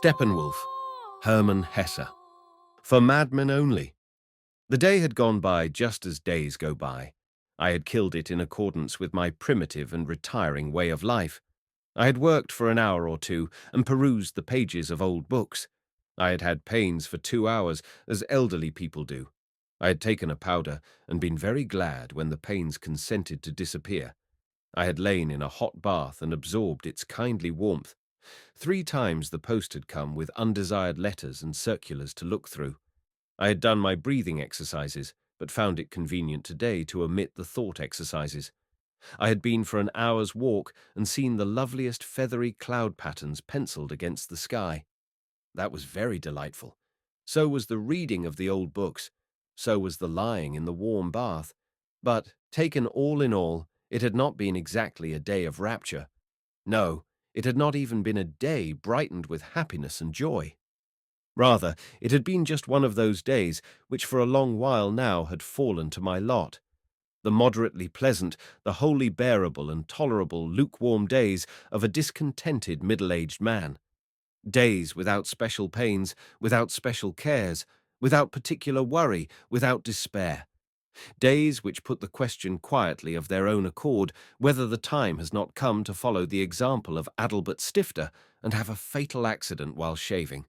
Steppenwolf, Hermann Hesse. For madmen only. The day had gone by just as days go by. I had killed it in accordance with my primitive and retiring way of life. I had worked for an hour or two and perused the pages of old books. I had had pains for 2 hours, as elderly people do. I had taken a powder and been very glad when the pains consented to disappear. I had lain in a hot bath and absorbed its kindly warmth. 3 times the post had come with undesired letters and circulars to look through. I had done my breathing exercises, but found it convenient today to omit the thought exercises. I had been for an hour's walk and seen the loveliest feathery cloud patterns penciled against the sky. That was very delightful. So was the reading of the old books. So was the lying in the warm bath. But, taken all in all, it had not been exactly a day of rapture. No, it had not even been a day brightened with happiness and joy. Rather, it had been just one of those days which for a long while now had fallen to my lot. The moderately pleasant, the wholly bearable and tolerable lukewarm days of a discontented middle-aged man. Days without special pains, without special cares, without particular worry, without despair. Days which put the question quietly of their own accord whether the time has not come to follow the example of Adalbert Stifter and have a fatal accident while shaving.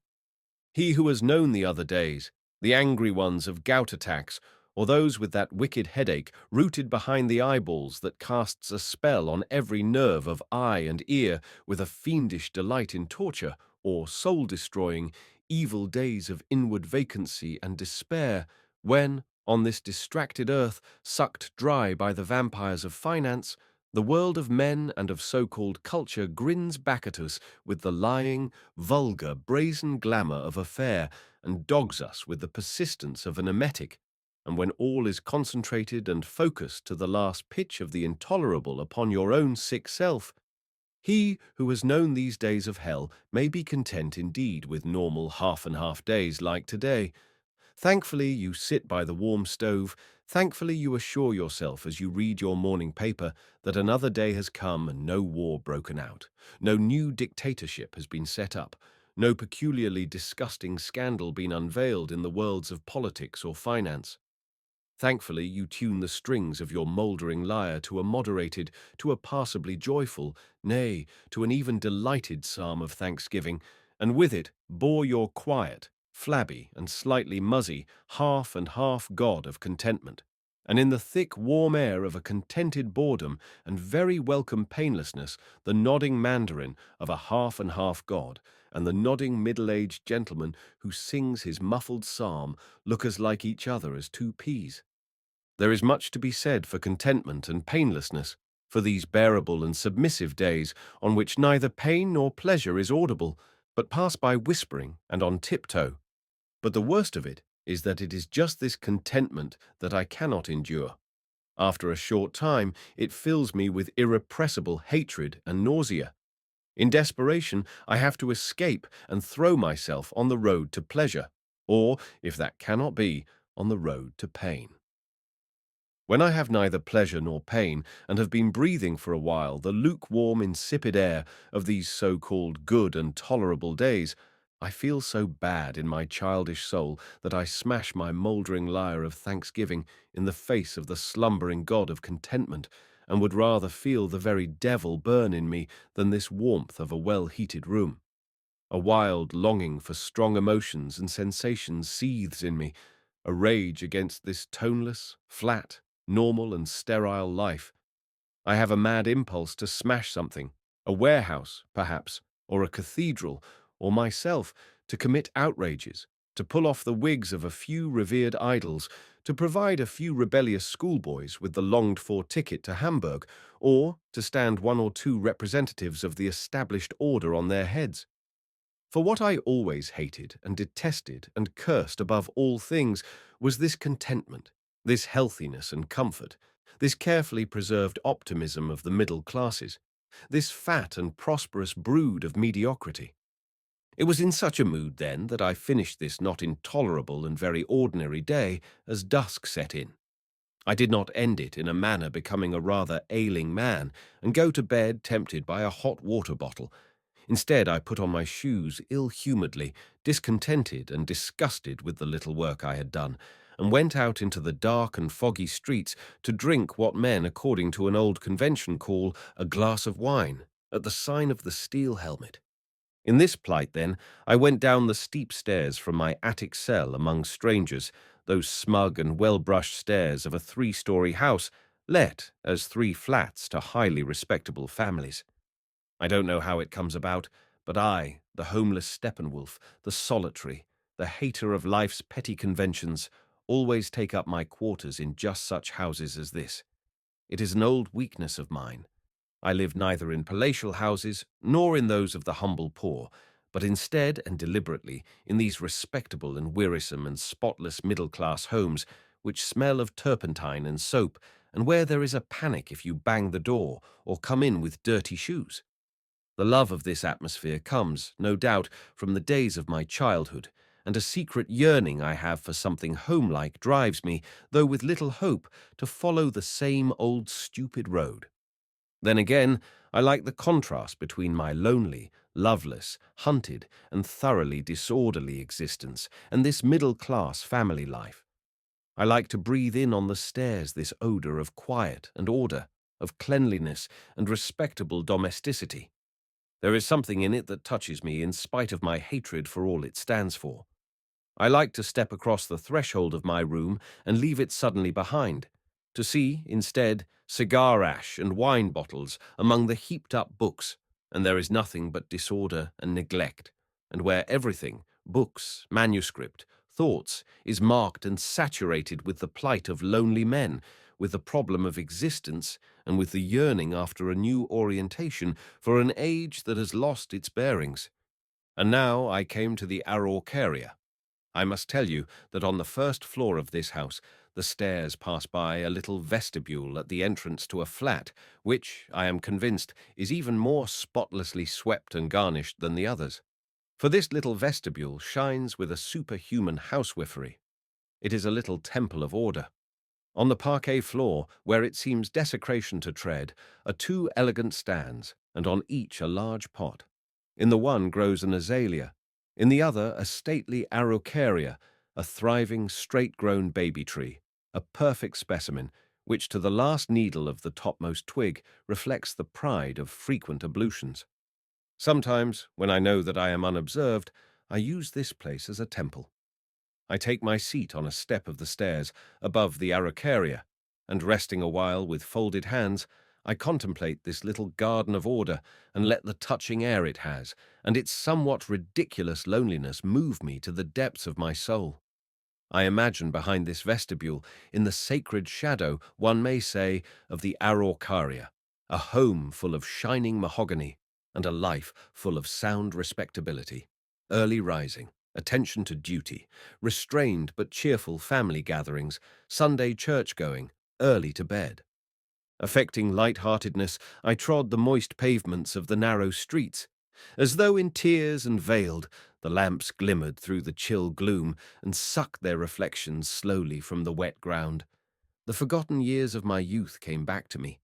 He who has known the other days, the angry ones of gout attacks, or those with that wicked headache rooted behind the eyeballs that casts a spell on every nerve of eye and ear with a fiendish delight in torture, or soul-destroying, evil days of inward vacancy and despair, when, on this distracted earth, sucked dry by the vampires of finance, the world of men and of so-called culture grins back at us with the lying, vulgar, brazen glamour of a fair and dogs us with the persistence of an emetic, and when all is concentrated and focused to the last pitch of the intolerable upon your own sick self, he who has known these days of hell may be content indeed with normal half-and-half days like today. Thankfully, you sit by the warm stove. Thankfully, you assure yourself as you read your morning paper that another day has come and no war broken out, no new dictatorship has been set up, no peculiarly disgusting scandal been unveiled in the worlds of politics or finance. Thankfully, you tune the strings of your mouldering lyre to a moderated, to a passably joyful, nay, to an even delighted psalm of thanksgiving, and with it bore your quiet, flabby and slightly muzzy, half and half god of contentment, and in the thick warm air of a contented boredom and very welcome painlessness, the nodding mandarin of a half and half god, and the nodding middle-aged gentleman who sings his muffled psalm look as like each other as 2 peas. There is much to be said for contentment and painlessness, for these bearable and submissive days on which neither pain nor pleasure is audible, but pass by whispering and on tiptoe. But the worst of it is that it is just this contentment that I cannot endure. After a short time, it fills me with irrepressible hatred and nausea. In desperation, I have to escape and throw myself on the road to pleasure, or, if that cannot be, on the road to pain. When I have neither pleasure nor pain, and have been breathing for a while the lukewarm, insipid air of these so-called good and tolerable days, I feel so bad in my childish soul that I smash my mouldering lyre of thanksgiving in the face of the slumbering god of contentment, and would rather feel the very devil burn in me than this warmth of a well-heated room. A wild longing for strong emotions and sensations seethes in me, a rage against this toneless, flat, normal and sterile life. I have a mad impulse to smash something, a warehouse, perhaps, or a cathedral, or myself, to commit outrages, to pull off the wigs of a few revered idols, to provide a few rebellious schoolboys with the longed-for ticket to Hamburg, or to stand 1 or 2 representatives of the established order on their heads. For what I always hated and detested and cursed above all things was this contentment, this healthiness and comfort, this carefully preserved optimism of the middle classes, this fat and prosperous brood of mediocrity. It was in such a mood, then, that I finished this not intolerable and very ordinary day as dusk set in. I did not end it in a manner becoming a rather ailing man, and go to bed tempted by a hot water bottle. Instead, I put on my shoes ill-humouredly, discontented and disgusted with the little work I had done, and went out into the dark and foggy streets to drink what men, according to an old convention, call a glass of wine, at the sign of the steel helmet. In this plight, then, I went down the steep stairs from my attic cell among strangers, those smug and well-brushed stairs of a 3-story house, let as 3 flats to highly respectable families. I don't know how it comes about, but I, the homeless Steppenwolf, the solitary, the hater of life's petty conventions, always take up my quarters in just such houses as this. It is an old weakness of mine. I live neither in palatial houses nor in those of the humble poor, but instead and deliberately in these respectable and wearisome and spotless middle-class homes which smell of turpentine and soap, and where there is a panic if you bang the door or come in with dirty shoes. The love of this atmosphere comes, no doubt, from the days of my childhood, and a secret yearning I have for something homelike drives me, though with little hope, to follow the same old stupid road. Then again, I like the contrast between my lonely, loveless, hunted, and thoroughly disorderly existence and this middle-class family life. I like to breathe in on the stairs this odour of quiet and order, of cleanliness and respectable domesticity. There is something in it that touches me in spite of my hatred for all it stands for. I like to step across the threshold of my room and leave it suddenly behind, to see, instead, cigar ash and wine bottles among the heaped-up books, and there is nothing but disorder and neglect, and where everything, books, manuscript, thoughts, is marked and saturated with the plight of lonely men, with the problem of existence, and with the yearning after a new orientation for an age that has lost its bearings. And now I came to the Araucaria. I must tell you that on the first floor of this house, the stairs pass by a little vestibule at the entrance to a flat, which, I am convinced, is even more spotlessly swept and garnished than the others. For this little vestibule shines with a superhuman housewifery. It is a little temple of order. On the parquet floor, where it seems desecration to tread, are 2 elegant stands, and on each a large pot. In the one grows an azalea, in the other a stately araucaria, a thriving, straight-grown baby tree, a perfect specimen, which to the last needle of the topmost twig reflects the pride of frequent ablutions. Sometimes, when I know that I am unobserved, I use this place as a temple. I take my seat on a step of the stairs above the araucaria, and resting a while with folded hands, I contemplate this little garden of order and let the touching air it has, and its somewhat ridiculous loneliness move me to the depths of my soul. I imagine behind this vestibule, in the sacred shadow, one may say, of the araucaria, a home full of shining mahogany, and a life full of sound respectability, early rising, attention to duty, restrained but cheerful family gatherings, Sunday church-going, early to bed. Affecting light-heartedness, I trod the moist pavements of the narrow streets. As though in tears and veiled, the lamps glimmered through the chill gloom and sucked their reflections slowly from the wet ground. The forgotten years of my youth came back to me.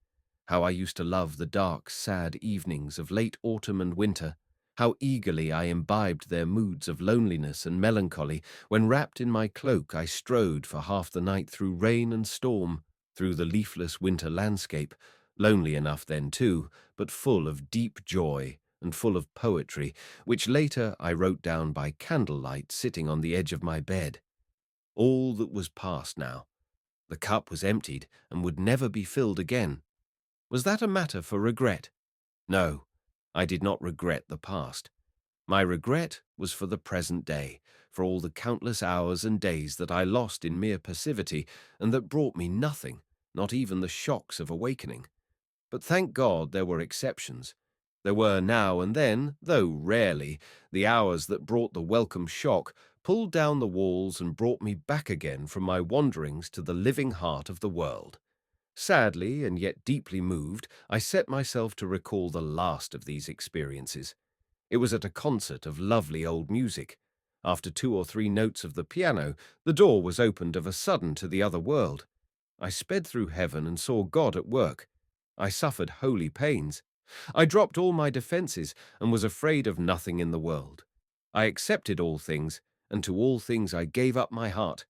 How I used to love the dark, sad evenings of late autumn and winter. How eagerly I imbibed their moods of loneliness and melancholy when, wrapped in my cloak, I strode for half the night through rain and storm, through the leafless winter landscape, lonely enough then too, but full of deep joy and full of poetry, which later I wrote down by candlelight sitting on the edge of my bed. All that was past now. The cup was emptied and would never be filled again. Was that a matter for regret? No, I did not regret the past. My regret was for the present day, for all the countless hours and days that I lost in mere passivity and that brought me nothing, not even the shocks of awakening. But thank God there were exceptions. There were now and then, though rarely, the hours that brought the welcome shock, pulled down the walls and brought me back again from my wanderings to the living heart of the world. Sadly and yet deeply moved, I set myself to recall the last of these experiences. It was at a concert of lovely old music. After 2 or 3 notes of the piano, the door was opened of a sudden to the other world. I sped through heaven and saw God at work. I suffered holy pains. I dropped all my defenses and was afraid of nothing in the world. I accepted all things, and to all things I gave up my heart.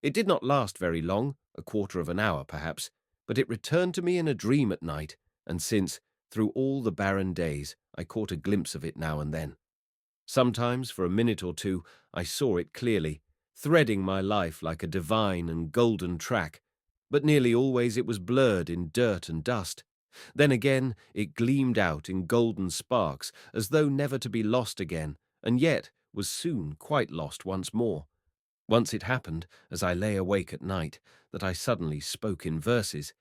It did not last very long, a quarter of an hour perhaps, but it returned to me in a dream at night, and since, through all the barren days, I caught a glimpse of it now and then. Sometimes, for a minute or two, I saw it clearly, threading my life like a divine and golden track, but nearly always it was blurred in dirt and dust. Then again it gleamed out in golden sparks, as though never to be lost again, and yet was soon quite lost once more. Once it happened, as I lay awake at night, that I suddenly spoke in verses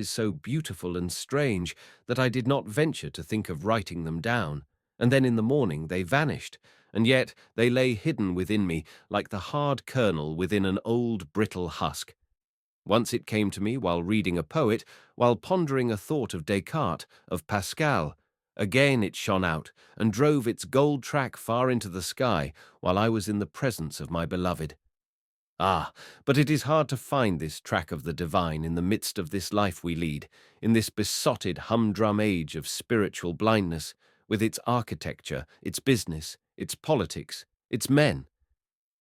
so beautiful and strange that I did not venture to think of writing them down, and then in the morning they vanished, and yet they lay hidden within me like the hard kernel within an old brittle husk. Once it came to me while reading a poet, while pondering a thought of Descartes, of Pascal. Again it shone out, and drove its gold track far into the sky, while I was in the presence of my beloved. Ah, but it is hard to find this track of the divine in the midst of this life we lead, in this besotted humdrum age of spiritual blindness, with its architecture, its business, its politics, its men.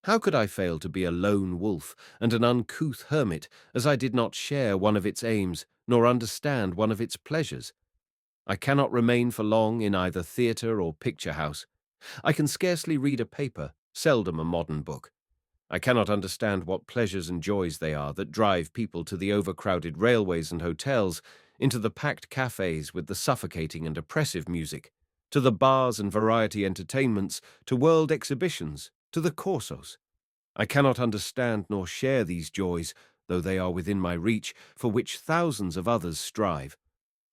How could I fail to be a lone wolf and an uncouth hermit, as I did not share one of its aims, nor understand one of its pleasures? I cannot remain for long in either theatre or picture house. I can scarcely read a paper, seldom a modern book. I cannot understand what pleasures and joys they are that drive people to the overcrowded railways and hotels, into the packed cafes with the suffocating and oppressive music, to the bars and variety entertainments, to world exhibitions, to the Corsos. I cannot understand nor share these joys, though they are within my reach, for which thousands of others strive.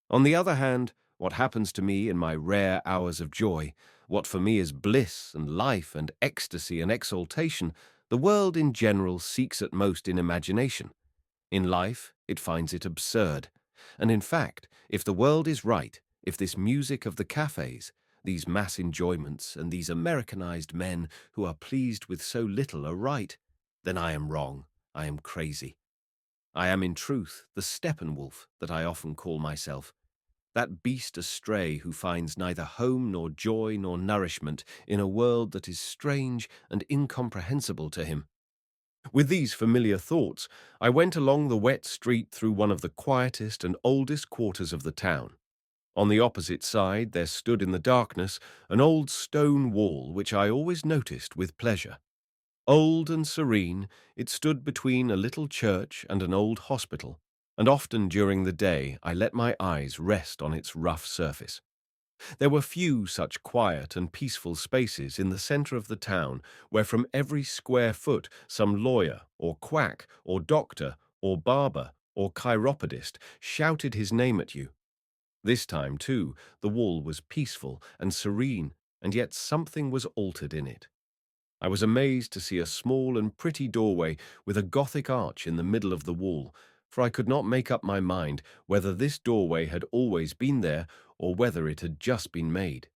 On the other hand, what happens to me in my rare hours of joy, what for me is bliss and life and ecstasy and exaltation, the world in general seeks at most in imagination. In life, it finds it absurd. And in fact, if the world is right, if this music of the cafes, these mass enjoyments, and these Americanized men who are pleased with so little are right, then I am wrong, I am crazy. I am in truth the Steppenwolf that I often call myself, that beast astray who finds neither home nor joy nor nourishment in a world that is strange and incomprehensible to him. With these familiar thoughts, I went along the wet street through one of the quietest and oldest quarters of the town. On the opposite side there stood in the darkness an old stone wall which I always noticed with pleasure. Old and serene, it stood between a little church and an old hospital, and often during the day I let my eyes rest on its rough surface. There were few such quiet and peaceful spaces in the centre of the town where from every square foot some lawyer or quack or doctor or barber or chiropodist shouted his name at you. This time, too, the wall was peaceful and serene, and yet something was altered in it. I was amazed to see a small and pretty doorway with a Gothic arch in the middle of the wall, for I could not make up my mind whether this doorway had always been there or whether it had just been made.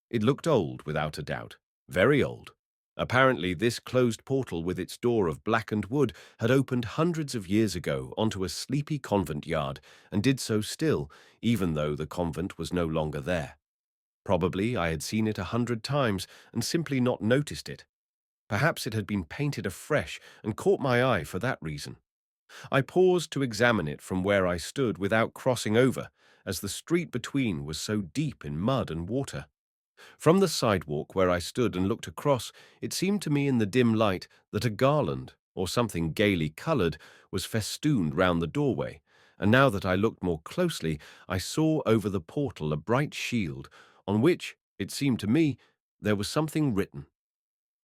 It looked old, without a doubt, very old. Apparently this closed portal with its door of blackened wood had opened hundreds of years ago onto a sleepy convent yard, and did so still, even though the convent was no longer there. Probably I had seen it 100 times and simply not noticed it. Perhaps it had been painted afresh and caught my eye for that reason. I paused to examine it from where I stood without crossing over, as the street between was so deep in mud and water. From the sidewalk where I stood and looked across, it seemed to me in the dim light that a garland, or something gaily coloured, was festooned round the doorway, and now that I looked more closely, I saw over the portal a bright shield, on which, it seemed to me, there was something written.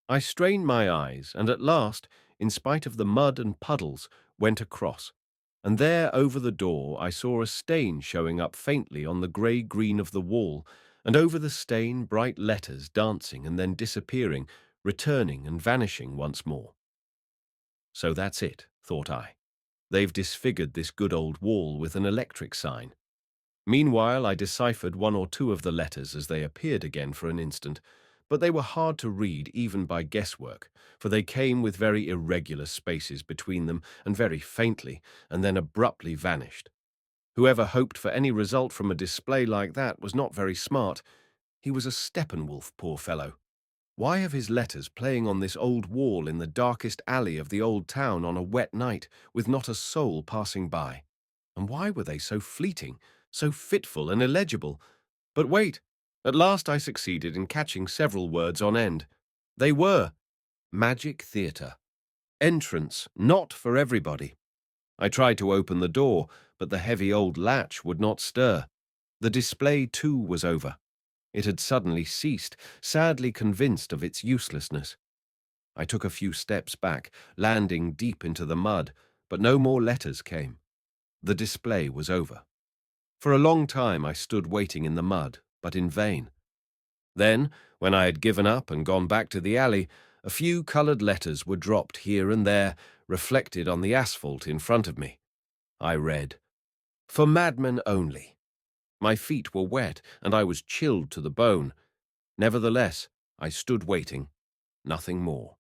I strained my eyes, and at last, in spite of the mud and puddles, went across, and there over the door I saw a stain showing up faintly on the grey-green of the wall, and over the stain bright letters dancing and then disappearing, returning and vanishing once more. So that's it, thought I. They've disfigured this good old wall with an electric sign. Meanwhile I deciphered one or two of the letters as they appeared again for an instant, but they were hard to read even by guesswork, for they came with very irregular spaces between them and very faintly, and then abruptly vanished. Whoever hoped for any result from a display like that was not very smart. He was a Steppenwolf, poor fellow. Why have his letters playing on this old wall in the darkest alley of the old town on a wet night, with not a soul passing by? And why were they so fleeting, so fitful and illegible? But wait, at last I succeeded in catching several words on end. They were magic theatre. Entrance not for everybody. I tried to open the door, but the heavy old latch would not stir. The display, too, was over. It had suddenly ceased, sadly convinced of its uselessness. I took a few steps back, landing deep into the mud, but no more letters came. The display was over. For a long time I stood waiting in the mud, but in vain. Then, when I had given up and gone back to the alley, a few coloured letters were dropped here and there, reflected on the asphalt in front of me. I read, "For madmen only." My feet were wet, and I was chilled to the bone. Nevertheless, I stood waiting, nothing more.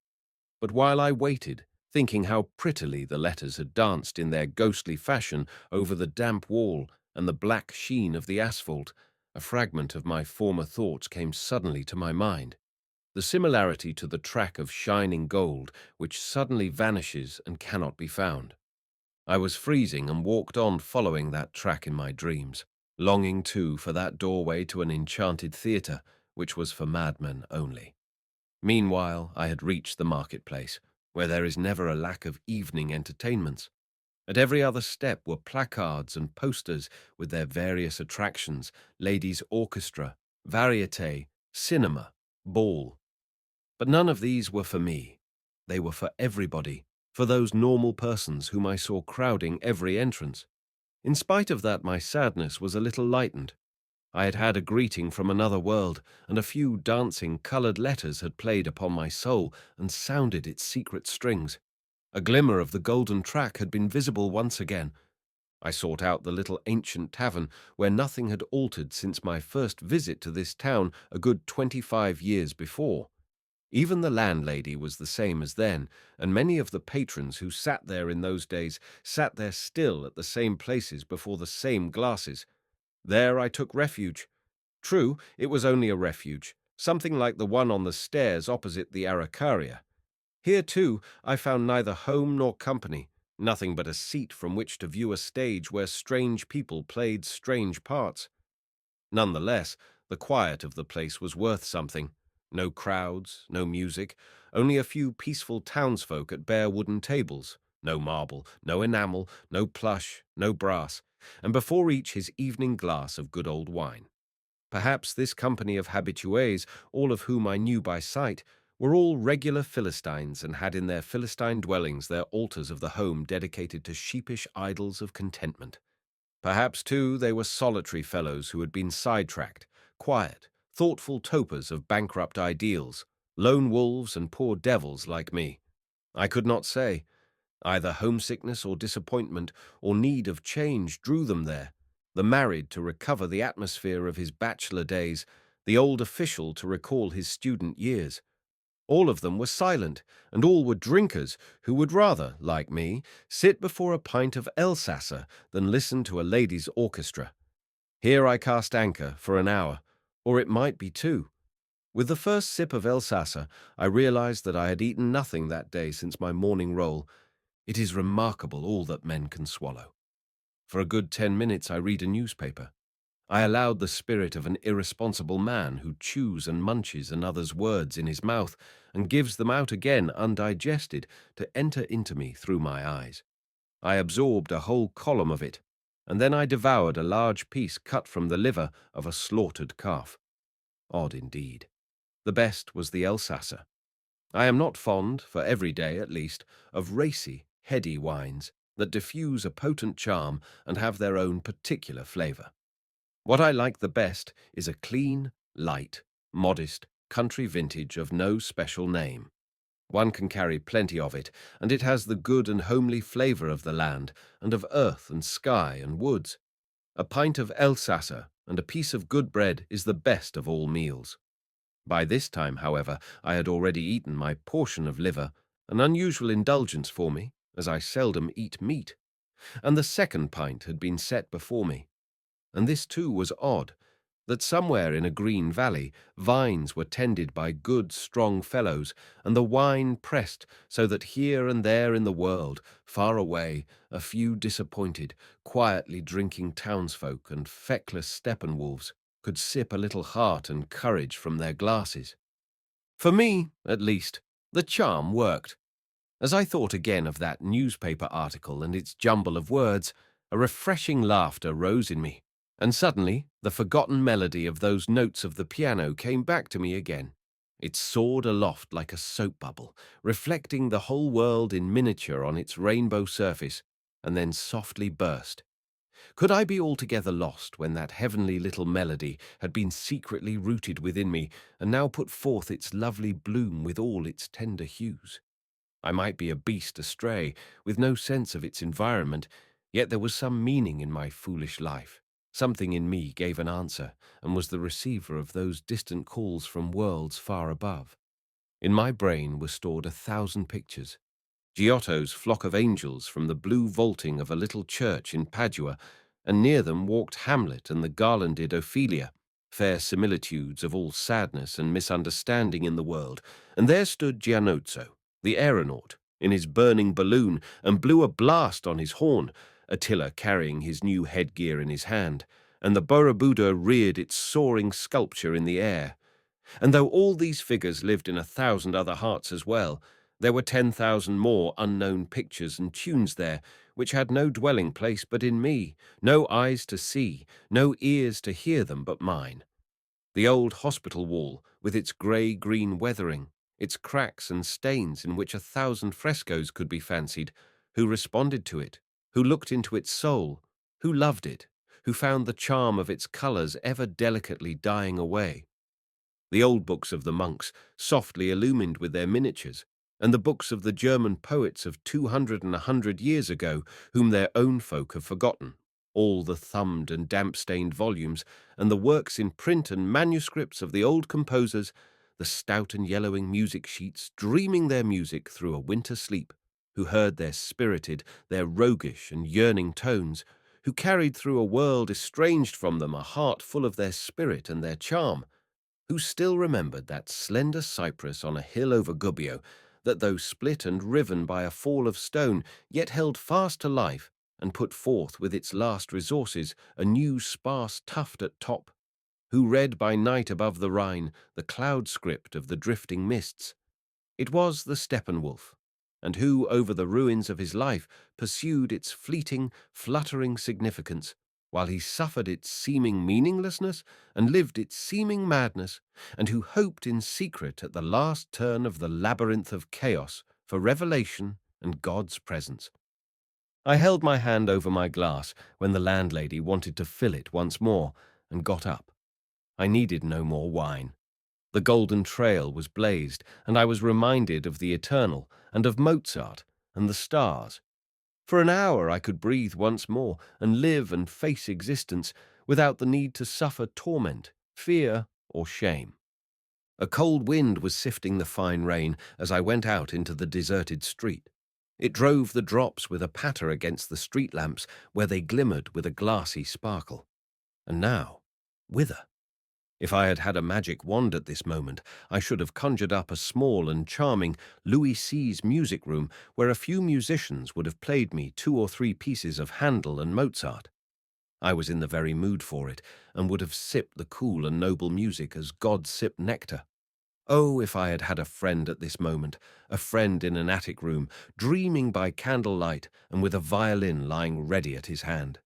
But while I waited, thinking how prettily the letters had danced in their ghostly fashion over the damp wall and the black sheen of the asphalt, a fragment of my former thoughts came suddenly to my mind. The similarity to the track of shining gold which suddenly vanishes and cannot be found. I was freezing and walked on following that track in my dreams, longing too for that doorway to an enchanted theatre, which was for madmen only. Meanwhile, I had reached the marketplace, where there is never a lack of evening entertainments. At every other step were placards and posters with their various attractions: ladies' orchestra, variete, cinema, ball. But none of these were for me. They were for everybody, for those normal persons whom I saw crowding every entrance. In spite of that, my sadness was a little lightened. I had had a greeting from another world, and a few dancing coloured letters had played upon my soul and sounded its secret strings. A glimmer of the golden track had been visible once again. I sought out the little ancient tavern where nothing had altered since my first visit to this town a good 25 years before. Even the landlady was the same as then, and many of the patrons who sat there in those days sat there still at the same places before the same glasses. There I took refuge. True, it was only a refuge, something like the one on the stairs opposite the Araucaria. Here, too, I found neither home nor company, nothing but a seat from which to view a stage where strange people played strange parts. None the less, the quiet of the place was worth something. No crowds, no music, only a few peaceful townsfolk at bare wooden tables. No marble, no enamel, no plush, no brass, and before each his evening glass of good old wine. Perhaps this company of habitués, all of whom I knew by sight, were all regular Philistines and had in their Philistine dwellings their altars of the home dedicated to sheepish idols of contentment. Perhaps, too, they were solitary fellows who had been sidetracked, quiet, thoughtful topers of bankrupt ideals, lone wolves and poor devils like me. I could not say. Either homesickness or disappointment or need of change drew them there, the married to recover the atmosphere of his bachelor days, the old official to recall his student years. All of them were silent, and all were drinkers who would rather, like me, sit before a pint of Elsasser than listen to a ladies' orchestra. Here I cast anchor for an hour, or it might be two. With the first sip of Elsasser, I realized that I had eaten nothing that day since my morning roll. It is remarkable all that men can swallow. For a good 10 minutes I read a newspaper. I allowed the spirit of an irresponsible man who chews and munches another's words in his mouth and gives them out again undigested to enter into me through my eyes. I absorbed a whole column of it, and then I devoured a large piece cut from the liver of a slaughtered calf. Odd indeed. The best was the Elsasser. I am not fond, for every day at least, of racy, heady wines that diffuse a potent charm and have their own particular flavour. What I like the best is a clean, light, modest, country vintage of no special name. One can carry plenty of it, and it has the good and homely flavour of the land, and of earth and sky and woods. A pint of Elsasser and a piece of good bread is the best of all meals. By this time, however, I had already eaten my portion of liver, an unusual indulgence for me, as I seldom eat meat. and the second pint had been set before me. And this too was odd, that somewhere in a green valley vines were tended by good strong fellows, and the wine pressed so that here and there in the world, far away, a few disappointed, quietly drinking townsfolk and feckless Steppenwolves could sip a little heart and courage from their glasses. For me, at least, the charm worked. As I thought again of that newspaper article and its jumble of words, a refreshing laughter rose in me, and suddenly the forgotten melody of those notes of the piano came back to me again. It soared aloft like a soap bubble, reflecting the whole world in miniature on its rainbow surface, and then softly burst. Could I be altogether lost when that heavenly little melody had been secretly rooted within me and now put forth its lovely bloom with all its tender hues? I might be a beast astray, with no sense of its environment, yet there was some meaning in my foolish life. Something in me gave an answer, and was the receiver of those distant calls from worlds far above. In my brain were stored 1,000 pictures. Giotto's flock of angels from the blue vaulting of a little church in Padua, and near them walked Hamlet and the garlanded Ophelia, fair similitudes of all sadness and misunderstanding in the world, and there stood Giannozzo, the aeronaut, in his burning balloon, and blew a blast on his horn, Attila carrying his new headgear in his hand, and the Borobudur reared its soaring sculpture in the air. And though all these figures lived in 1,000 other hearts as well, there were 10,000 more unknown pictures and tunes there, which had no dwelling place but in me, no eyes to see, no ears to hear them but mine. The old hospital wall, with its grey-green weathering, its cracks and stains in which 1,000 frescoes could be fancied, who responded to it, who looked into its soul, who loved it, who found the charm of its colours ever delicately dying away. The old books of the monks, softly illumined with their miniatures, and the books of the German poets of 200 and 100 years ago, whom their own folk have forgotten, all the thumbed and damp-stained volumes, and the works in print and manuscripts of the old composers, the stout and yellowing music sheets dreaming their music through a winter sleep, who heard their spirited, their roguish and yearning tones, who carried through a world estranged from them a heart full of their spirit and their charm, who still remembered that slender cypress on a hill over Gubbio, that though split and riven by a fall of stone, yet held fast to life, and put forth with its last resources a new sparse tuft at top, who read by night above the Rhine the cloud script of the drifting mists. It was the Steppenwolf, and who, over the ruins of his life, pursued its fleeting, fluttering significance, while he suffered its seeming meaninglessness and lived its seeming madness, and who hoped in secret at the last turn of the labyrinth of chaos for revelation and God's presence. I held my hand over my glass when the landlady wanted to fill it once more, and got up. I needed no more wine. The golden trail was blazed, and I was reminded of the eternal, and of Mozart, and the stars. For an hour I could breathe once more, and live and face existence, without the need to suffer torment, fear, or shame. A cold wind was sifting the fine rain as I went out into the deserted street. It drove the drops with a patter against the street lamps, where they glimmered with a glassy sparkle. And now, whither? If I had had a magic wand at this moment, I should have conjured up a small and charming Louis Seize music room where a few musicians would have played me 2 or 3 pieces of Handel and Mozart. I was in the very mood for it, and would have sipped the cool and noble music as gods sip nectar. Oh, if I had had a friend at this moment, a friend in an attic room, dreaming by candlelight and with a violin lying ready at his hand.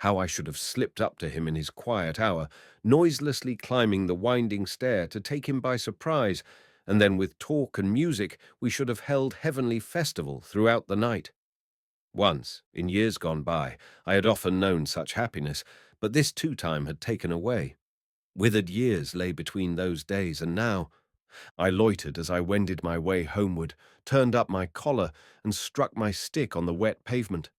How I should have slipped up to him in his quiet hour, noiselessly climbing the winding stair to take him by surprise, and then with talk and music we should have held heavenly festival throughout the night. Once, in years gone by, I had often known such happiness, but this too time had taken away. Withered years lay between those days, and now I loitered as I wended my way homeward, turned up my collar, and struck my stick on the wet pavement.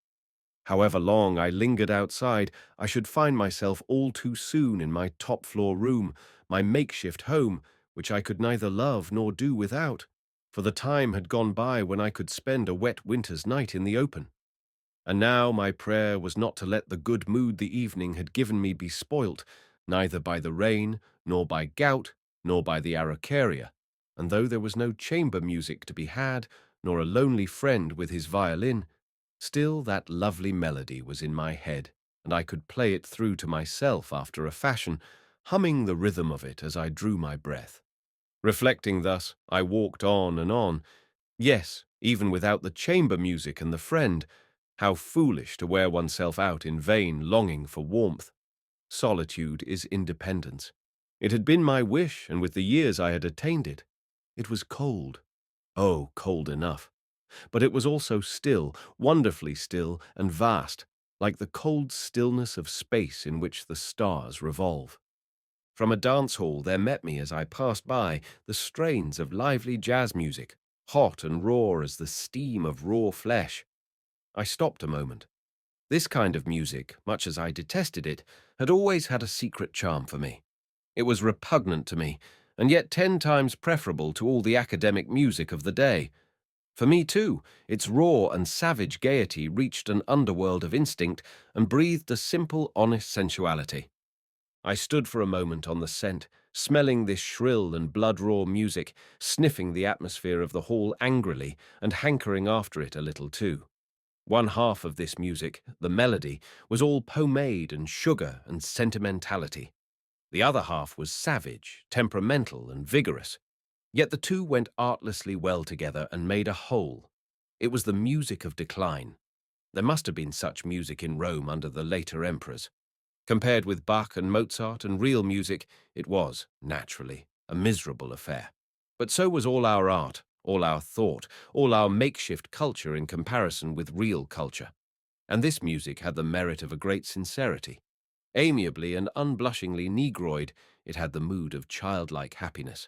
However long I lingered outside, I should find myself all too soon in my top-floor room, my makeshift home, which I could neither love nor do without, for the time had gone by when I could spend a wet winter's night in the open. And now my prayer was not to let the good mood the evening had given me be spoilt, neither by the rain, nor by gout, nor by the araucaria, and though there was no chamber music to be had, nor a lonely friend with his violin, still that lovely melody was in my head, and I could play it through to myself after a fashion, humming the rhythm of it as I drew my breath. Reflecting thus, I walked on, yes, even without the chamber music and the friend. How foolish to wear oneself out in vain longing for warmth. Solitude is independence. It had been my wish, and with the years I had attained it. It was cold. Oh, cold enough. But it was also still, wonderfully still and vast, like the cold stillness of space in which the stars revolve. From a dance hall there met me as I passed by the strains of lively jazz music, hot and raw as the steam of raw flesh. I stopped a moment. This kind of music, much as I detested it, had always had a secret charm for me. It was repugnant to me, and yet 10 times preferable to all the academic music of the day. For me, too, its raw and savage gaiety reached an underworld of instinct and breathed a simple, honest sensuality. I stood for a moment on the scent, smelling this shrill and blood-raw music, sniffing the atmosphere of the hall angrily and hankering after it a little too. One half of this music, the melody, was all pomade and sugar and sentimentality. The other half was savage, temperamental, and vigorous. Yet the two went artlessly well together and made a whole. It was the music of decline. There must have been such music in Rome under the later emperors. Compared with Bach and Mozart and real music, it was, naturally, a miserable affair. But so was all our art, all our thought, all our makeshift culture in comparison with real culture. And this music had the merit of a great sincerity. Amiably and unblushingly negroid, it had the mood of childlike happiness.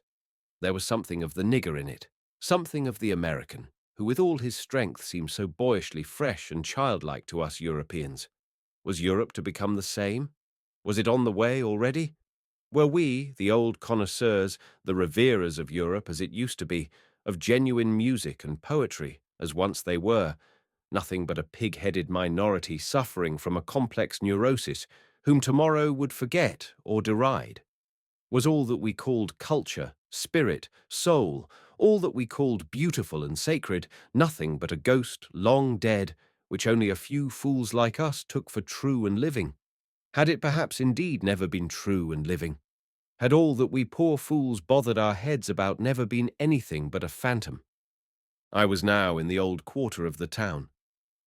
There was something of the nigger in it, something of the American, who with all his strength seemed so boyishly fresh and childlike to us Europeans. Was Europe to become the same? Was it on the way already? Were we, the old connoisseurs, the reverers of Europe as it used to be, of genuine music and poetry, as once they were, nothing but a pig-headed minority suffering from a complex neurosis, whom tomorrow would forget or deride? Was all that we called culture, spirit, soul, all that we called beautiful and sacred, nothing but a ghost, long dead, which only a few fools like us took for true and living? Had it perhaps indeed never been true and living? Had all that we poor fools bothered our heads about never been anything but a phantom? I was now in the old quarter of the town.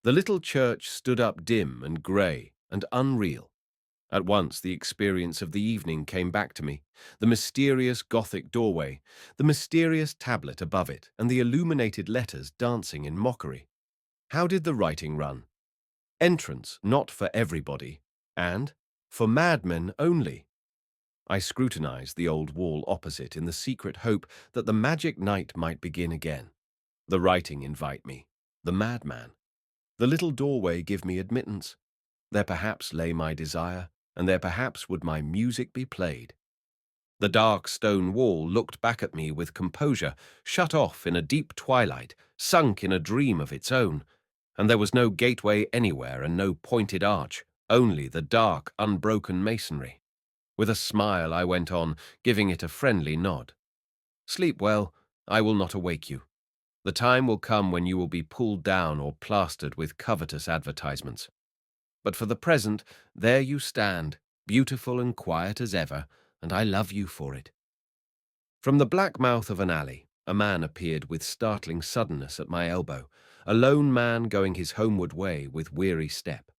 The little church stood up dim and grey and unreal. At once the experience of the evening came back to me, the mysterious Gothic doorway, the mysterious tablet above it, and the illuminated letters dancing in mockery. How did the writing run? Entrance not for everybody, and for madmen only. I scrutinized the old wall opposite in the secret hope that the magic night might begin again. The writing invite me, the madman. The little doorway give me admittance. There perhaps lay my desire, and there perhaps would my music be played. The dark stone wall looked back at me with composure, shut off in a deep twilight, sunk in a dream of its own, and there was no gateway anywhere and no pointed arch, only the dark, unbroken masonry. With a smile I went on, giving it a friendly nod. Sleep well, I will not awake you. The time will come when you will be pulled down or plastered with covetous advertisements. But for the present, there you stand, beautiful and quiet as ever, and I love you for it. From the black mouth of an alley, a man appeared with startling suddenness at my elbow, a lone man going his homeward way with weary step.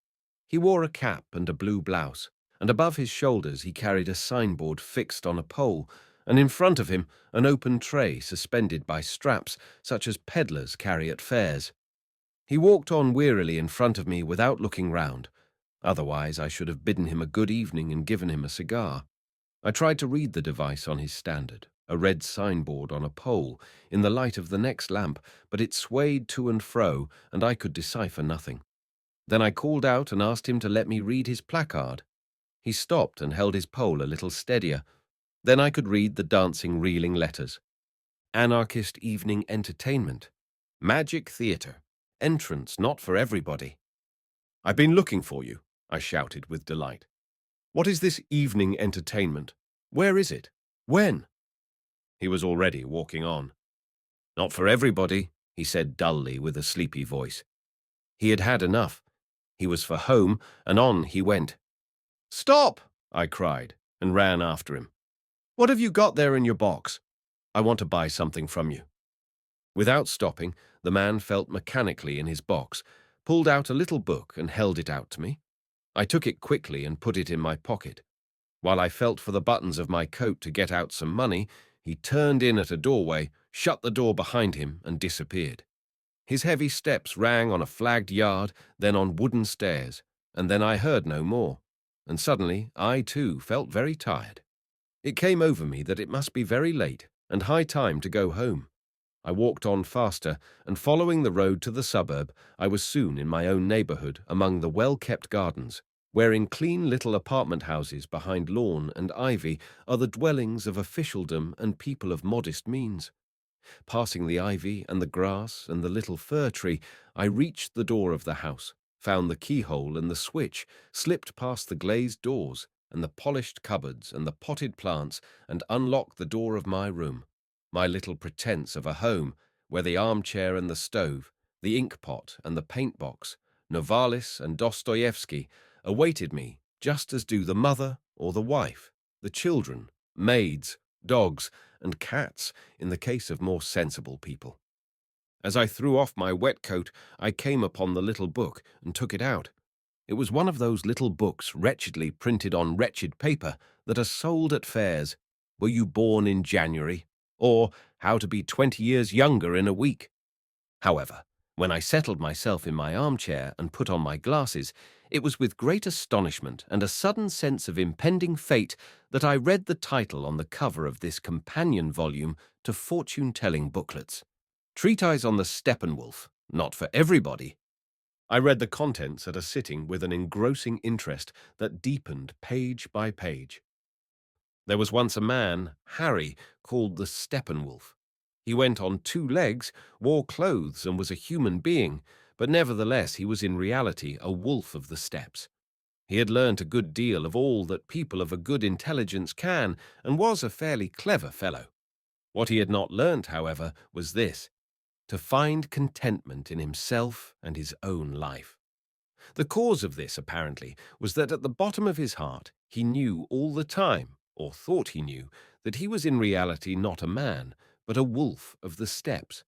He wore a cap and a blue blouse, and above his shoulders he carried a signboard fixed on a pole, and in front of him an open tray suspended by straps such as peddlers carry at fairs. He walked on wearily in front of me without looking round. Otherwise I should have bidden him a good evening and given him a cigar. I tried to read the device on his standard, a red signboard on a pole, in the light of the next lamp, but it swayed to and fro, and I could decipher nothing. Then I called out and asked him to let me read his placard. He stopped and held his pole a little steadier. Then I could read the dancing, reeling letters. Anarchist evening entertainment. Magic theatre. Entrance not for everybody. "I've been looking for you," I shouted with delight. "What is this evening entertainment? Where is it? When?" He was already walking on. "Not for everybody," he said dully with a sleepy voice. He had had enough. He was for home, and on he went. "Stop!" I cried, and ran after him. "What have you got there in your box? I want to buy something from you." Without stopping, the man felt mechanically in his box, pulled out a little book and held it out to me. I took it quickly and put it in my pocket. While I felt for the buttons of my coat to get out some money, he turned in at a doorway, shut the door behind him, and disappeared. His heavy steps rang on a flagged yard, then on wooden stairs, and then I heard no more, and suddenly I too felt very tired. It came over me that it must be very late and high time to go home. I walked on faster, and following the road to the suburb, I was soon in my own neighbourhood among the well-kept gardens, where in clean little apartment houses behind lawn and ivy are the dwellings of officialdom and people of modest means. Passing the ivy and the grass and the little fir tree, I reached the door of the house, found the keyhole and the switch, slipped past the glazed doors and the polished cupboards and the potted plants, and unlocked the door of my room, my little pretence of a home, where the armchair and the stove, the ink-pot and the paint-box, Novalis and Dostoevsky awaited me just as do the mother or the wife, the children, maids, dogs, and cats in the case of more sensible people. As I threw off my wet coat, I came upon the little book and took it out. It was one of those little books wretchedly printed on wretched paper that are sold at fairs. Were you born in January? Or How to be 20 years younger in a week? However, when I settled myself in my armchair and put on my glasses, it was with great astonishment and a sudden sense of impending fate that I read the title on the cover of this companion volume to fortune-telling booklets. Treatise on the Steppenwolf, not for everybody. I read the contents at a sitting with an engrossing interest that deepened page by page. There was once a man, Harry, called the Steppenwolf. He went on 2 legs, wore clothes, and was a human being, but nevertheless he was in reality a wolf of the steppes. He had learnt a good deal of all that people of a good intelligence can, and was a fairly clever fellow. What he had not learnt, however, was this: to find contentment in himself and his own life. The cause of this, apparently, was that at the bottom of his heart he knew all the time, or thought he knew, that he was in reality not a man, but a wolf of the steppes.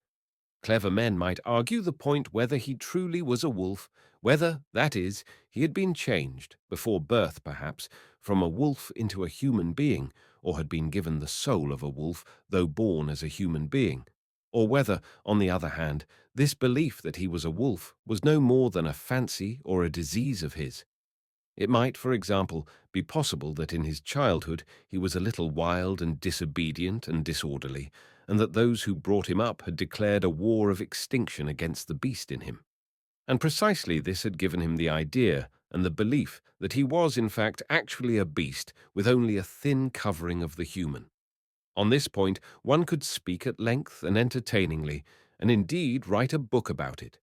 Clever men might argue the point whether he truly was a wolf, whether, that is, he had been changed, before birth perhaps, from a wolf into a human being, or had been given the soul of a wolf, though born as a human being, or whether, on the other hand, this belief that he was a wolf was no more than a fancy or a disease of his. It might, for example, be possible that in his childhood he was a little wild and disobedient and disorderly, and that those who brought him up had declared a war of extinction against the beast in him. And precisely this had given him the idea and the belief that he was, in fact, actually a beast with only a thin covering of the human. On this point one could speak at length and entertainingly, and indeed write a book about it.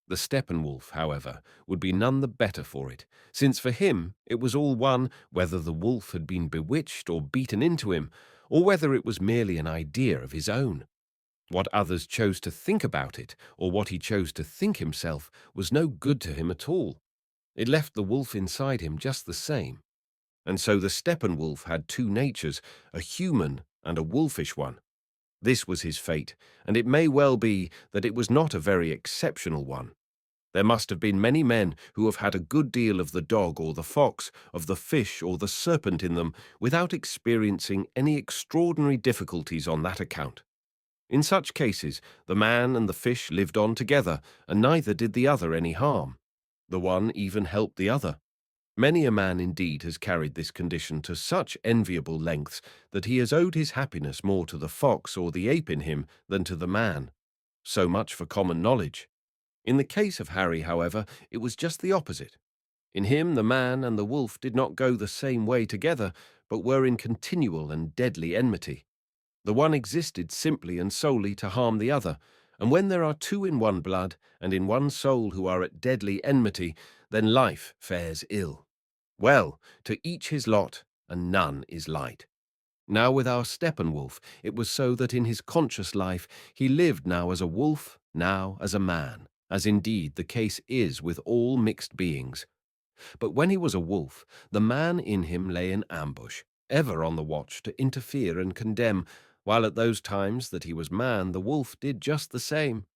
The Steppenwolf, however, would be none the better for it, since for him it was all one whether the wolf had been bewitched or beaten into him, or whether it was merely an idea of his own. What others chose to think about it, or what he chose to think himself, was no good to him at all. It left the wolf inside him just the same. And so the Steppenwolf had 2 natures, a human and a wolfish one. This was his fate, and it may well be that it was not a very exceptional one. There must have been many men who have had a good deal of the dog or the fox, of the fish or the serpent in them, without experiencing any extraordinary difficulties on that account. In such cases, the man and the fish lived on together, and neither did the other any harm. The one even helped the other. Many a man indeed has carried this condition to such enviable lengths that he has owed his happiness more to the fox or the ape in him than to the man. So much for common knowledge. In the case of Harry, however, it was just the opposite. In him the man and the wolf did not go the same way together, but were in continual and deadly enmity. The one existed simply and solely to harm the other, And when there are two in one blood and in one soul who are at deadly enmity, then life fares ill. Well, to each his lot, and none is light. Now with our Steppenwolf, it was so that in his conscious life he lived now as a wolf, now as a man, as indeed the case is with all mixed beings. But when he was a wolf, the man in him lay in ambush, ever on the watch to interfere and condemn, while at those times that he was man, the wolf did just the same.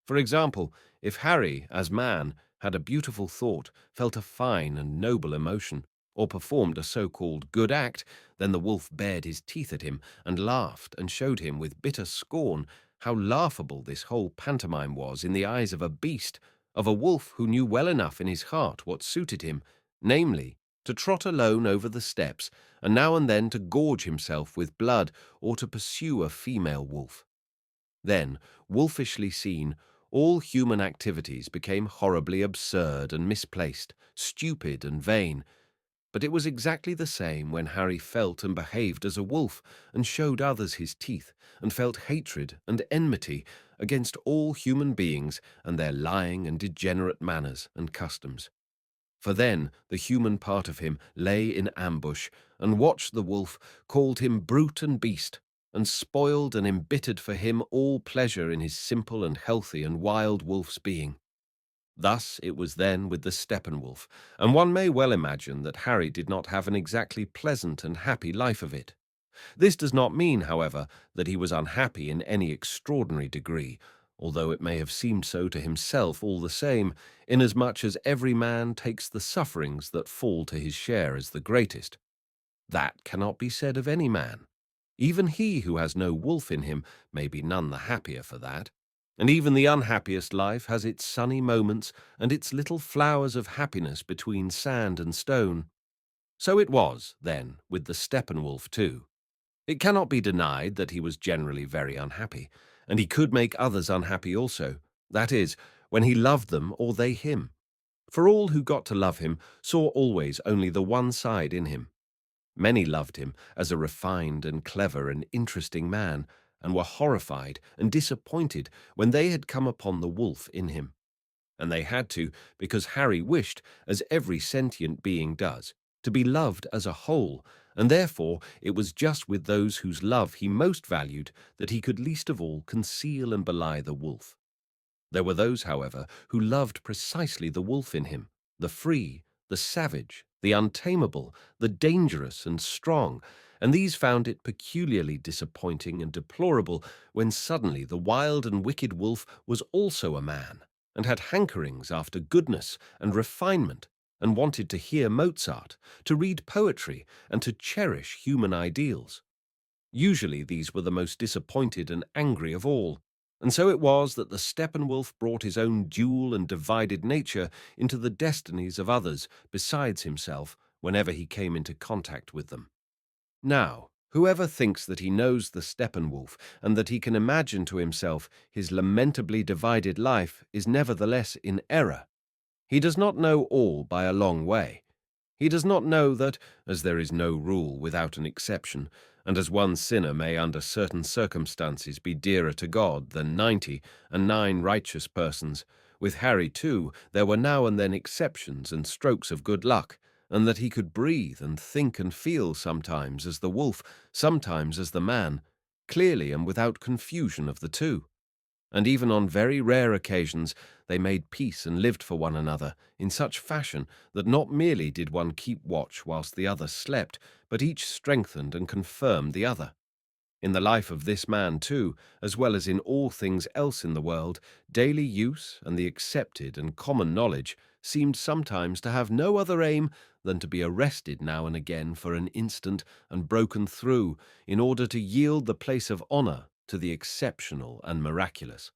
For example, if Harry, as man, had a beautiful thought, felt a fine and noble emotion, or performed a so-called good act, then the wolf bared his teeth at him and laughed and showed him with bitter scorn how laughable this whole pantomime was in the eyes of a beast, of a wolf who knew well enough in his heart what suited him, namely, to trot alone over the steps, and now and then to gorge himself with blood or to pursue a female wolf. Then, wolfishly seen, all human activities became horribly absurd and misplaced, stupid and vain. But it was exactly the same when Harry felt and behaved as a wolf, and showed others his teeth, and felt hatred and enmity against all human beings and their lying and degenerate manners and customs. For then the human part of him lay in ambush, and watched the wolf, called him brute and beast, and spoiled and embittered for him all pleasure in his simple and healthy and wild wolf's being. Thus it was then with the Steppenwolf, and one may well imagine that Harry did not have an exactly pleasant and happy life of it. This does not mean, however, that he was unhappy in any extraordinary degree, although it may have seemed so to himself all the same, inasmuch as every man takes the sufferings that fall to his share as the greatest. That cannot be said of any man. Even he who has no wolf in him may be none the happier for that. And even the unhappiest life has its sunny moments and its little flowers of happiness between sand and stone. So it was, then, with the Steppenwolf too. It cannot be denied that he was generally very unhappy, and he could make others unhappy also, that is, when he loved them or they him. For all who got to love him saw always only the one side in him. Many loved him as a refined and clever and interesting man, and were horrified and disappointed when they had come upon the wolf in him. And they had to, because Harry wished, as every sentient being does, to be loved as a whole, and therefore it was just with those whose love he most valued that he could least of all conceal and belie the wolf. There were those, however, who loved precisely the wolf in him, the free, the savage, the untamable, the dangerous and strong, and these found it peculiarly disappointing and deplorable when suddenly the wild and wicked wolf was also a man, and had hankerings after goodness and refinement, and wanted to hear Mozart, to read poetry, and to cherish human ideals. Usually these were the most disappointed and angry of all, and so it was that the Steppenwolf brought his own dual and divided nature into the destinies of others besides himself whenever he came into contact with them. Now, whoever thinks that he knows the Steppenwolf and that he can imagine to himself his lamentably divided life is nevertheless in error. He does not know all by a long way. He does not know that, as there is no rule without an exception, and as one sinner may under certain circumstances be dearer to God than 99 righteous persons, with Harry too there were now and then exceptions and strokes of good luck, and that he could breathe and think and feel sometimes as the wolf, sometimes as the man, clearly and without confusion of the two. And even on very rare occasions they made peace and lived for one another in such fashion that not merely did one keep watch whilst the other slept, but each strengthened and confirmed the other. In the life of this man, too, as well as in all things else in the world, daily use and the accepted and common knowledge seemed sometimes to have no other aim than to be arrested now and again for an instant and broken through in order to yield the place of honour to the exceptional and miraculous.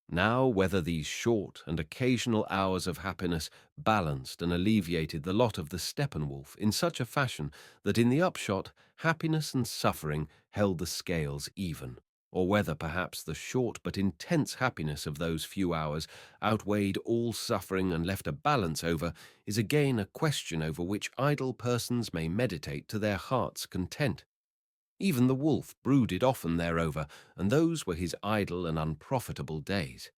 Now, whether these short and occasional hours of happiness balanced and alleviated the lot of the Steppenwolf in such a fashion that in the upshot happiness and suffering held the scales even, or whether perhaps the short but intense happiness of those few hours outweighed all suffering and left a balance over, is again a question over which idle persons may meditate to their heart's content. Even the wolf brooded often thereover, and those were his idle and unprofitable days.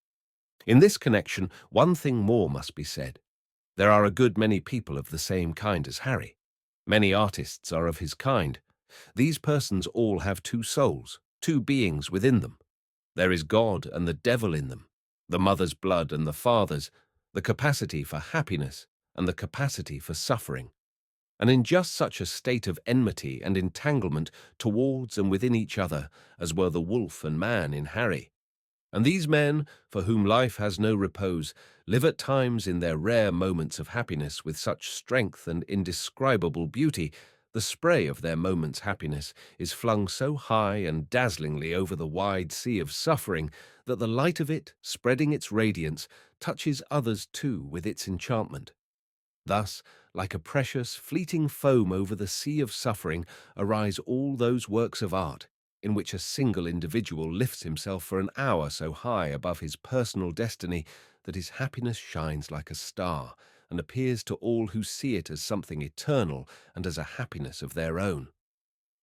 In this connection, one thing more must be said. There are a good many people of the same kind as Harry. Many artists are of his kind. These persons all have two souls, two beings within them. There is God and the devil in them, the mother's blood and the father's, the capacity for happiness and the capacity for suffering. And in just such a state of enmity and entanglement towards and within each other as were the wolf and man in Harry. And these men, for whom life has no repose, live at times in their rare moments of happiness with such strength and indescribable beauty. The spray of their moment's happiness is flung so high and dazzlingly over the wide sea of suffering that the light of it, spreading its radiance, touches others too with its enchantment. Thus, like a precious, fleeting foam over the sea of suffering, arise all those works of art in which a single individual lifts himself for an hour so high above his personal destiny that his happiness shines like a star and appears to all who see it as something eternal and as a happiness of their own.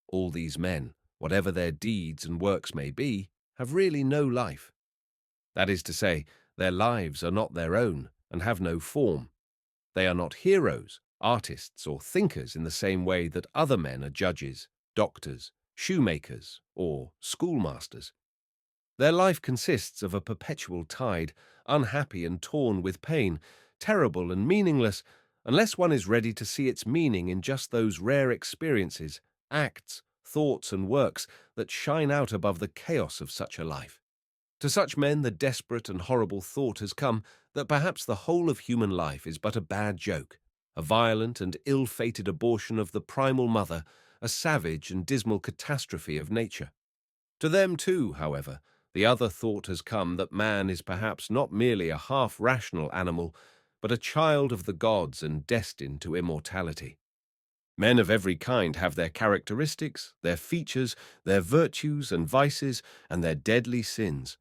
All these men, whatever their deeds and works may be, have really no life. That is to say, their lives are not their own and have no form. They are not heroes, artists, or thinkers in the same way that other men are judges, doctors, shoemakers, or schoolmasters. Their life consists of a perpetual tide, unhappy and torn with pain, terrible and meaningless, unless one is ready to see its meaning in just those rare experiences, acts, thoughts, and works that shine out above the chaos of such a life. To such men the desperate and horrible thought has come that perhaps the whole of human life is but a bad joke, a violent and ill-fated abortion of the primal mother, a savage and dismal catastrophe of nature. To them too, however, the other thought has come that man is perhaps not merely a half-rational animal, but a child of the gods and destined to immortality. Men of every kind have their characteristics, their features, their virtues and vices, and their deadly sins.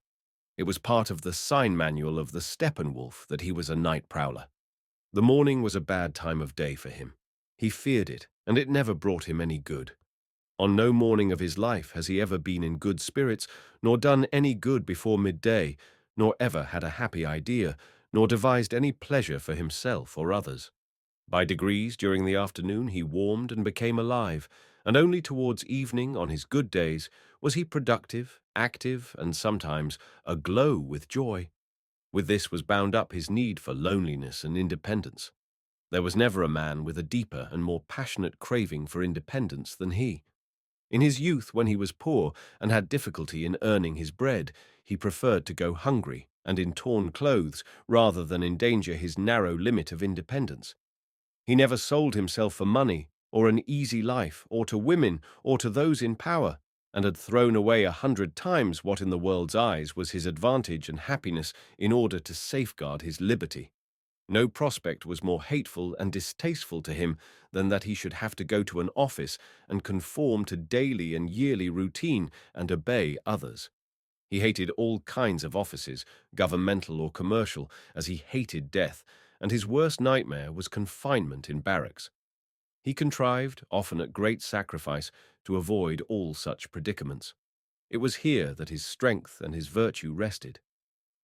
It was part of the sign manual of the Steppenwolf that he was a night prowler. The morning was a bad time of day for him. He feared it, and it never brought him any good. On no morning of his life has he ever been in good spirits, nor done any good before midday, nor ever had a happy idea, nor devised any pleasure for himself or others. By degrees during the afternoon he warmed and became alive, and only towards evening on his good days was he productive, active, and sometimes aglow with joy. With this was bound up his need for loneliness and independence. There was never a man with a deeper and more passionate craving for independence than he. In his youth, when he was poor and had difficulty in earning his bread, he preferred to go hungry and in torn clothes rather than endanger his narrow limit of independence. He never sold himself for money, or an easy life, or to women, or to those in power, and had thrown away 100 times what in the world's eyes was his advantage and happiness in order to safeguard his liberty. No prospect was more hateful and distasteful to him than that he should have to go to an office and conform to daily and yearly routine and obey others. He hated all kinds of offices, governmental or commercial, as he hated death, and his worst nightmare was confinement in barracks. He contrived, often at great sacrifice, to avoid all such predicaments. It was here that his strength and his virtue rested.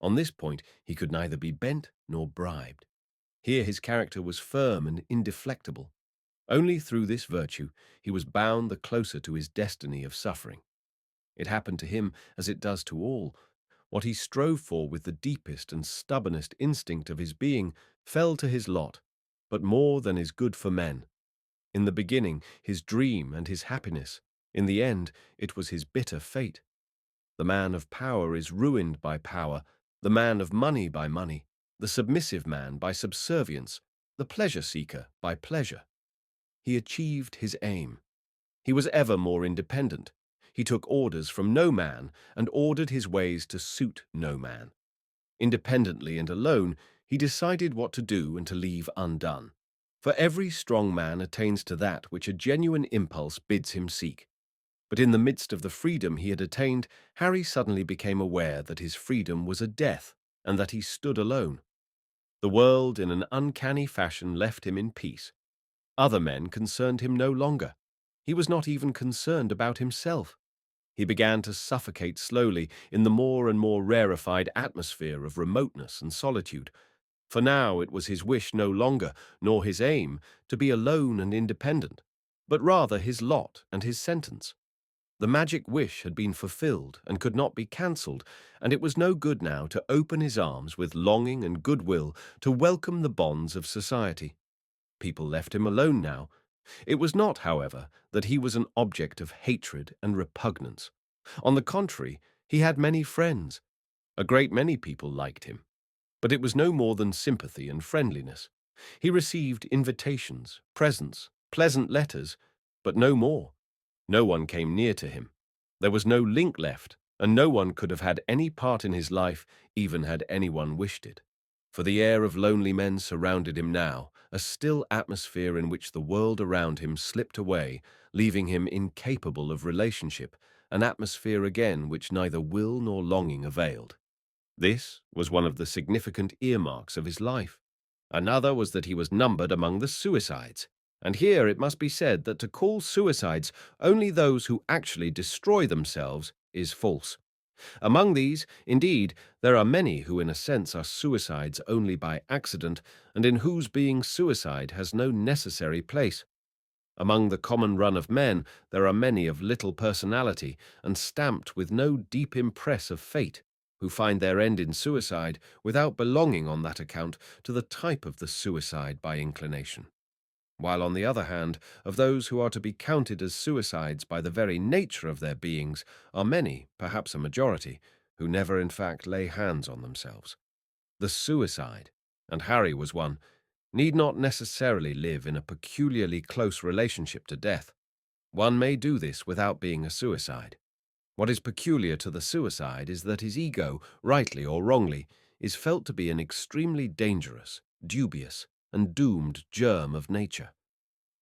On this point he could neither be bent nor bribed. Here his character was firm and indeflectible. Only through this virtue he was bound the closer to his destiny of suffering. It happened to him, as it does to all. What he strove for with the deepest and stubbornest instinct of his being fell to his lot, but more than is good for men. In the beginning, his dream and his happiness. In the end, it was his bitter fate. The man of power is ruined by power, the man of money by money, the submissive man by subservience, the pleasure-seeker by pleasure. He achieved his aim. He was ever more independent. He took orders from no man and ordered his ways to suit no man. Independently and alone, he decided what to do and to leave undone. For every strong man attains to that which a genuine impulse bids him seek. But in the midst of the freedom he had attained, Harry suddenly became aware that his freedom was a death and that he stood alone. The world, in an uncanny fashion, left him in peace. Other men concerned him no longer. He was not even concerned about himself. He began to suffocate slowly in the more and more rarefied atmosphere of remoteness and solitude. For now it was his wish no longer, nor his aim, to be alone and independent, but rather his lot and his sentence. The magic wish had been fulfilled and could not be cancelled, and it was no good now to open his arms with longing and goodwill to welcome the bonds of society. People left him alone now. It was not, however, that he was an object of hatred and repugnance. On the contrary, he had many friends. A great many people liked him. But it was no more than sympathy and friendliness. He received invitations, presents, pleasant letters, but no more. No one came near to him. There was no link left, and no one could have had any part in his life, even had anyone wished it. For the air of lonely men surrounded him now, a still atmosphere in which the world around him slipped away, leaving him incapable of relationship, an atmosphere again which neither will nor longing availed. This was one of the significant earmarks of his life. Another was that he was numbered among the suicides. And here it must be said that to call suicides only those who actually destroy themselves is false. Among these, indeed, there are many who in a sense are suicides only by accident, and in whose being suicide has no necessary place. Among the common run of men, there are many of little personality, and stamped with no deep impress of fate, who find their end in suicide without belonging on that account to the type of the suicide by inclination. While on the other hand, of those who are to be counted as suicides by the very nature of their beings, are many, perhaps a majority, who never in fact lay hands on themselves. The suicide, and Harry was one, need not necessarily live in a peculiarly close relationship to death. One may do this without being a suicide. What is peculiar to the suicide is that his ego, rightly or wrongly, is felt to be an extremely dangerous, dubious, and doomed germ of nature,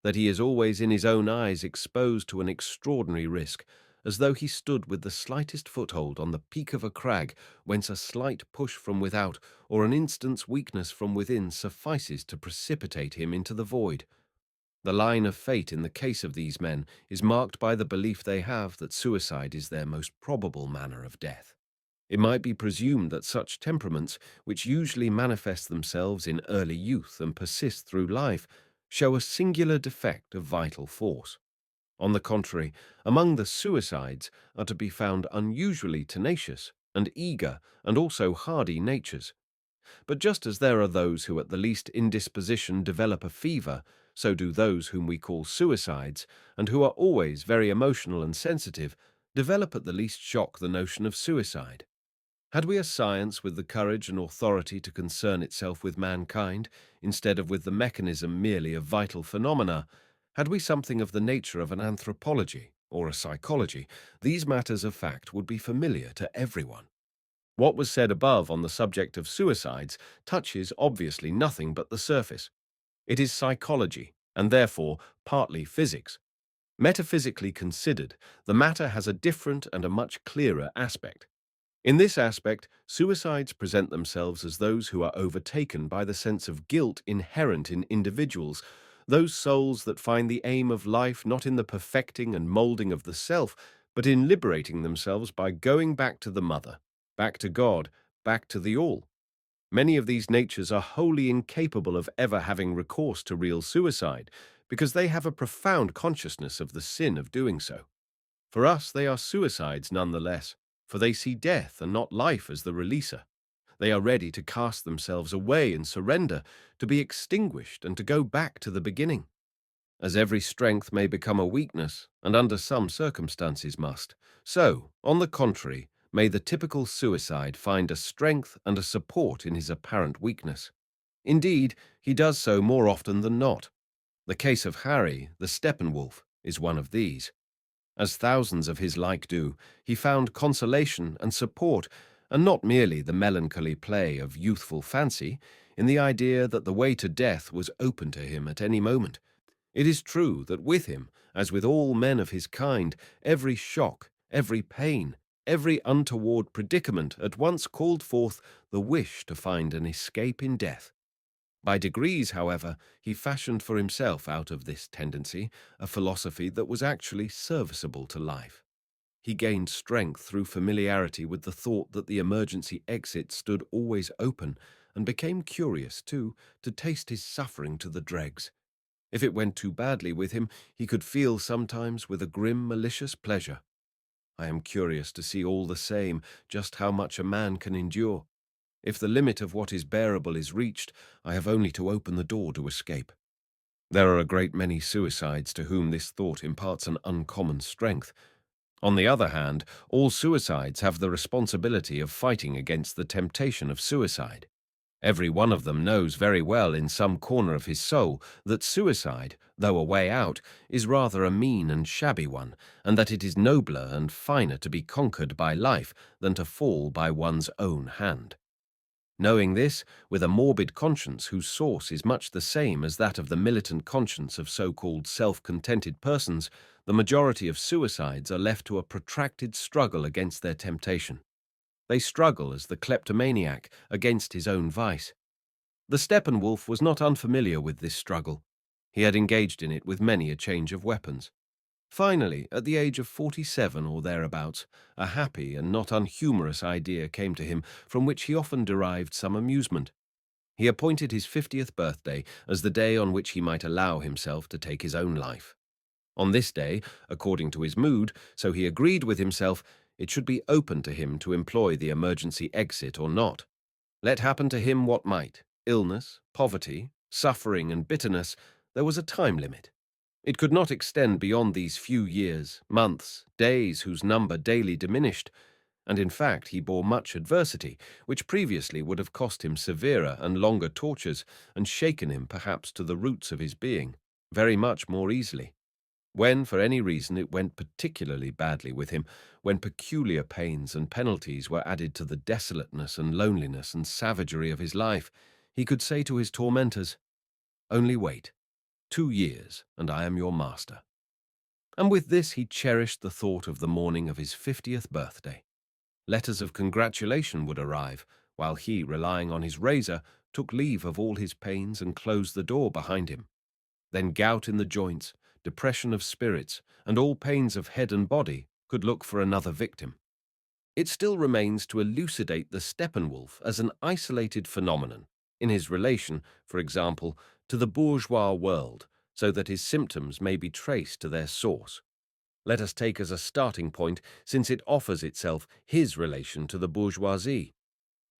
that he is always in his own eyes exposed to an extraordinary risk, as though he stood with the slightest foothold on the peak of a crag, whence a slight push from without or an instant's weakness from within suffices to precipitate him into the void. The line of fate in the case of these men is marked by the belief they have that suicide is their most probable manner of death. It might be presumed that such temperaments, which usually manifest themselves in early youth and persist through life, show a singular defect of vital force. On the contrary, among the suicides are to be found unusually tenacious and eager and also hardy natures. But just as there are those who at the least indisposition develop a fever, so do those whom we call suicides, and who are always very emotional and sensitive, develop at the least shock the notion of suicide. Had we a science with the courage and authority to concern itself with mankind, instead of with the mechanism merely of vital phenomena, had we something of the nature of an anthropology or a psychology, these matters of fact would be familiar to everyone. What was said above on the subject of suicides touches obviously nothing but the surface. It is psychology, and therefore partly physics. Metaphysically considered, the matter has a different and a much clearer aspect. In this aspect, suicides present themselves as those who are overtaken by the sense of guilt inherent in individuals, those souls that find the aim of life not in the perfecting and moulding of the self, but in liberating themselves by going back to the mother, back to God, back to the all. Many of these natures are wholly incapable of ever having recourse to real suicide, because they have a profound consciousness of the sin of doing so. For us, they are suicides nonetheless, for they see death and not life as the releaser. They are ready to cast themselves away and surrender, to be extinguished and to go back to the beginning. As every strength may become a weakness, and under some circumstances must, so, on the contrary, may the typical suicide find a strength and a support in his apparent weakness. Indeed, he does so more often than not. The case of Harry, the Steppenwolf, is one of these. As thousands of his like do, he found consolation and support, and not merely the melancholy play of youthful fancy, in the idea that the way to death was open to him at any moment. It is true that with him, as with all men of his kind, every shock, every pain, every untoward predicament at once called forth the wish to find an escape in death. By degrees, however, he fashioned for himself out of this tendency a philosophy that was actually serviceable to life. He gained strength through familiarity with the thought that the emergency exit stood always open, and became curious, too, to taste his suffering to the dregs. If it went too badly with him, he could feel sometimes with a grim, malicious pleasure. I am curious to see all the same just how much a man can endure. If the limit of what is bearable is reached, I have only to open the door to escape. There are a great many suicides to whom this thought imparts an uncommon strength. On the other hand, all suicides have the responsibility of fighting against the temptation of suicide. Every one of them knows very well in some corner of his soul that suicide, though a way out, is rather a mean and shabby one, and that it is nobler and finer to be conquered by life than to fall by one's own hand. Knowing this, with a morbid conscience whose source is much the same as that of the militant conscience of so-called self-contented persons, the majority of suicides are left to a protracted struggle against their temptation. They struggle as the kleptomaniac against his own vice. The Steppenwolf was not unfamiliar with this struggle. He had engaged in it with many a change of weapons. Finally, at the age of 47 or thereabouts, a happy and not unhumorous idea came to him from which he often derived some amusement. He appointed his 50th birthday as the day on which he might allow himself to take his own life. On this day, according to his mood, so he agreed with himself, it should be open to him to employ the emergency exit or not. Let happen to him what might, illness, poverty, suffering, and bitterness, there was a time limit. It could not extend beyond these few years, months, days whose number daily diminished, and in fact he bore much adversity, which previously would have cost him severer and longer tortures, and shaken him perhaps to the roots of his being, very much more easily. When, for any reason, it went particularly badly with him, when peculiar pains and penalties were added to the desolateness and loneliness and savagery of his life, he could say to his tormentors, "Only wait. 2 years, and I am your master." And with this he cherished the thought of the morning of his 50th birthday. Letters of congratulation would arrive, while he, relying on his razor, took leave of all his pains and closed the door behind him. Then gout in the joints, depression of spirits, and all pains of head and body could look for another victim. It still remains to elucidate the Steppenwolf as an isolated phenomenon, in his relation, for example, to the bourgeois world, so that his symptoms may be traced to their source. Let us take as a starting point, since it offers itself, his relation to the bourgeoisie.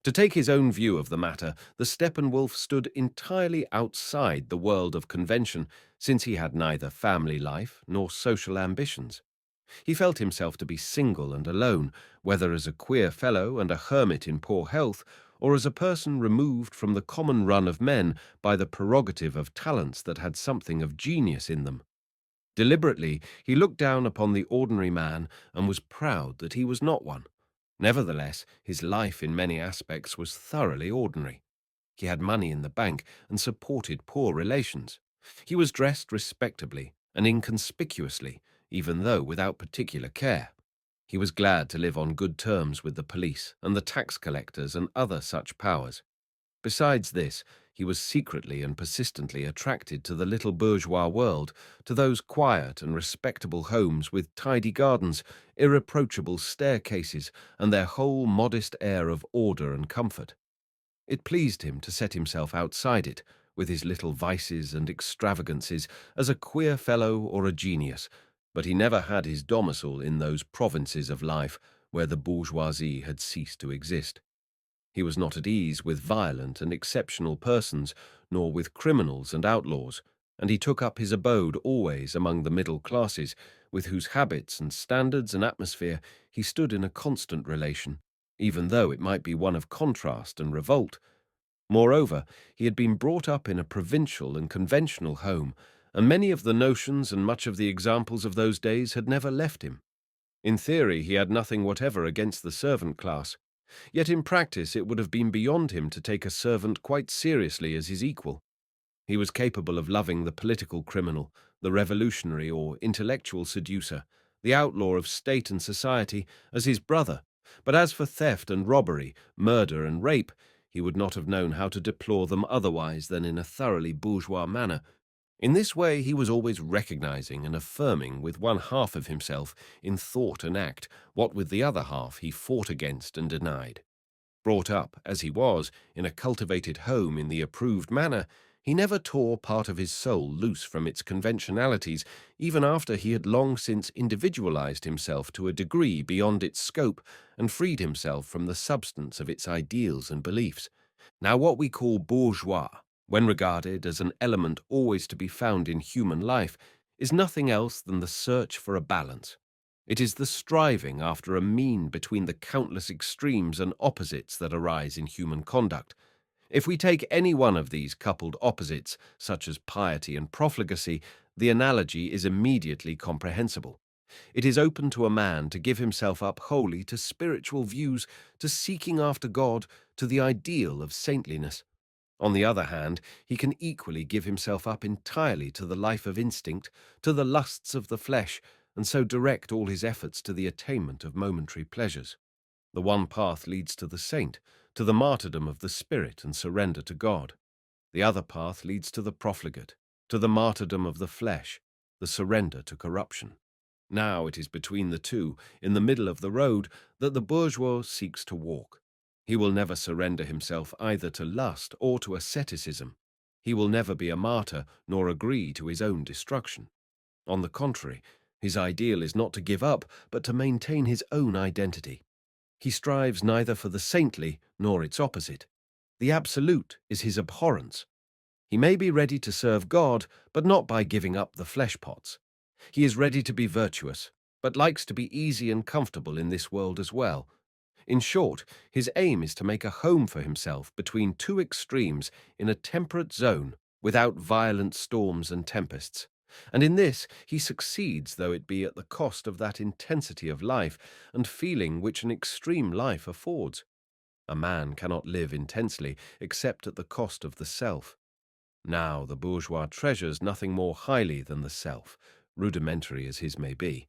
To take his own view of the matter, the Steppenwolf stood entirely outside the world of convention, since he had neither family life nor social ambitions. He felt himself to be single and alone, whether as a queer fellow and a hermit in poor health, or as a person removed from the common run of men by the prerogative of talents that had something of genius in them. Deliberately, he looked down upon the ordinary man and was proud that he was not one. Nevertheless, his life in many aspects was thoroughly ordinary. He had money in the bank and supported poor relations. He was dressed respectably and inconspicuously, even though without particular care. He was glad to live on good terms with the police and the tax collectors and other such powers. Besides this, he was secretly and persistently attracted to the little bourgeois world, to those quiet and respectable homes with tidy gardens, irreproachable staircases, and their whole modest air of order and comfort. It pleased him to set himself outside it, with his little vices and extravagances, as a queer fellow or a genius, but he never had his domicile in those provinces of life where the bourgeoisie had ceased to exist. He was not at ease with violent and exceptional persons, nor with criminals and outlaws, and he took up his abode always among the middle classes, with whose habits and standards and atmosphere he stood in a constant relation, even though it might be one of contrast and revolt. Moreover, he had been brought up in a provincial and conventional home, and many of the notions and much of the examples of those days had never left him. In theory, he had nothing whatever against the servant class. Yet in practice it would have been beyond him to take a servant quite seriously as his equal. He was capable of loving the political criminal, the revolutionary or intellectual seducer, the outlaw of state and society, as his brother, but as for theft and robbery, murder and rape, he would not have known how to deplore them otherwise than in a thoroughly bourgeois manner. In this way he was always recognizing and affirming with one half of himself in thought and act what with the other half he fought against and denied. Brought up, as he was, in a cultivated home in the approved manner, he never tore part of his soul loose from its conventionalities, even after he had long since individualized himself to a degree beyond its scope and freed himself from the substance of its ideals and beliefs. Now, what we call bourgeois, when regarded as an element always to be found in human life, is nothing else than the search for a balance. It is the striving after a mean between the countless extremes and opposites that arise in human conduct. If we take any one of these coupled opposites, such as piety and profligacy, the analogy is immediately comprehensible. It is open to a man to give himself up wholly to spiritual views, to seeking after God, to the ideal of saintliness. On the other hand, he can equally give himself up entirely to the life of instinct, to the lusts of the flesh, and so direct all his efforts to the attainment of momentary pleasures. The one path leads to the saint, to the martyrdom of the spirit and surrender to God. The other path leads to the profligate, to the martyrdom of the flesh, the surrender to corruption. Now it is between the two, in the middle of the road, that the bourgeois seeks to walk. He will never surrender himself either to lust or to asceticism. He will never be a martyr nor agree to his own destruction. On the contrary, his ideal is not to give up, but to maintain his own identity. He strives neither for the saintly nor its opposite. The absolute is his abhorrence. He may be ready to serve God, but not by giving up the flesh pots. He is ready to be virtuous, but likes to be easy and comfortable in this world as well. In short, his aim is to make a home for himself between two extremes in a temperate zone without violent storms and tempests. And in this he succeeds, though it be at the cost of that intensity of life and feeling which an extreme life affords. A man cannot live intensely except at the cost of the self. Now the bourgeois treasures nothing more highly than the self, rudimentary as his may be,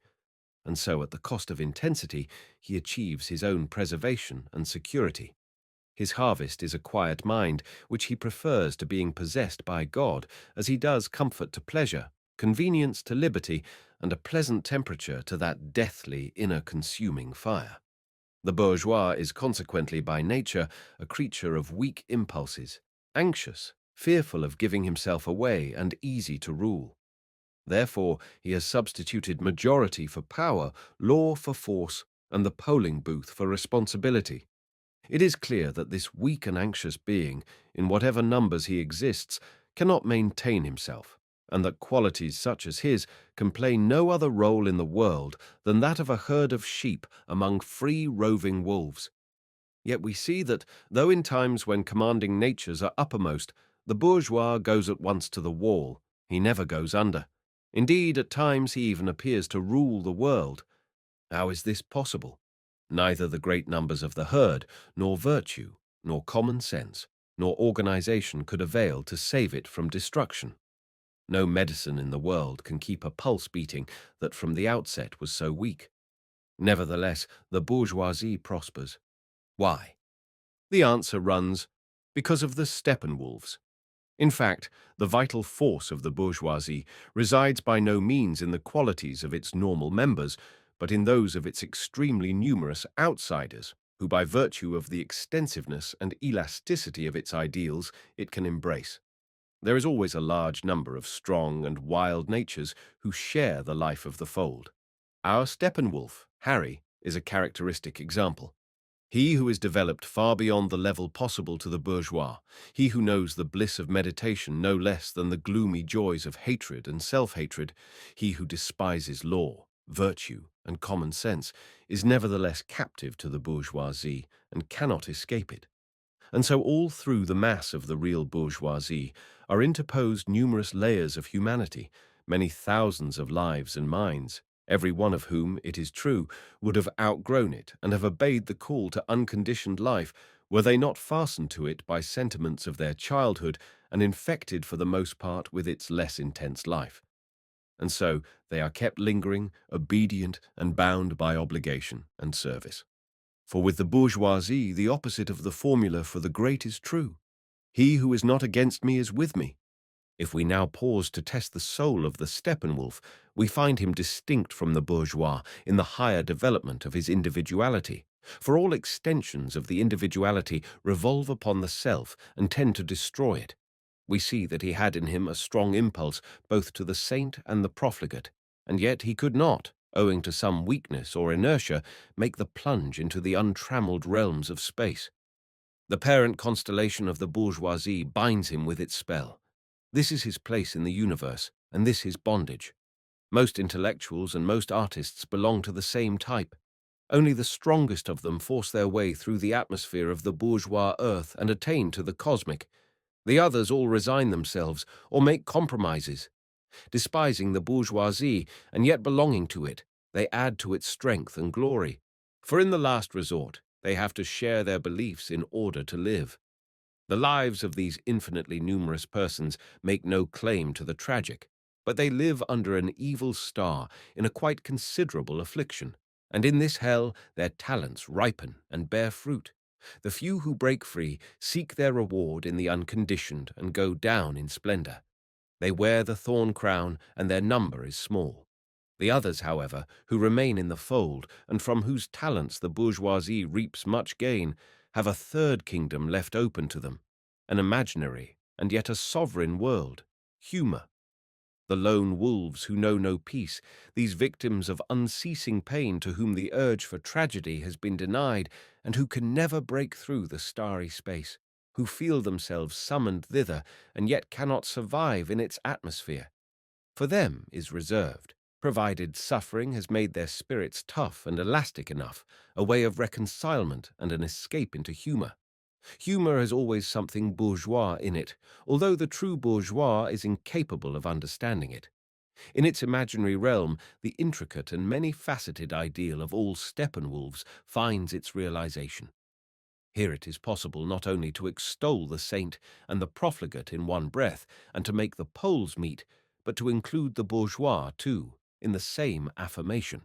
and so at the cost of intensity he achieves his own preservation and security. His harvest is a quiet mind, which he prefers to being possessed by God, as he does comfort to pleasure, convenience to liberty, and a pleasant temperature to that deathly inner consuming fire. The bourgeois is consequently by nature a creature of weak impulses, anxious, fearful of giving himself away, and easy to rule. Therefore, he has substituted majority for power, law for force, and the polling booth for responsibility. It is clear that this weak and anxious being, in whatever numbers he exists, cannot maintain himself, and that qualities such as his can play no other role in the world than that of a herd of sheep among free roving wolves. Yet we see that, though in times when commanding natures are uppermost, the bourgeois goes at once to the wall, he never goes under. Indeed, at times he even appears to rule the world. How is this possible? Neither the great numbers of the herd, nor virtue, nor common sense, nor organization could avail to save it from destruction. No medicine in the world can keep a pulse beating that from the outset was so weak. Nevertheless, the bourgeoisie prospers. Why? The answer runs, because of the Steppenwolves. In fact, the vital force of the bourgeoisie resides by no means in the qualities of its normal members, but in those of its extremely numerous outsiders, who by virtue of the extensiveness and elasticity of its ideals it can embrace. There is always a large number of strong and wild natures who share the life of the fold. Our Steppenwolf, Harry, is a characteristic example. He who is developed far beyond the level possible to the bourgeois, he who knows the bliss of meditation no less than the gloomy joys of hatred and self-hatred, he who despises law, virtue, and common sense, is nevertheless captive to the bourgeoisie and cannot escape it. And so all through the mass of the real bourgeoisie are interposed numerous layers of humanity, many thousands of lives and minds, every one of whom, it is true, would have outgrown it and have obeyed the call to unconditioned life were they not fastened to it by sentiments of their childhood and infected for the most part with its less intense life. And so they are kept lingering, obedient, and bound by obligation and service. For with the bourgeoisie, the opposite of the formula for the great is true. He who is not against me is with me. If we now pause to test the soul of the Steppenwolf, we find him distinct from the bourgeois in the higher development of his individuality. For all extensions of the individuality revolve upon the self and tend to destroy it. We see that he had in him a strong impulse both to the saint and the profligate, and yet he could not, owing to some weakness or inertia, make the plunge into the untrammeled realms of space. The parent constellation of the bourgeoisie binds him with its spell. This is his place in the universe, and this his bondage. Most intellectuals and most artists belong to the same type. Only the strongest of them force their way through the atmosphere of the bourgeois earth and attain to the cosmic. The others all resign themselves or make compromises. Despising the bourgeoisie and yet belonging to it, they add to its strength and glory. For in the last resort, they have to share their beliefs in order to live. The lives of these infinitely numerous persons make no claim to the tragic, but they live under an evil star in a quite considerable affliction, and in this hell their talents ripen and bear fruit. The few who break free seek their reward in the unconditioned and go down in splendor. They wear the thorn crown, and their number is small. The others, however, who remain in the fold, and from whose talents the bourgeoisie reaps much gain, have a third kingdom left open to them, an imaginary and yet a sovereign world, humor. The lone wolves who know no peace, these victims of unceasing pain to whom the urge for tragedy has been denied, and who can never break through the starry space, who feel themselves summoned thither and yet cannot survive in its atmosphere. For them is reserved, provided suffering has made their spirits tough and elastic enough, a way of reconcilement and an escape into humor. Humor has always something bourgeois in it, although the true bourgeois is incapable of understanding it. In its imaginary realm, the intricate and many-faceted ideal of all Steppenwolves finds its realization. Here it is possible not only to extol the saint and the profligate in one breath, and to make the poles meet, but to include the bourgeois, too, in the same affirmation.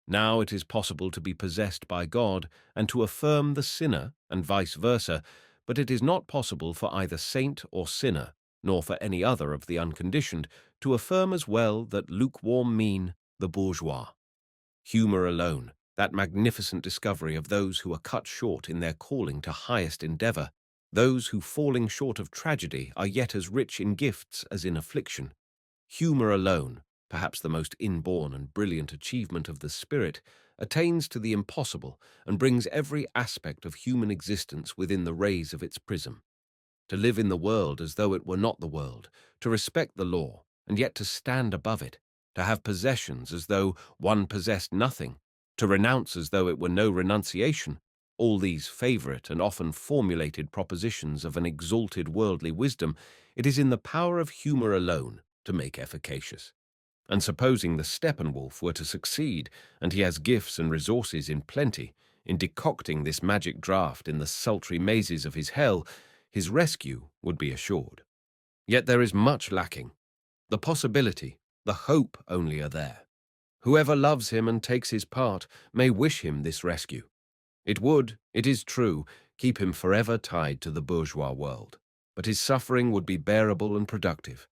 Now it is possible to be possessed by God and to affirm the sinner, and vice versa, but it is not possible for either saint or sinner, nor for any other of the unconditioned, to affirm as well that lukewarm mean the bourgeois. Humor alone, that magnificent discovery of those who are cut short in their calling to highest endeavor, those who, falling short of tragedy, are yet as rich in gifts as in affliction. Humor alone, perhaps the most inborn and brilliant achievement of the spirit, attains to the impossible and brings every aspect of human existence within the rays of its prism. To live in the world as though it were not the world, to respect the law, and yet to stand above it, to have possessions as though one possessed nothing, to renounce as though it were no renunciation, all these favorite and often formulated propositions of an exalted worldly wisdom, it is in the power of humor alone to make efficacious. And supposing the Steppenwolf were to succeed, and he has gifts and resources in plenty, in decocting this magic draught in the sultry mazes of his hell, his rescue would be assured. Yet there is much lacking. The possibility, the hope only are there. Whoever loves him and takes his part may wish him this rescue. It would, it is true, keep him forever tied to the bourgeois world, but his suffering would be bearable and productive.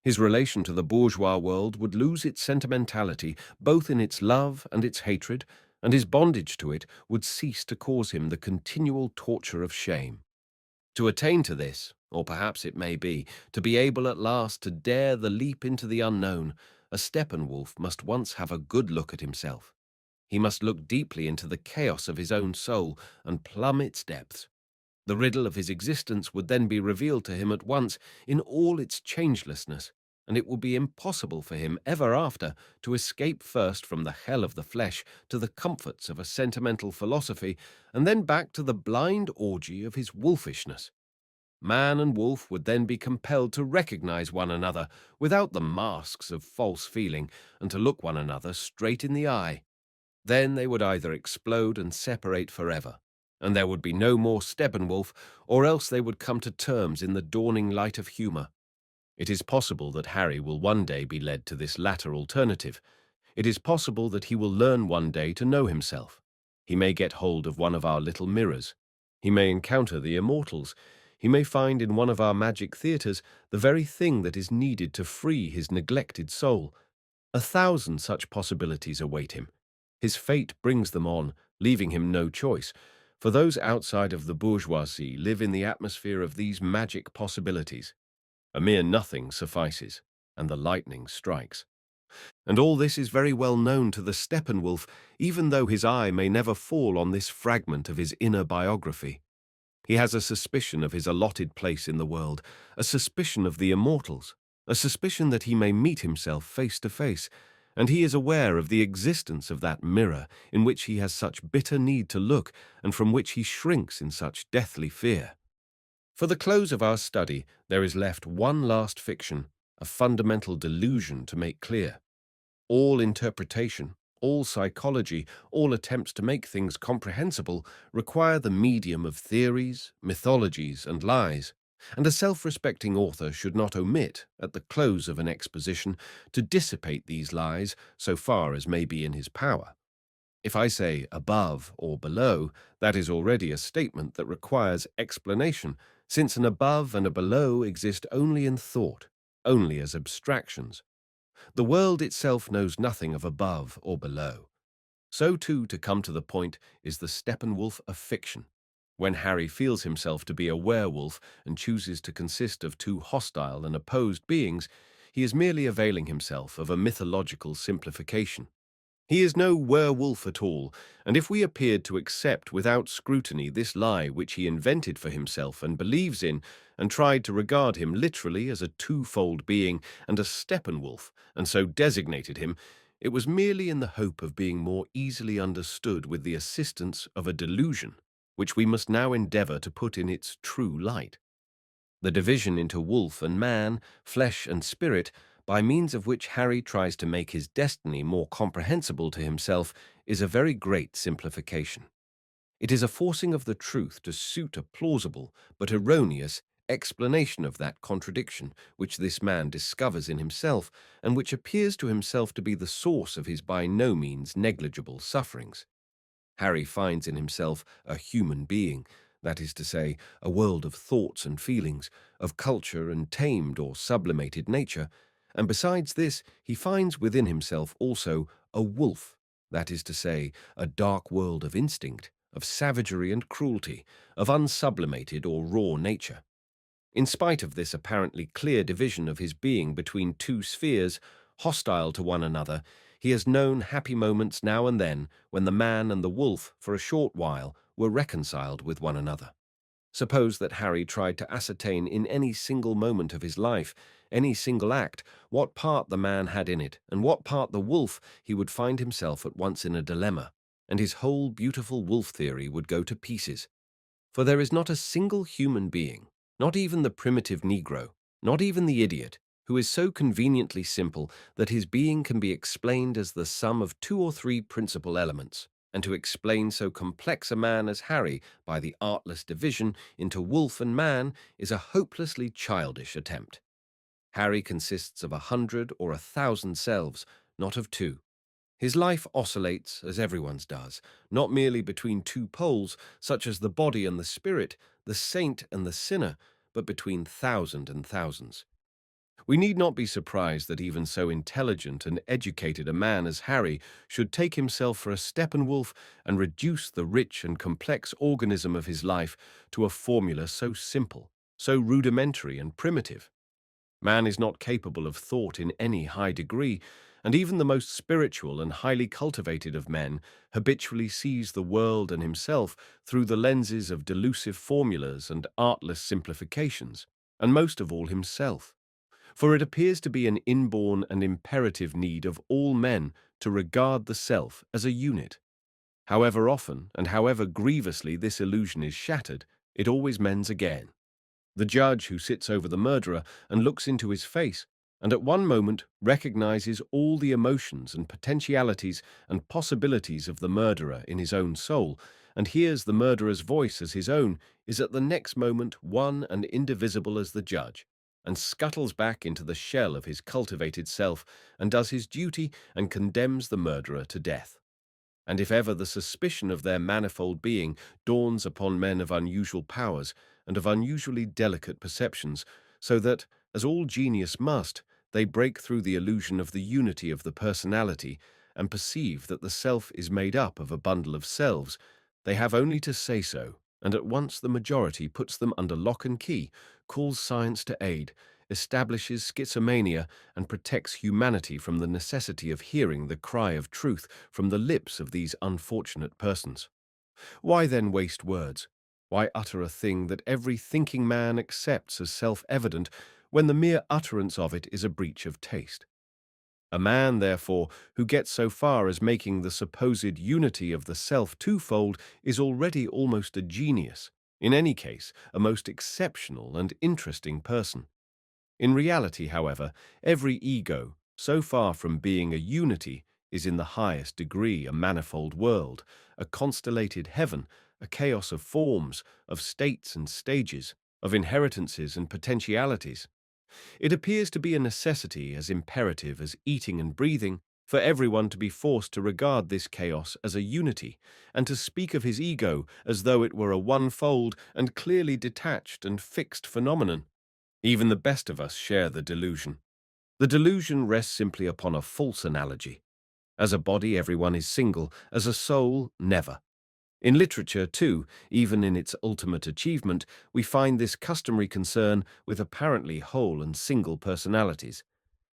His relation to the bourgeois world would lose its sentimentality, both in its love and its hatred, and his bondage to it would cease to cause him the continual torture of shame. To attain to this, or perhaps it may be, to be able at last to dare the leap into the unknown, a Steppenwolf must once have a good look at himself. He must look deeply into the chaos of his own soul and plumb its depths. The riddle of his existence would then be revealed to him at once in all its changelessness, and it would be impossible for him ever after to escape first from the hell of the flesh to the comforts of a sentimental philosophy, and then back to the blind orgy of his wolfishness. Man and wolf would then be compelled to recognize one another without the masks of false feeling, and to look one another straight in the eye. Then they would either explode and separate forever, and there would be no more Steppenwolf, or else they would come to terms in the dawning light of humor. It is possible that Harry will one day be led to this latter alternative. It is possible that he will learn one day to know himself. He may get hold of one of our little mirrors. He may encounter the immortals. He may find in one of our magic theatres the very thing that is needed to free his neglected soul. 1,000 such possibilities await him. His fate brings them on, leaving him no choice, for those outside of the bourgeoisie live in the atmosphere of these magic possibilities. A mere nothing suffices, and the lightning strikes. And all this is very well known to the Steppenwolf, even though his eye may never fall on this fragment of his inner biography. He has a suspicion of his allotted place in the world, a suspicion of the immortals, a suspicion that he may meet himself face to face, and he is aware of the existence of that mirror in which he has such bitter need to look and from which he shrinks in such deathly fear. For the close of our study, there is left one last fiction, a fundamental delusion to make clear. All interpretation, all psychology, all attempts to make things comprehensible require the medium of theories, mythologies, and lies, and a self-respecting author should not omit, at the close of an exposition, to dissipate these lies so far as may be in his power. If I say above or below, that is already a statement that requires explanation, since an above and a below exist only in thought, only as abstractions. The world itself knows nothing of above or below. So too, to come to the point, is the Steppenwolf of fiction. When Harry feels himself to be a werewolf and chooses to consist of two hostile and opposed beings, he is merely availing himself of a mythological simplification. He is no werewolf at all, and if we appeared to accept without scrutiny this lie which he invented for himself and believes in, and tried to regard him literally as a twofold being and a Steppenwolf, and so designated him, it was merely in the hope of being more easily understood with the assistance of a delusion, which we must now endeavour to put in its true light. The division into wolf and man, flesh and spirit, by means of which Harry tries to make his destiny more comprehensible to himself, is a very great simplification. It is a forcing of the truth to suit a plausible but erroneous explanation of that contradiction which this man discovers in himself, and which appears to himself to be the source of his by no means negligible sufferings. Harry finds in himself a human being, that is to say, a world of thoughts and feelings, of culture and tamed or sublimated nature, and besides this, he finds within himself also a wolf, that is to say, a dark world of instinct, of savagery and cruelty, of unsublimated or raw nature. In spite of this apparently clear division of his being between two spheres, hostile to one another, he has known happy moments now and then when the man and the wolf, for a short while, were reconciled with one another. Suppose that Harry tried to ascertain in any single moment of his life, any single act, what part the man had in it and what part the wolf, he would find himself at once in a dilemma, and his whole beautiful wolf theory would go to pieces. For there is not a single human being, not even the primitive Negro, not even the idiot, who is so conveniently simple that his being can be explained as the sum of two or three principal elements, and to explain so complex a man as Harry by the artless division into wolf and man is a hopelessly childish attempt. Harry consists of 100 or 1,000 selves, not of two. His life oscillates, as everyone's does, not merely between two poles, such as the body and the spirit, the saint and the sinner, but between thousand and thousands. We need not be surprised that even so intelligent and educated a man as Harry should take himself for a Steppenwolf and reduce the rich and complex organism of his life to a formula so simple, so rudimentary and primitive. Man is not capable of thought in any high degree, and even the most spiritual and highly cultivated of men habitually sees the world and himself through the lenses of delusive formulas and artless simplifications, and most of all himself. For it appears to be an inborn and imperative need of all men to regard the self as a unit. However often and however grievously this illusion is shattered, it always mends again. The judge who sits over the murderer and looks into his face, and at one moment recognizes all the emotions and potentialities and possibilities of the murderer in his own soul, and hears the murderer's voice as his own, is at the next moment one and indivisible as the judge, and scuttles back into the shell of his cultivated self, and does his duty and condemns the murderer to death. And if ever the suspicion of their manifold being dawns upon men of unusual powers and of unusually delicate perceptions, so that, as all genius must, they break through the illusion of the unity of the personality and perceive that the self is made up of a bundle of selves, they have only to say so, and at once the majority puts them under lock and key, calls science to aid, establishes schizomania, and protects humanity from the necessity of hearing the cry of truth from the lips of these unfortunate persons. Why then waste words? Why utter a thing that every thinking man accepts as self-evident when the mere utterance of it is a breach of taste? A man, therefore, who gets so far as making the supposed unity of the self twofold is already almost a genius, in any case, a most exceptional and interesting person. In reality, however, every ego, so far from being a unity, is in the highest degree a manifold world, a constellated heaven, a chaos of forms, of states and stages, of inheritances and potentialities. It appears to be a necessity as imperative as eating and breathing for everyone to be forced to regard this chaos as a unity, and to speak of his ego as though it were a one-fold and clearly detached and fixed phenomenon. Even the best of us share the delusion. The delusion rests simply upon a false analogy. As a body, everyone is single; as a soul, never. In literature, too, even in its ultimate achievement, we find this customary concern with apparently whole and single personalities.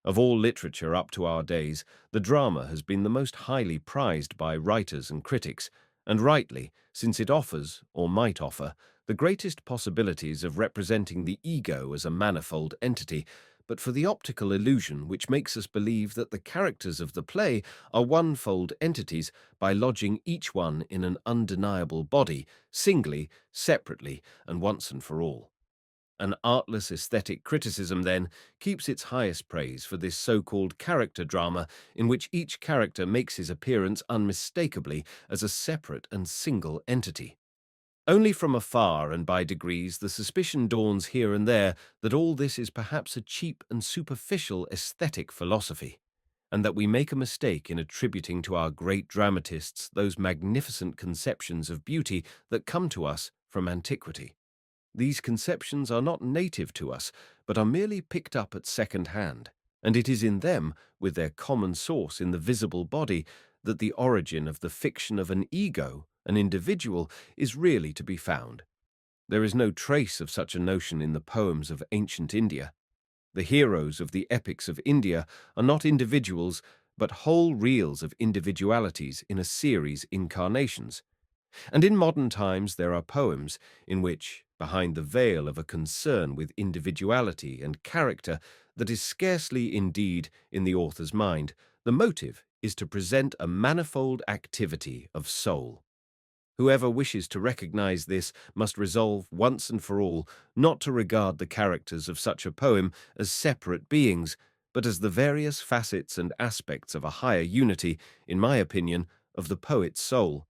Of all literature up to our days, the drama has been the most highly prized by writers and critics, and rightly, since it offers, or might offer, the greatest possibilities of representing the ego as a manifold entity, but for the optical illusion which makes us believe that the characters of the play are one-fold entities by lodging each one in an undeniable body, singly, separately, and once and for all. An artless aesthetic criticism, then, keeps its highest praise for this so-called character drama in which each character makes his appearance unmistakably as a separate and single entity. Only from afar and by degrees the suspicion dawns here and there that all this is perhaps a cheap and superficial aesthetic philosophy, and that we make a mistake in attributing to our great dramatists those magnificent conceptions of beauty that come to us from antiquity. These conceptions are not native to us, but are merely picked up at second hand, and it is in them, with their common source in the visible body, that the origin of the fiction of an ego, an individual, is really to be found. There is no trace of such a notion in the poems of ancient India. The heroes of the epics of India are not individuals, but whole reels of individualities in a series incarnations. And in modern times there are poems in which, behind the veil of a concern with individuality and character that is scarcely indeed in the author's mind, the motive is to present a manifold activity of soul. Whoever wishes to recognize this must resolve once and for all not to regard the characters of such a poem as separate beings, but as the various facets and aspects of a higher unity, in my opinion, of the poet's soul.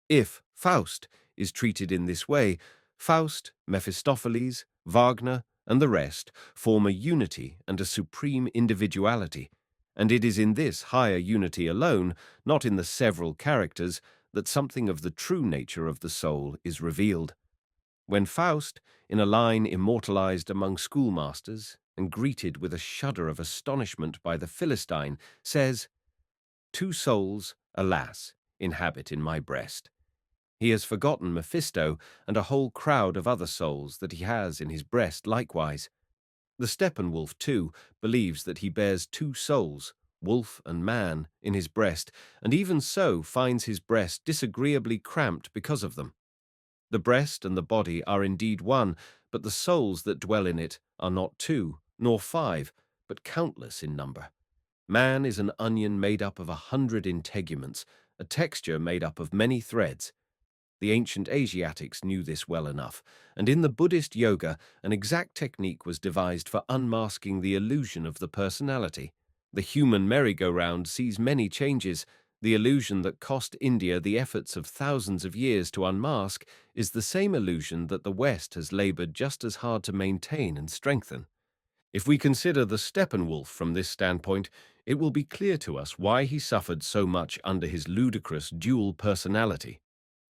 If Faust is treated in this way, Faust, Mephistopheles, Wagner, and the rest form a unity and a supreme individuality, and it is in this higher unity alone, not in the several characters, that something of the true nature of the soul is revealed. When Faust, in a line immortalized among schoolmasters and greeted with a shudder of astonishment by the Philistine, says, "Two souls, alas, inhabit in my breast." He has forgotten Mephisto and a whole crowd of other souls that he has in his breast likewise. The Steppenwolf, too, believes that he bears two souls, wolf and man, in his breast, and even so finds his breast disagreeably cramped because of them. The breast and the body are indeed one, but the souls that dwell in it are not two, nor five, but countless in number. Man is an onion made up of 100 integuments, a texture made up of many threads. The ancient Asiatics knew this well enough, and in the Buddhist yoga, an exact technique was devised for unmasking the illusion of the personality. The human merry-go-round sees many changes. The illusion that cost India the efforts of thousands of years to unmask is the same illusion that the West has labored just as hard to maintain and strengthen. If we consider the Steppenwolf from this standpoint, it will be clear to us why he suffered so much under his ludicrous dual personality.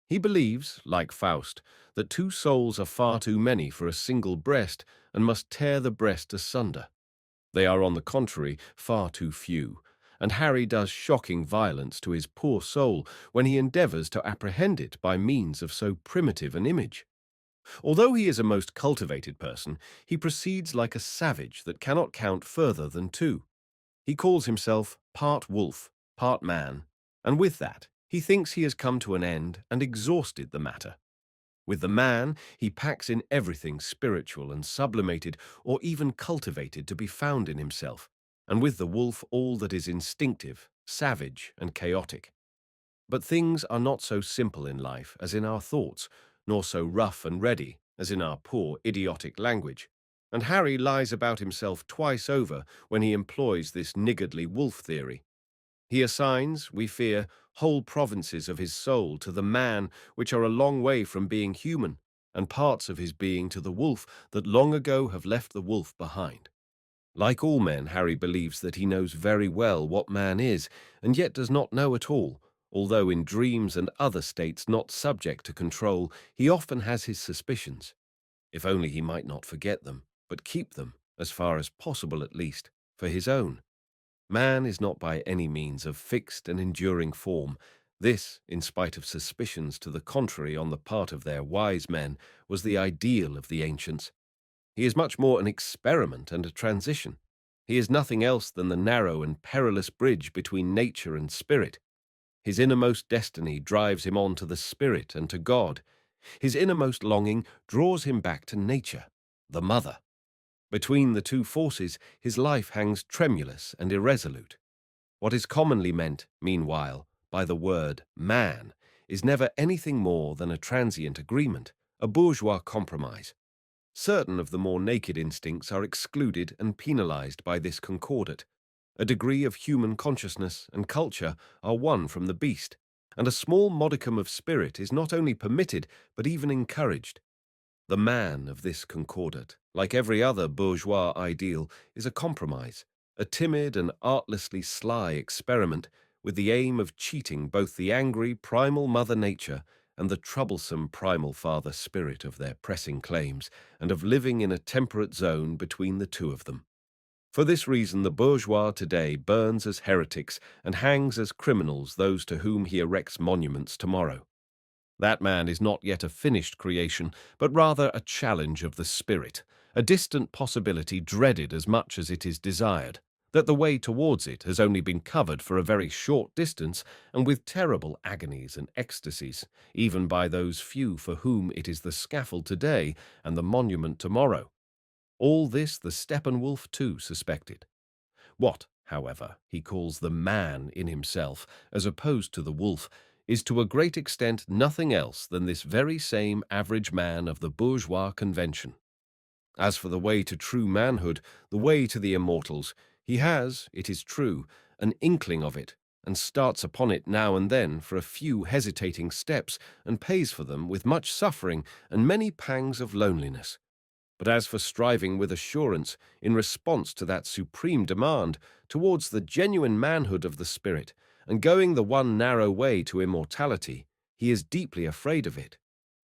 He believes, like Faust, that two souls are far too many for a single breast and must tear the breast asunder. They are, on the contrary, far too few, and Harry does shocking violence to his poor soul when he endeavours to apprehend it by means of so primitive an image. Although he is a most cultivated person, he proceeds like a savage that cannot count further than two. He calls himself part wolf, part man, and with that, he thinks he has come to an end and exhausted the matter. With the man, he packs in everything spiritual and sublimated or even cultivated to be found in himself, and with the wolf all that is instinctive, savage, and chaotic. But things are not so simple in life as in our thoughts, nor so rough and ready as in our poor, idiotic language, and Harry lies about himself twice over when he employs this niggardly wolf theory. He assigns, we fear, whole provinces of his soul to the man which are a long way from being human, and parts of his being to the wolf that long ago have left the wolf behind. Like all men, Harry believes that he knows very well what man is, and yet does not know at all, although in dreams and other states not subject to control, he often has his suspicions. If only he might not forget them, but keep them, as far as possible at least, for his own. Man is not by any means of fixed and enduring form. This, in spite of suspicions to the contrary on the part of their wise men, was the ideal of the ancients. He is much more an experiment and a transition. He is nothing else than the narrow and perilous bridge between nature and spirit. His innermost destiny drives him on to the spirit and to God. His innermost longing draws him back to nature, the mother. Between the two forces, his life hangs tremulous and irresolute. What is commonly meant, meanwhile, by the word man is never anything more than a transient agreement, a bourgeois compromise. Certain of the more naked instincts are excluded and penalized by this concordat. A degree of human consciousness and culture are won from the beast, and a small modicum of spirit is not only permitted but even encouraged. The man of this concordat, like every other bourgeois ideal, is a compromise, a timid and artlessly sly experiment with the aim of cheating both the angry primal mother nature and the troublesome primal father spirit of their pressing claims, and of living in a temperate zone between the two of them. For this reason the bourgeois today burns as heretics and hangs as criminals those to whom he erects monuments tomorrow. That man is not yet a finished creation, but rather a challenge of the spirit, a distant possibility dreaded as much as it is desired, that the way towards it has only been covered for a very short distance and with terrible agonies and ecstasies, even by those few for whom it is the scaffold today and the monument tomorrow. All this the Steppenwolf too suspected. What, however, he calls the man in himself, as opposed to the wolf, is to a great extent nothing else than this very same average man of the bourgeois convention. As for the way to true manhood, the way to the immortals, he has, it is true, an inkling of it, and starts upon it now and then for a few hesitating steps, and pays for them with much suffering and many pangs of loneliness. But as for striving with assurance, in response to that supreme demand, towards the genuine manhood of the spirit, and going the one narrow way to immortality, he is deeply afraid of it.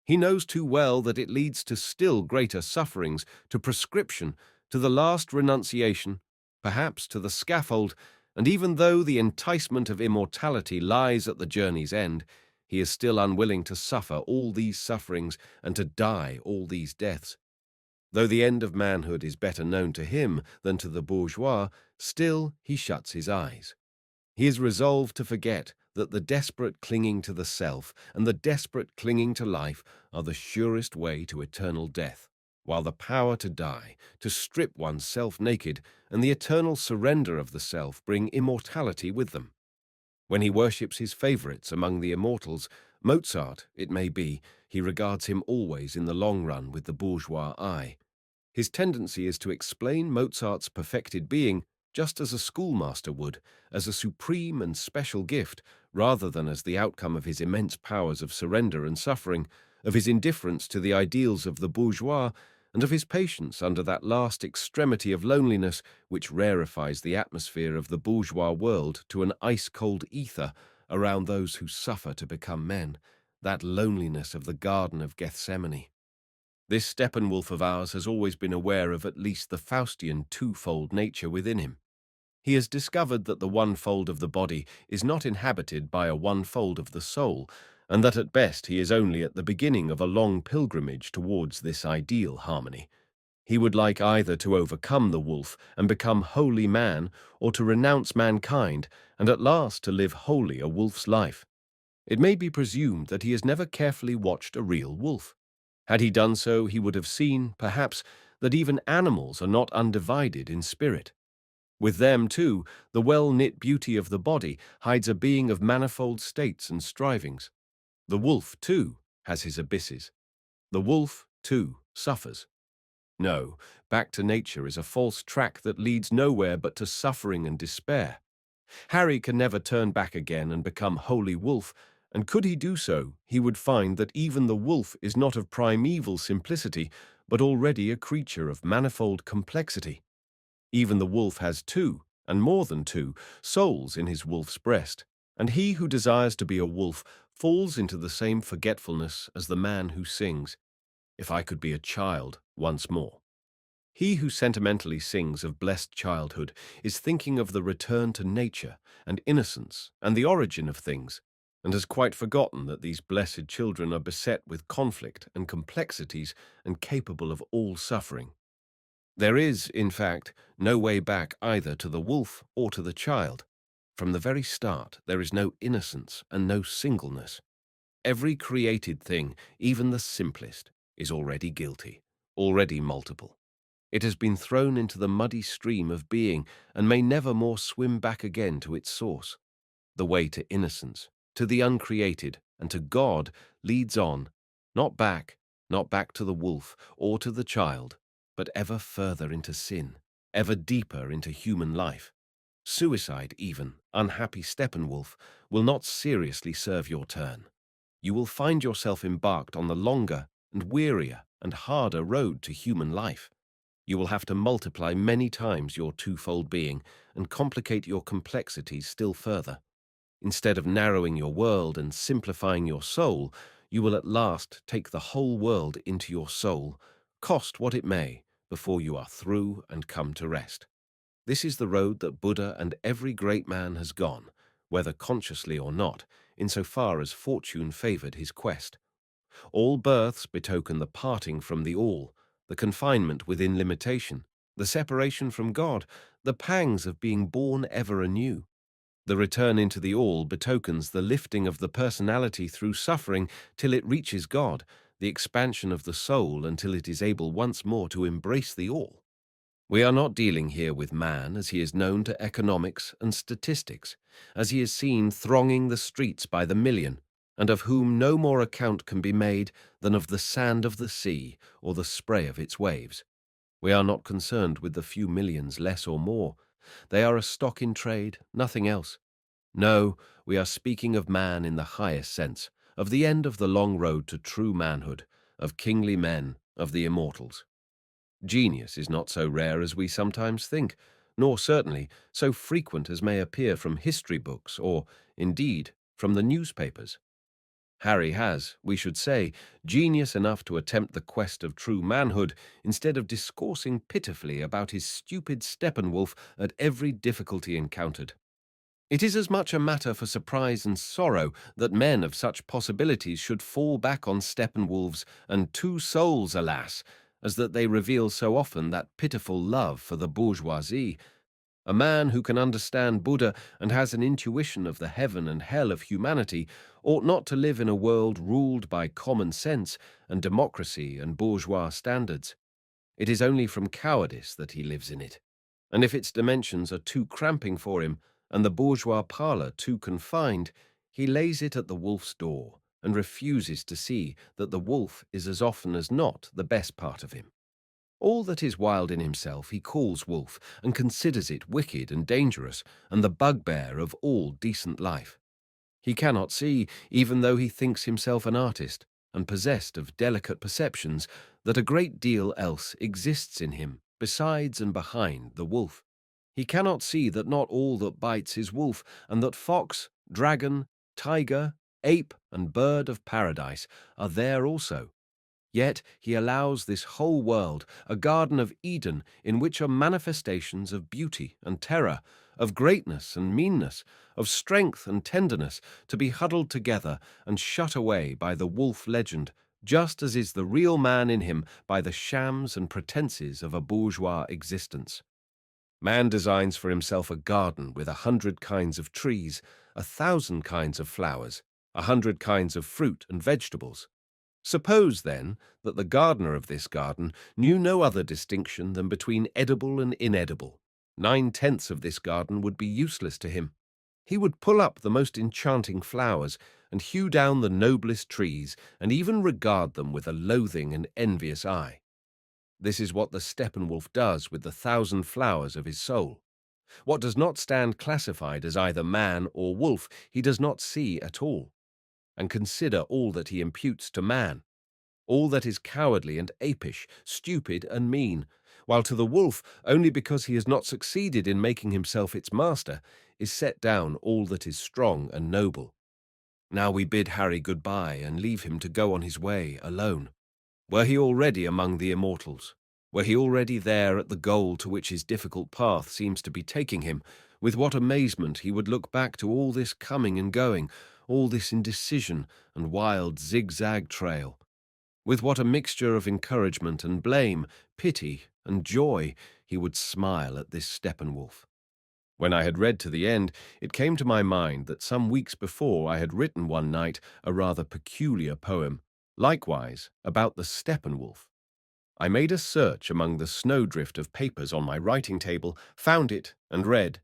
He knows too well that it leads to still greater sufferings, to proscription, to the last renunciation, perhaps to the scaffold, and even though the enticement of immortality lies at the journey's end, he is still unwilling to suffer all these sufferings and to die all these deaths. Though the end of manhood is better known to him than to the bourgeois, still he shuts his eyes. He is resolved to forget that the desperate clinging to the self and the desperate clinging to life are the surest way to eternal death, while the power to die, to strip one's self naked, and the eternal surrender of the self bring immortality with them. When he worships his favourites among the immortals, Mozart, it may be, he regards him always in the long run with the bourgeois eye. His tendency is to explain Mozart's perfected being just as a schoolmaster would, as a supreme and special gift, rather than as the outcome of his immense powers of surrender and suffering, of his indifference to the ideals of the bourgeois, and of his patience under that last extremity of loneliness which rarefies the atmosphere of the bourgeois world to an ice-cold ether around those who suffer to become men, that loneliness of the Garden of Gethsemane. This Steppenwolf of ours has always been aware of at least the Faustian twofold nature within him. He has discovered that the one-fold of the body is not inhabited by a one-fold of the soul, and that at best he is only at the beginning of a long pilgrimage towards this ideal harmony. He would like either to overcome the wolf and become wholly man, or to renounce mankind and at last to live wholly a wolf's life. It may be presumed that he has never carefully watched a real wolf. Had he done so, he would have seen, perhaps, that even animals are not undivided in spirit. With them, too, the well-knit beauty of the body hides a being of manifold states and strivings. The wolf, too, has his abysses. The wolf, too, suffers. No, back to nature is a false track that leads nowhere but to suffering and despair. Harry can never turn back again and become wholly wolf, and could he do so, he would find that even the wolf is not of primeval simplicity, but already a creature of manifold complexity. Even the wolf has two, and more than two, souls in his wolf's breast, and he who desires to be a wolf falls into the same forgetfulness as the man who sings, "If I could be a child once more." He who sentimentally sings of blessed childhood is thinking of the return to nature and innocence and the origin of things, and has quite forgotten that these blessed children are beset with conflict and complexities and capable of all suffering. There is, in fact, no way back either to the wolf or to the child. From the very start, there is no innocence and no singleness. Every created thing, even the simplest, is already guilty, already multiple. It has been thrown into the muddy stream of being and may never more swim back again to its source. The way to innocence, to the uncreated, and to God leads on, not back to the wolf or to the child, but ever further into sin, ever deeper into human life. Suicide even, unhappy Steppenwolf, will not seriously serve your turn. You will find yourself embarked on the longer and wearier and harder road to human life. You will have to multiply many times your twofold being and complicate your complexities still further. Instead of narrowing your world and simplifying your soul, you will at last take the whole world into your soul, cost what it may, before you are through and come to rest. This is the road that Buddha and every great man has gone, whether consciously or not, insofar as fortune favored his quest. All births betoken the parting from the all, the confinement within limitation, the separation from God, the pangs of being born ever anew. The return into the all betokens the lifting of the personality through suffering till it reaches God, the expansion of the soul until it is able once more to embrace the all. We are not dealing here with man as he is known to economics and statistics, as he is seen thronging the streets by the million, and of whom no more account can be made than of the sand of the sea or the spray of its waves. We are not concerned with the few millions less or more. They are a stock in trade, nothing else. No, we are speaking of man in the highest sense, of the end of the long road to true manhood, of kingly men, of the immortals. Genius is not so rare as we sometimes think, nor certainly so frequent as may appear from history books or, indeed, from the newspapers. Harry has, we should say, genius enough to attempt the quest of true manhood instead of discoursing pitifully about his stupid Steppenwolf at every difficulty encountered. It is as much a matter for surprise and sorrow that men of such possibilities should fall back on Steppenwolves and two souls, alas, as that they reveal so often that pitiful love for the bourgeoisie. A man who can understand Buddha and has an intuition of the heaven and hell of humanity ought not to live in a world ruled by common sense and democracy and bourgeois standards. It is only from cowardice that he lives in it, and if its dimensions are too cramping for him and the bourgeois parlour too confined, he lays it at the wolf's door and refuses to see that the wolf is as often as not the best part of him. All that is wild in himself he calls wolf, and considers it wicked and dangerous, and the bugbear of all decent life. He cannot see, even though he thinks himself an artist, and possessed of delicate perceptions, that a great deal else exists in him, besides and behind the wolf. He cannot see that not all that bites is wolf, and that fox, dragon, tiger, ape, and bird of paradise are there also. Yet he allows this whole world, a Garden of Eden in which are manifestations of beauty and terror, of greatness and meanness, of strength and tenderness, to be huddled together and shut away by the wolf legend, just as is the real man in him by the shams and pretenses of a bourgeois existence. Man designs for himself a garden with 100 kinds of trees, 1,000 kinds of flowers, 100 kinds of fruit and vegetables. Suppose, then, that the gardener of this garden knew no other distinction than between edible and inedible. 9/10 of this garden would be useless to him. He would pull up the most enchanting flowers and hew down the noblest trees and even regard them with a loathing and envious eye. This is what the Steppenwolf does with the 1,000 flowers of his soul. What does not stand classified as either man or wolf he does not see at all. And consider all that he imputes to man, all that is cowardly and apish, stupid and mean, while to the wolf, only because he has not succeeded in making himself its master, is set down all that is strong and noble. Now we bid Harry goodbye and leave him to go on his way alone. Were he already among the immortals? Were he already there at the goal to which his difficult path seems to be taking him? With what amazement he would look back to all this coming and going, all this indecision and wild zigzag trail. With what a mixture of encouragement and blame, pity and joy he would smile at this Steppenwolf. When I had read to the end, it came to my mind that some weeks before I had written one night a rather peculiar poem, likewise about the Steppenwolf. I made a search among the snowdrift of papers on my writing table, found it, and read,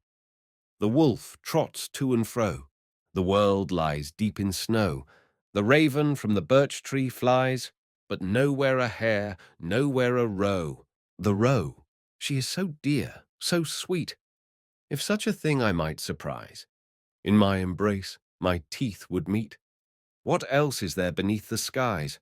"The wolf trots to and fro. The world lies deep in snow. The raven from the birch tree flies, but nowhere a hare, nowhere a roe. The roe, she is so dear, so sweet. If such a thing I might surprise, in my embrace my teeth would meet. What else is there beneath the skies?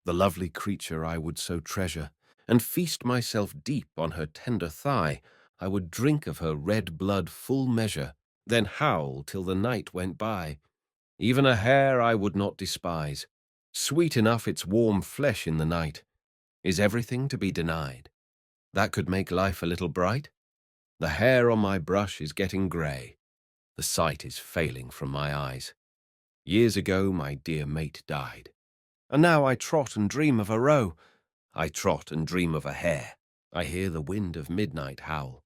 The lovely creature I would so treasure, and feast myself deep on her tender thigh. I would drink of her red blood full measure, then howl till the night went by. Even a hare I would not despise. Sweet enough its warm flesh in the night. Is everything to be denied? That could make life a little bright? The hair on my brush is getting grey. The sight is failing from my eyes. Years ago my dear mate died. And now I trot and dream of a roe. I trot and dream of a hare. I hear the wind of midnight howl.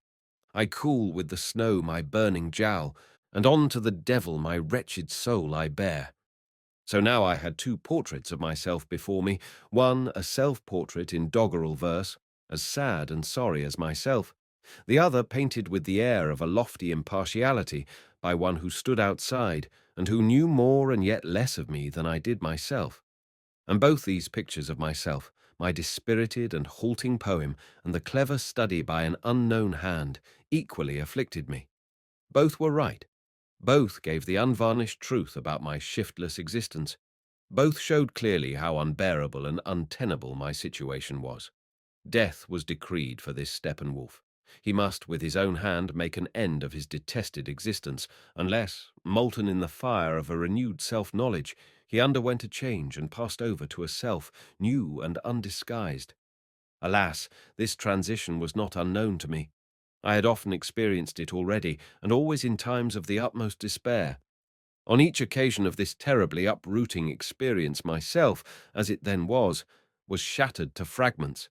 I cool with the snow my burning jowl, and on to the devil my wretched soul I bear. So now I had two portraits of myself before me, one a self-portrait in doggerel verse, as sad and sorry as myself, the other painted with the air of a lofty impartiality by one who stood outside and who knew more and yet less of me than I did myself. And both these pictures of myself, my dispirited and halting poem, and the clever study by an unknown hand, equally afflicted me. Both were right. Both gave the unvarnished truth about my shiftless existence. Both showed clearly how unbearable and untenable my situation was. Death was decreed for this Steppenwolf. He must, with his own hand, make an end of his detested existence, unless, molten in the fire of a renewed self-knowledge, he underwent a change and passed over to a self, new and undisguised. Alas, this transition was not unknown to me. I had often experienced it already, and always in times of the utmost despair. On each occasion of this terribly uprooting experience myself, as it then was shattered to fragments.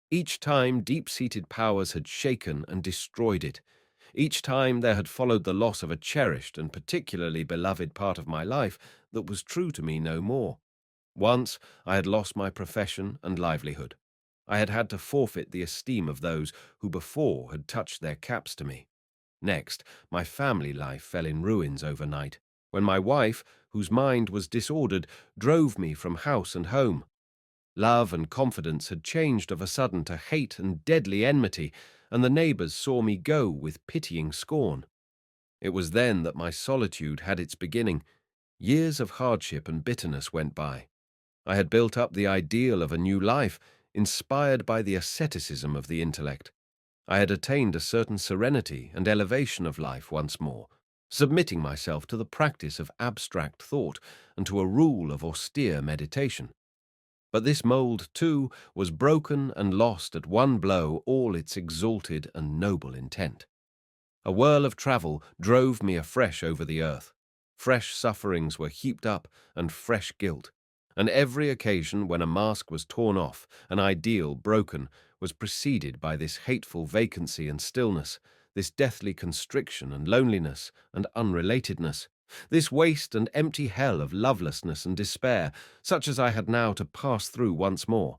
Each time deep-seated powers had shaken and destroyed it. Each time there had followed the loss of a cherished and particularly beloved part of my life that was true to me no more. Once I had lost my profession and livelihood. I had had to forfeit the esteem of those who before had touched their caps to me. Next, my family life fell in ruins overnight, when my wife, whose mind was disordered, drove me from house and home. Love and confidence had changed of a sudden to hate and deadly enmity, and the neighbours saw me go with pitying scorn. It was then that my solitude had its beginning. Years of hardship and bitterness went by. I had built up the ideal of a new life. inspired by the asceticism of the intellect. I had attained a certain serenity and elevation of life once more, submitting myself to the practice of abstract thought and to a rule of austere meditation. But this mould, too, was broken and lost at one blow all its exalted and noble intent. A whirl of travel drove me afresh over the earth. Fresh sufferings were heaped up and fresh guilt, and every occasion when a mask was torn off, an ideal broken, was preceded by this hateful vacancy and stillness, this deathly constriction and loneliness and unrelatedness, this waste and empty hell of lovelessness and despair, such as I had now to pass through once more.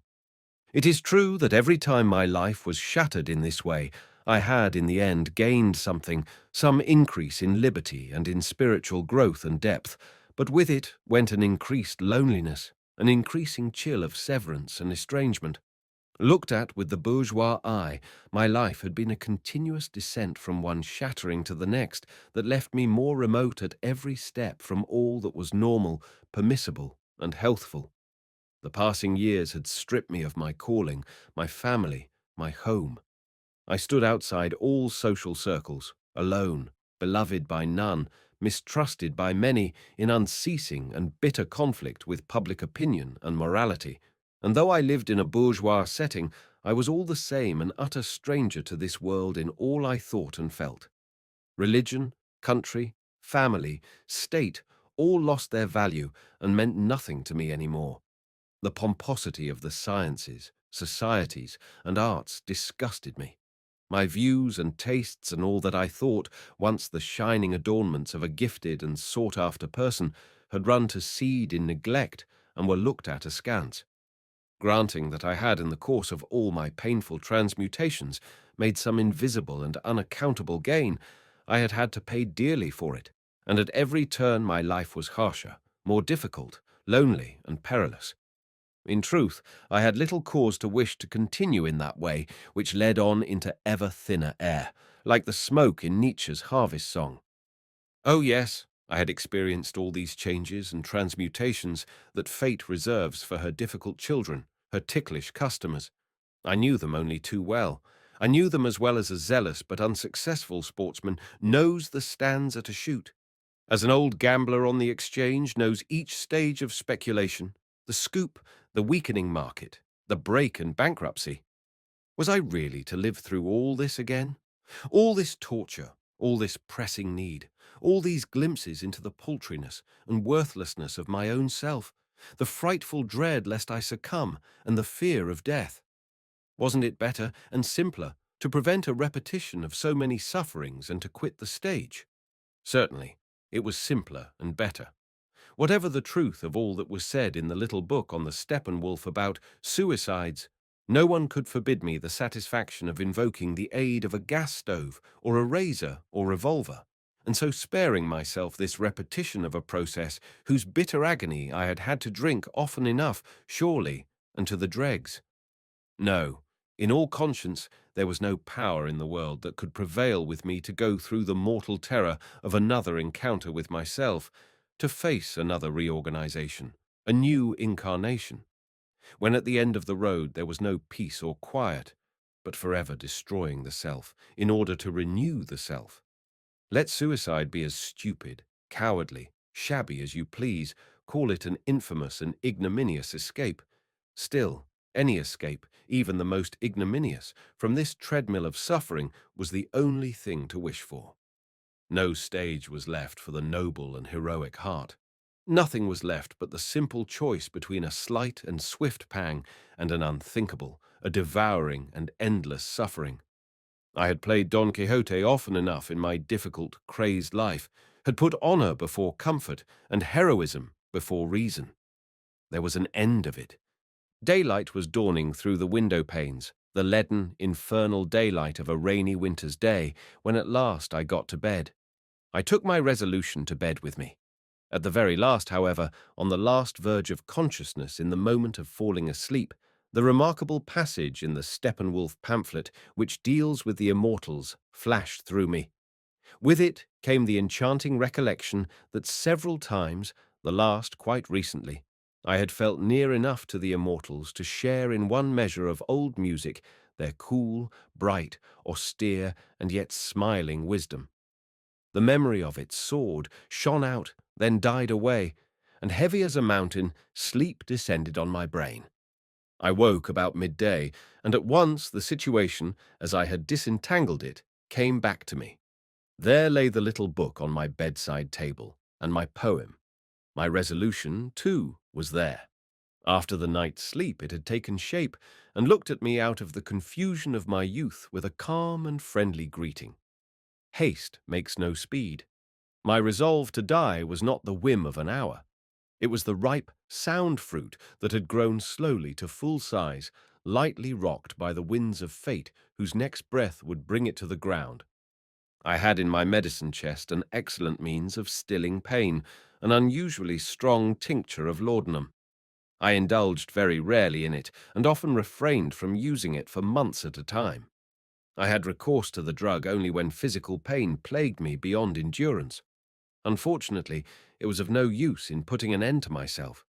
It is true that every time my life was shattered in this way, I had in the end gained something, some increase in liberty and in spiritual growth and depth, but with it went an increased loneliness, an increasing chill of severance and estrangement. Looked at with the bourgeois eye, my life had been a continuous descent from one shattering to the next that left me more remote at every step from all that was normal, permissible, and healthful. The passing years had stripped me of my calling, my family, my home. I stood outside all social circles, alone, beloved by none, mistrusted by many, in unceasing and bitter conflict with public opinion and morality. And though I lived in a bourgeois setting, I was all the same an utter stranger to this world in all I thought and felt. Religion, country, family, state, all lost their value and meant nothing to me any more. The pomposity of the sciences, societies, and arts disgusted me. My views and tastes and all that I thought, once the shining adornments of a gifted and sought-after person, had run to seed in neglect and were looked at askance. Granting that I had, in the course of all my painful transmutations, made some invisible and unaccountable gain, I had had to pay dearly for it, and at every turn my life was harsher, more difficult, lonely, and perilous. In truth, I had little cause to wish to continue in that way which led on into ever thinner air, like the smoke in Nietzsche's harvest song. Oh yes, I had experienced all these changes and transmutations that fate reserves for her difficult children, her ticklish customers. I knew them only too well. I knew them as well as a zealous but unsuccessful sportsman knows the stands at a shoot, as an old gambler on the exchange knows each stage of speculation, the scoop, the weakening market, the break and bankruptcy. Was I really to live through all this again? All this torture, all this pressing need, all these glimpses into the paltriness and worthlessness of my own self, the frightful dread lest I succumb, and the fear of death. Wasn't it better and simpler to prevent a repetition of so many sufferings and to quit the stage? Certainly, it was simpler and better. Whatever the truth of all that was said in the little book on the Steppenwolf about suicides, no one could forbid me the satisfaction of invoking the aid of a gas stove or a razor or revolver, and so sparing myself this repetition of a process whose bitter agony I had had to drink often enough, surely, and to the dregs. No, in all conscience, there was no power in the world that could prevail with me to go through the mortal terror of another encounter with myself, to face another reorganization, a new incarnation, when at the end of the road there was no peace or quiet, but forever destroying the self in order to renew the self. Let suicide be as stupid, cowardly, shabby as you please, call it an infamous and ignominious escape. Still, any escape, even the most ignominious, from this treadmill of suffering was the only thing to wish for. No stage was left for the noble and heroic heart. Nothing was left but the simple choice between a slight and swift pang and an unthinkable, a devouring and endless suffering. I had played Don Quixote often enough in my difficult, crazed life, had put honor before comfort and heroism before reason. There was an end of it. Daylight was dawning through the window panes, the leaden, infernal daylight of a rainy winter's day, when at last I got to bed. I took my resolution to bed with me. At the very last, however, on the last verge of consciousness in the moment of falling asleep, the remarkable passage in the Steppenwolf pamphlet which deals with the immortals flashed through me. With it came the enchanting recollection that several times, the last quite recently, I had felt near enough to the immortals to share in one measure of old music their cool, bright, austere, and yet smiling wisdom. The memory of it soared, shone out, then died away, and heavy as a mountain, sleep descended on my brain. I woke about midday, and at once the situation, as I had disentangled it, came back to me. There lay the little book on my bedside table, and my poem. My resolution, too, was there. After the night's sleep it had taken shape, and looked at me out of the confusion of my youth with a calm and friendly greeting. Haste makes no speed. My resolve to die was not the whim of an hour. It was the ripe, sound fruit that had grown slowly to full size, lightly rocked by the winds of fate whose next breath would bring it to the ground. I had in my medicine chest an excellent means of stilling pain, an unusually strong tincture of laudanum. I indulged very rarely in it, and often refrained from using it for months at a time. I had recourse to the drug only when physical pain plagued me beyond endurance. Unfortunately, it was of no use in putting an end to myself.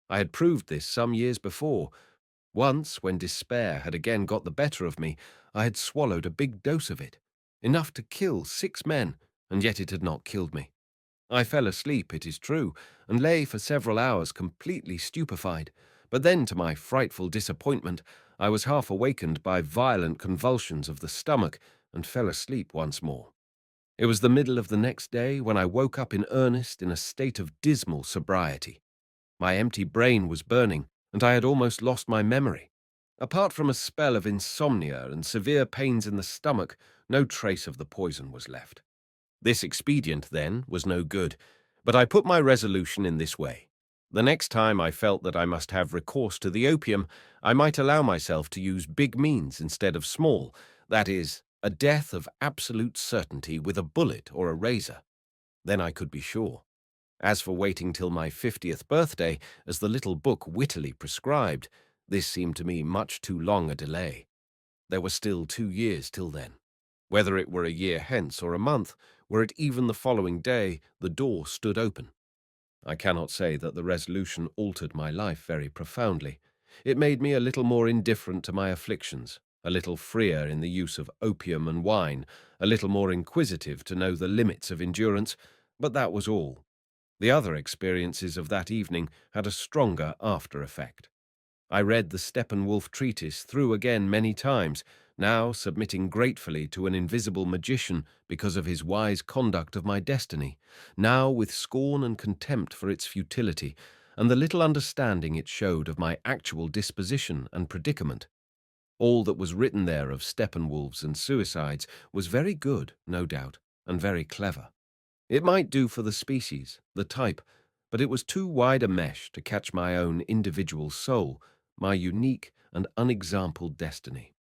I had proved this some years before. Once, when despair had again got the better of me, I had swallowed a big dose of it, enough to kill 6 men, and yet it had not killed me. I fell asleep, it is true, and lay for several hours completely stupefied, but then, to my frightful disappointment, I was half awakened by violent convulsions of the stomach, and fell asleep once more. It was the middle of the next day when I woke up in earnest in a state of dismal sobriety. My empty brain was burning, and I had almost lost my memory. Apart from a spell of insomnia and severe pains in the stomach, no trace of the poison was left. This expedient, then, was no good, but I put my resolution in this way. The next time I felt that I must have recourse to the opium, I might allow myself to use big means instead of small, that is, a death of absolute certainty with a bullet or a razor. Then I could be sure. As for waiting till my 50th birthday, as the little book wittily prescribed, this seemed to me much too long a delay. There were still 2 years till then. Whether it were a year hence or a month, were it even the following day, the door stood open. I cannot say that the resolution altered my life very profoundly. It made me a little more indifferent to my afflictions, a little freer in the use of opium and wine, a little more inquisitive to know the limits of endurance, but that was all. The other experiences of that evening had a stronger after-effect. I read the Steppenwolf treatise through again many times, now submitting gratefully to an invisible magician because of his wise conduct of my destiny, now with scorn and contempt for its futility, and the little understanding it showed of my actual disposition and predicament. All that was written there of Steppenwolves and suicides was very good, no doubt, and very clever. It might do for the species, the type, but it was too wide a mesh to catch my own individual soul, my unique and unexampled destiny.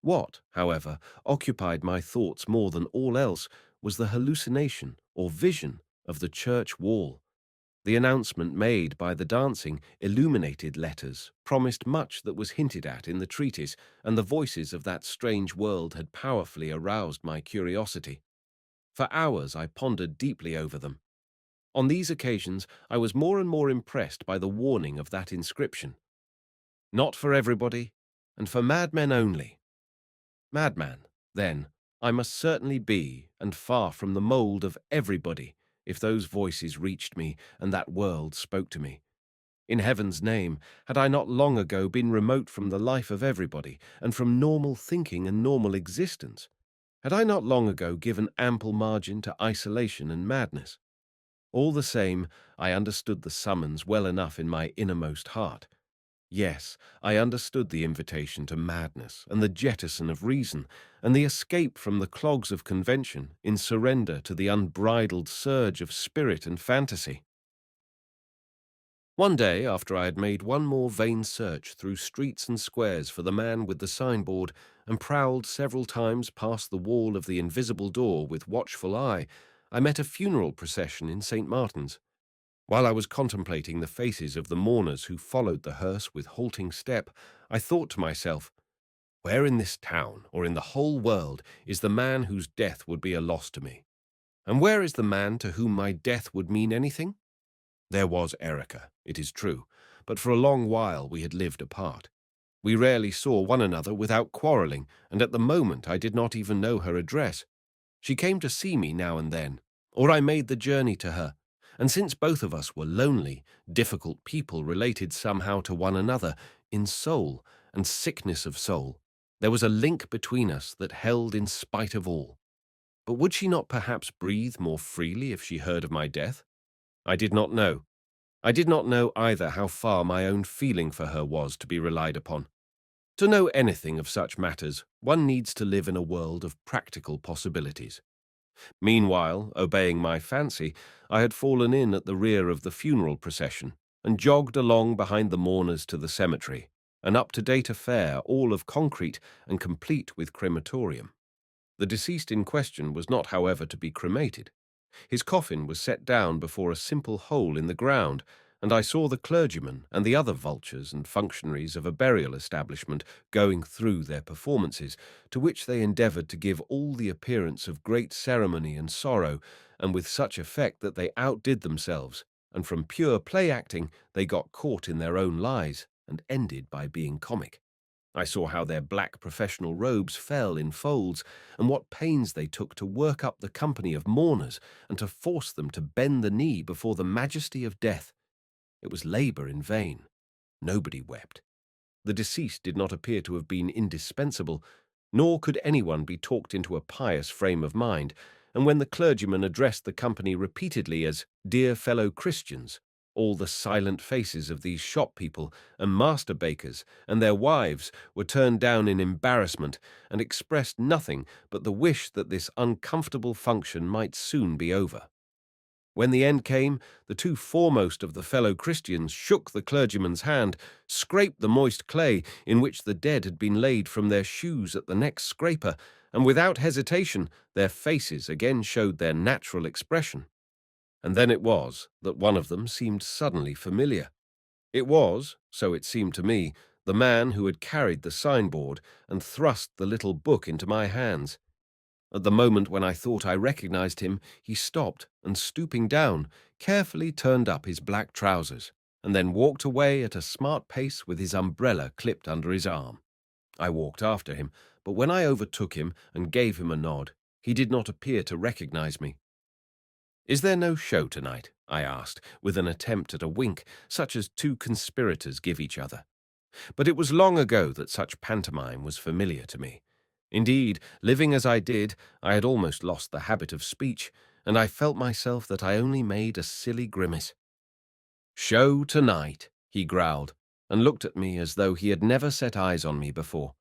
What, however, occupied my thoughts more than all else was the hallucination or vision of the church wall. The announcement made by the dancing, illuminated letters promised much that was hinted at in the treatise, and the voices of that strange world had powerfully aroused my curiosity. For hours I pondered deeply over them. On these occasions I was more and more impressed by the warning of that inscription. Not for everybody, and for madmen only. Madman, then, I must certainly be, and far from the mould of everybody, if those voices reached me and that world spoke to me. In heaven's name, had I not long ago been remote from the life of everybody, and from normal thinking and normal existence? Had I not long ago given ample margin to isolation and madness? All the same, I understood the summons well enough in my innermost heart. Yes, I understood the invitation to madness and the jettison of reason, and the escape from the clogs of convention in surrender to the unbridled surge of spirit and fantasy. One day, after I had made one more vain search through streets and squares for the man with the signboard, and prowled several times past the wall of the invisible door with watchful eye, I met a funeral procession in St. Martin's. While I was contemplating the faces of the mourners who followed the hearse with halting step, I thought to myself, where in this town, or in the whole world, is the man whose death would be a loss to me? And where is the man to whom my death would mean anything? There was Erica, it is true, but for a long while we had lived apart. We rarely saw one another without quarrelling, and at the moment I did not even know her address. She came to see me now and then, or I made the journey to her, and since both of us were lonely, difficult people related somehow to one another in soul and sickness of soul, there was a link between us that held in spite of all. But would she not perhaps breathe more freely if she heard of my death? I did not know. I did not know either how far my own feeling for her was to be relied upon. To know anything of such matters, one needs to live in a world of practical possibilities. Meanwhile, obeying my fancy, I had fallen in at the rear of the funeral procession and jogged along behind the mourners to the cemetery, an up-to-date affair, all of concrete and complete with crematorium. The deceased in question was not, however, to be cremated. His coffin was set down before a simple hole in the ground, and I saw the clergyman and the other vultures and functionaries of a burial establishment going through their performances, to which they endeavoured to give all the appearance of great ceremony and sorrow, and with such effect that they outdid themselves, and from pure play-acting they got caught in their own lies, and ended by being comic. I saw how their black professional robes fell in folds, and what pains they took to work up the company of mourners and to force them to bend the knee before the majesty of death. It was labour in vain. Nobody wept. The deceased did not appear to have been indispensable, nor could anyone be talked into a pious frame of mind, and when the clergyman addressed the company repeatedly as "dear fellow Christians," all the silent faces of these shop people and master bakers and their wives were turned down in embarrassment and expressed nothing but the wish that this uncomfortable function might soon be over. When the end came, the two foremost of the fellow Christians shook the clergyman's hand, scraped the moist clay in which the dead had been laid from their shoes at the next scraper, and without hesitation their faces again showed their natural expression. And then it was that one of them seemed suddenly familiar. It was, so it seemed to me, the man who had carried the signboard and thrust the little book into my hands. At the moment when I thought I recognized him, he stopped and, stooping down, carefully turned up his black trousers, and then walked away at a smart pace with his umbrella clipped under his arm. I walked after him, but when I overtook him and gave him a nod, he did not appear to recognize me. "Is there no show tonight?" I asked, with an attempt at a wink, such as two conspirators give each other. But it was long ago that such pantomime was familiar to me. Indeed, living as I did, I had almost lost the habit of speech, and I felt myself that I only made a silly grimace. "Show tonight," he growled, and looked at me as though he had never set eyes on me before.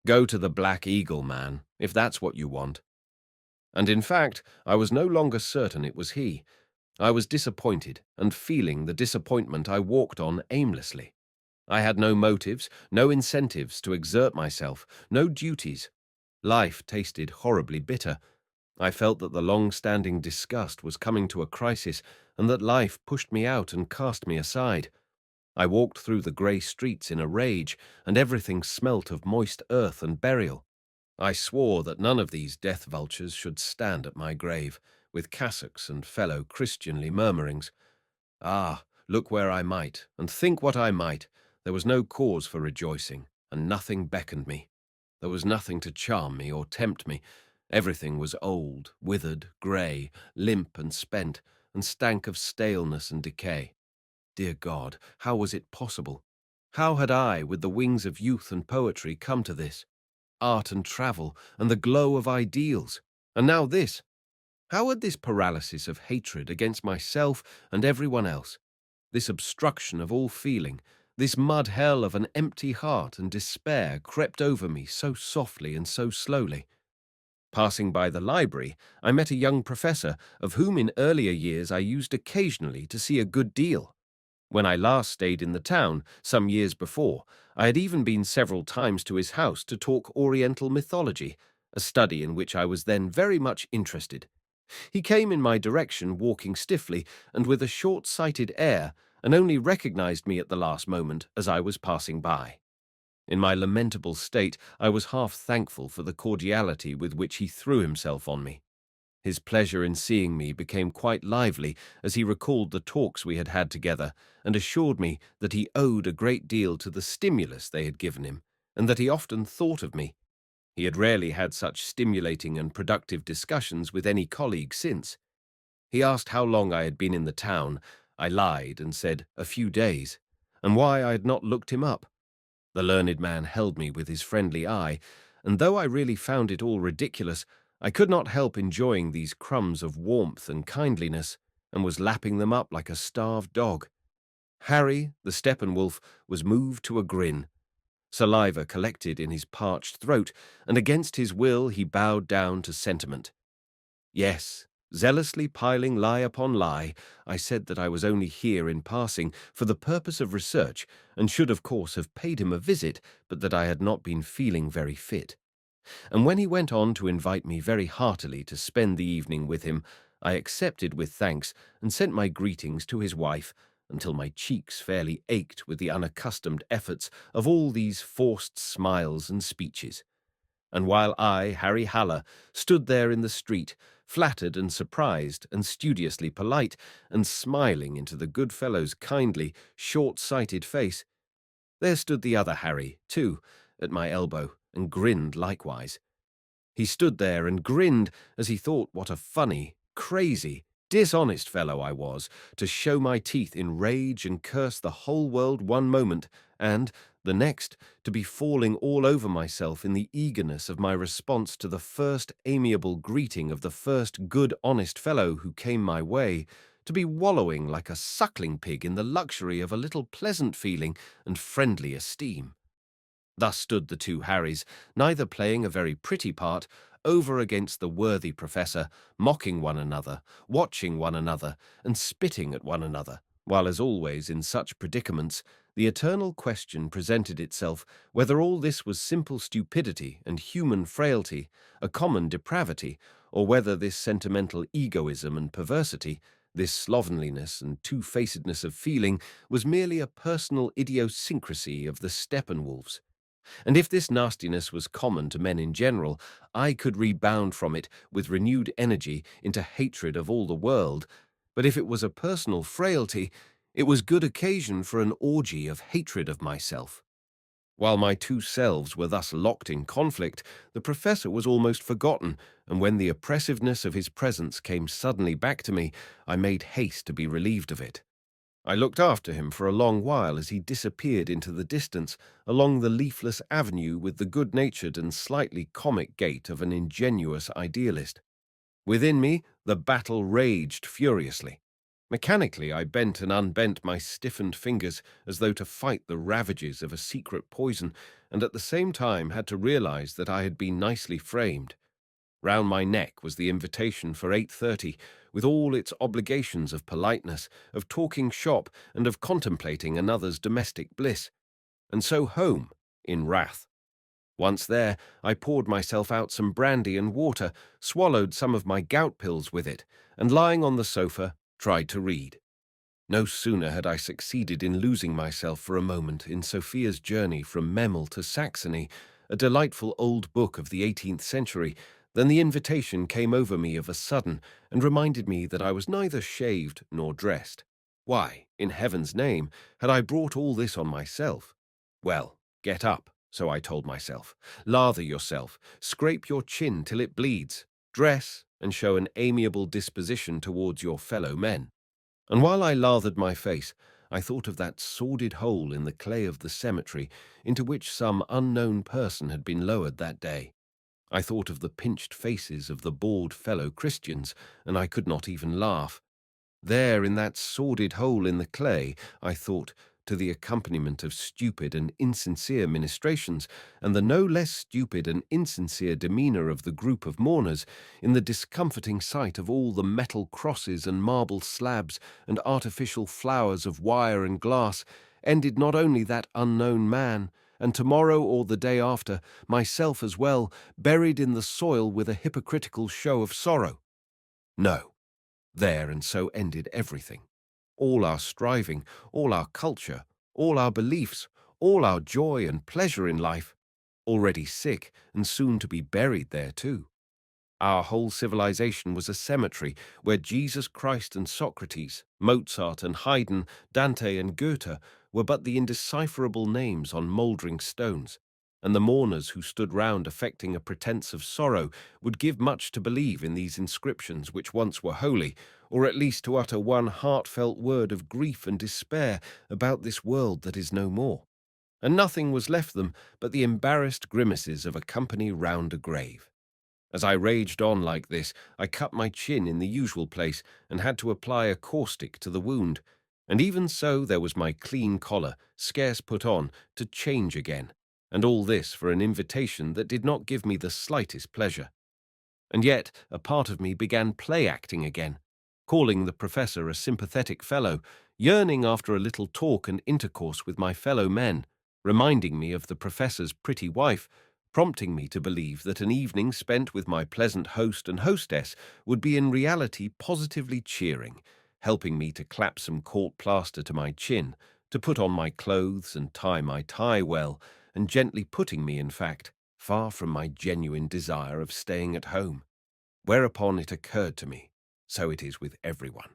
"Go to the Black Eagle, man, if that's what you want." And in fact, I was no longer certain it was he. I was disappointed, and feeling the disappointment I walked on aimlessly. I had no motives, no incentives to exert myself, no duties. Life tasted horribly bitter. I felt that the long-standing disgust was coming to a crisis, and that life pushed me out and cast me aside. I walked through the grey streets in a rage, and everything smelt of moist earth and burial. I swore that none of these death vultures should stand at my grave, with cassocks and fellow Christianly murmurings. Ah, look where I might, and think what I might, there was no cause for rejoicing, and nothing beckoned me. There was nothing to charm me or tempt me. Everything was old, withered, grey, limp and spent, and stank of staleness and decay. Dear God, how was it possible? How had I, with the wings of youth and poetry, come to this? Art and travel, and the glow of ideals, and now this. How had this paralysis of hatred against myself and everyone else, this obstruction of all feeling, this mud hell of an empty heart and despair crept over me so softly and so slowly? Passing by the library, I met a young professor of whom in earlier years I used occasionally to see a good deal. When I last stayed in the town, some years before, I had even been several times to his house to talk Oriental mythology, a study in which I was then very much interested. He came in my direction walking stiffly and with a short-sighted air, and only recognized me at the last moment as I was passing by. In my lamentable state, I was half thankful for the cordiality with which he threw himself on me. His pleasure in seeing me became quite lively as he recalled the talks we had had together and assured me that he owed a great deal to the stimulus they had given him, and that he often thought of me. He had rarely had such stimulating and productive discussions with any colleague since. He asked how long I had been in the town. I lied and said a few days, and why I had not looked him up. The learned man held me with his friendly eye, and though I really found it all ridiculous, I could not help enjoying these crumbs of warmth and kindliness, and was lapping them up like a starved dog. Harry, the Steppenwolf, was moved to a grin. Saliva collected in his parched throat, and against his will he bowed down to sentiment. Yes, zealously piling lie upon lie, I said that I was only here in passing for the purpose of research, and should of course have paid him a visit, but that I had not been feeling very fit. And when he went on to invite me very heartily to spend the evening with him, I accepted with thanks and sent my greetings to his wife, until my cheeks fairly ached with the unaccustomed efforts of all these forced smiles and speeches. And while I, Harry Haller, stood there in the street, flattered and surprised and studiously polite, and smiling into the good fellow's kindly, short-sighted face, there stood the other Harry, too, at my elbow, and grinned likewise. He stood there and grinned as he thought what a funny, crazy, dishonest fellow I was, to show my teeth in rage and curse the whole world one moment, and, the next, to be falling all over myself in the eagerness of my response to the first amiable greeting of the first good honest fellow who came my way, to be wallowing like a suckling pig in the luxury of a little pleasant feeling and friendly esteem. Thus stood the two Harrys, neither playing a very pretty part, over against the worthy professor, mocking one another, watching one another, and spitting at one another, while, as always in such predicaments, the eternal question presented itself whether all this was simple stupidity and human frailty, a common depravity, or whether this sentimental egoism and perversity, this slovenliness and two-facedness of feeling, was merely a personal idiosyncrasy of the Steppenwolfs. And if this nastiness was common to men in general, I could rebound from it with renewed energy into hatred of all the world. But if it was a personal frailty, it was good occasion for an orgy of hatred of myself. While my two selves were thus locked in conflict, the professor was almost forgotten, and when the oppressiveness of his presence came suddenly back to me, I made haste to be relieved of it. I looked after him for a long while as he disappeared into the distance along the leafless avenue with the good-natured and slightly comic gait of an ingenuous idealist. Within me, the battle raged furiously. Mechanically, I bent and unbent my stiffened fingers as though to fight the ravages of a secret poison, and at the same time had to realize that I had been nicely framed. Round my neck was the invitation for 8:30, with all its obligations of politeness, of talking shop, and of contemplating another's domestic bliss. And so home, in wrath. Once there, I poured myself out some brandy and water, swallowed some of my gout pills with it, and lying on the sofa, tried to read. No sooner had I succeeded in losing myself for a moment in Sophia's journey from Memel to Saxony, a delightful old book of the 18th century, than the invitation came over me of a sudden and reminded me that I was neither shaved nor dressed. Why, in heaven's name, had I brought all this on myself? Well, get up, so I told myself. Lather yourself, scrape your chin till it bleeds, dress, and show an amiable disposition towards your fellow men. And while I lathered my face, I thought of that sordid hole in the clay of the cemetery into which some unknown person had been lowered that day. I thought of the pinched faces of the bald fellow Christians, and I could not even laugh. There, in that sordid hole in the clay, I thought, to the accompaniment of stupid and insincere ministrations, and the no less stupid and insincere demeanour of the group of mourners, in the discomforting sight of all the metal crosses and marble slabs and artificial flowers of wire and glass, ended not only that unknown man, and tomorrow or the day after, myself as well, buried in the soil with a hypocritical show of sorrow. No, there and so ended everything. All our striving, all our culture, all our beliefs, all our joy and pleasure in life, already sick and soon to be buried there too. Our whole civilization was a cemetery where Jesus Christ and Socrates, Mozart and Haydn, Dante and Goethe were but the indecipherable names on mouldering stones, and the mourners who stood round affecting a pretence of sorrow would give much to believe in these inscriptions which once were holy, or at least to utter one heartfelt word of grief and despair about this world that is no more. And nothing was left them but the embarrassed grimaces of a company round a grave. As I raged on like this, I cut my chin in the usual place and had to apply a caustic to the wound, and even so there was my clean collar, scarce put on, to change again, and all this for an invitation that did not give me the slightest pleasure. And yet a part of me began play-acting again, calling the professor a sympathetic fellow, yearning after a little talk and intercourse with my fellow men, reminding me of the professor's pretty wife, prompting me to believe that an evening spent with my pleasant host and hostess would be in reality positively cheering, helping me to clap some court plaster to my chin, to put on my clothes and tie my tie well, and gently putting me, in fact, far from my genuine desire of staying at home. Whereupon it occurred to me, so it is with everyone.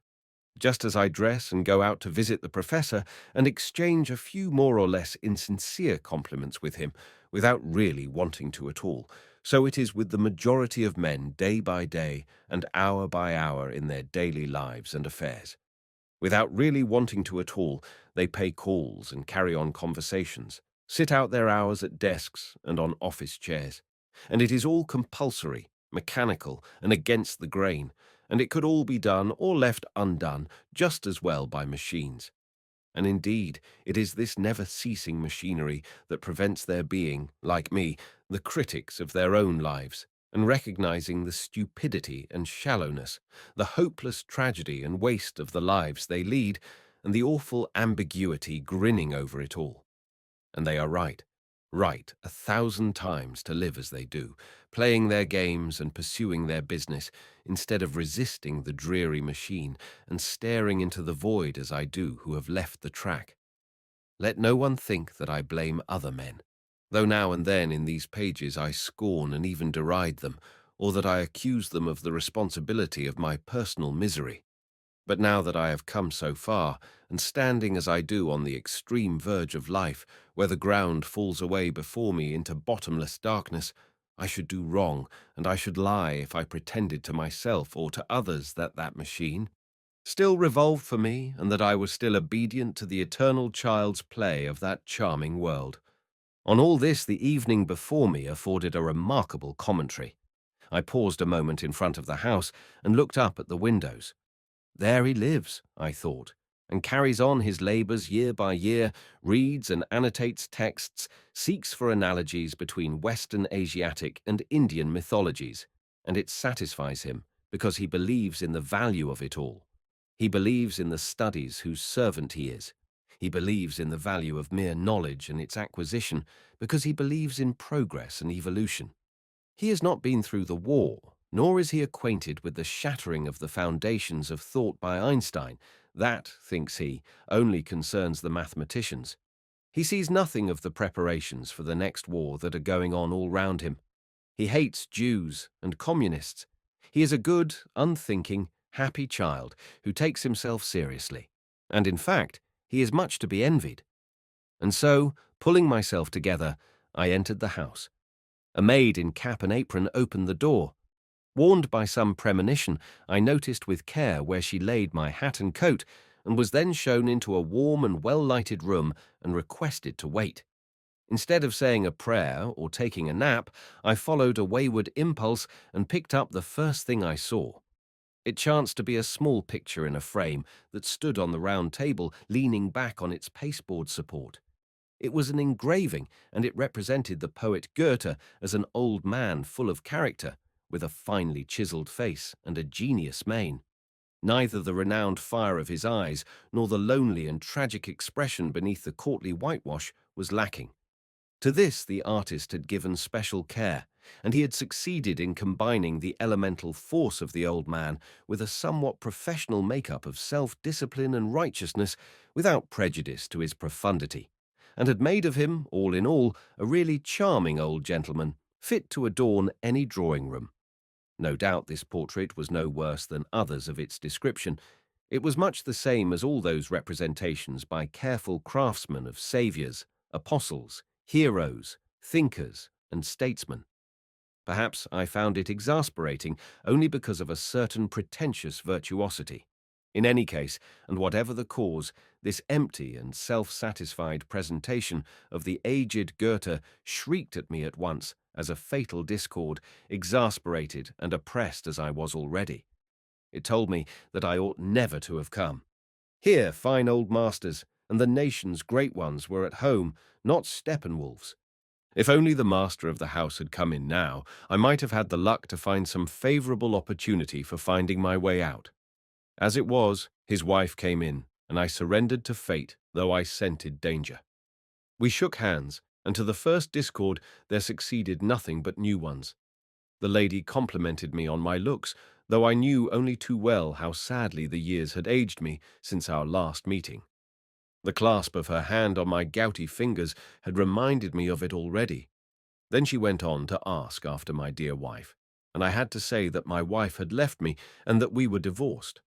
Just as I dress and go out to visit the professor and exchange a few more or less insincere compliments with him, without really wanting to at all, so it is with the majority of men day by day and hour by hour in their daily lives and affairs. Without really wanting to at all, they pay calls and carry on conversations, sit out their hours at desks and on office chairs, and it is all compulsory, mechanical, and against the grain, and it could all be done or left undone just as well by machines. And indeed, it is this never-ceasing machinery that prevents their being, like me, the critics of their own lives, and recognizing the stupidity and shallowness, the hopeless tragedy and waste of the lives they lead, and the awful ambiguity grinning over it all. And they are right, right 1,000 times to live as they do, playing their games and pursuing their business, instead of resisting the dreary machine and staring into the void as I do who have left the track. Let no one think that I blame other men, though now and then in these pages I scorn and even deride them, or that I accuse them of the responsibility of my personal misery. But now that I have come so far, and standing as I do on the extreme verge of life, where the ground falls away before me into bottomless darkness, I should do wrong, and I should lie if I pretended to myself or to others that that machine still revolved for me, and that I was still obedient to the eternal child's play of that charming world. On all this the evening before me afforded a remarkable commentary. I paused a moment in front of the house and looked up at the windows. There he lives, I thought, and carries on his labours year by year, reads and annotates texts, seeks for analogies between Western Asiatic and Indian mythologies, and it satisfies him because he believes in the value of it all. He believes in the studies whose servant he is. He believes in the value of mere knowledge and its acquisition because he believes in progress and evolution. He has not been through the war, nor is he acquainted with the shattering of the foundations of thought by Einstein. That, thinks he, only concerns the mathematicians. He sees nothing of the preparations for the next war that are going on all round him. He hates Jews and communists. He is a good, unthinking, happy child who takes himself seriously. And in fact, he is much to be envied. And so, pulling myself together, I entered the house. A maid in cap and apron opened the door. Warned by some premonition, I noticed with care where she laid my hat and coat, and was then shown into a warm and well-lighted room and requested to wait. Instead of saying a prayer or taking a nap, I followed a wayward impulse and picked up the first thing I saw. It chanced to be a small picture in a frame that stood on the round table, leaning back on its pasteboard support. It was an engraving, and it represented the poet Goethe as an old man full of character, with a finely chiselled face and a genius mien. Neither the renowned fire of his eyes nor the lonely and tragic expression beneath the courtly whitewash was lacking. To this the artist had given special care, and he had succeeded in combining the elemental force of the old man with a somewhat professional make-up of self-discipline and righteousness without prejudice to his profundity, and had made of him, all in all, a really charming old gentleman, fit to adorn any drawing-room. No doubt this portrait was no worse than others of its description. It was much the same as all those representations by careful craftsmen of saviours, apostles, heroes, thinkers, and statesmen. Perhaps I found it exasperating only because of a certain pretentious virtuosity. In any case, and whatever the cause, this empty and self-satisfied presentation of the aged Goethe shrieked at me at once as a fatal discord, exasperated and oppressed as I was already. It told me that I ought never to have come. Here fine old masters and the nation's great ones were at home, not Steppenwolfs. If only the master of the house had come in now, I might have had the luck to find some favourable opportunity for finding my way out. As it was, his wife came in, and I surrendered to fate, though I scented danger. We shook hands, and to the first discord there succeeded nothing but new ones. The lady complimented me on my looks, though I knew only too well how sadly the years had aged me since our last meeting. The clasp of her hand on my gouty fingers had reminded me of it already. Then she went on to ask after my dear wife, and I had to say that my wife had left me and that we were divorced.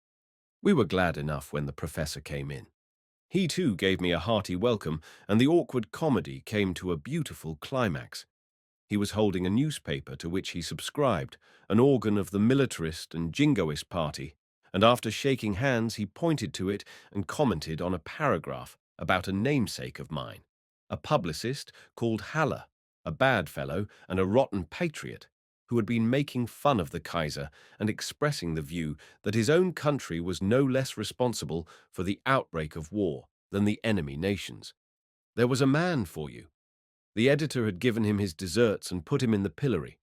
We were glad enough when the professor came in. He too gave me a hearty welcome, and the awkward comedy came to a beautiful climax. He was holding a newspaper to which he subscribed, an organ of the militarist and jingoist party, and after shaking hands he pointed to it and commented on a paragraph about a namesake of mine, a publicist called Haller, a bad fellow and a rotten patriot, who had been making fun of the Kaiser and expressing the view that his own country was no less responsible for the outbreak of war than the enemy nations. There was a man for you. The editor had given him his deserts and put him in the pillory.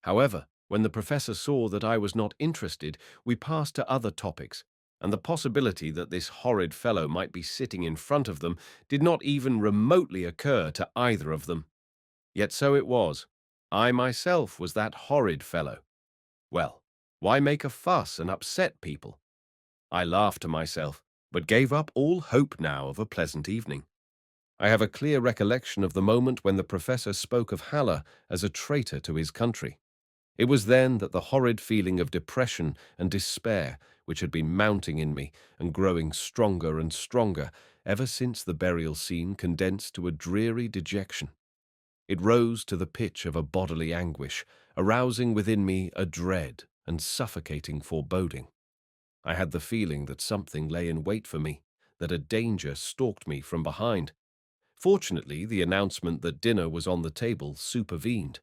However, when the professor saw that I was not interested, we passed to other topics, and the possibility that this horrid fellow might be sitting in front of them did not even remotely occur to either of them. Yet so it was. I myself was that horrid fellow. Well, why make a fuss and upset people? I laughed to myself, but gave up all hope now of a pleasant evening. I have a clear recollection of the moment when the professor spoke of Haller as a traitor to his country. It was then that the horrid feeling of depression and despair, which had been mounting in me and growing stronger and stronger ever since the burial scene, condensed to a dreary dejection. It rose to the pitch of a bodily anguish, arousing within me a dread and suffocating foreboding. I had the feeling that something lay in wait for me, that a danger stalked me from behind. Fortunately, the announcement that dinner was on the table supervened.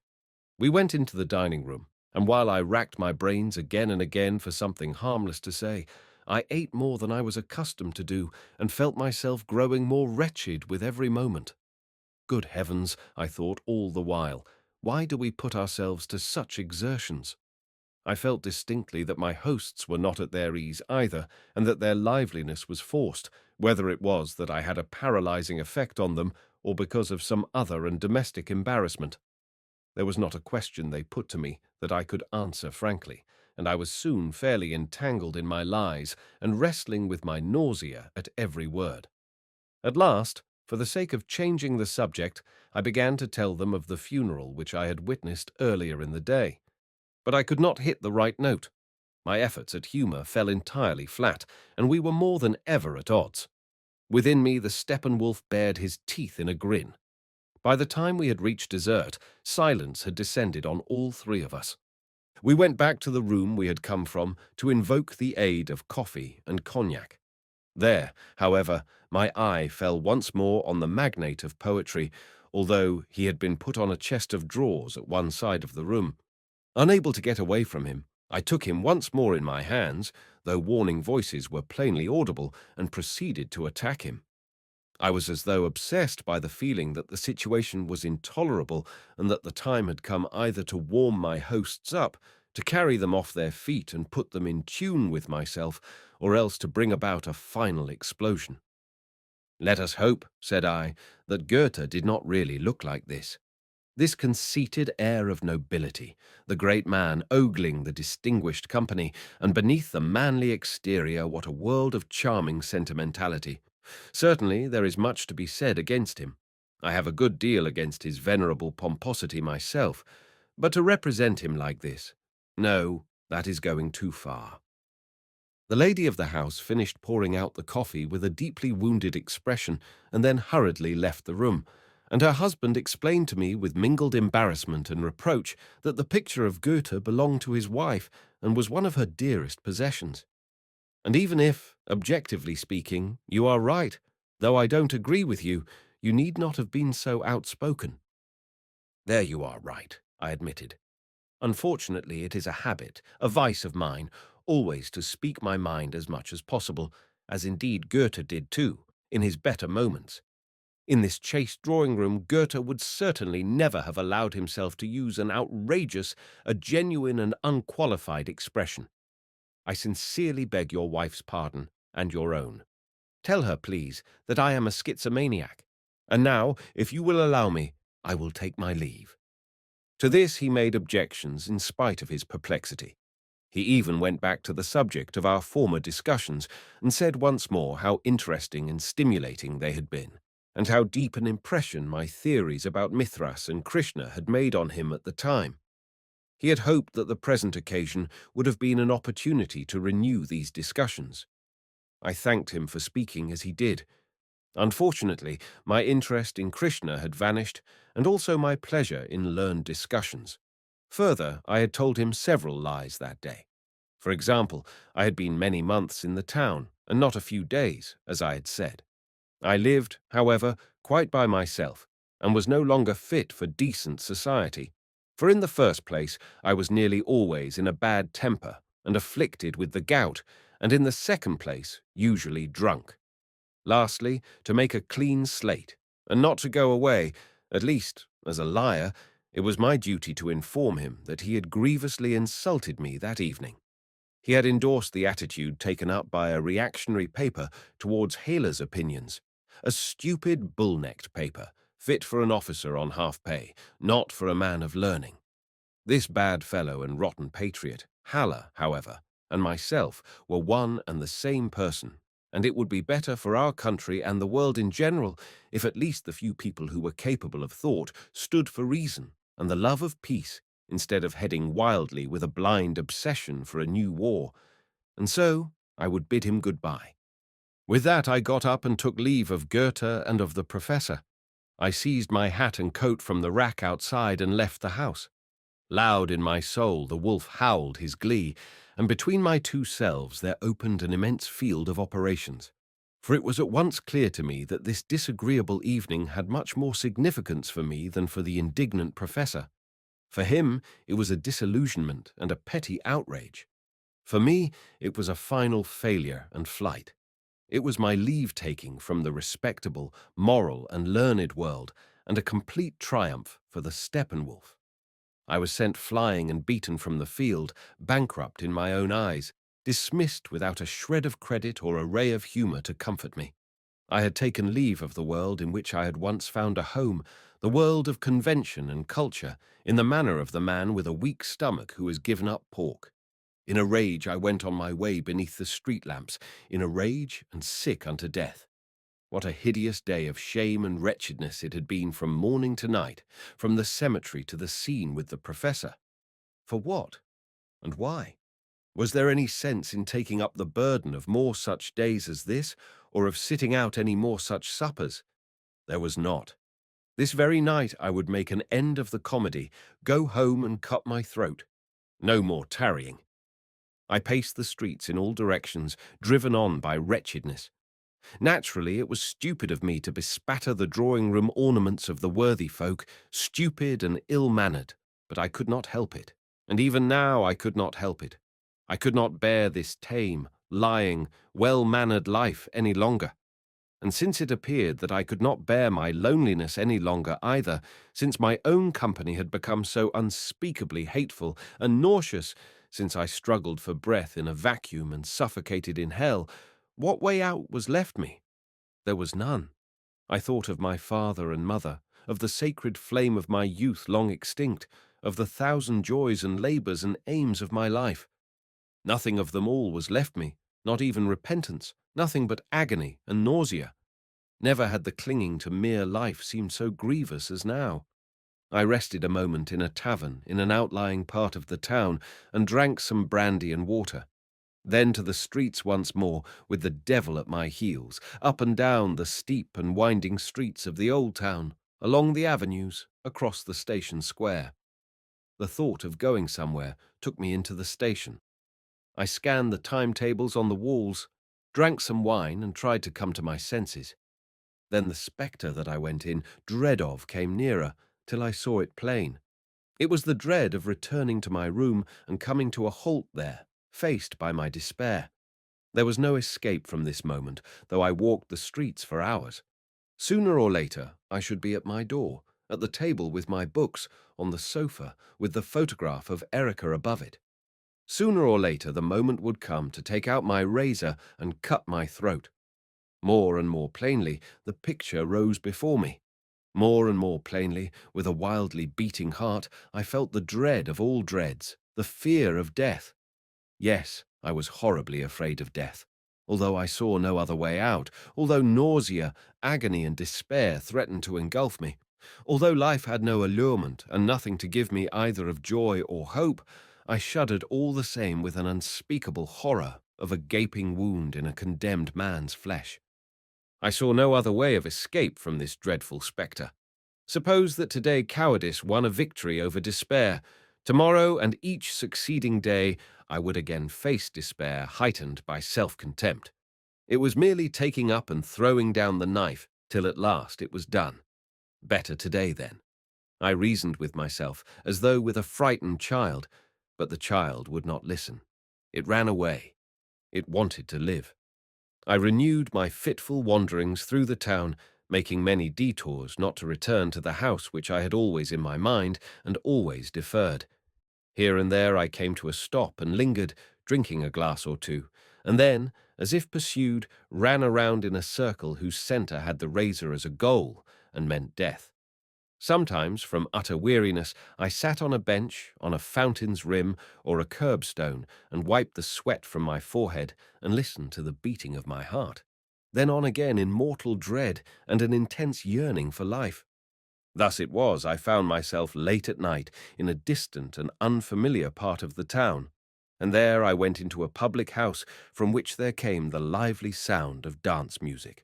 We went into the dining room, and while I racked my brains again and again for something harmless to say, I ate more than I was accustomed to do and felt myself growing more wretched with every moment. Good heavens, I thought all the while, why do we put ourselves to such exertions? I felt distinctly that my hosts were not at their ease either, and that their liveliness was forced, whether it was that I had a paralyzing effect on them or because of some other and domestic embarrassment. There was not a question they put to me that I could answer frankly, and I was soon fairly entangled in my lies and wrestling with my nausea at every word. At last, for the sake of changing the subject, I began to tell them of the funeral which I had witnessed earlier in the day. But I could not hit the right note. My efforts at humour fell entirely flat, and we were more than ever at odds. Within me the Steppenwolf bared his teeth in a grin. By the time we had reached dessert, silence had descended on all three of us. We went back to the room we had come from to invoke the aid of coffee and cognac. There, however, my eye fell once more on the magnate of poetry, although he had been put on a chest of drawers at one side of the room. Unable to get away from him, I took him once more in my hands, though warning voices were plainly audible, and proceeded to attack him. I was as though obsessed by the feeling that the situation was intolerable and that the time had come either to warm my hosts up, to carry them off their feet and put them in tune with myself, or else to bring about a final explosion. Let us hope, said I, that Goethe did not really look like this. This conceited air of nobility, the great man ogling the distinguished company, and beneath the manly exterior what a world of charming sentimentality. Certainly there is much to be said against him. I have a good deal against his venerable pomposity myself, but to represent him like this, No, that is going too far. The lady of the house finished pouring out the coffee with a deeply wounded expression and then hurriedly left the room, and her husband explained to me with mingled embarrassment and reproach that the picture of Goethe belonged to his wife and was one of her dearest possessions. And even if, objectively speaking, you are right, though I don't agree with you, you need not have been so outspoken. There you are right, I admitted. Unfortunately, it is a habit, a vice of mine, always to speak my mind as much as possible, as indeed Goethe did too, in his better moments. In this chaste drawing-room, Goethe would certainly never have allowed himself to use an outrageous, a genuine and unqualified expression. I sincerely beg your wife's pardon, and your own. Tell her, please, that I am a schizomaniac. And now, if you will allow me, I will take my leave. To this he made objections in spite of his perplexity. He even went back to the subject of our former discussions and said once more how interesting and stimulating they had been, and how deep an impression my theories about Mithras and Krishna had made on him at the time. He had hoped that the present occasion would have been an opportunity to renew these discussions. I thanked him for speaking as he did. Unfortunately, my interest in Krishna had vanished, and also my pleasure in learned discussions. Further, I had told him several lies that day. For example, I had been many months in the town, and not a few days, as I had said. I lived, however, quite by myself, and was no longer fit for decent society. For in the first place, I was nearly always in a bad temper and afflicted with the gout, and in the second place, usually drunk. Lastly, to make a clean slate, and not to go away, at least, as a liar, it was my duty to inform him that he had grievously insulted me that evening. He had endorsed the attitude taken up by a reactionary paper towards Haller's opinions, a stupid bull-necked paper, fit for an officer on half-pay, not for a man of learning. This bad fellow and rotten patriot, Haller, however, and myself were one and the same person, and it would be better for our country and the world in general if at least the few people who were capable of thought stood for reason and the love of peace instead of heading wildly with a blind obsession for a new war. And so I would bid him goodbye. With that I got up and took leave of Goethe and of the professor. I seized my hat and coat from the rack outside and left the house. Loud in my soul the wolf howled his glee, and between my two selves there opened an immense field of operations. For it was at once clear to me that this disagreeable evening had much more significance for me than for the indignant professor. For him it was a disillusionment and a petty outrage. For me it was a final failure and flight. It was my leave-taking from the respectable, moral and learned world, and a complete triumph for the Steppenwolf. I was sent flying and beaten from the field, bankrupt in my own eyes, dismissed without a shred of credit or a ray of humour to comfort me. I had taken leave of the world in which I had once found a home, the world of convention and culture, in the manner of the man with a weak stomach who has given up pork. In a rage I went on my way beneath the street lamps, in a rage and sick unto death. What a hideous day of shame and wretchedness it had been from morning to night, from the cemetery to the scene with the professor. For what? And why? Was there any sense in taking up the burden of more such days as this, or of sitting out any more such suppers? There was not. This very night I would make an end of the comedy, go home and cut my throat. No more tarrying. I paced the streets in all directions, driven on by wretchedness. Naturally, it was stupid of me to bespatter the drawing-room ornaments of the worthy folk, stupid and ill-mannered, but I could not help it, and even now I could not help it. I could not bear this tame, lying, well-mannered life any longer. And since it appeared that I could not bear my loneliness any longer either, since my own company had become so unspeakably hateful and nauseous, since I struggled for breath in a vacuum and suffocated in hell, what way out was left me? There was none. I thought of my father and mother, of the sacred flame of my youth long extinct, of the thousand joys and labours and aims of my life. Nothing of them all was left me, not even repentance, nothing but agony and nausea. Never had the clinging to mere life seemed so grievous as now. I rested a moment in a tavern in an outlying part of the town and drank some brandy and water. Then to the streets once more, with the devil at my heels, up and down the steep and winding streets of the old town, along the avenues, across the station square. The thought of going somewhere took me into the station. I scanned the timetables on the walls, drank some wine and tried to come to my senses. Then the spectre that I went in dread of came nearer, till I saw it plain. It was the dread of returning to my room and coming to a halt there, faced by my despair. There was no escape from this moment, though I walked the streets for hours. Sooner or later, I should be at my door, at the table with my books, on the sofa, with the photograph of Erica above it. Sooner or later, the moment would come to take out my razor and cut my throat. More and more plainly, the picture rose before me. More and more plainly, with a wildly beating heart, I felt the dread of all dreads, the fear of death. Yes, I was horribly afraid of death, although I saw no other way out, although nausea, agony, and despair threatened to engulf me, although life had no allurement and nothing to give me either of joy or hope. I shuddered all the same with an unspeakable horror of a gaping wound in a condemned man's flesh. I saw no other way of escape from this dreadful spectre. Suppose that today cowardice won a victory over despair. Tomorrow and each succeeding day I would again face despair heightened by self-contempt. It was merely taking up and throwing down the knife till at last it was done. Better today, then. I reasoned with myself as though with a frightened child, but the child would not listen. It ran away. It wanted to live. I renewed my fitful wanderings through the town, making many detours not to return to the house which I had always in my mind and always deferred. Here and there I came to a stop and lingered, drinking a glass or two, and then, as if pursued, ran around in a circle whose centre had the razor as a goal and meant death. Sometimes, from utter weariness, I sat on a bench, on a fountain's rim, or a curbstone, and wiped the sweat from my forehead and listened to the beating of my heart. Then on again in mortal dread and an intense yearning for life. Thus it was I found myself late at night in a distant and unfamiliar part of the town, and there I went into a public house from which there came the lively sound of dance music.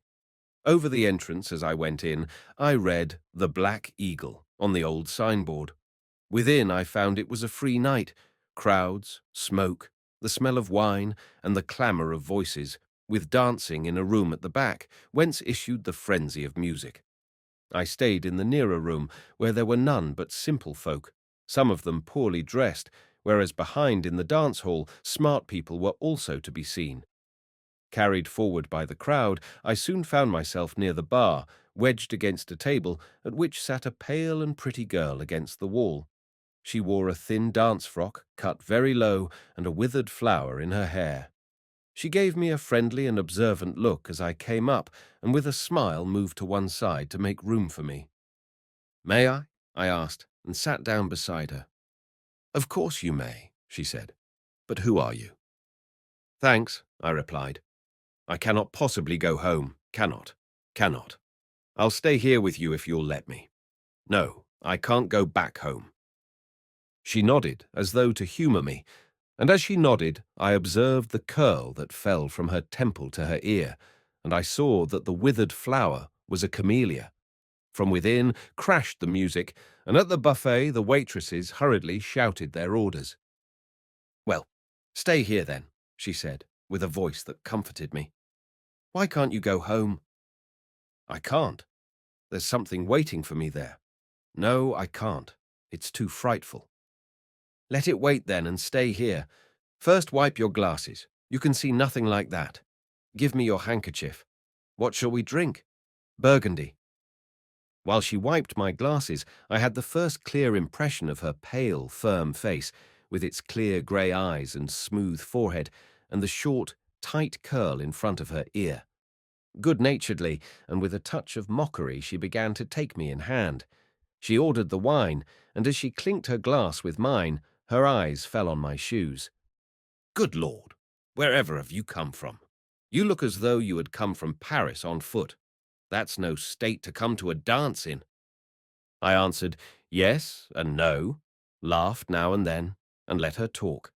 Over the entrance as I went in, I read "The Black Eagle" on the old signboard. Within I found it was a free night, crowds, smoke, the smell of wine, and the clamour of voices, with dancing in a room at the back, whence issued the frenzy of music. I stayed in the nearer room, where there were none but simple folk, some of them poorly dressed, whereas behind in the dance hall smart people were also to be seen. Carried forward by the crowd, I soon found myself near the bar, wedged against a table at which sat a pale and pretty girl against the wall. She wore a thin dance frock, cut very low, and a withered flower in her hair. She gave me a friendly and observant look as I came up, and with a smile moved to one side to make room for me. "May I asked, and sat down beside her. "Of course you may," she said. "But who are you?" "Thanks," I replied. "I cannot possibly go home. Cannot. I'll stay here with you if you'll let me. No, I can't go back home." She nodded, as though to humour me, and as she nodded, I observed the curl that fell from her temple to her ear, and I saw that the withered flower was a camellia. From within crashed the music, and at the buffet the waitresses hurriedly shouted their orders. "Well, stay here then," she said, with a voice that comforted me. "Why can't you go home?" "I can't. There's something waiting for me there. No, I can't. It's too frightful." "Let it wait then and stay here. First wipe your glasses. You can see nothing like that. Give me your handkerchief. What shall we drink?" "Burgundy." While she wiped my glasses, I had the first clear impression of her pale, firm face, with its clear grey eyes and smooth forehead, and the short, tight curl in front of her ear. Good-naturedly, and with a touch of mockery, she began to take me in hand. She ordered the wine, and as she clinked her glass with mine, her eyes fell on my shoes. "Good Lord, wherever have you come from? You look as though you had come from Paris on foot. That's no state to come to a dance in." I answered yes and no, laughed now and then, and let her talk.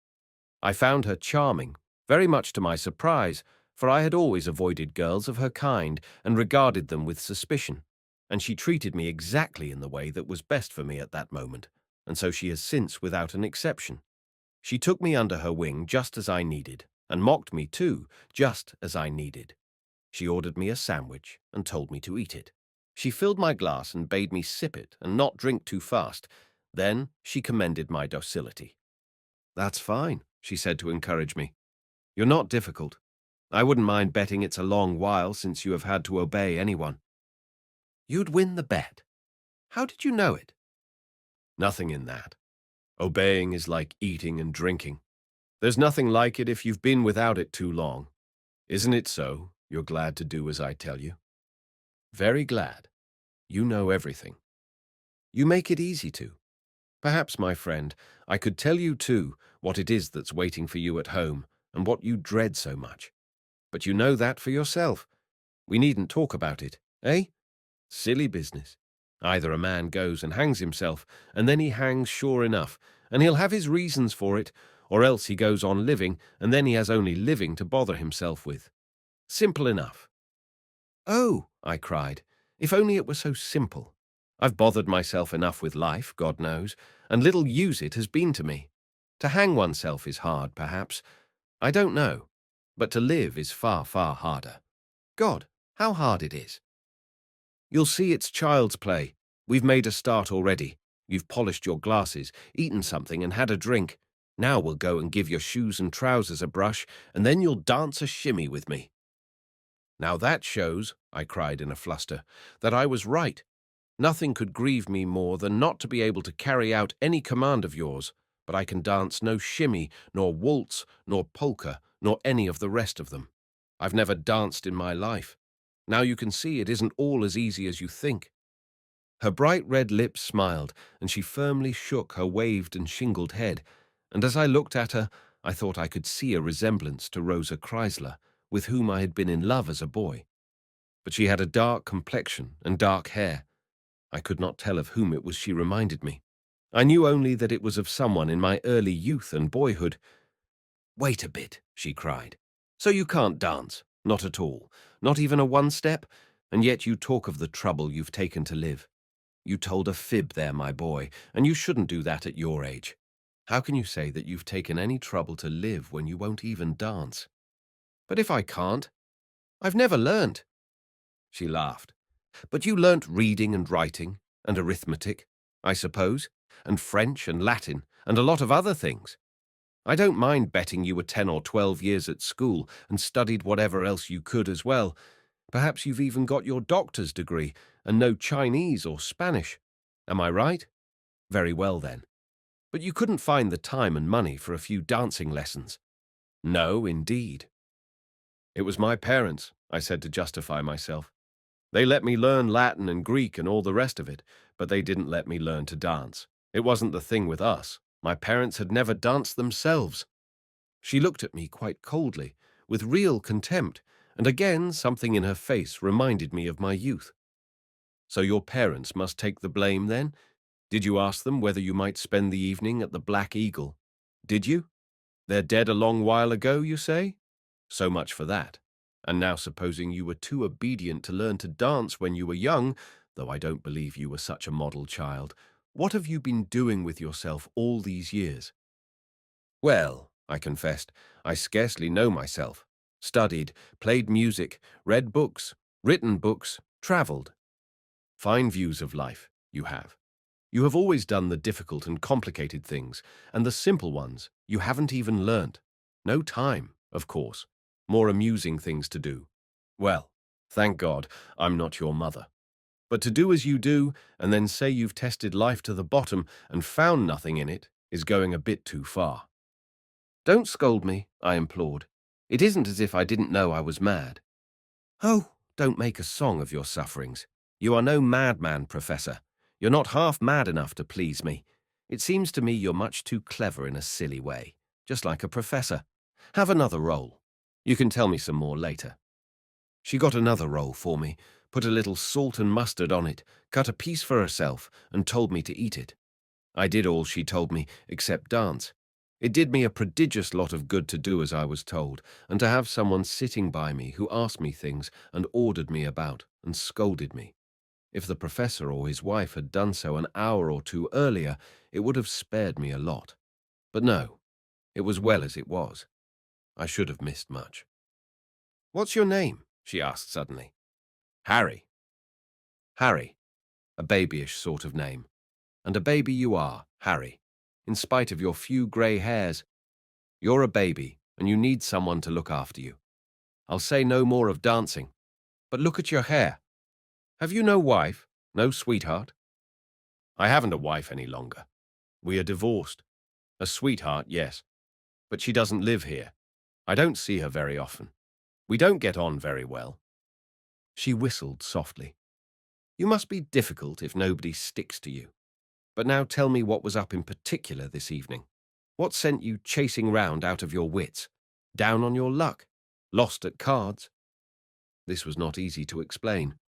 I found her charming, very much to my surprise, for I had always avoided girls of her kind and regarded them with suspicion, and she treated me exactly in the way that was best for me at that moment, and so she has since without an exception. She took me under her wing just as I needed, and mocked me too, just as I needed. She ordered me a sandwich and told me to eat it. She filled my glass and bade me sip it and not drink too fast. Then she commended my docility. "That's fine," she said to encourage me. "You're not difficult. I wouldn't mind betting it's a long while since you have had to obey anyone." "You'd win the bet. How did you know it?" "Nothing in that. Obeying is like eating and drinking. There's nothing like it if you've been without it too long. Isn't it so? You're glad to do as I tell you?" "Very glad. You know everything. You make it easy to. Perhaps, my friend, I could tell you too what it is that's waiting for you at home and what you dread so much. But you know that for yourself. We needn't talk about it, eh? Silly business. Either a man goes and hangs himself, and then he hangs sure enough, and he'll have his reasons for it, or else he goes on living, and then he has only living to bother himself with. Simple enough." "Oh," I cried, "if only it were so simple. I've bothered myself enough with life, God knows, and little use it has been to me. To hang oneself is hard, perhaps. I don't know. But to live is far, far harder. God, how hard it is. You'll see it's child's play. We've made a start already. You've polished your glasses, eaten something, and had a drink. Now we'll go and give your shoes and trousers a brush, and then you'll dance a shimmy with me." "Now that shows," I cried in a fluster, "that I was right. Nothing could grieve me more than not to be able to carry out any command of yours, but I can dance no shimmy, nor waltz, nor polka, nor any of the rest of them. I've never danced in my life. Now you can see it isn't all as easy as you think." Her bright red lips smiled, and she firmly shook her waved and shingled head, and as I looked at her, I thought I could see a resemblance to Rosa Chrysler, with whom I had been in love as a boy. But she had a dark complexion and dark hair. I could not tell of whom it was she reminded me. I knew only that it was of someone in my early youth and boyhood. "Wait a bit," she cried. "So you can't dance? Not at all? Not even a one-step? And yet you talk of the trouble you've taken to live. You told a fib there, my boy, and you shouldn't do that at your age. How can you say that you've taken any trouble to live when you won't even dance?" "But if I can't? I've never learnt." She laughed. "But you learnt reading and writing, and arithmetic, I suppose, and French and Latin, and a lot of other things. I don't mind betting you were 10 or 12 years at school and studied whatever else you could as well. Perhaps you've even got your doctor's degree and know Chinese or Spanish. Am I right? Very well then. But you couldn't find the time and money for a few dancing lessons." "No, indeed." "It was my parents," I said to justify myself. "They let me learn Latin and Greek and all the rest of it, but they didn't let me learn to dance. It wasn't the thing with us. My parents had never danced themselves." She looked at me quite coldly, with real contempt, and again something in her face reminded me of my youth. "So your parents must take the blame, then? Did you ask them whether you might spend the evening at the Black Eagle? Did you? They're dead a long while ago, you say? So much for that. And now supposing you were too obedient to learn to dance when you were young, though I don't believe you were such a model child, what have you been doing with yourself all these years?" "Well," I confessed, "I scarcely know myself. Studied, played music, read books, written books, travelled." "Fine views of life, you have. You have always done the difficult and complicated things, and the simple ones you haven't even learnt. No time, of course. More amusing things to do. Well, thank God, I'm not your mother. But to do as you do, and then say you've tested life to the bottom and found nothing in it, is going a bit too far." "Don't scold me," I implored. "It isn't as if I didn't know I was mad." "Oh, don't make a song of your sufferings. You are no madman, Professor. You're not half mad enough to please me. It seems to me you're much too clever in a silly way, just like a professor. Have another roll. You can tell me some more later." She got another roll for me, put a little salt and mustard on it, cut a piece for herself, and told me to eat it. I did all she told me, except dance. It did me a prodigious lot of good to do as I was told, and to have someone sitting by me who asked me things and ordered me about and scolded me. If the professor or his wife had done so an hour or two earlier, it would have spared me a lot. But no, it was well as it was. I should have missed much. "What's your name?" she asked suddenly. "Harry." Harry, a babyish sort of name. And a baby you are, Harry, in spite of your few grey hairs. You're a baby, and you need someone to look after you. I'll say no more of dancing, but look at your hair. Have you no wife, no sweetheart? I haven't a wife any longer. We are divorced. A sweetheart, yes, but she doesn't live here. I don't see her very often. We don't get on very well. She whistled softly. You must be difficult if nobody sticks to you. But now tell me what was up in particular this evening. What sent you chasing round out of your wits? Down on your luck? Lost at cards? This was not easy to explain.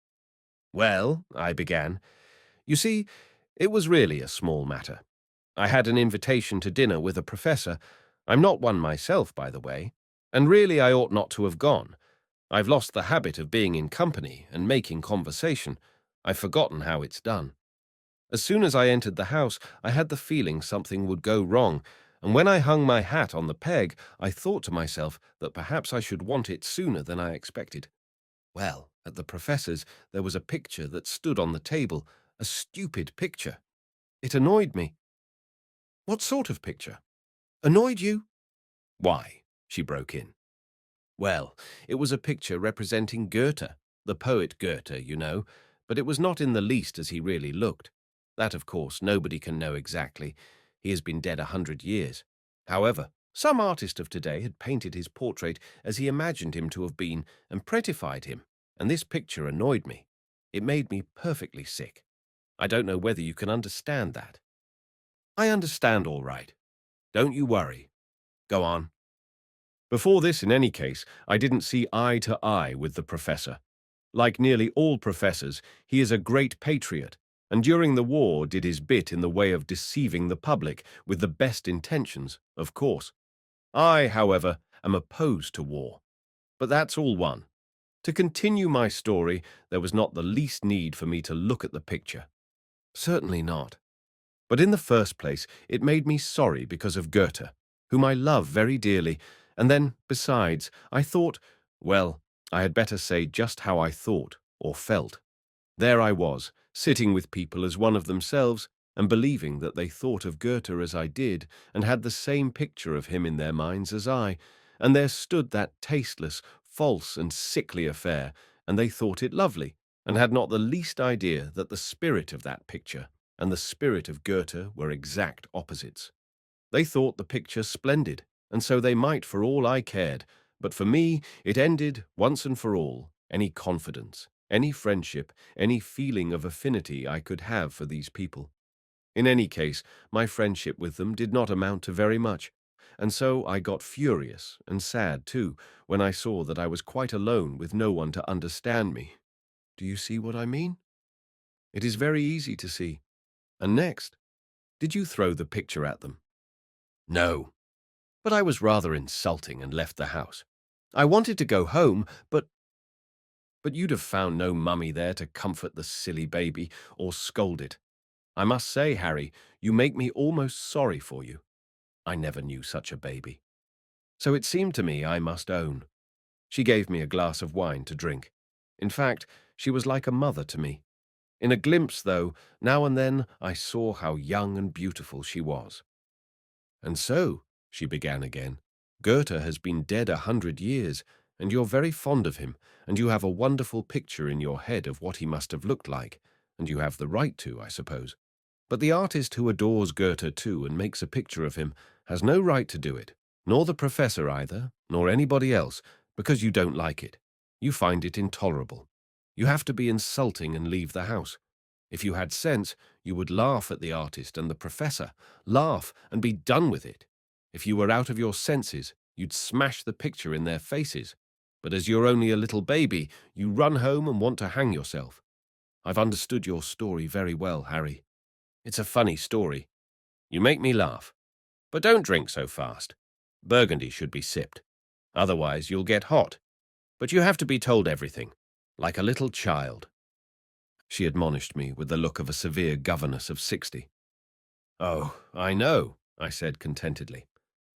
Well, I began. You see, it was really a small matter. I had an invitation to dinner with a professor. I'm not one myself, by the way, and really I ought not to have gone. I've lost the habit of being in company and making conversation. I've forgotten how it's done. As soon as I entered the house, I had the feeling something would go wrong, and when I hung my hat on the peg, I thought to myself that perhaps I should want it sooner than I expected. Well, at the professor's, there was a picture that stood on the table, a stupid picture. It annoyed me. What sort of picture? Annoyed you? Why? She broke in. Well, it was a picture representing Goethe, the poet Goethe, you know, but it was not in the least as he really looked. That, of course, nobody can know exactly. He has been dead 100 years. However, some artist of today had painted his portrait as he imagined him to have been and prettified him, and this picture annoyed me. It made me perfectly sick. I don't know whether you can understand that. I understand all right. Don't you worry. Go on. Before this, in any case, I didn't see eye to eye with the professor. Like nearly all professors, he is a great patriot, and during the war did his bit in the way of deceiving the public with the best intentions, of course. I, however, am opposed to war. But that's all one. To continue my story, there was not the least need for me to look at the picture. Certainly not. But in the first place, it made me sorry because of Goethe, whom I love very dearly, and then, besides, I thought, well, I had better say just how I thought or felt. There I was, sitting with people as one of themselves, and believing that they thought of Goethe as I did, and had the same picture of him in their minds as I, and there stood that tasteless, false, and sickly affair, and they thought it lovely, and had not the least idea that the spirit of that picture and the spirit of Goethe were exact opposites. They thought the picture splendid, and so they might for all I cared, but for me it ended, once and for all, any confidence, any friendship, any feeling of affinity I could have for these people. In any case, my friendship with them did not amount to very much, and so I got furious and sad too when I saw that I was quite alone with no one to understand me. Do you see what I mean? It is very easy to see. And next, did you throw the picture at them? No, but I was rather insulting and left the house. I wanted to go home, but you'd have found no mummy there to comfort the silly baby or scold it. I must say, Harry, you make me almost sorry for you. I never knew such a baby. So it seemed to me I must own. She gave me a glass of wine to drink. In fact, she was like a mother to me. In a glimpse, though, now and then I saw how young and beautiful she was. And so, she began again, Goethe has been dead 100 years, and you're very fond of him, and you have a wonderful picture in your head of what he must have looked like, and you have the right to, I suppose. But the artist who adores Goethe too and makes a picture of him has no right to do it, nor the professor either, nor anybody else, because you don't like it. You find it intolerable. You have to be insulting and leave the house. If you had sense, you would laugh at the artist and the professor, laugh and be done with it. If you were out of your senses, you'd smash the picture in their faces. But as you're only a little baby, you run home and want to hang yourself. I've understood your story very well, Harry. It's a funny story. You make me laugh. But don't drink so fast. Burgundy should be sipped. Otherwise you'll get hot. But you have to be told everything, like a little child. She admonished me with the look of a severe governess of 60. Oh, I know, I said contentedly.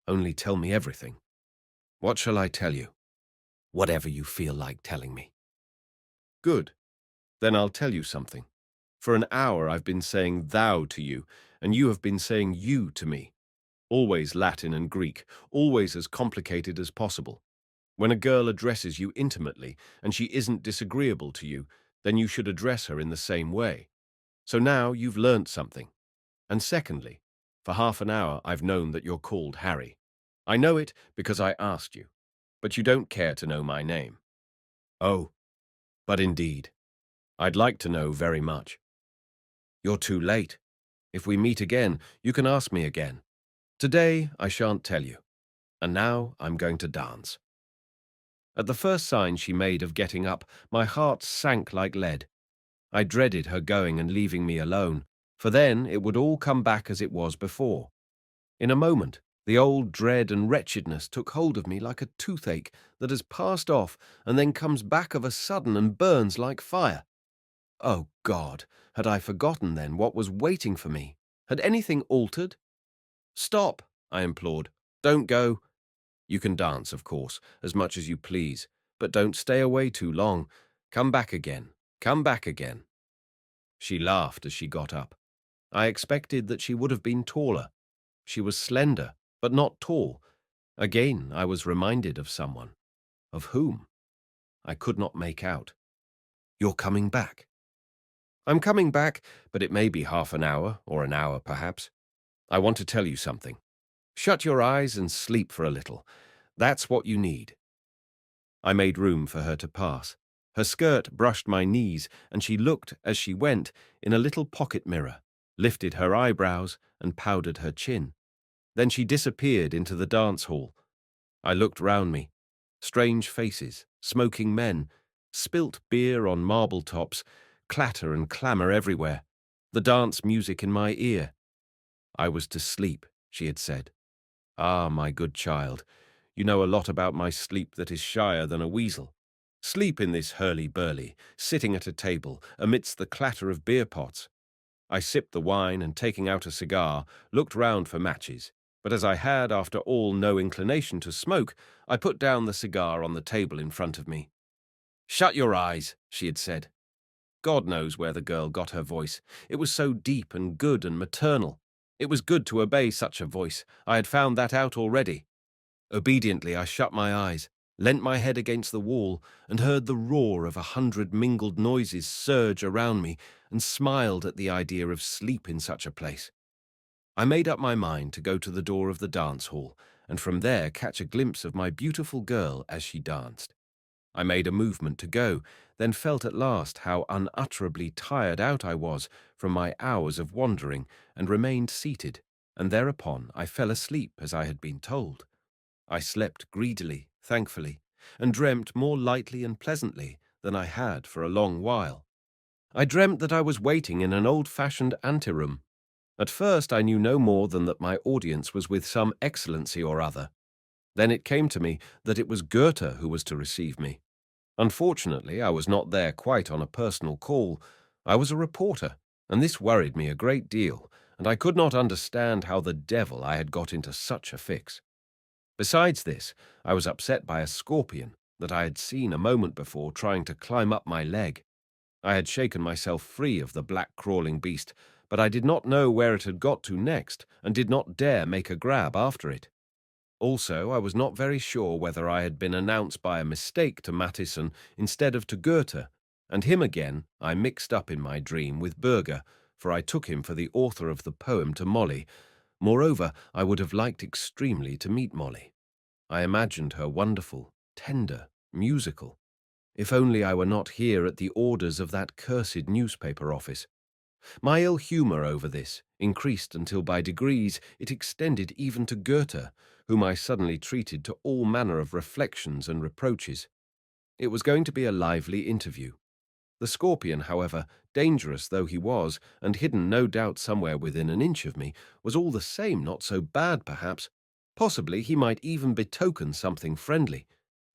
Only tell me everything. What shall I tell you? Whatever you feel like telling me. Good. Then I'll tell you something. For an hour I've been saying thou to you, and you have been saying you to me. Always Latin and Greek, always as complicated as possible. When a girl addresses you intimately, and she isn't disagreeable to you, then you should address her in the same way. So now you've learnt something. And secondly, for half an hour I've known that you're called Harry. I know it because I asked you, but you don't care to know my name. Oh, but indeed, I'd like to know very much. You're too late. If we meet again, you can ask me again. Today I shan't tell you. And now I'm going to dance. At the first sign she made of getting up, my heart sank like lead. I dreaded her going and leaving me alone, for then it would all come back as it was before. In a moment, the old dread and wretchedness took hold of me like a toothache that has passed off and then comes back of a sudden and burns like fire. Oh God, had I forgotten then what was waiting for me? Had anything altered? Stop, I implored. Don't go. You can dance, of course, as much as you please, but don't stay away too long. Come back again. Come back again. She laughed as she got up. I expected that she would have been taller. She was slender, but not tall. Again, I was reminded of someone. Of whom? I could not make out. You're coming back. I'm coming back, but it may be half an hour, or an hour perhaps. I want to tell you something. Shut your eyes and sleep for a little. That's what you need. I made room for her to pass. Her skirt brushed my knees, and she looked, as she went, in a little pocket mirror, lifted her eyebrows, and powdered her chin. Then she disappeared into the dance hall. I looked round me. Strange faces, smoking men, spilt beer on marble tops, clatter and clamour everywhere, the dance music in my ear. I was to sleep, she had said. Ah, my good child, you know a lot about my sleep that is shyer than a weasel. Sleep in this hurly-burly, sitting at a table, amidst the clatter of beer pots. I sipped the wine and, taking out a cigar, looked round for matches, but as I had, after all, no inclination to smoke, I put down the cigar on the table in front of me. Shut your eyes, she had said. God knows where the girl got her voice. It was so deep and good and maternal. It was good to obey such a voice. I had found that out already. Obediently, I shut my eyes, leant my head against the wall, and heard the roar of 100 mingled noises surge around me, and smiled at the idea of sleep in such a place. I made up my mind to go to the door of the dance hall, and from there catch a glimpse of my beautiful girl as she danced. I made a movement to go, then felt at last how unutterably tired out I was from my hours of wandering, and remained seated, and thereupon I fell asleep as I had been told. I slept greedily, thankfully, and dreamt more lightly and pleasantly than I had for a long while. I dreamt that I was waiting in an old-fashioned anteroom. At first I knew no more than that my audience was with some excellency or other. Then it came to me that it was Goethe who was to receive me. Unfortunately, I was not there quite on a personal call. I was a reporter, and this worried me a great deal, and I could not understand how the devil I had got into such a fix. Besides this, I was upset by a scorpion that I had seen a moment before trying to climb up my leg. I had shaken myself free of the black crawling beast, but I did not know where it had got to next, and did not dare make a grab after it. Also, I was not very sure whether I had been announced by a mistake to Matthison instead of to Goethe, and him again I mixed up in my dream with Bürger, for I took him for the author of the poem to Molly. Moreover, I would have liked extremely to meet Molly. I imagined her wonderful, tender, musical. If only I were not here at the orders of that cursed newspaper office. My ill humour over this increased until by degrees it extended even to Goethe, whom I suddenly treated to all manner of reflections and reproaches. It was going to be a lively interview. The scorpion, however, dangerous though he was, and hidden no doubt somewhere within an inch of me, was all the same not so bad, perhaps. Possibly he might even betoken something friendly.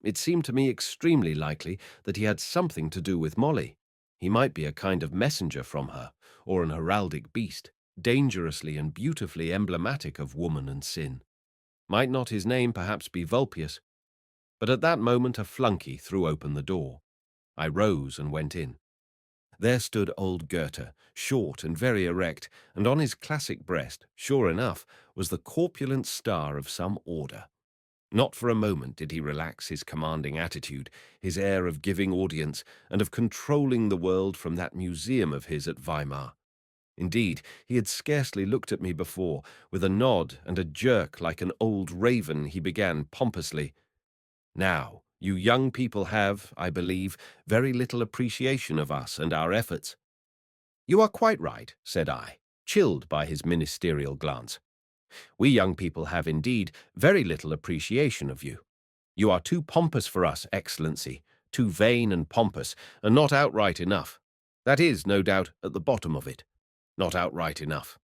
It seemed to me extremely likely that he had something to do with Molly. He might be a kind of messenger from her, or an heraldic beast, dangerously and beautifully emblematic of woman and sin. Might not his name perhaps be Vulpius? But at that moment a flunky threw open the door. I rose and went in. There stood old Goethe, short and very erect, and on his classic breast, sure enough, was the corpulent star of some order. Not for a moment did he relax his commanding attitude, his air of giving audience and of controlling the world from that museum of his at Weimar. Indeed, he had scarcely looked at me before. With a nod and a jerk like an old raven, he began pompously, "Now, you young people have, I believe, very little appreciation of us and our efforts." "You are quite right," said I, chilled by his ministerial glance. "We young people have indeed very little appreciation of you. You are too pompous for us, Excellency, too vain and pompous, and not outright enough. That is, no doubt, at the bottom of it. Not outright enough."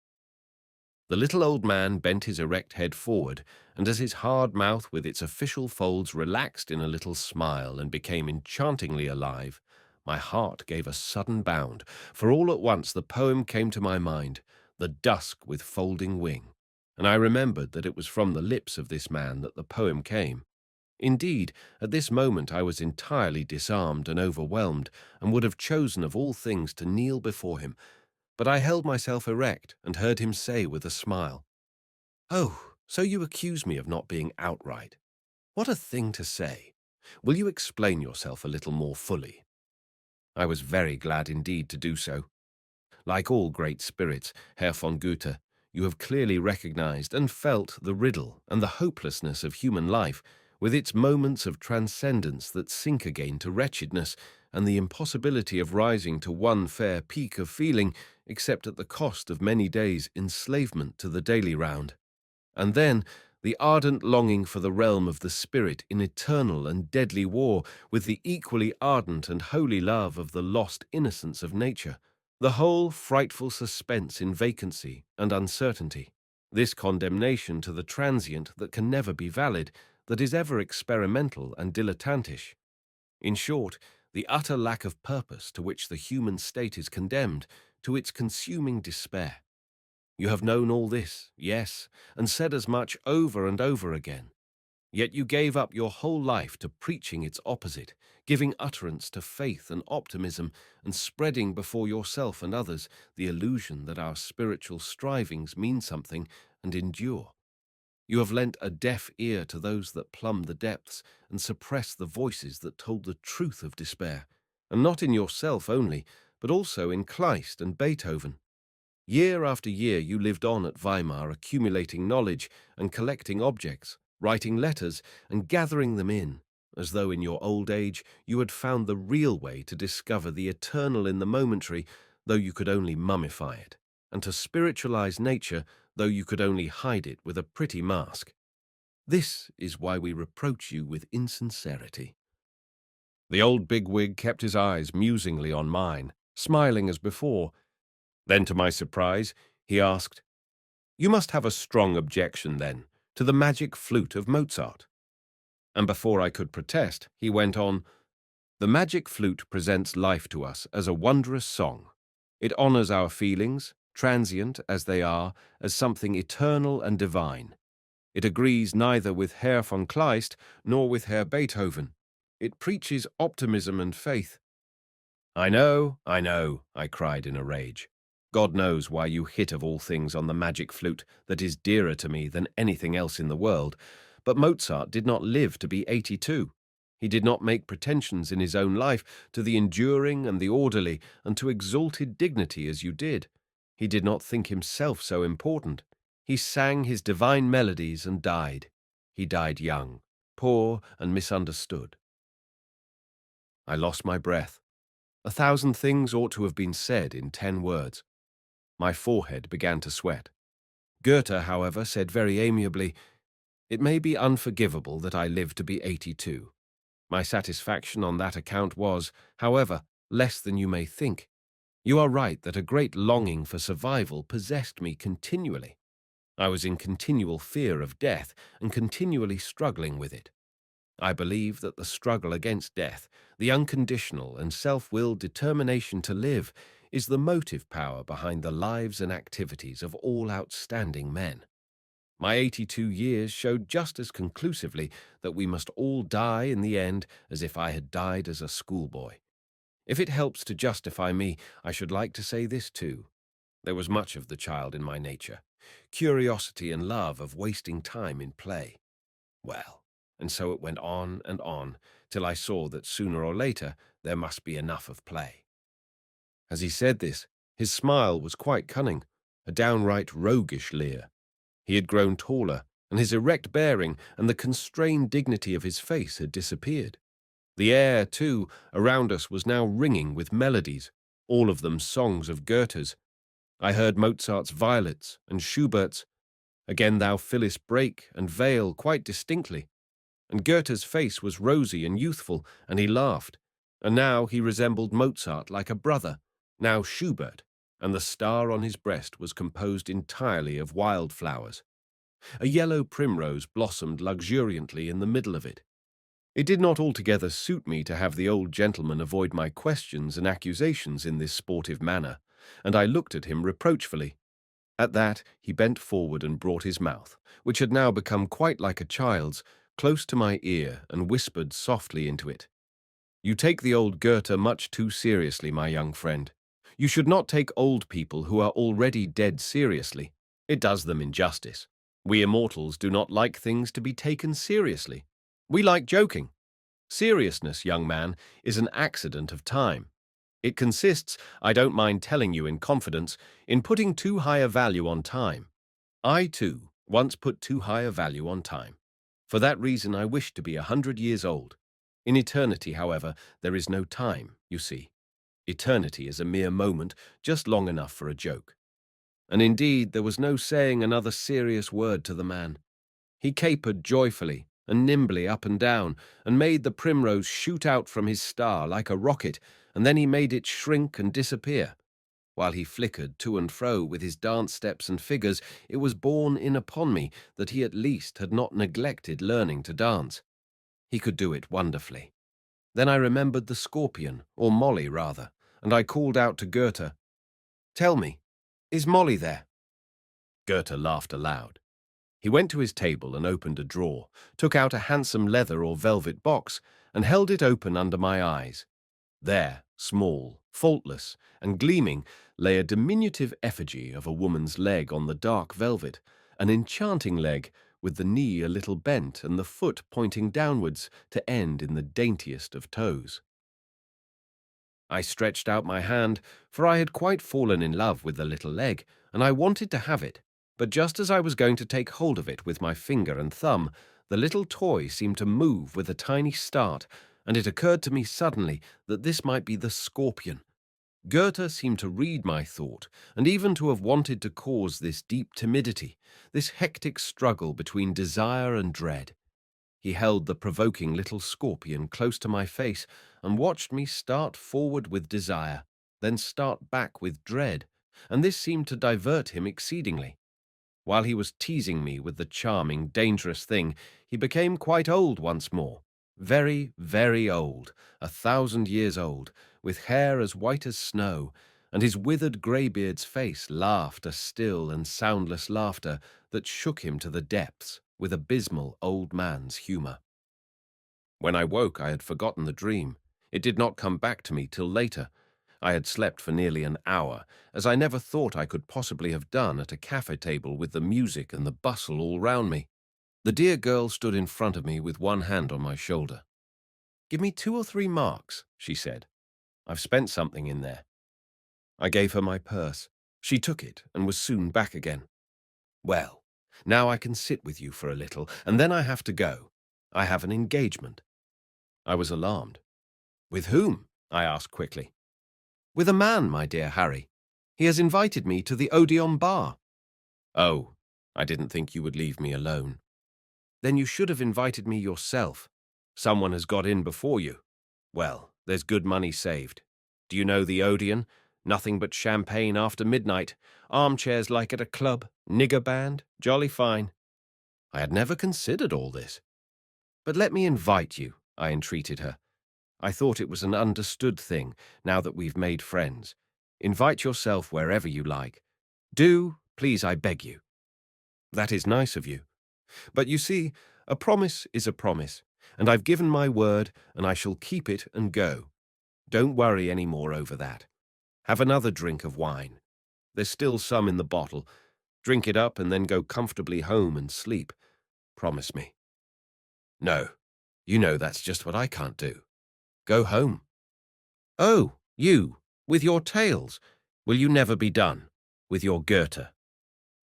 The little old man bent his erect head forward, and as his hard mouth with its official folds relaxed in a little smile and became enchantingly alive, my heart gave a sudden bound, for all at once the poem came to my mind, "The Dusk with Folding Wing," and I remembered that it was from the lips of this man that the poem came. Indeed, at this moment I was entirely disarmed and overwhelmed, and would have chosen of all things to kneel before him, but I held myself erect and heard him say with a smile, "Oh, so you accuse me of not being outright. What a thing to say! Will you explain yourself a little more fully?" I was very glad indeed to do so. Like all great spirits, Herr von Goethe, you have clearly recognized and felt the riddle and the hopelessness of human life, with its moments of transcendence that sink again to wretchedness, and the impossibility of rising to one fair peak of feeling, except at the cost of many days' enslavement to the daily round. And then the ardent longing for the realm of the spirit in eternal and deadly war with the equally ardent and holy love of the lost innocence of nature. The whole frightful suspense in vacancy and uncertainty. This condemnation to the transient that can never be valid, that is ever experimental and dilettantish. In short, the utter lack of purpose to which the human state is condemned, to its consuming despair. You have known all this, yes, and said as much over and over again. Yet you gave up your whole life to preaching its opposite, giving utterance to faith and optimism, and spreading before yourself and others the illusion that our spiritual strivings mean something and endure. You have lent a deaf ear to those that plumb the depths and suppress the voices that told the truth of despair, and not in yourself only, but also in Kleist and Beethoven. Year after year you lived on at Weimar, accumulating knowledge and collecting objects, writing letters and gathering them in, as though in your old age you had found the real way to discover the eternal in the momentary, though you could only mummify it, and to spiritualize nature, though you could only hide it with a pretty mask. This is why we reproach you with insincerity." The old bigwig kept his eyes musingly on mine, smiling as before. Then, to my surprise, he asked, "You must have a strong objection, then, to the magic flute of Mozart." And before I could protest, he went on, "The magic flute presents life to us as a wondrous song. It honors our feelings, transient as they are, as something eternal and divine. It agrees neither with Herr von Kleist nor with Herr Beethoven. It preaches optimism and faith." I know, I cried in a rage. God knows why you hit of all things on the magic flute that is dearer to me than anything else in the world. But Mozart did not live to be 82. He did not make pretensions in his own life to the enduring and the orderly and to exalted dignity as you did. He did not think himself so important. He sang his divine melodies and died. He died young, poor and misunderstood. I lost my breath. 1,000 things ought to have been said in 10 words. My forehead began to sweat. Goethe, however, said very amiably, "It may be unforgivable that I live to be 82. My satisfaction on that account was, however, less than you may think. You are right that a great longing for survival possessed me continually. I was in continual fear of death and continually struggling with it. I believe that the struggle against death, the unconditional and self-willed determination to live, is the motive power behind the lives and activities of all outstanding men. My 82 years showed just as conclusively that we must all die in the end as if I had died as a schoolboy. If it helps to justify me, I should like to say this too. There was much of the child in my nature, curiosity and love of wasting time in play. Well, and so it went on, till I saw that sooner or later there must be enough of play. As he said this, his smile was quite cunning, a downright roguish leer. He had grown taller, and his erect bearing and the constrained dignity of his face had disappeared. The air, too, around us was now ringing with melodies, all of them songs of Goethe's. I heard Mozart's Violets and Schubert's Again Thou Fillest Break and Veil quite distinctly. And Goethe's face was rosy and youthful, and he laughed. And now he resembled Mozart like a brother, now Schubert, and the star on his breast was composed entirely of wildflowers. A yellow primrose blossomed luxuriantly in the middle of it. It did not altogether suit me to have the old gentleman avoid my questions and accusations in this sportive manner, and I looked at him reproachfully. At that, he bent forward and brought his mouth, which had now become quite like a child's, close to my ear and whispered softly into it. You take the old Goethe much too seriously, my young friend. You should not take old people who are already dead seriously. It does them injustice. We immortals do not like things to be taken seriously. We like joking. Seriousness, young man, is an accident of time. It consists, I don't mind telling you in confidence, in putting too high a value on time. I, too, once put too high a value on time. For that reason I wished to be 100 years old. In eternity, however, there is no time, you see. Eternity is a mere moment, just long enough for a joke. And indeed, there was no saying another serious word to the man. He capered joyfully and nimbly up and down, and made the primrose shoot out from his star like a rocket, and then he made it shrink and disappear. While he flickered to and fro with his dance steps and figures, it was borne in upon me that he at least had not neglected learning to dance. He could do it wonderfully. Then I remembered the scorpion, or Molly rather, and I called out to Goethe, "Tell me, is Molly there?" Goethe laughed aloud. He went to his table and opened a drawer, took out a handsome leather or velvet box, and held it open under my eyes. There, small, faultless, and gleaming, lay a diminutive effigy of a woman's leg on the dark velvet, an enchanting leg, with the knee a little bent and the foot pointing downwards to end in the daintiest of toes. I stretched out my hand, for I had quite fallen in love with the little leg, and I wanted to have it. But just as I was going to take hold of it with my finger and thumb, the little toy seemed to move with a tiny start, and it occurred to me suddenly that this might be the scorpion. Goethe seemed to read my thought, and even to have wanted to cause this deep timidity, this hectic struggle between desire and dread. He held the provoking little scorpion close to my face and watched me start forward with desire, then start back with dread, and this seemed to divert him exceedingly. While he was teasing me with the charming, dangerous thing, he became quite old once more. Very, very old, 1,000 years old, with hair as white as snow, and his withered greybeard's face laughed a still and soundless laughter that shook him to the depths with abysmal old man's humour. When I woke, I had forgotten the dream. It did not come back to me till later. I had slept for nearly an hour, as I never thought I could possibly have done at a cafe table with the music and the bustle all round me. The dear girl stood in front of me with one hand on my shoulder. "Give me 2 or 3 marks," she said. "I've spent something in there." I gave her my purse. She took it and was soon back again. "Well, now I can sit with you for a little, and then I have to go. I have an engagement." I was alarmed. "With whom?" I asked quickly. "With a man, my dear Harry. He has invited me to the Odeon bar." "Oh, I didn't think you would leave me alone." "Then you should have invited me yourself." Someone has got in before you. Well, there's good money saved. Do you know the Odeon? Nothing but champagne after midnight, armchairs like at a club, nigger band, jolly fine. I had never considered all this. But let me invite you, I entreated her. I thought it was an understood thing, now that we've made friends. Invite yourself wherever you like. Do, please, I beg you. That is nice of you. But you see, a promise is a promise, and I've given my word, and I shall keep it and go. Don't worry any more over that. Have another drink of wine. There's still some in the bottle. Drink it up and then go comfortably home and sleep. Promise me. No, you know that's just what I can't do. Go home. Oh, you, with your tales. Will you never be done? With your Goethe.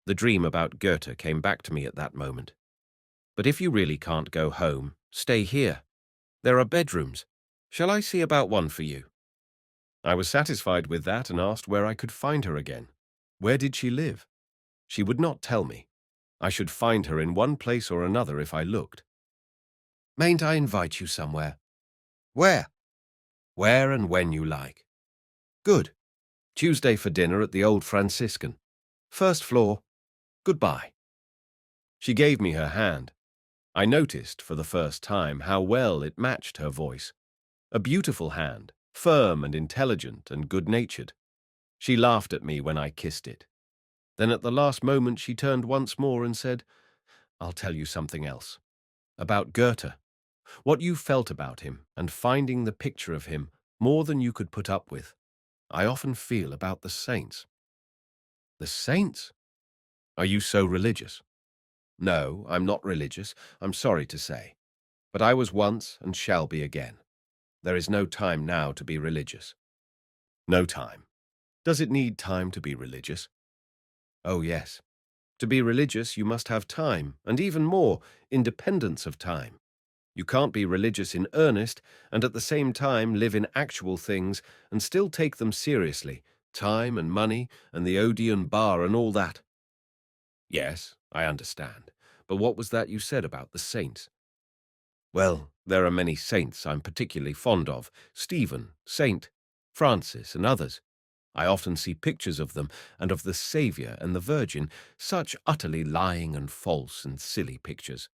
The dream about Goethe came back to me at that moment. But if you really can't go home, stay here. There are bedrooms. Shall I see about one for you? I was satisfied with that and asked where I could find her again. Where did she live? She would not tell me. I should find her in one place or another if I looked. Mayn't I invite you somewhere? Where? Where and when you like. Good. Tuesday for dinner at the Old Franciscan. First floor. Goodbye. She gave me her hand. I noticed for the first time how well it matched her voice. A beautiful hand, firm and intelligent and good-natured. She laughed at me when I kissed it. Then at the last moment she turned once more and said, I'll tell you something else. About Goethe. What you felt about him and finding the picture of him more than you could put up with. I often feel about the saints. The saints? Are you so religious? No, I'm not religious, I'm sorry to say. But I was once and shall be again. There is no time now to be religious. No time. Does it need time to be religious? Oh, yes. To be religious, you must have time, and even more, independence of time. You can't be religious in earnest and at the same time live in actual things and still take them seriously, time and money and the Odeon bar and all that. Yes, I understand. But what was that you said about the saints? Well, there are many saints I'm particularly fond of. Stephen, Saint Francis, and others. I often see pictures of them and of the Saviour and the Virgin, such utterly lying and false and silly pictures.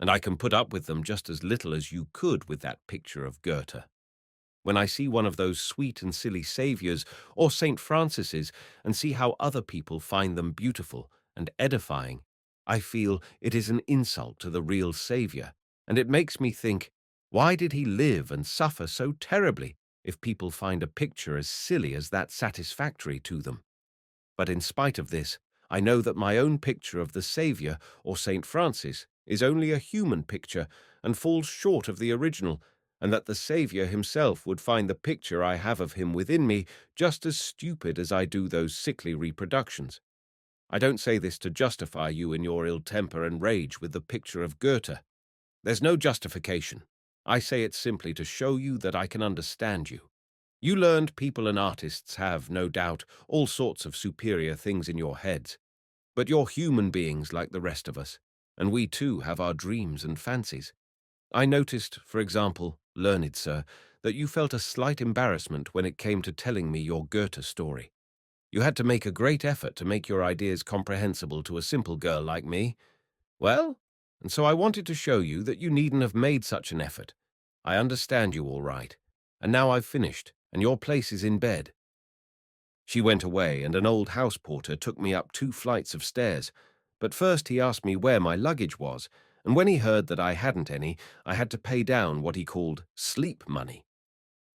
And I can put up with them just as little as you could with that picture of Goethe. When I see one of those sweet and silly saviours or St. Francis's and see how other people find them beautiful and edifying, I feel it is an insult to the real Saviour, and it makes me think, why did he live and suffer so terribly if people find a picture as silly as that satisfactory to them? But in spite of this, I know that my own picture of the Saviour or St. Francis is only a human picture and falls short of the original, and that the Saviour himself would find the picture I have of him within me just as stupid as I do those sickly reproductions. I don't say this to justify you in your ill temper and rage with the picture of Goethe. There's no justification. I say it simply to show you that I can understand you. You learned people and artists have, no doubt, all sorts of superior things in your heads. But you're human beings like the rest of us, and we too have our dreams and fancies. I noticed, for example, learned sir, that you felt a slight embarrassment when it came to telling me your Goethe story. You had to make a great effort to make your ideas comprehensible to a simple girl like me. Well, and so I wanted to show you that you needn't have made such an effort. I understand you all right, and now I've finished, and your place is in bed. She went away, and an old house porter took me up 2 flights of stairs, but first he asked me where my luggage was, and when he heard that I hadn't any, I had to pay down what he called sleep money.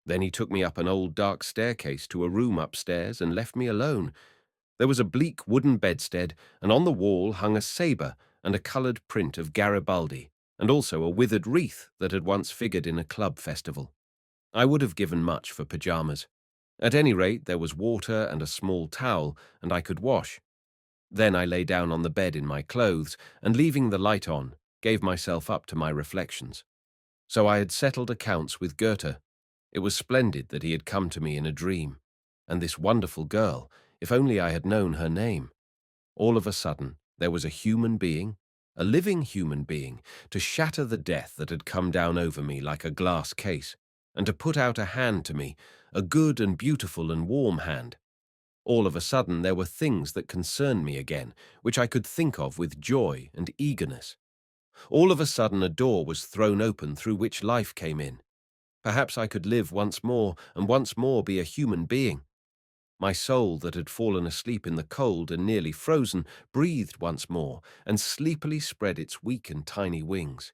Then he took me up an old dark staircase to a room upstairs and left me alone. There was a bleak wooden bedstead, and on the wall hung a sabre and a coloured print of Garibaldi, and also a withered wreath that had once figured in a club festival. I would have given much for pyjamas. At any rate, there was water and a small towel, and I could wash. Then I lay down on the bed in my clothes, and leaving the light on, gave myself up to my reflections. So I had settled accounts with Goethe. It was splendid that he had come to me in a dream. And this wonderful girl, if only I had known her name. All of a sudden, there was a human being, a living human being, to shatter the death that had come down over me like a glass case, and to put out a hand to me, a good and beautiful and warm hand. All of a sudden there were things that concerned me again, which I could think of with joy and eagerness. All of a sudden a door was thrown open through which life came in. Perhaps I could live once more and once more be a human being. My soul that had fallen asleep in the cold and nearly frozen breathed once more and sleepily spread its weak and tiny wings.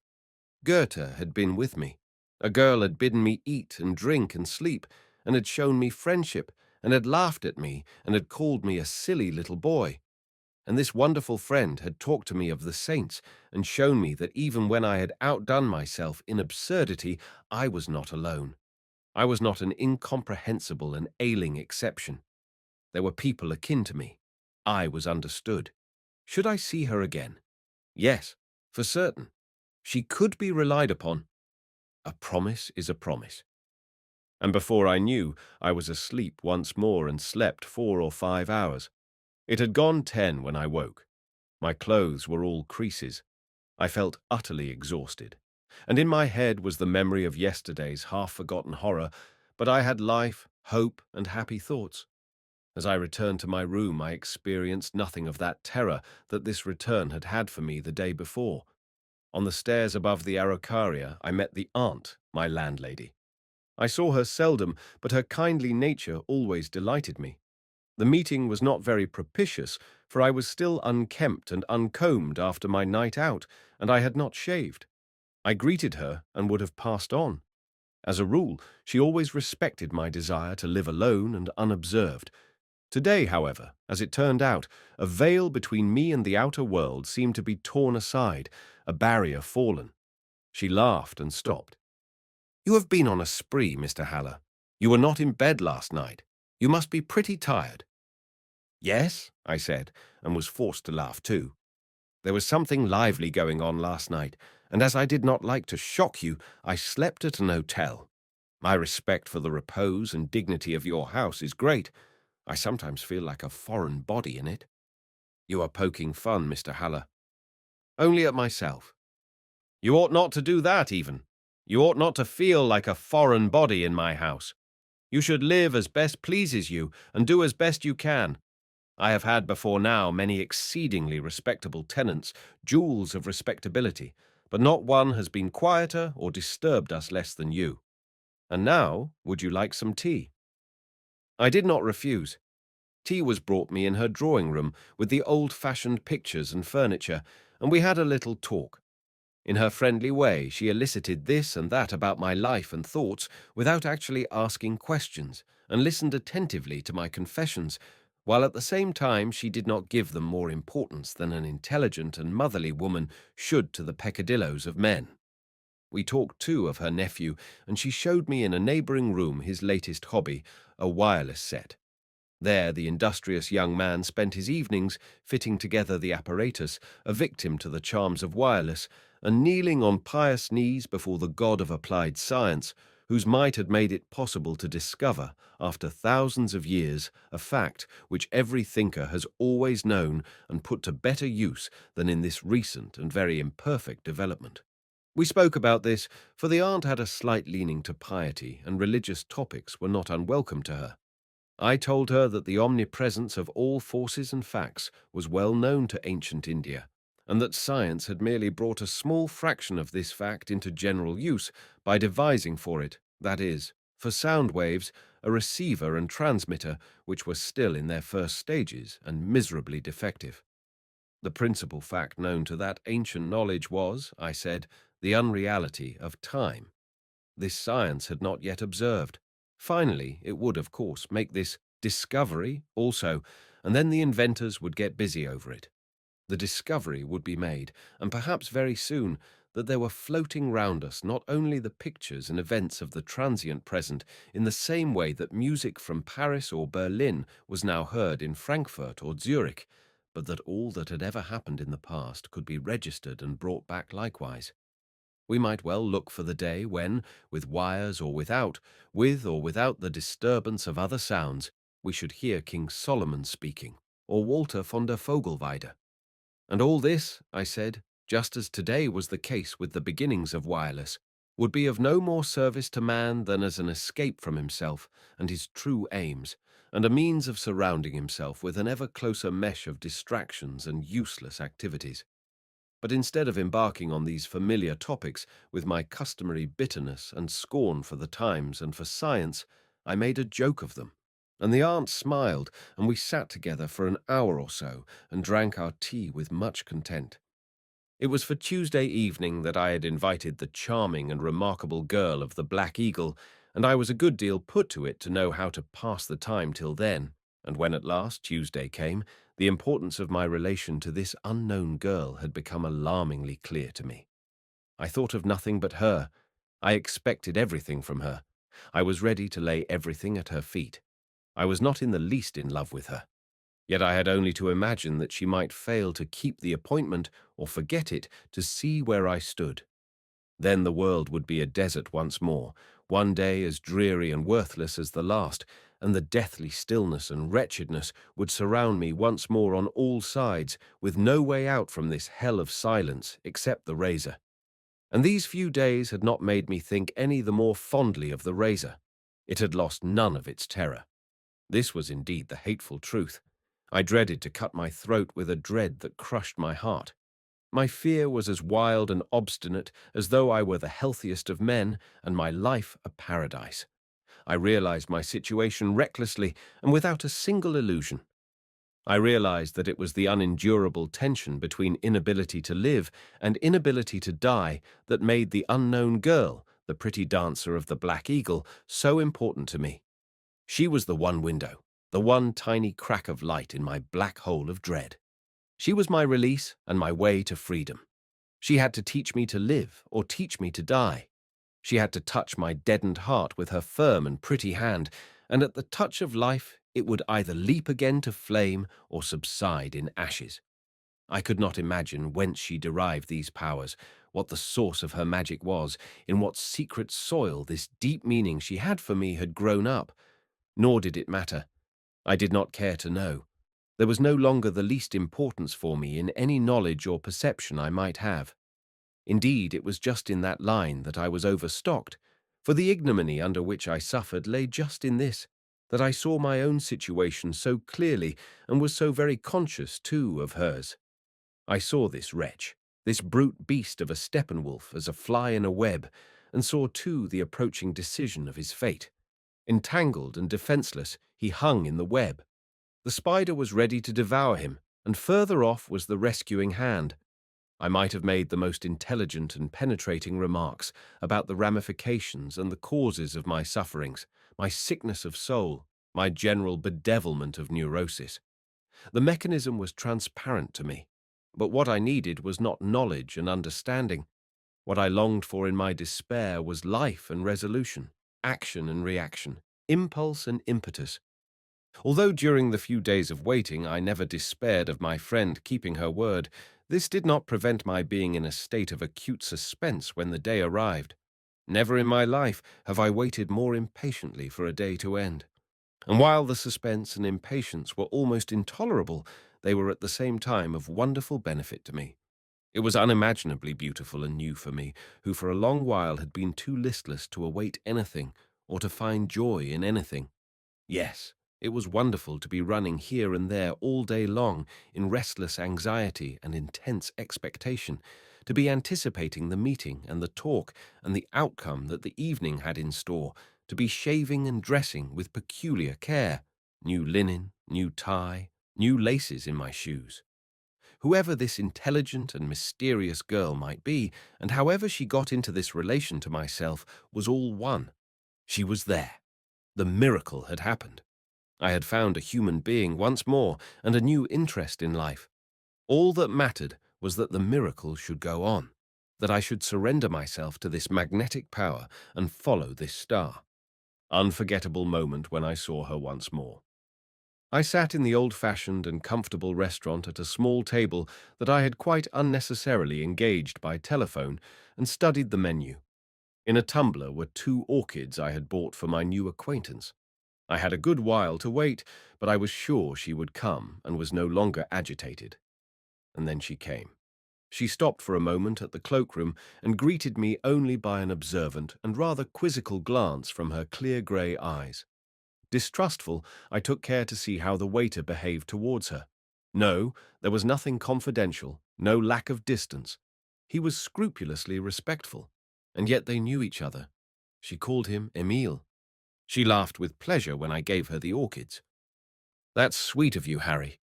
Goethe had been with me. A girl had bidden me eat and drink and sleep, and had shown me friendship, and had laughed at me, and had called me a silly little boy. And this wonderful friend had talked to me of the saints, and shown me that even when I had outdone myself in absurdity, I was not alone. I was not an incomprehensible and ailing exception. There were people akin to me. I was understood. Should I see her again? Yes, for certain. She could be relied upon. A promise is a promise. And before I knew, I was asleep once more and slept 4 or 5 hours. It had gone 10 when I woke. My clothes were all creases. I felt utterly exhausted. And in my head was the memory of yesterday's half-forgotten horror, but I had life, hope, and happy thoughts. As I returned to my room, I experienced nothing of that terror that this return had had for me the day before. On the stairs above the Araucaria, I met the aunt, my landlady. I saw her seldom, but her kindly nature always delighted me. The meeting was not very propitious, for I was still unkempt and uncombed after my night out, and I had not shaved. I greeted her and would have passed on. As a rule, she always respected my desire to live alone and unobserved. Today, however, as it turned out, a veil between me and the outer world seemed to be torn aside, a barrier fallen. She laughed and stopped. "You have been on a spree, Mr. Haller. You were not in bed last night. You must be pretty tired." "Yes," I said, and was forced to laugh too. "There was something lively going on last night, and as I did not like to shock you, I slept at an hotel. My respect for the repose and dignity of your house is great. I sometimes feel like a foreign body in it." "You are poking fun, Mr. Haller." "Only at myself." "You ought not to do that, even. You ought not to feel like a foreign body in my house. You should live as best pleases you, and do as best you can. I have had before now many exceedingly respectable tenants, jewels of respectability, but not one has been quieter or disturbed us less than you. And now, would you like some tea?" I did not refuse. Tea was brought me in her drawing-room with the old-fashioned pictures and furniture, and we had a little talk. In her friendly way, she elicited this and that about my life and thoughts without actually asking questions, and listened attentively to my confessions, while at the same time she did not give them more importance than an intelligent and motherly woman should to the peccadilloes of men. We talked too of her nephew, and she showed me in a neighbouring room his latest hobby, a wireless set. There the industrious young man spent his evenings fitting together the apparatus, a victim to the charms of wireless, and kneeling on pious knees before the God of applied science, whose might had made it possible to discover, after thousands of years, a fact which every thinker has always known and put to better use than in this recent and very imperfect development. We spoke about this, for the aunt had a slight leaning to piety, and religious topics were not unwelcome to her. I told her that the omnipresence of all forces and facts was well known to ancient India, and that science had merely brought a small fraction of this fact into general use by devising for it, that is, for sound waves, a receiver and transmitter which were still in their first stages and miserably defective. The principal fact known to that ancient knowledge was, I said, the unreality of time. This science had not yet observed. Finally, it would, of course, make this discovery also, and then the inventors would get busy over it. The discovery would be made, and perhaps very soon, that there were floating round us not only the pictures and events of the transient present in the same way that music from Paris or Berlin was now heard in Frankfurt or Zurich, but that all that had ever happened in the past could be registered and brought back likewise. We might well look for the day when, with wires or without, with or without the disturbance of other sounds, we should hear King Solomon speaking, or Walter von der Vogelweide. And all this, I said, just as today was the case with the beginnings of wireless, would be of no more service to man than as an escape from himself and his true aims, and a means of surrounding himself with an ever closer mesh of distractions and useless activities. But instead of embarking on these familiar topics with my customary bitterness and scorn for the times and for science, I made a joke of them. And the aunt smiled, and we sat together for an hour or so and drank our tea with much content. It was for Tuesday evening that I had invited the charming and remarkable girl of the Black Eagle, and I was a good deal put to it to know how to pass the time till then. And when at last Tuesday came, the importance of my relation to this unknown girl had become alarmingly clear to me. I thought of nothing but her. I expected everything from her. I was ready to lay everything at her feet. I was not in the least in love with her. Yet I had only to imagine that she might fail to keep the appointment or forget it to see where I stood. Then the world would be a desert once more, one day as dreary and worthless as the last, and the deathly stillness and wretchedness would surround me once more on all sides, with no way out from this hell of silence except the razor. And these few days had not made me think any the more fondly of the razor. It had lost none of its terror. This was indeed the hateful truth. I dreaded to cut my throat with a dread that crushed my heart. My fear was as wild and obstinate as though I were the healthiest of men and my life a paradise. I realized my situation recklessly and without a single illusion. I realized that it was the unendurable tension between inability to live and inability to die that made the unknown girl, the pretty dancer of the Black Eagle, so important to me. She was the one window, the one tiny crack of light in my black hole of dread. She was my release and my way to freedom. She had to teach me to live or teach me to die. She had to touch my deadened heart with her firm and pretty hand, and at the touch of life it would either leap again to flame or subside in ashes. I could not imagine whence she derived these powers, what the source of her magic was, in what secret soil this deep meaning she had for me had grown up. Nor did it matter. I did not care to know. There was no longer the least importance for me in any knowledge or perception I might have. Indeed, it was just in that line that I was overstocked, for the ignominy under which I suffered lay just in this, that I saw my own situation so clearly and was so very conscious, too, of hers. I saw this wretch, this brute beast of a Steppenwolf, as a fly in a web, and saw, too, the approaching decision of his fate. Entangled and defenseless, he hung in the web. The spider was ready to devour him, and further off was the rescuing hand. I might have made the most intelligent and penetrating remarks about the ramifications and the causes of my sufferings, my sickness of soul, my general bedevilment of neurosis. The mechanism was transparent to me, but what I needed was not knowledge and understanding. What I longed for in my despair was life and resolution, action and reaction, impulse and impetus. Although during the few days of waiting I never despaired of my friend keeping her word, this did not prevent my being in a state of acute suspense when the day arrived. Never in my life have I waited more impatiently for a day to end. And while the suspense and impatience were almost intolerable, they were at the same time of wonderful benefit to me. It was unimaginably beautiful and new for me, who for a long while had been too listless to await anything or to find joy in anything. Yes, it was wonderful to be running here and there all day long in restless anxiety and intense expectation, to be anticipating the meeting and the talk and the outcome that the evening had in store, to be shaving and dressing with peculiar care, new linen, new tie, new laces in my shoes. Whoever this intelligent and mysterious girl might be, and however she got into this relation to myself, was all one. She was there. The miracle had happened. I had found a human being once more and a new interest in life. All that mattered was that the miracle should go on, that I should surrender myself to this magnetic power and follow this star. Unforgettable moment when I saw her once more. I sat in the old-fashioned and comfortable restaurant at a small table that I had quite unnecessarily engaged by telephone and studied the menu. In a tumbler were 2 orchids I had bought for my new acquaintance. I had a good while to wait, but I was sure she would come and was no longer agitated. And then she came. She stopped for a moment at the cloakroom and greeted me only by an observant and rather quizzical glance from her clear grey eyes. Distrustful, I took care to see how the waiter behaved towards her. No, there was nothing confidential, no lack of distance. He was scrupulously respectful, and yet they knew each other. She called him Emile. She laughed with pleasure when I gave her the orchids. "That's sweet of you, Harry.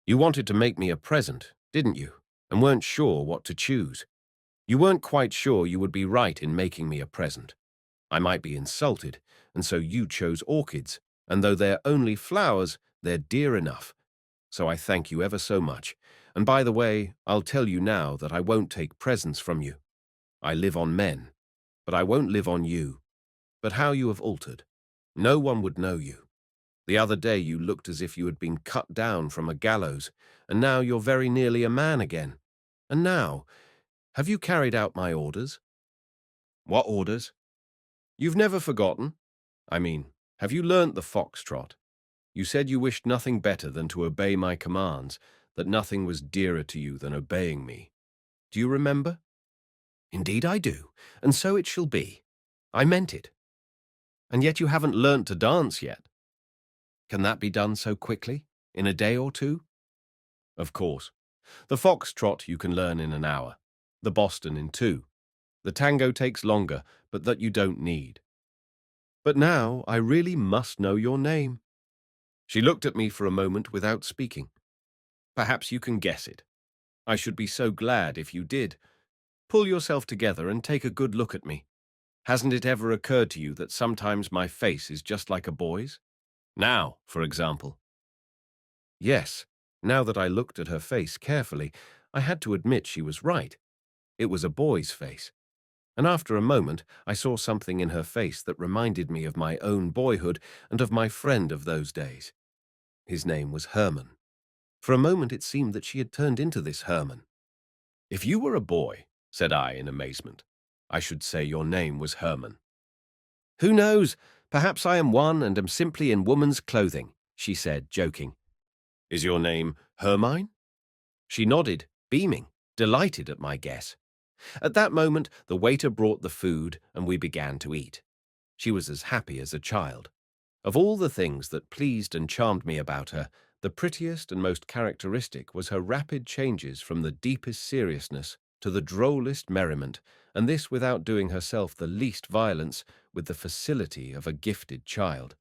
You wanted to make me a present, didn't you, and weren't sure what to choose. You weren't quite sure you would be right in making me a present. I might be insulted, and so you chose orchids, and though they're only flowers, they're dear enough. So I thank you ever so much. And by the way, I'll tell you now that I won't take presents from you. I live on men, but I won't live on you. But how you have altered. No one would know you. The other day you looked as if you had been cut down from a gallows, and now you're very nearly a man again. And now, have you carried out my orders?" "What orders?" "You've never forgotten? I mean, have you learnt the foxtrot? You said you wished nothing better than to obey my commands, that nothing was dearer to you than obeying me. Do you remember?" "Indeed I do, and so it shall be. I meant it." "And yet you haven't learnt to dance yet." "Can that be done so quickly? In a day or two?" "Of course. The foxtrot you can learn in an hour, the Boston in 2. The tango takes longer, but that you don't need. But now I really must know your name." She looked at me for a moment without speaking. "Perhaps you can guess it. I should be so glad if you did. Pull yourself together and take a good look at me. Hasn't it ever occurred to you that sometimes my face is just like a boy's? Now, for example." Yes, now that I looked at her face carefully, I had to admit she was right. It was a boy's face. And after a moment, I saw something in her face that reminded me of my own boyhood and of my friend of those days. His name was Hermann. For a moment it seemed that she had turned into this Hermann. "If you were a boy," said I in amazement, "I should say your name was Hermann." "Who knows? Perhaps I am one and am simply in woman's clothing," she said, joking. "Is your name Hermine?" She nodded, beaming, delighted at my guess. At that moment, the waiter brought the food, and we began to eat. She was as happy as a child. Of all the things that pleased and charmed me about her, the prettiest and most characteristic was her rapid changes from the deepest seriousness to the drollest merriment, and this without doing herself the least violence, with the facility of a gifted child.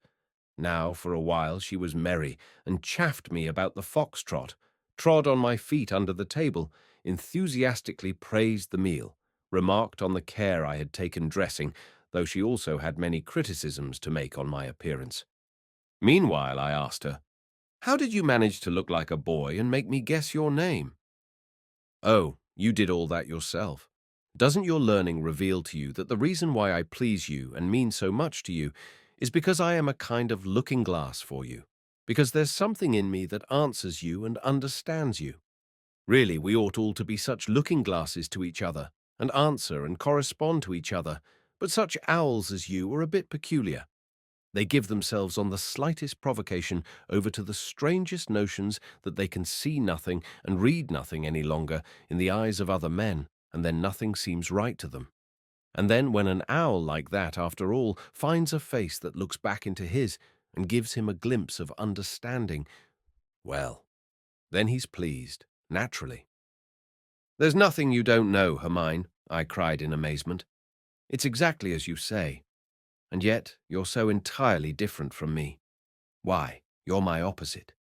Now, for a while, she was merry, and chaffed me about the foxtrot, trod on my feet under the table, enthusiastically praised the meal, remarked on the care I had taken dressing, though she also had many criticisms to make on my appearance. Meanwhile, I asked her, "How did you manage to look like a boy and make me guess your name?" "Oh, you did all that yourself. Doesn't your learning reveal to you that the reason why I please you and mean so much to you is because I am a kind of looking-glass for you, because there's something in me that answers you and understands you? Really, we ought all to be such looking-glasses to each other, and answer and correspond to each other, but such owls as you are a bit peculiar. They give themselves on the slightest provocation over to the strangest notions that they can see nothing and read nothing any longer in the eyes of other men, and then nothing seems right to them. And then when an owl like that, after all, finds a face that looks back into his and gives him a glimpse of understanding, well, then he's pleased, naturally." "There's nothing you don't know, Hermine," I cried in amazement. "It's exactly as you say. And yet you're so entirely different from me. Why, you're my opposite.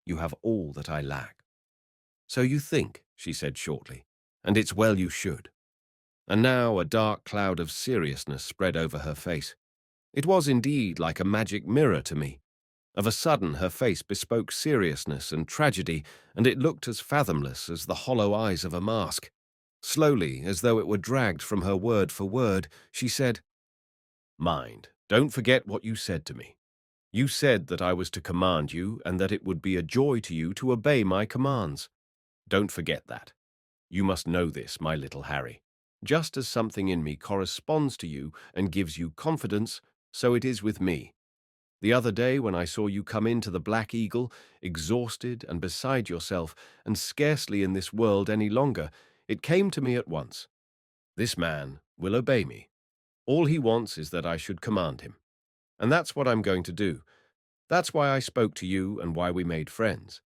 You have all that I lack." "So you think," she said shortly, "and it's well you should." And now a dark cloud of seriousness spread over her face. It was indeed like a magic mirror to me. Of a sudden her face bespoke seriousness and tragedy, and it looked as fathomless as the hollow eyes of a mask. Slowly, as though it were dragged from her word for word, she said, "Mind, don't forget what you said to me. You said that I was to command you and that it would be a joy to you to obey my commands. Don't forget that. You must know this, my little Harry. Just as something in me corresponds to you and gives you confidence, so it is with me. The other day when I saw you come into the Black Eagle, exhausted and beside yourself, and scarcely in this world any longer, It came to me at once. This man will obey me. All he wants is that I should command him. And that's what I'm going to do. That's why I spoke to you and why we made friends.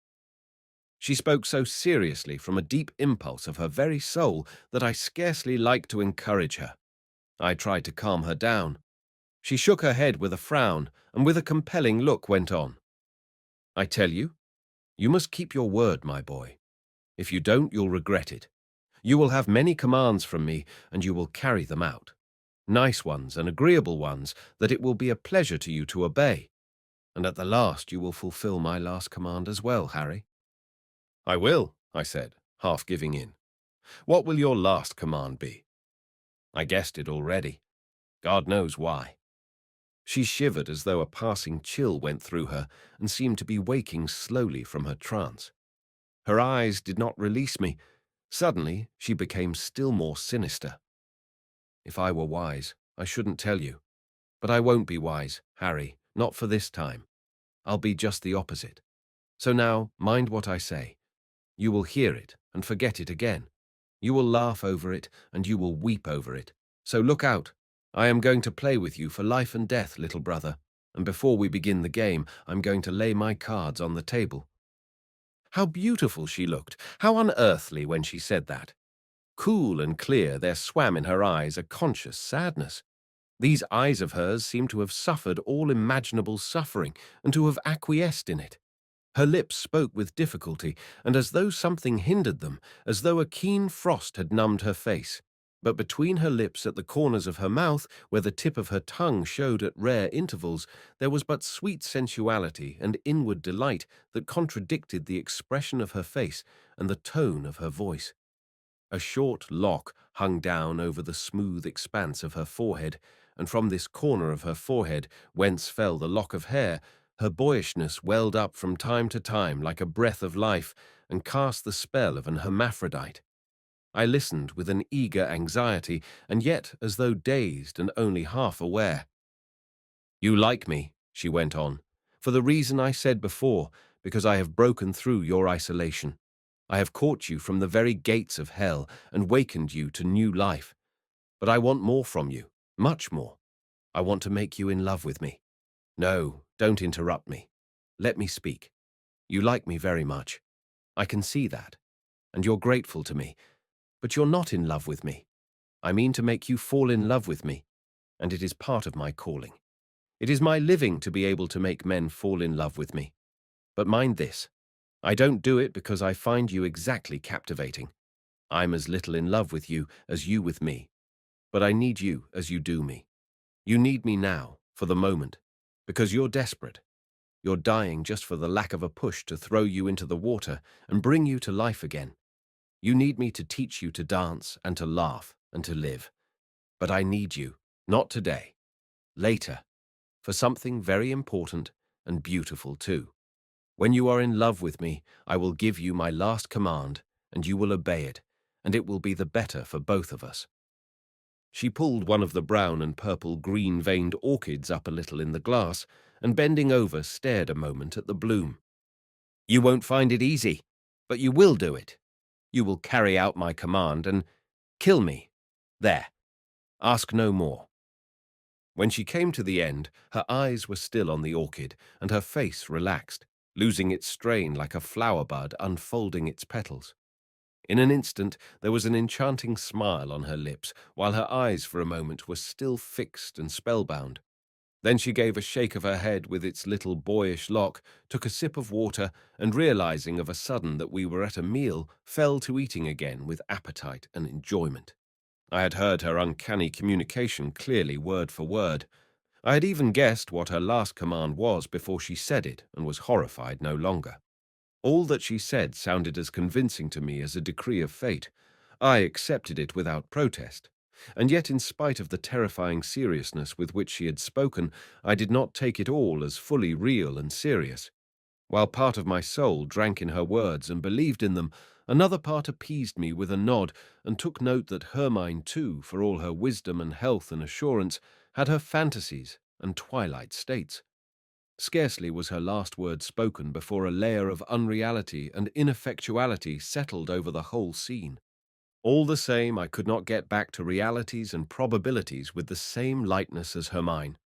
She spoke so seriously from a deep impulse of her very soul that I scarcely liked to encourage her. I tried to calm her down. She shook her head with a frown and with a compelling look went on. I tell you, you must keep your word, my boy. If you don't, you'll regret it. You will have many commands from me, and you will carry them out. Nice ones and agreeable ones that it will be a pleasure to you to obey. And at the last you will fulfill my last command as well, Harry. I will, I said, half giving in. What will your last command be? I guessed it already. God knows why. She shivered as though a passing chill went through her and seemed to be waking slowly from her trance. Her eyes did not release me. Suddenly, she became still more sinister. If I were wise, I shouldn't tell you. But I won't be wise, Harry, not for this time. I'll be just the opposite. So now, mind what I say. You will hear it and forget it again. You will laugh over it and you will weep over it. So look out. I am going to play with you for life and death, little brother, and before we begin the game, I'm going to lay my cards on the table. How beautiful she looked, how unearthly when she said that. Cool and clear, there swam in her eyes a conscious sadness. These eyes of hers seemed to have suffered all imaginable suffering and to have acquiesced in it. Her lips spoke with difficulty, and as though something hindered them, as though a keen frost had numbed her face. But between her lips, at the corners of her mouth, where the tip of her tongue showed at rare intervals, there was but sweet sensuality and inward delight that contradicted the expression of her face and the tone of her voice. A short lock hung down over the smooth expanse of her forehead, and from this corner of her forehead, whence fell the lock of hair, her boyishness welled up from time to time like a breath of life and cast the spell of an hermaphrodite. I listened with an eager anxiety, and yet as though dazed and only half aware. You like me, she went on, for the reason I said before, because I have broken through your isolation. I have caught you from the very gates of hell and wakened you to new life. But I want more from you, much more. I want to make you in love with me. No, don't interrupt me. Let me speak. You like me very much. I can see that. And you're grateful to me. But you're not in love with me. I mean to make you fall in love with me. And it is part of my calling. It is my living to be able to make men fall in love with me. But mind this. I don't do it because I find you exactly captivating. I'm as little in love with you as you with me. But I need you as you do me. You need me now, for the moment, because you're desperate. You're dying just for the lack of a push to throw you into the water and bring you to life again. You need me to teach you to dance and to laugh and to live. But I need you, not today, later, for something very important and beautiful too. When you are in love with me, I will give you my last command, and you will obey it, and it will be the better for both of us. She pulled one of the brown and purple green-veined orchids up a little in the glass, and bending over stared a moment at the bloom. You won't find it easy, but you will do it. You will carry out my command and kill me. There. Ask no more. When she came to the end, her eyes were still on the orchid, and her face relaxed, losing its strain like a flower bud unfolding its petals. In an instant, there was an enchanting smile on her lips, while her eyes for a moment were still fixed and spellbound. Then she gave a shake of her head with its little boyish lock, took a sip of water, and realizing of a sudden that we were at a meal, fell to eating again with appetite and enjoyment. I had heard her uncanny communication clearly word for word. I had even guessed what her last command was before she said it and was horrified no longer. All that she said sounded as convincing to me as a decree of fate. I accepted it without protest. And yet, in spite of the terrifying seriousness with which she had spoken, I did not take it all as fully real and serious. While part of my soul drank in her words and believed in them, another part appeased me with a nod and took note that Hermine, too, for all her wisdom and health and assurance, had her fantasies and twilight states. Scarcely was her last word spoken before a layer of unreality and ineffectuality settled over the whole scene. All the same, I could not get back to realities and probabilities with the same lightness as Hermine.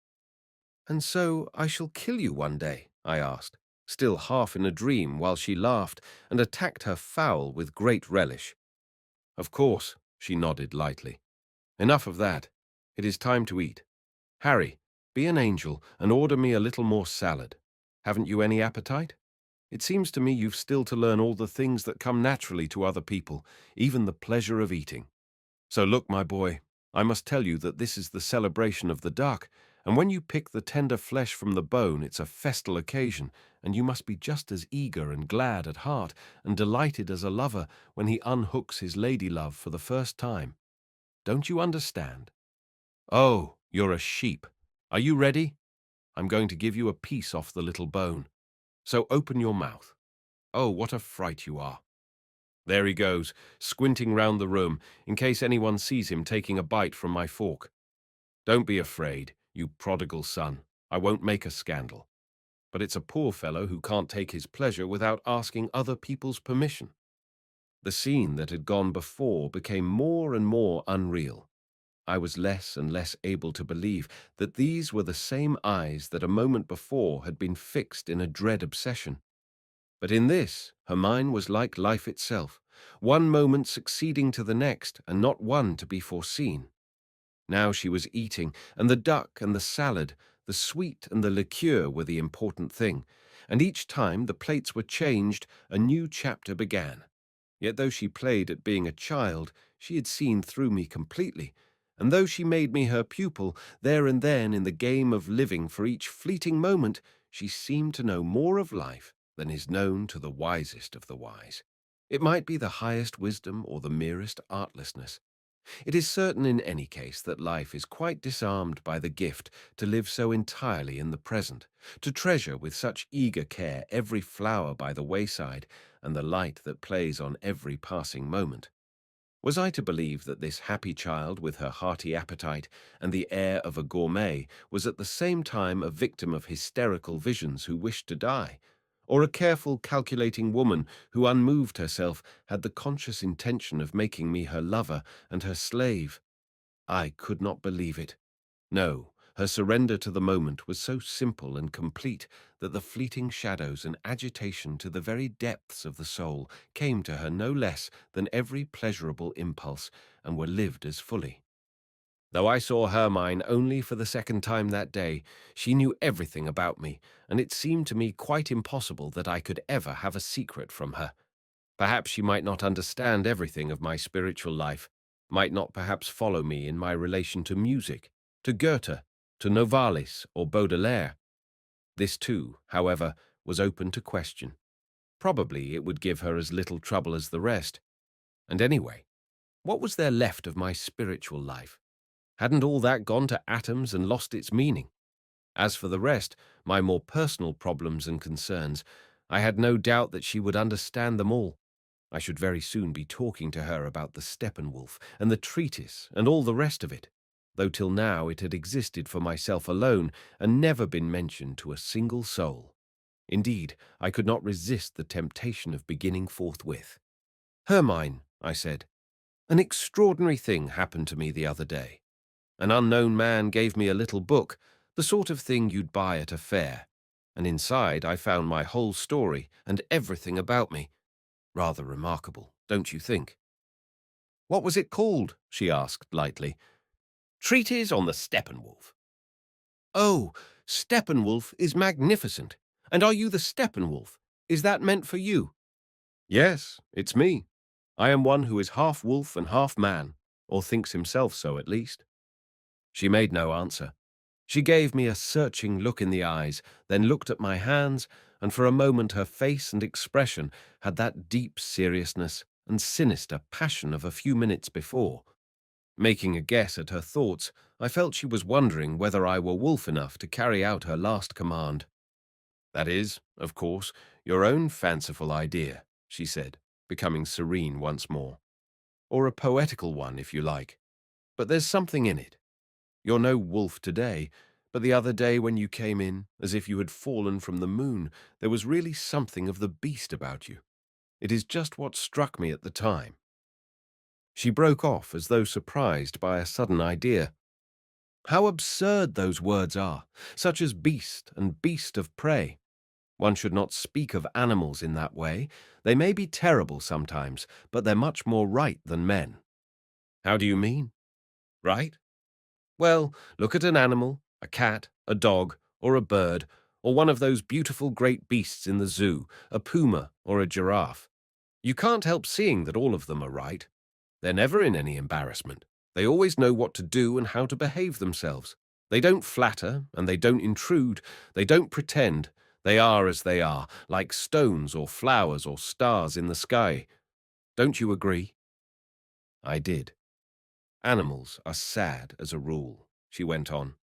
"And so I shall kill you one day?" I asked, still half in a dream, while she laughed and attacked her fowl with great relish. "Of course," she nodded lightly. "Enough of that. It is time to eat. Harry, be an angel and order me a little more salad. Haven't you any appetite? It seems to me you've still to learn all the things that come naturally to other people, even the pleasure of eating. So look, my boy, I must tell you that this is the celebration of the duck, and when you pick the tender flesh from the bone, it's a festal occasion, and you must be just as eager and glad at heart and delighted as a lover when he unhooks his lady-love for the first time. Don't you understand? Oh, you're a sheep. Are you ready? I'm going to give you a piece off the little bone. So open your mouth. Oh, what a fright you are. There he goes, squinting round the room, in case anyone sees him taking a bite from my fork. Don't be afraid, you prodigal son. I won't make a scandal. But it's a poor fellow who can't take his pleasure without asking other people's permission. The scene that had gone before became more and more unreal. I was less and less able to believe that these were the same eyes that a moment before had been fixed in a dread obsession. But in this, her mind was like life itself, one moment succeeding to the next, and not one to be foreseen. Now she was eating, and the duck and the salad, the sweet and the liqueur were the important thing, and each time the plates were changed, a new chapter began. Yet though she played at being a child, she had seen through me completely, and though she made me her pupil, there and then in the game of living for each fleeting moment, she seemed to know more of life than is known to the wisest of the wise. It might be the highest wisdom or the merest artlessness. It is certain in any case that life is quite disarmed by the gift to live so entirely in the present, to treasure with such eager care every flower by the wayside and the light that plays on every passing moment. Was I to believe that this happy child with her hearty appetite and the air of a gourmet was at the same time a victim of hysterical visions who wished to die, or a careful, calculating woman who, unmoved herself, had the conscious intention of making me her lover and her slave? I could not believe it. No, her surrender to the moment was so simple and complete that the fleeting shadows and agitation to the very depths of the soul came to her no less than every pleasurable impulse, and were lived as fully. Though I saw Hermine only for the second time that day, she knew everything about me, and it seemed to me quite impossible that I could ever have a secret from her. Perhaps she might not understand everything of my spiritual life, might not perhaps follow me in my relation to music, to Goethe, to Novalis or Baudelaire. This too, however, was open to question. Probably it would give her as little trouble as the rest. And anyway, what was there left of my spiritual life? Hadn't all that gone to atoms and lost its meaning? As for the rest, my more personal problems and concerns, I had no doubt that she would understand them all. I should very soon be talking to her about the Steppenwolf and the treatise and all the rest of it, though till now it had existed for myself alone and never been mentioned to a single soul. Indeed, I could not resist the temptation of beginning forthwith. "Hermine," I said, "an extraordinary thing happened to me the other day. An unknown man gave me a little book, the sort of thing you'd buy at a fair, and inside I found my whole story and everything about me. Rather remarkable, don't you think?" "What was it called?" she asked lightly. "Treatise on the Steppenwolf." "Oh, Steppenwolf is magnificent. And are you the Steppenwolf? Is that meant for you?" "Yes, it's me. I am one who is half wolf and half man, or thinks himself so at least." She made no answer. She gave me a searching look in the eyes, then looked at my hands, and for a moment her face and expression had that deep seriousness and sinister passion of a few minutes before. Making a guess at her thoughts, I felt she was wondering whether I were wolf enough to carry out her last command. "That is, of course, your own fanciful idea," she said, becoming serene once more. "Or a poetical one, if you like. But there's something in it. You're no wolf today, but the other day when you came in, as if you had fallen from the moon, there was really something of the beast about you. It is just what struck me at the time." She broke off as though surprised by a sudden idea. How absurd those words are, such as beast and beast of prey. One should not speak of animals in that way. They may be terrible sometimes, but they're much more right than men. How do you mean? Right? Well, look at an animal, a cat, a dog, or a bird, or one of those beautiful great beasts in the zoo, a puma or a giraffe. You can't help seeing that all of them are right. They're never in any embarrassment. They always know what to do and how to behave themselves. They don't flatter, and they don't intrude. They don't pretend. They are as they are, like stones or flowers or stars in the sky. Don't you agree? I did. Animals are sad as a rule, she went on.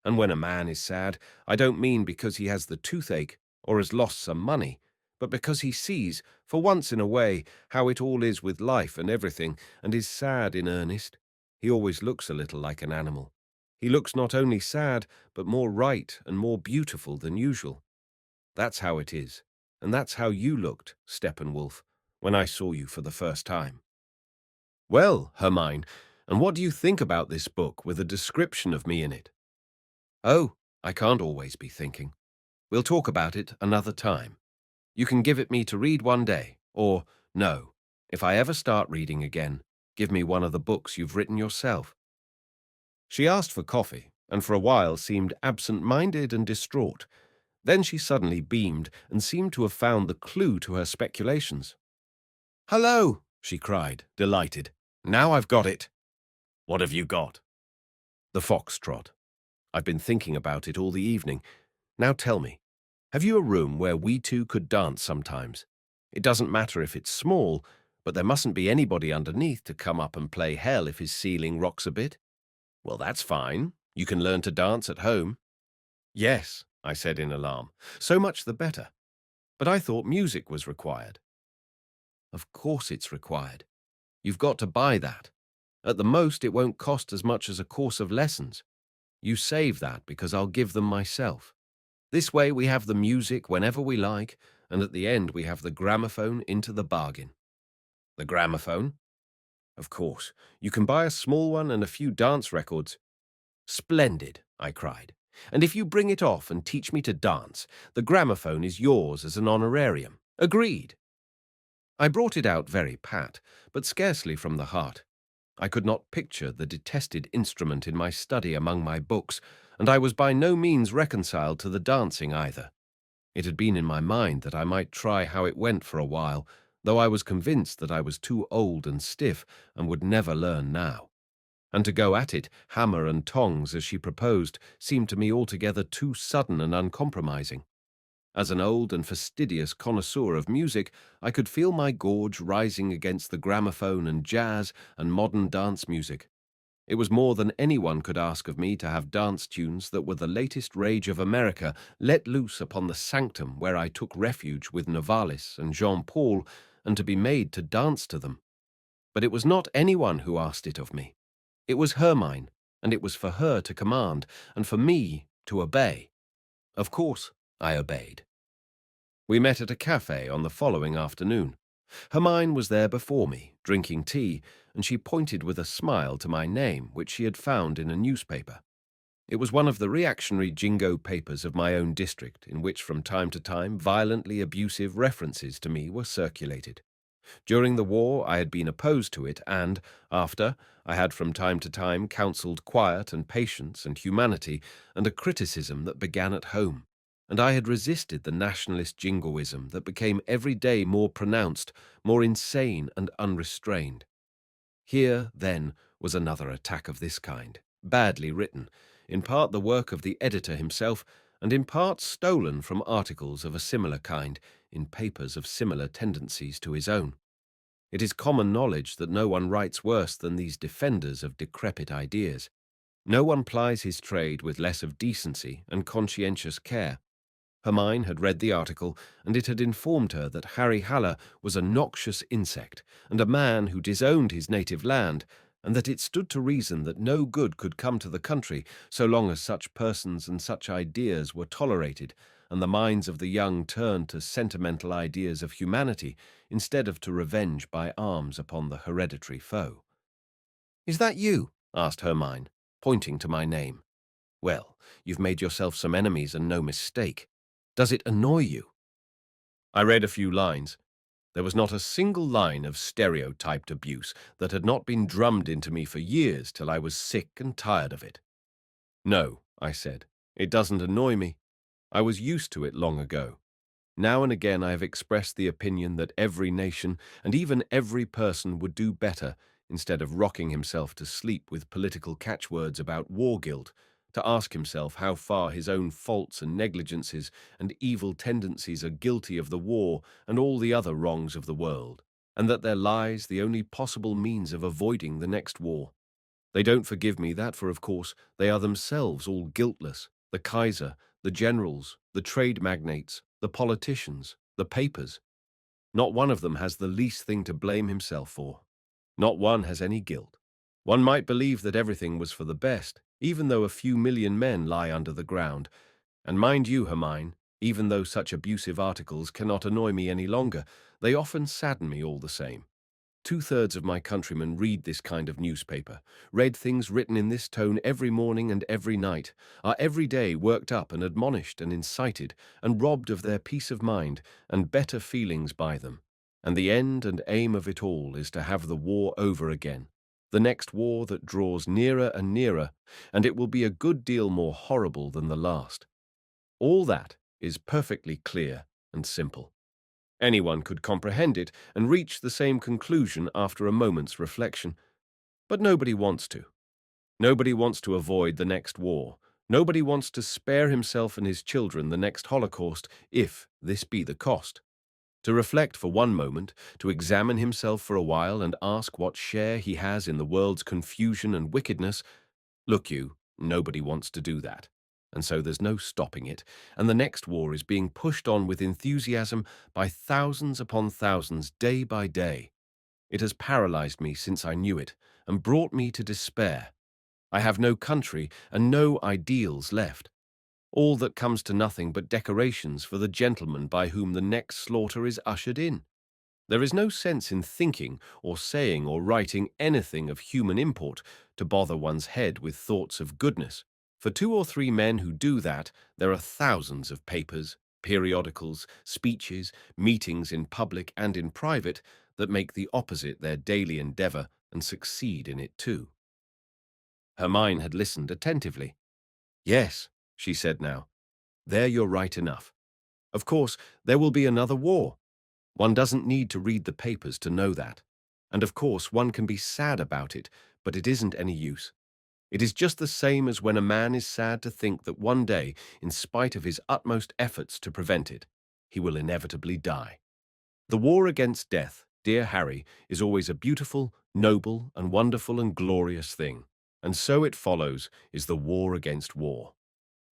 And when a man is sad, I don't mean because he has the toothache or has lost some money, but because he sees, for once in a way, how it all is with life and everything, and is sad in earnest. He always looks a little like an animal. He looks not only sad, but more right and more beautiful than usual. That's how it is, and that's how you looked, Steppenwolf, when I saw you for the first time. Well, Hermine, and what do you think about this book with a description of me in it? Oh, I can't always be thinking. We'll talk about it another time. You can give it me to read one day, or, no, if I ever start reading again, give me one of the books you've written yourself. She asked for coffee, and for a while seemed absent-minded and distraught. Then she suddenly beamed and seemed to have found the clue to her speculations. "Hello," she cried, delighted. "Now I've got it." "What have you got?" "The foxtrot. I've been thinking about it all the evening. Now tell me, have you a room where we two could dance sometimes? It doesn't matter if it's small, but there mustn't be anybody underneath to come up and play hell if his ceiling rocks a bit." "Well, that's fine. You can learn to dance at home." "Yes," I said in alarm. "So much the better. But I thought music was required." "Of course it's required. You've got to buy that. At the most, it won't cost as much as a course of lessons. You save that because I'll give them myself. This way we have the music whenever we like, and at the end we have the gramophone into the bargain." "The gramophone?" "Of course. You can buy a small one and a few dance records." "Splendid," I cried. "And if you bring it off and teach me to dance, the gramophone is yours as an honorarium. Agreed?" I brought it out very pat, but scarcely from the heart. I could not picture the detested instrument in my study among my books, and I was by no means reconciled to the dancing either. It had been in my mind that I might try how it went for a while, though I was convinced that I was too old and stiff and would never learn now. And to go at it, hammer and tongs, as she proposed, seemed to me altogether too sudden and uncompromising. As an old and fastidious connoisseur of music, I could feel my gorge rising against the gramophone and jazz and modern dance music. It was more than anyone could ask of me to have dance tunes that were the latest rage of America let loose upon the sanctum where I took refuge with Novalis and Jean-Paul, and to be made to dance to them. But it was not anyone who asked it of me. It was Hermine, and it was for her to command, and for me to obey. Of course, I obeyed. We met at a cafe on the following afternoon. Hermine was there before me, drinking tea, and she pointed with a smile to my name, which she had found in a newspaper. It was one of the reactionary jingo papers of my own district, in which from time to time violently abusive references to me were circulated. During the war I had been opposed to it, and, after, I had from time to time counselled quiet and patience and humanity, and a criticism that began at home. And I had resisted the nationalist jingoism that became every day more pronounced, more insane and unrestrained. Here, then, was another attack of this kind, badly written, in part the work of the editor himself, and in part stolen from articles of a similar kind, in papers of similar tendencies to his own. It is common knowledge that no one writes worse than these defenders of decrepit ideas. No one plies his trade with less of decency and conscientious care. Hermine had read the article, and it had informed her that Harry Haller was a noxious insect, and a man who disowned his native land, and that it stood to reason that no good could come to the country so long as such persons and such ideas were tolerated, and the minds of the young turned to sentimental ideas of humanity instead of to revenge by arms upon the hereditary foe. "Is that you?" asked Hermine, pointing to my name. "Well, you've made yourself some enemies and no mistake. Does it annoy you?" I read a few lines. There was not a single line of stereotyped abuse that had not been drummed into me for years till I was sick and tired of it. "No," I said, "it doesn't annoy me. I was used to it long ago. Now and again I have expressed the opinion that every nation and even every person would do better, instead of rocking himself to sleep with political catchwords about war guilt, to ask himself how far his own faults and negligences and evil tendencies are guilty of the war and all the other wrongs of the world, and that there lies the only possible means of avoiding the next war. They don't forgive me that, for of course they are themselves all guiltless, the Kaiser, the generals, the trade magnates, the politicians, the papers. Not one of them has the least thing to blame himself for. Not one has any guilt. One might believe that everything was for the best, even though a few million men lie under the ground. And mind you, Hermine, even though such abusive articles cannot annoy me any longer, they often sadden me all the same. Two-thirds of my countrymen read this kind of newspaper, read things written in this tone every morning and every night, are every day worked up and admonished and incited and robbed of their peace of mind and better feelings by them. And the end and aim of it all is to have the war over again, the next war that draws nearer and nearer, and it will be a good deal more horrible than the last. All that is perfectly clear and simple. Anyone could comprehend it and reach the same conclusion after a moment's reflection. But nobody wants to. Nobody wants to avoid the next war. Nobody wants to spare himself and his children the next Holocaust, if this be the cost. To reflect for one moment, to examine himself for a while and ask what share he has in the world's confusion and wickedness. Look you, nobody wants to do that. And so there's no stopping it, and the next war is being pushed on with enthusiasm by thousands upon thousands, day by day. It has paralyzed me since I knew it, and brought me to despair. I have no country and no ideals left. All that comes to nothing but decorations for the gentleman by whom the next slaughter is ushered in. There is no sense in thinking or saying or writing anything of human import to bother one's head with thoughts of goodness. For 2 or 3 men who do that, there are thousands of papers, periodicals, speeches, meetings in public and in private that make the opposite their daily endeavor and succeed in it too. Hermine had listened attentively. "Yes," she said now, "there you're right enough. Of course, there will be another war. One doesn't need to read the papers to know that. And of course, one can be sad about it, but it isn't any use. It is just the same as when a man is sad to think that one day, in spite of his utmost efforts to prevent it, he will inevitably die. The war against death, dear Harry, is always a beautiful, noble, and wonderful and glorious thing. And so it follows is the war against war.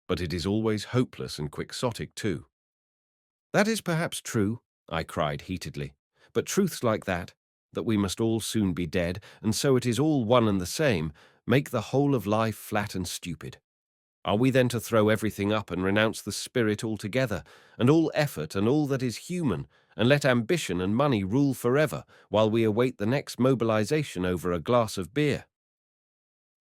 But it is always hopeless and quixotic too." "That is perhaps true," I cried heatedly. "But truths like that we must all soon be dead, and so it is all one and the same, make the whole of life flat and stupid. Are we then to throw everything up and renounce the spirit altogether, and all effort and all that is human, and let ambition and money rule forever, while we await the next mobilization over a glass of beer?"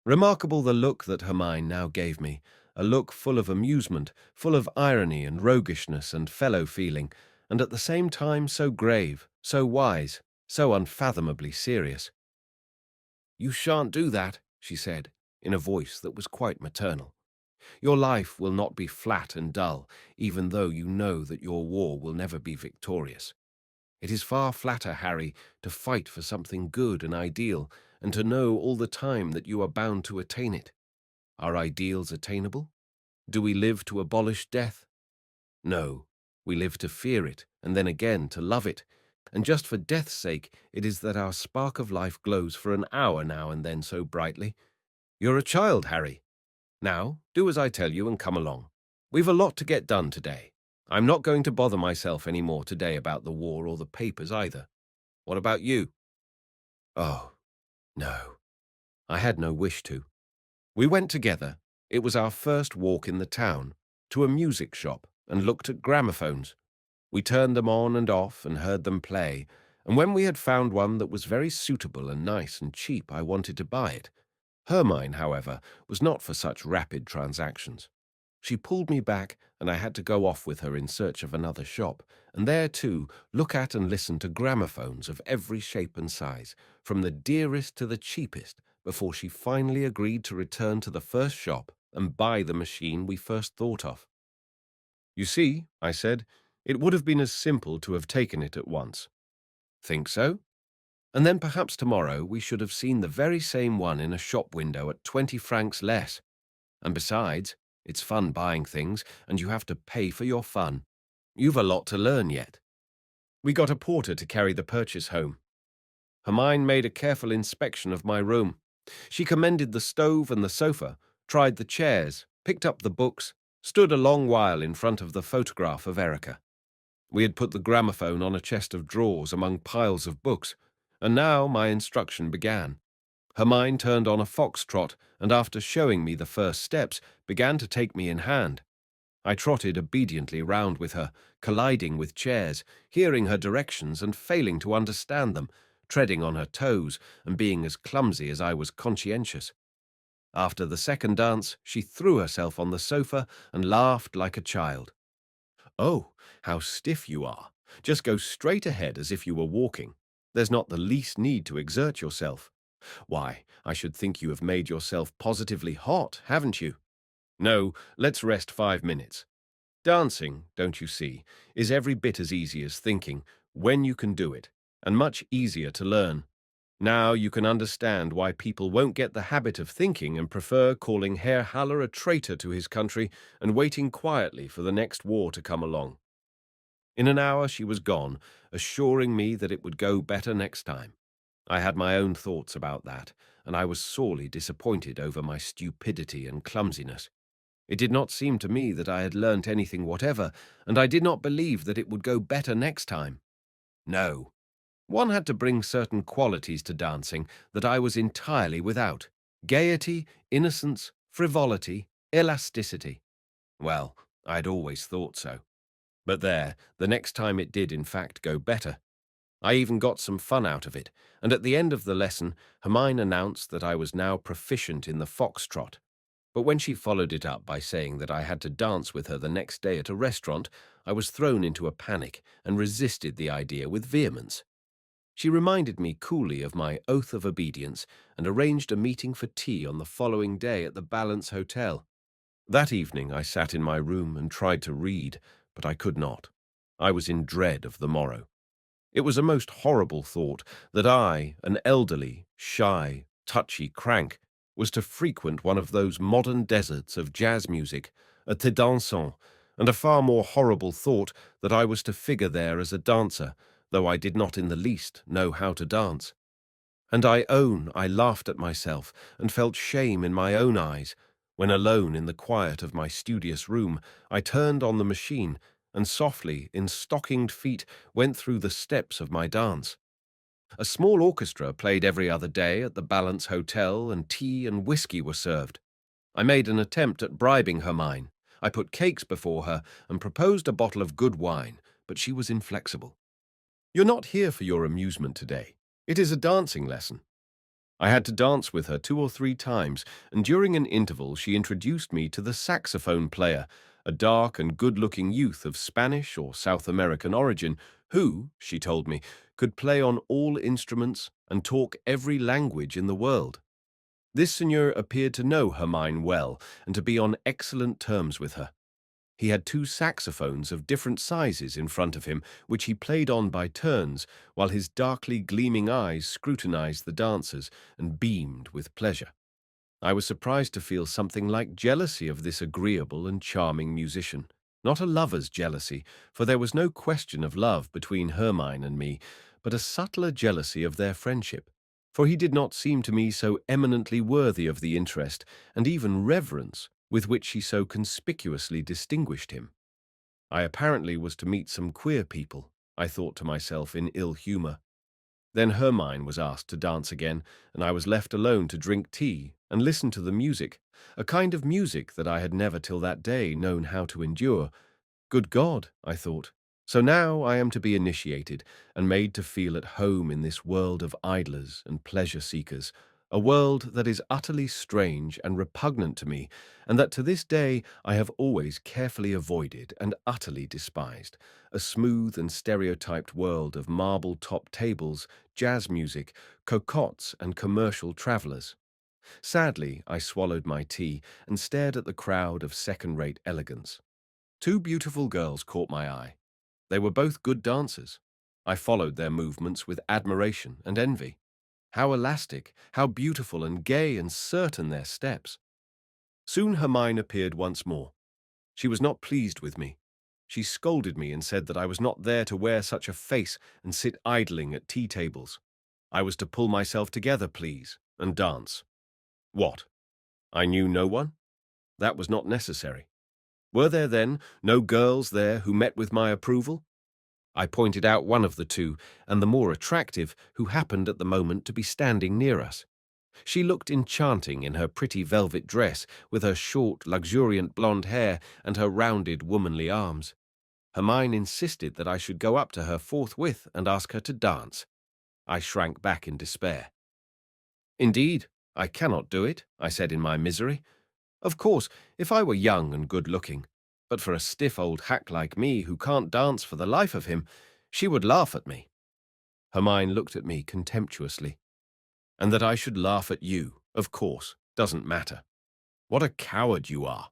Remarkable the look that Hermine now gave me, a look full of amusement, full of irony and roguishness and fellow-feeling, and at the same time so grave, so wise, so unfathomably serious. "You shan't do that," she said, in a voice that was quite maternal. "Your life will not be flat and dull, even though you know that your war will never be victorious. It is far flatter, Harry, to fight for something good and ideal, and to know all the time that you are bound to attain it. Are ideals attainable? Do we live to abolish death? No, we live to fear it, and then again to love it. And just for death's sake, it is that our spark of life glows for an hour now and then so brightly. You're a child, Harry. Now, do as I tell you and come along. We've a lot to get done today. I'm not going to bother myself any more today about the war or the papers either. What about you?" Oh, no. I had no wish to. We went together. It was our first walk in the town, to a music shop, and looked at gramophones. We turned them on and off and heard them play, and when we had found one that was very suitable and nice and cheap, I wanted to buy it. Hermine, however, was not for such rapid transactions. She pulled me back, and I had to go off with her in search of another shop, and there, too, look at and listen to gramophones of every shape and size, from the dearest to the cheapest, before she finally agreed to return to the first shop and buy the machine we first thought of. "You see," I said, "it would have been as simple to have taken it at once." "Think so? And then perhaps tomorrow we should have seen the very same one in a shop window at 20 francs less. And besides, it's fun buying things, and you have to pay for your fun. You've a lot to learn yet." We got a porter to carry the purchase home. Hermine made a careful inspection of my room. She commended the stove and the sofa, tried the chairs, picked up the books, stood a long while in front of the photograph of Erica. We had put the gramophone on a chest of drawers among piles of books, and now my instruction began. Hermine turned on a foxtrot, and after showing me the first steps, began to take me in hand. I trotted obediently round with her, colliding with chairs, hearing her directions and failing to understand them, treading on her toes and being as clumsy as I was conscientious. After the second dance, she threw herself on the sofa and laughed like a child. "Oh, how stiff you are! Just go straight ahead as if you were walking. There's not the least need to exert yourself. Why, I should think you have made yourself positively hot, haven't you? No, let's rest 5 minutes. Dancing, don't you see, is every bit as easy as thinking, when you can do it, and much easier to learn. Now you can understand why people won't get the habit of thinking and prefer calling Herr Haller a traitor to his country and waiting quietly for the next war to come along." In an hour she was gone, assuring me that it would go better next time. I had my own thoughts about that, and I was sorely disappointed over my stupidity and clumsiness. It did not seem to me that I had learnt anything whatever, and I did not believe that it would go better next time. No, one had to bring certain qualities to dancing that I was entirely without: gaiety, innocence, frivolity, elasticity. Well, I had always thought so. But there, the next time it did in fact go better. I even got some fun out of it, and at the end of the lesson, Hermine announced that I was now proficient in the foxtrot. But when she followed it up by saying that I had to dance with her the next day at a restaurant, I was thrown into a panic and resisted the idea with vehemence. She reminded me coolly of my oath of obedience and arranged a meeting for tea on the following day at the Balance Hotel. That evening I sat in my room and tried to read, but I could not. I was in dread of the morrow. It was a most horrible thought that I, an elderly, shy, touchy crank, was to frequent one of those modern deserts of jazz music, a te dansant, and a far more horrible thought that I was to figure there as a dancer, though I did not in the least know how to dance. And I own I laughed at myself and felt shame in my own eyes when, alone in the quiet of my studious room, I turned on the machine and softly, in stockinged feet, went through the steps of my dance. A small orchestra played every other day at the Balance Hotel, and tea and whiskey were served. I made an attempt at bribing Hermine. I put cakes before her and proposed a bottle of good wine, but she was inflexible. "You're not here for your amusement today. It is a dancing lesson." I had to dance with her 2 or 3 times, and during an interval she introduced me to the saxophone player, a dark and good-looking youth of Spanish or South American origin, who, she told me, could play on all instruments and talk every language in the world. This signor appeared to know Hermine well and to be on excellent terms with her. He had 2 saxophones of different sizes in front of him, which he played on by turns, while his darkly gleaming eyes scrutinized the dancers and beamed with pleasure. I was surprised to feel something like jealousy of this agreeable and charming musician. Not a lover's jealousy, for there was no question of love between Hermine and me, but a subtler jealousy of their friendship, for he did not seem to me so eminently worthy of the interest and even reverence with which she so conspicuously distinguished him. I apparently was to meet some queer people, I thought to myself in ill humor. Then Hermine was asked to dance again, and I was left alone to drink tea and listen to the music, a kind of music that I had never till that day known how to endure. Good God, I thought, So now I am to be initiated and made to feel at home in this world of idlers and pleasure seekers, a world that is utterly strange and repugnant to me, and that to this day I have always carefully avoided and utterly despised, a smooth and stereotyped world of marble-top tables, jazz music, cocottes, and commercial travellers. Sadly, I swallowed my tea and stared at the crowd of second-rate elegance. Two beautiful girls caught my eye. They were both good dancers. I followed their movements with admiration and envy. How elastic, how beautiful and gay and certain their steps. Soon Hermine appeared once more. She was not pleased with me. She scolded me and said that I was not there to wear such a face and sit idling at tea tables. I was to pull myself together, please, and dance. What? I knew no one? That was not necessary. Were there, then, no girls there who met with my approval? I pointed out one of the two, and the more attractive, who happened at the moment to be standing near us. She looked enchanting in her pretty velvet dress, with her short, luxuriant blonde hair and her rounded, womanly arms. Hermine insisted that I should go up to her forthwith and ask her to dance. I shrank back in despair. "Indeed, I cannot do it," I said in my misery. "Of course, if I were young and good-looking, but for a stiff old hack like me who can't dance for the life of him, she would laugh at me." Hermine looked at me contemptuously. "And that I should laugh at you, of course, doesn't matter. What a coward you are.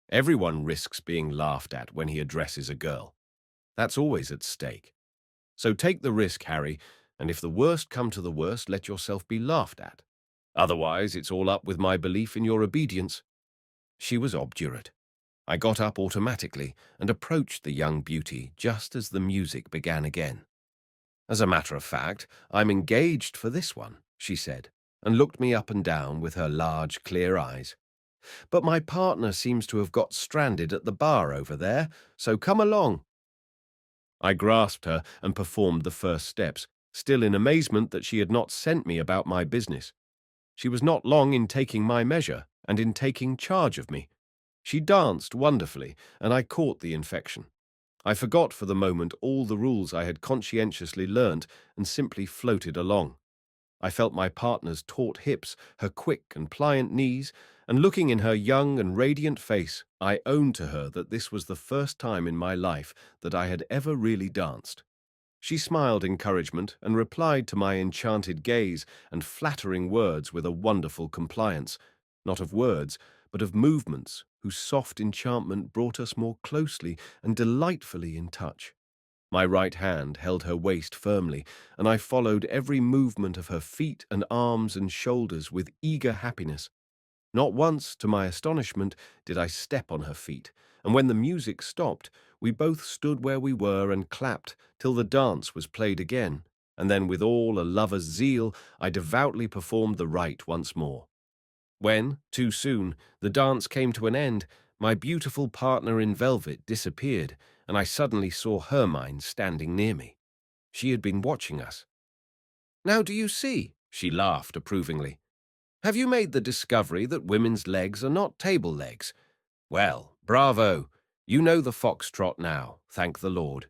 Everyone risks being laughed at when he addresses a girl. That's always at stake. So take the risk, Harry, and if the worst come to the worst, let yourself be laughed at. Otherwise, it's all up with my belief in your obedience." She was obdurate. I got up automatically and approached the young beauty just as the music began again. "As a matter of fact, I'm engaged for this one," she said, and looked me up and down with her large, clear eyes. "But my partner seems to have got stranded at the bar over there, so come along." I grasped her and performed the first steps, still in amazement that she had not sent me about my business. She was not long in taking my measure and in taking charge of me. She danced wonderfully, and I caught the infection. I forgot for the moment all the rules I had conscientiously learnt and simply floated along. I felt my partner's taut hips, her quick and pliant knees, and looking in her young and radiant face, I owned to her that this was the first time in my life that I had ever really danced. She smiled encouragement and replied to my enchanted gaze and flattering words with a wonderful compliance, not of words, but of movements whose soft enchantment brought us more closely and delightfully in touch. My right hand held her waist firmly, and I followed every movement of her feet and arms and shoulders with eager happiness. Not once, to my astonishment, did I step on her feet, and when the music stopped, we both stood where we were and clapped till the dance was played again, and then with all a lover's zeal I devoutly performed the rite once more. When, too soon, the dance came to an end, my beautiful partner in velvet disappeared, and I suddenly saw Hermine standing near me. She had been watching us. "Now do you see?" she laughed approvingly. "Have you made the discovery that women's legs are not table legs? Well, bravo! You know the foxtrot now, thank the Lord.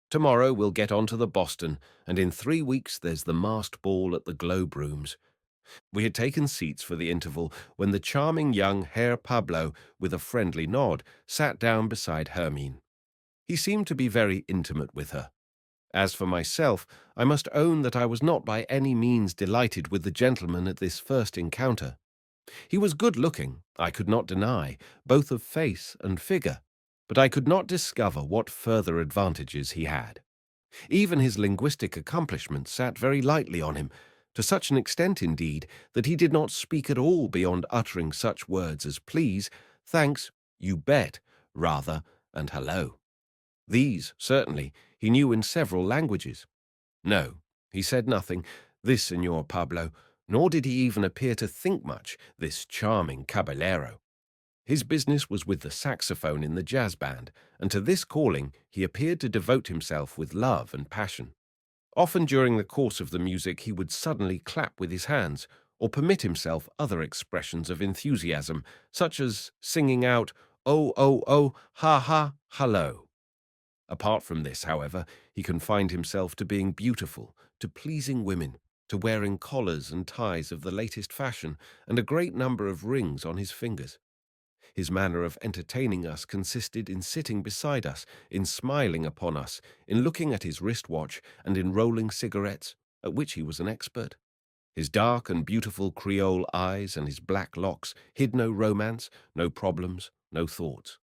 Tomorrow we'll get on to the Boston, and in 3 weeks there's the masked ball at the Globe Rooms." We had taken seats for the interval when the charming young Herr Pablo, with a friendly nod, sat down beside Hermine. He seemed to be very intimate with her. As for myself, I must own that I was not by any means delighted with the gentleman at this first encounter. He was good-looking, I could not deny, both of face and figure, but I could not discover what further advantages he had. Even his linguistic accomplishments sat very lightly on him, to such an extent, indeed, that he did not speak at all beyond uttering such words as please, thanks, you bet, rather, and hello. These, certainly, he knew in several languages. No, he said nothing, this Signor Pablo, nor did he even appear to think much, this charming caballero. His business was with the saxophone in the jazz band, and to this calling he appeared to devote himself with love and passion. Often during the course of the music he would suddenly clap with his hands, or permit himself other expressions of enthusiasm, such as singing out, "Oh, oh, oh, ha, ha, hallo." Apart from this, however, he confined himself to being beautiful, to pleasing women, to wearing collars and ties of the latest fashion, and a great number of rings on his fingers. His manner of entertaining us consisted in sitting beside us, in smiling upon us, in looking at his wristwatch, and in rolling cigarettes, at which he was an expert. His dark and beautiful Creole eyes and his black locks hid no romance, no problems, no thoughts.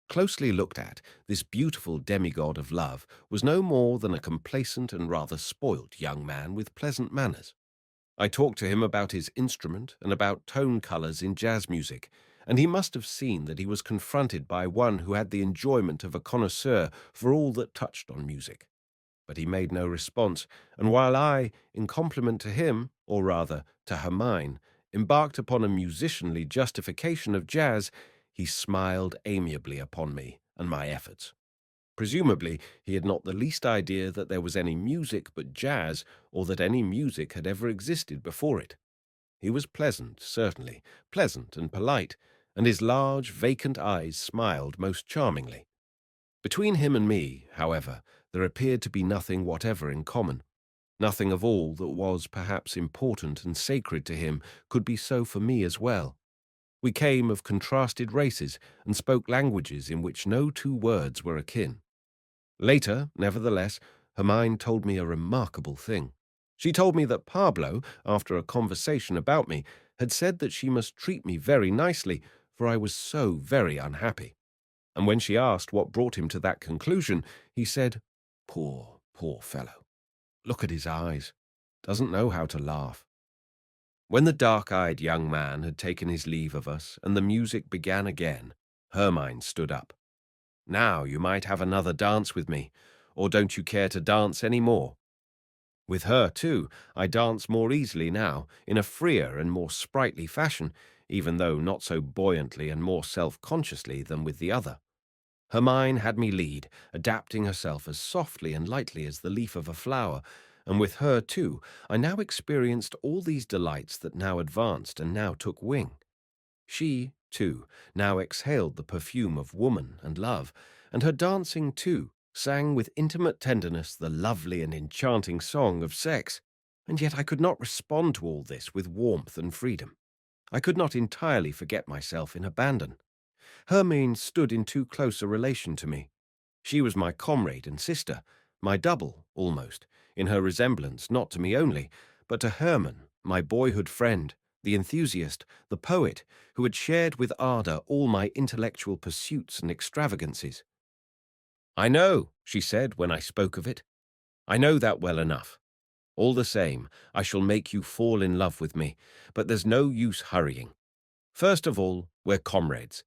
Closely looked at, this beautiful demigod of love was no more than a complacent and rather spoilt young man with pleasant manners. I talked to him about his instrument and about tone colors in jazz music, and he must have seen that he was confronted by one who had the enjoyment of a connoisseur for all that touched on music. But he made no response, and while I, in compliment to him, or rather to Hermine, embarked upon a musicianly justification of jazz, he smiled amiably upon me and my efforts. Presumably, he had not the least idea that there was any music but jazz, or that any music had ever existed before it. He was pleasant, certainly, pleasant and polite, and his large, vacant eyes smiled most charmingly. Between him and me, however, there appeared to be nothing whatever in common. Nothing of all that was perhaps important and sacred to him could be so for me as well. We came of contrasted races and spoke languages in which no two words were akin. Later, nevertheless, Hermine told me a remarkable thing. She told me that Pablo, after a conversation about me, had said that she must treat me very nicely, for I was so very unhappy. And when she asked what brought him to that conclusion, he said, "Poor, poor fellow. Look at his eyes. Doesn't know how to laugh." When the dark-eyed young man had taken his leave of us and the music began again, Hermine stood up. "Now you might have another dance with me, or don't you care to dance any more?" With her, too, I dance more easily now, in a freer and more sprightly fashion, even though not so buoyantly and more self-consciously than with the other. Hermine had me lead, adapting herself as softly and lightly as the leaf of a flower, and with her, too, I now experienced all these delights that now advanced and now took wing. She, too, now exhaled the perfume of woman and love, and her dancing, too, sang with intimate tenderness the lovely and enchanting song of sex. And yet I could not respond to all this with warmth and freedom. I could not entirely forget myself in abandon. Hermine stood in too close a relation to me. She was my comrade and sister, my double, almost, in her resemblance not to me only, but to Hermann, my boyhood friend, the enthusiast, the poet, who had shared with ardour all my intellectual pursuits and extravagancies. "I know," she said when I spoke of it. "I know that well enough. All the same, I shall make you fall in love with me, but there's no use hurrying. First of all, we're comrades,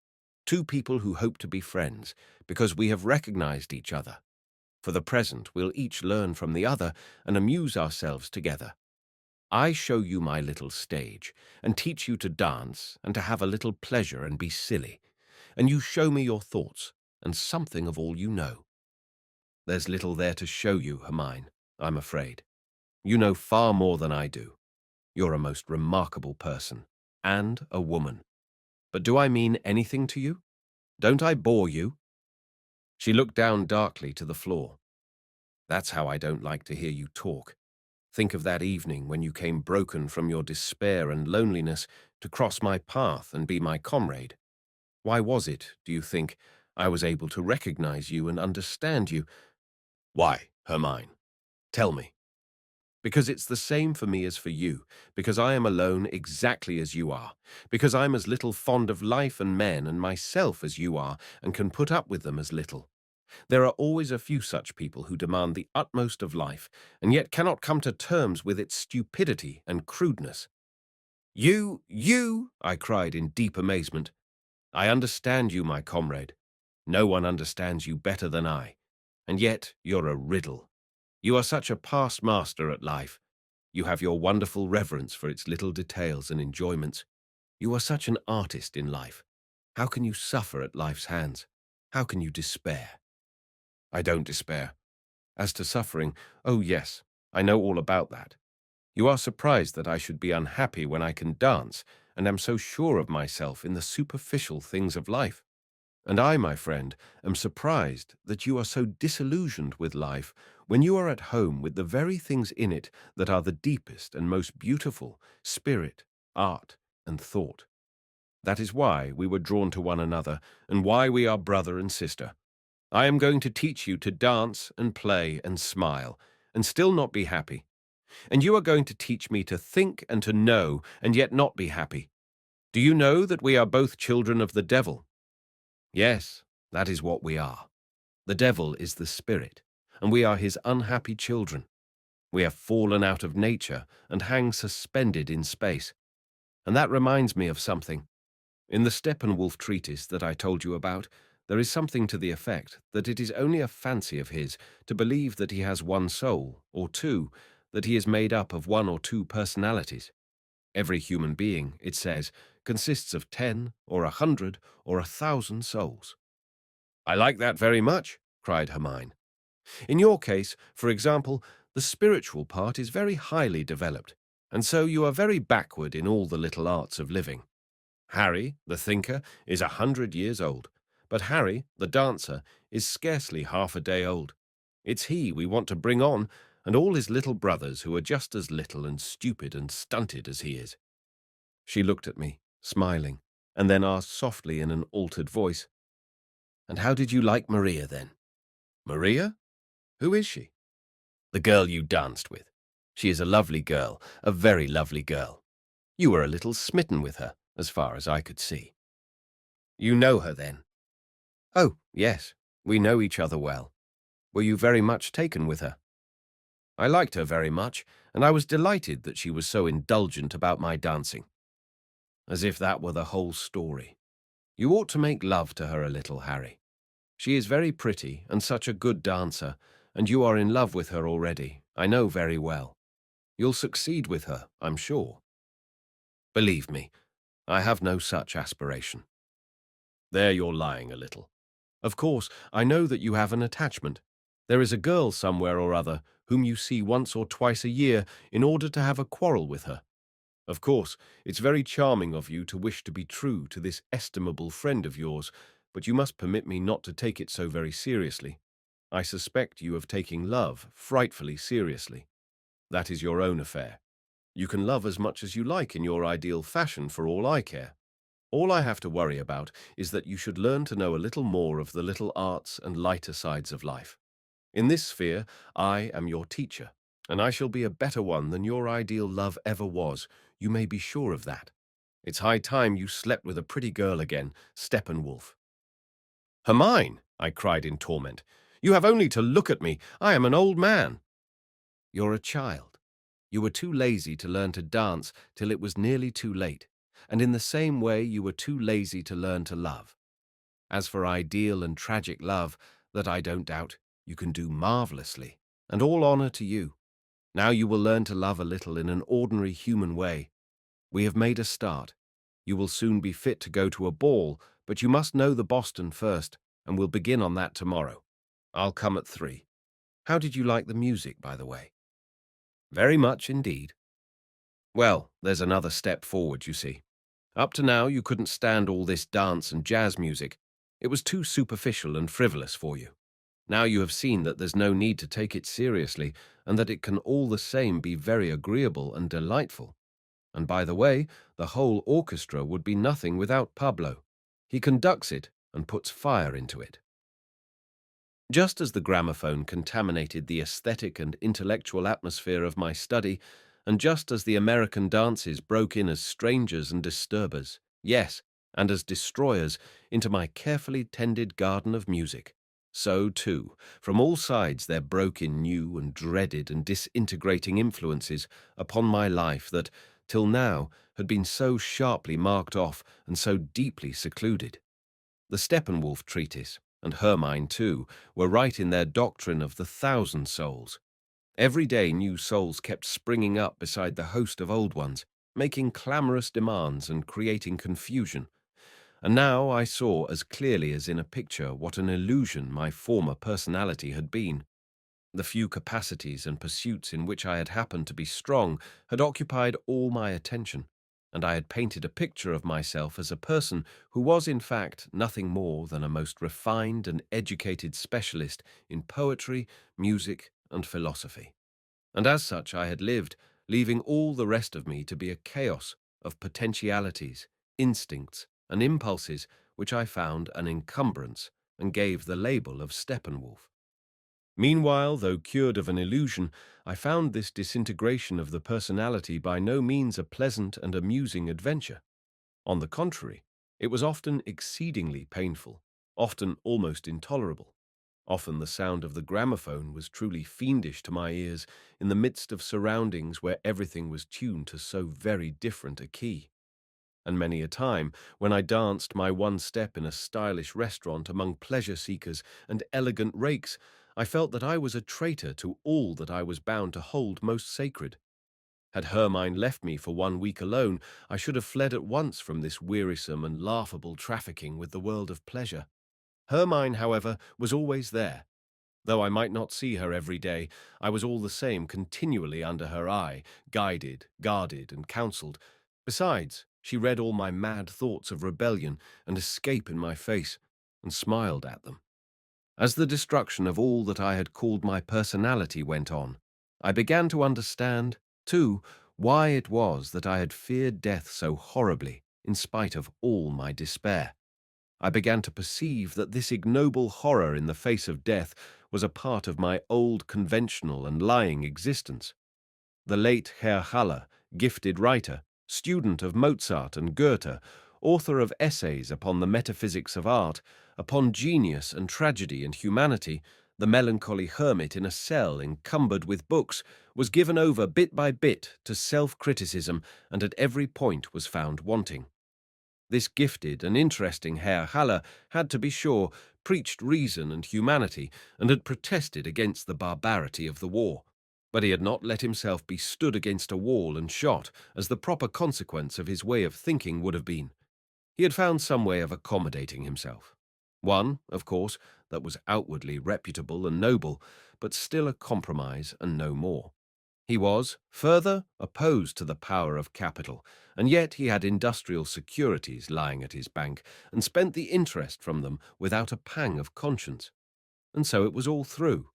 two people who hope to be friends, because we have recognized each other. For the present, we'll each learn from the other and amuse ourselves together. I show you my little stage, and teach you to dance and to have a little pleasure and be silly, and you show me your thoughts and something of all you know. There's little there to show you, Hermine, I'm afraid. You know far more than I do. You're a most remarkable person, and a woman. But do I mean anything to you? Don't I bore you?" She looked down darkly to the floor. "That's how I don't like to hear you talk. Think of that evening when you came broken from your despair and loneliness to cross my path and be my comrade. Why was it, do you think, I was able to recognize you and understand you? Why, Hermine? Tell me." "Because it's the same for me as for you, because I am alone exactly as you are, because I'm as little fond of life and men and myself as you are, and can put up with them as little. There are always a few such people who demand the utmost of life, and yet cannot come to terms with its stupidity and crudeness." You, I cried in deep amazement. "I understand you, my comrade. No one understands you better than I. And yet you're a riddle. You are such a past master at life. You have your wonderful reverence for its little details and enjoyments. You are such an artist in life. How can you suffer at life's hands? How can you despair?" "I don't despair. As to suffering, oh yes, I know all about that. You are surprised that I should be unhappy when I can dance and am so sure of myself in the superficial things of life. And I, my friend, am surprised that you are so disillusioned with life when you are at home with the very things in it that are the deepest and most beautiful: spirit, art, and thought. That is why we were drawn to one another, and why we are brother and sister. I am going to teach you to dance and play and smile, and still not be happy. And you are going to teach me to think and to know, and yet not be happy. Do you know that we are both children of the devil? Yes, that is what we are. The devil is the spirit, and we are his unhappy children. We have fallen out of nature and hang suspended in space. And that reminds me of something. In the Steppenwolf treatise that I told you about, there is something to the effect that it is only a fancy of his to believe that he has one soul, or two, that he is made up of one or two personalities. Every human being, it says, consists of 10 or 100 or 1,000 souls. I like that very much, cried Hermann. In your case, for example, the spiritual part is very highly developed, and so you are very backward in all the little arts of living. Harry, the thinker, is 100 years old, but Harry, the dancer, is scarcely half a day old. It's he we want to bring on, and all his little brothers who are just as little and stupid and stunted as he is. She looked at me, smiling, and then asked softly in an altered voice, "And how did you like Maria then?" "Maria? Who is she?" "The girl you danced with. She is a lovely girl, a very lovely girl. You were a little smitten with her, as far as I could see." "You know her, then?" "Oh, yes, we know each other well. Were you very much taken with her?" "I liked her very much, and I was delighted that she was so indulgent about my dancing." As if that were the whole story. You ought to make love to her a little, Harry. She is very pretty and such a good dancer, and you are in love with her already, I know very well. You'll succeed with her, I'm sure. Believe me, I have no such aspiration. There you're lying a little. Of course, I know that you have an attachment. There is a girl somewhere or other whom you see once or twice a year in order to have a quarrel with her. Of course, it's very charming of you to wish to be true to this estimable friend of yours, but you must permit me not to take it so very seriously. I suspect you of taking love frightfully seriously. That is your own affair. You can love as much as you like in your ideal fashion for all I care. All I have to worry about is that you should learn to know a little more of the little arts and lighter sides of life. In this sphere, I am your teacher, and I shall be a better one than your ideal love ever was. You may be sure of that. It's high time you slept with a pretty girl again, Steppenwolf. Hermine, I cried in torment. You have only to look at me. I am an old man. You're a child. You were too lazy to learn to dance till it was nearly too late, and in the same way you were too lazy to learn to love. As for ideal and tragic love, that I don't doubt, you can do marvelously, and all honor to you. Now you will learn to love a little in an ordinary human way. We have made a start. You will soon be fit to go to a ball, but you must know the Boston first, and we'll begin on that tomorrow. I'll come at 3. How did you like the music, by the way? Very much indeed. Well, there's another step forward, you see. Up to now, you couldn't stand all this dance and jazz music. It was too superficial and frivolous for you. Now you have seen that there's no need to take it seriously, and that it can all the same be very agreeable and delightful. And by the way, the whole orchestra would be nothing without Pablo. He conducts it and puts fire into it. Just as the gramophone contaminated the aesthetic and intellectual atmosphere of my study, and just as the American dances broke in as strangers and disturbers, yes, and as destroyers, into my carefully tended garden of music, so, too, from all sides there broke in new and dreaded and disintegrating influences upon my life that, till now, had been so sharply marked off and so deeply secluded. The Steppenwolf treatise, and Hermann too, were right in their doctrine of the 1,000 souls. Every day new souls kept springing up beside the host of old ones, making clamorous demands and creating confusion. And now I saw as clearly as in a picture what an illusion my former personality had been. The few capacities and pursuits in which I had happened to be strong had occupied all my attention. and I had painted a picture of myself as a person who was in fact nothing more than a most refined and educated specialist in poetry, music, and philosophy. And as such I had lived, leaving all the rest of me to be a chaos of potentialities, instincts, and impulses which I found an encumbrance and gave the label of Steppenwolf. Meanwhile, though cured of an illusion, I found this disintegration of the personality by no means a pleasant and amusing adventure. On the contrary, it was often exceedingly painful, often almost intolerable. Often the sound of the gramophone was truly fiendish to my ears in the midst of surroundings where everything was tuned to so very different a key. And many a time, when I danced my one step in a stylish restaurant among pleasure-seekers and elegant rakes, I felt that I was a traitor to all that I was bound to hold most sacred. Had Hermine left me for 1 week alone, I should have fled at once from this wearisome and laughable trafficking with the world of pleasure. Hermine, however, was always there. Though I might not see her every day, I was all the same continually under her eye, guided, guarded, and counselled. Besides, she read all my mad thoughts of rebellion and escape in my face, and smiled at them. As the destruction of all that I had called my personality went on, I began to understand, too, why it was that I had feared death so horribly, in spite of all my despair. I began to perceive that this ignoble horror in the face of death was a part of my old conventional and lying existence. The late Herr Haller, gifted writer, student of Mozart and Goethe, author of essays upon the metaphysics of art, upon genius and tragedy and humanity, the melancholy hermit in a cell encumbered with books, was given over bit by bit to self-criticism and at every point was found wanting. This gifted and interesting Herr Haller had, to be sure, preached reason and humanity and had protested against the barbarity of the war. But he had not let himself be stood against a wall and shot, as the proper consequence of his way of thinking would have been. He had found some way of accommodating himself. One, of course, that was outwardly reputable and noble, but still a compromise and no more. He was, further, opposed to the power of capital, and yet he had industrial securities lying at his bank, and spent the interest from them without a pang of conscience. And so it was all through.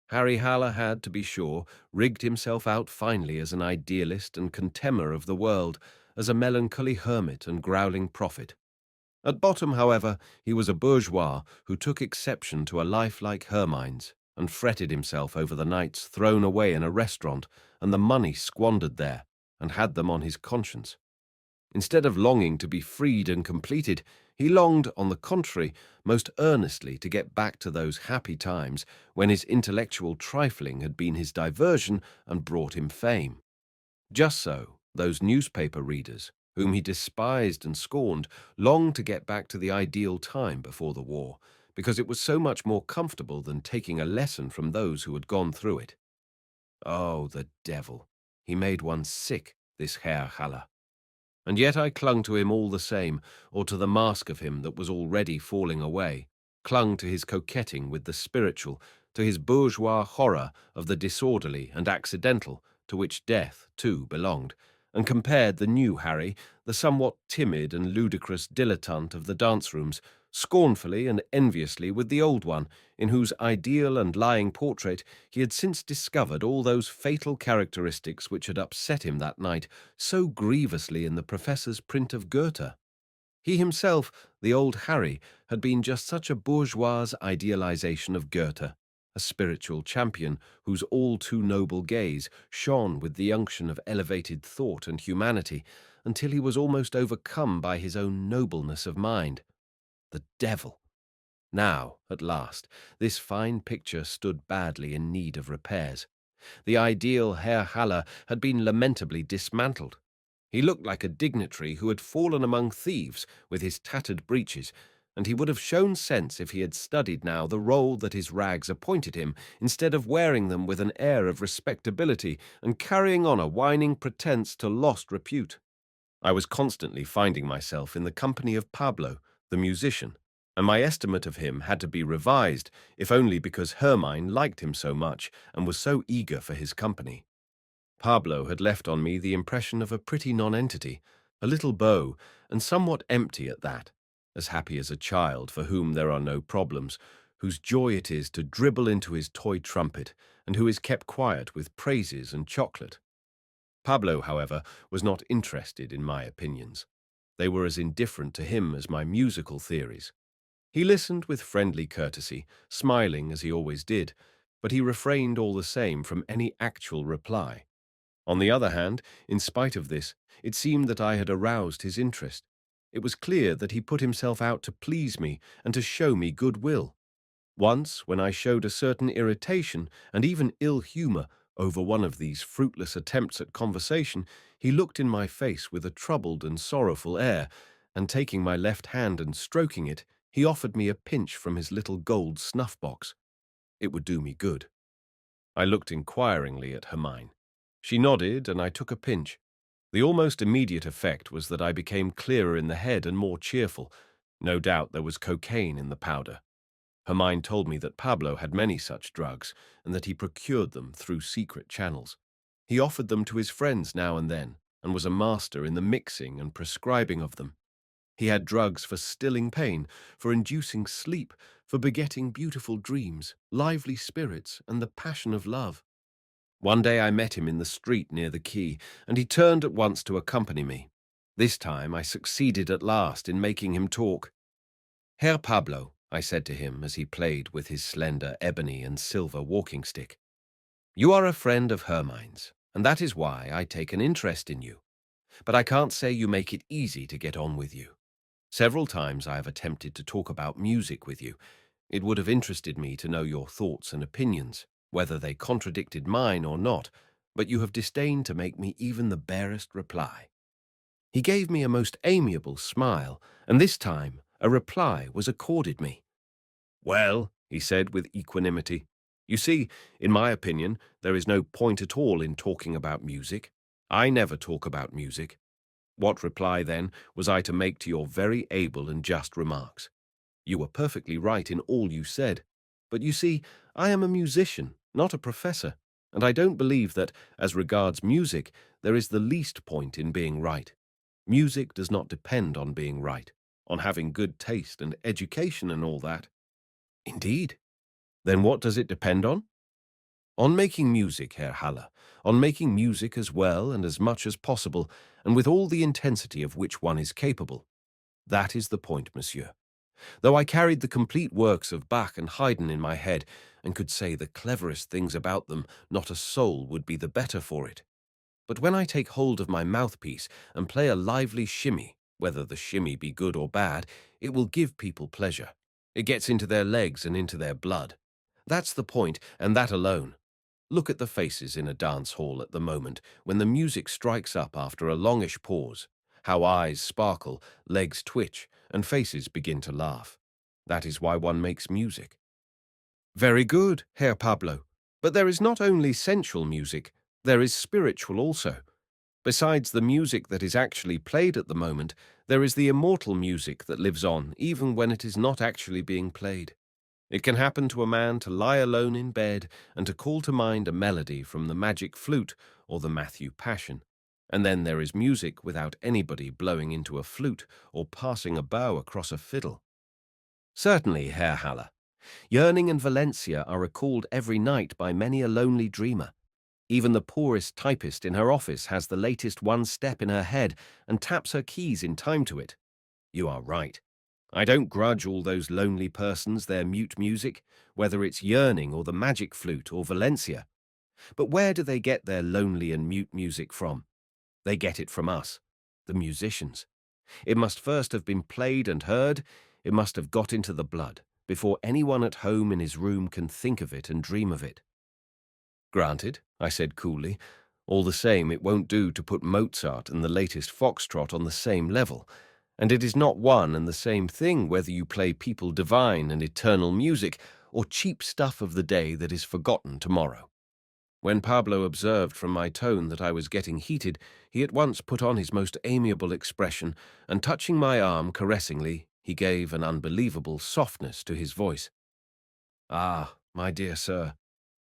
Harry Haller had, to be sure, rigged himself out finely as an idealist and contemner of the world, as a melancholy hermit and growling prophet. At bottom, however, he was a bourgeois who took exception to a life like Hermine's, and fretted himself over the nights thrown away in a restaurant and the money squandered there, and had them on his conscience. Instead of longing to be freed and completed, he longed, on the contrary, most earnestly to get back to those happy times when his intellectual trifling had been his diversion and brought him fame. Just so, those newspaper readers, whom he despised and scorned, longed to get back to the ideal time before the war, because it was so much more comfortable than taking a lesson from those who had gone through it. Oh, the devil! He made one sick, this Herr Haller. And yet I clung to him all the same, or to the mask of him that was already falling away, clung to his coquetting with the spiritual, to his bourgeois horror of the disorderly and accidental, to which death, too, belonged, and compared the new Harry, the somewhat timid and ludicrous dilettante of the dance-rooms, scornfully and enviously with the old one, in whose ideal and lying portrait he had since discovered all those fatal characteristics which had upset him that night so grievously in the professor's print of Goethe. He himself, the old Harry, had been just such a bourgeois idealization of Goethe, a spiritual champion whose all-too-noble gaze shone with the unction of elevated thought and humanity, until he was almost overcome by his own nobleness of mind. The devil! Now, at last, this fine picture stood badly in need of repairs. The ideal Herr Haller had been lamentably dismantled. He looked like a dignitary who had fallen among thieves with his tattered breeches, and he would have shown sense if he had studied now the role that his rags appointed him, instead of wearing them with an air of respectability and carrying on a whining pretence to lost repute. I was constantly finding myself in the company of Pablo, the musician, and my estimate of him had to be revised, if only because Hermine liked him so much and was so eager for his company. Pablo had left on me the impression of a pretty nonentity, a little bow, and somewhat empty at that, as happy as a child for whom there are no problems, whose joy it is to dribble into his toy trumpet, and who is kept quiet with praises and chocolate. Pablo, however, was not interested in my opinions. They were as indifferent to him as my musical theories. He listened with friendly courtesy, smiling as he always did, but he refrained all the same from any actual reply. On the other hand, in spite of this, it seemed that I had aroused his interest. It was clear that he put himself out to please me and to show me goodwill. Once, when I showed a certain irritation and even ill humor over one of these fruitless attempts at conversation, he looked in my face with a troubled and sorrowful air, and taking my left hand and stroking it, he offered me a pinch from his little gold snuff-box. It would do me good. I looked inquiringly at Hermine. She nodded, and I took a pinch. The almost immediate effect was that I became clearer in the head and more cheerful. No doubt there was cocaine in the powder. Hermine told me that Pablo had many such drugs, and that he procured them through secret channels. He offered them to his friends now and then, and was a master in the mixing and prescribing of them. He had drugs for stilling pain, for inducing sleep, for begetting beautiful dreams, lively spirits, and the passion of love. One day I met him in the street near the quay, and he turned at once to accompany me. This time I succeeded at last in making him talk. "Herr Pablo," I said to him as he played with his slender ebony and silver walking stick, "you are a friend of Hermine's, and that is why I take an interest in you. But I can't say you make it easy to get on with you. Several times I have attempted to talk about music with you. It would have interested me to know your thoughts and opinions, whether they contradicted mine or not, but you have disdained to make me even the barest reply." He gave me a most amiable smile, and this time a reply was accorded me. "Well," he said with equanimity, "you see, in my opinion, there is no point at all in talking about music. I never talk about music. What reply, then, was I to make to your very able and just remarks? You were perfectly right in all you said. But you see, I am a musician, not a professor, and I don't believe that, as regards music, there is the least point in being right. Music does not depend on being right, on having good taste and education and all that." "Indeed? Then what does it depend on?" "On making music, Herr Haller, on making music as well and as much as possible, and with all the intensity of which one is capable. That is the point, monsieur. Though I carried the complete works of Bach and Haydn in my head, and could say the cleverest things about them, not a soul would be the better for it. But when I take hold of my mouthpiece and play a lively shimmy, whether the shimmy be good or bad, it will give people pleasure. It gets into their legs and into their blood. That's the point, and that alone. Look at the faces in a dance hall at the moment, when the music strikes up after a longish pause. How eyes sparkle, legs twitch, and faces begin to laugh. That is why one makes music." "Very good, Herr Pablo. But there is not only sensual music, there is spiritual also. Besides the music that is actually played at the moment, there is the immortal music that lives on even when it is not actually being played. It can happen to a man to lie alone in bed and to call to mind a melody from the Magic Flute or the Matthew Passion. And then there is music without anybody blowing into a flute or passing a bow across a fiddle." "Certainly, Herr Haller. Yearning and Valencia are recalled every night by many a lonely dreamer. Even the poorest typist in her office has the latest one step in her head and taps her keys in time to it. You are right. I don't grudge all those lonely persons their mute music, whether it's yearning or the Magic Flute or Valencia. But where do they get their lonely and mute music from? They get it from us, the musicians. It must first have been played and heard, it must have got into the blood, before anyone at home in his room can think of it and dream of it." "Granted," I said coolly. "All the same, it won't do to put Mozart and the latest foxtrot on the same level, and it is not one and the same thing whether you play people divine and eternal music or cheap stuff of the day that is forgotten tomorrow." When Pablo observed from my tone that I was getting heated, he at once put on his most amiable expression, and touching my arm caressingly, he gave an unbelievable softness to his voice. "Ah, my dear sir,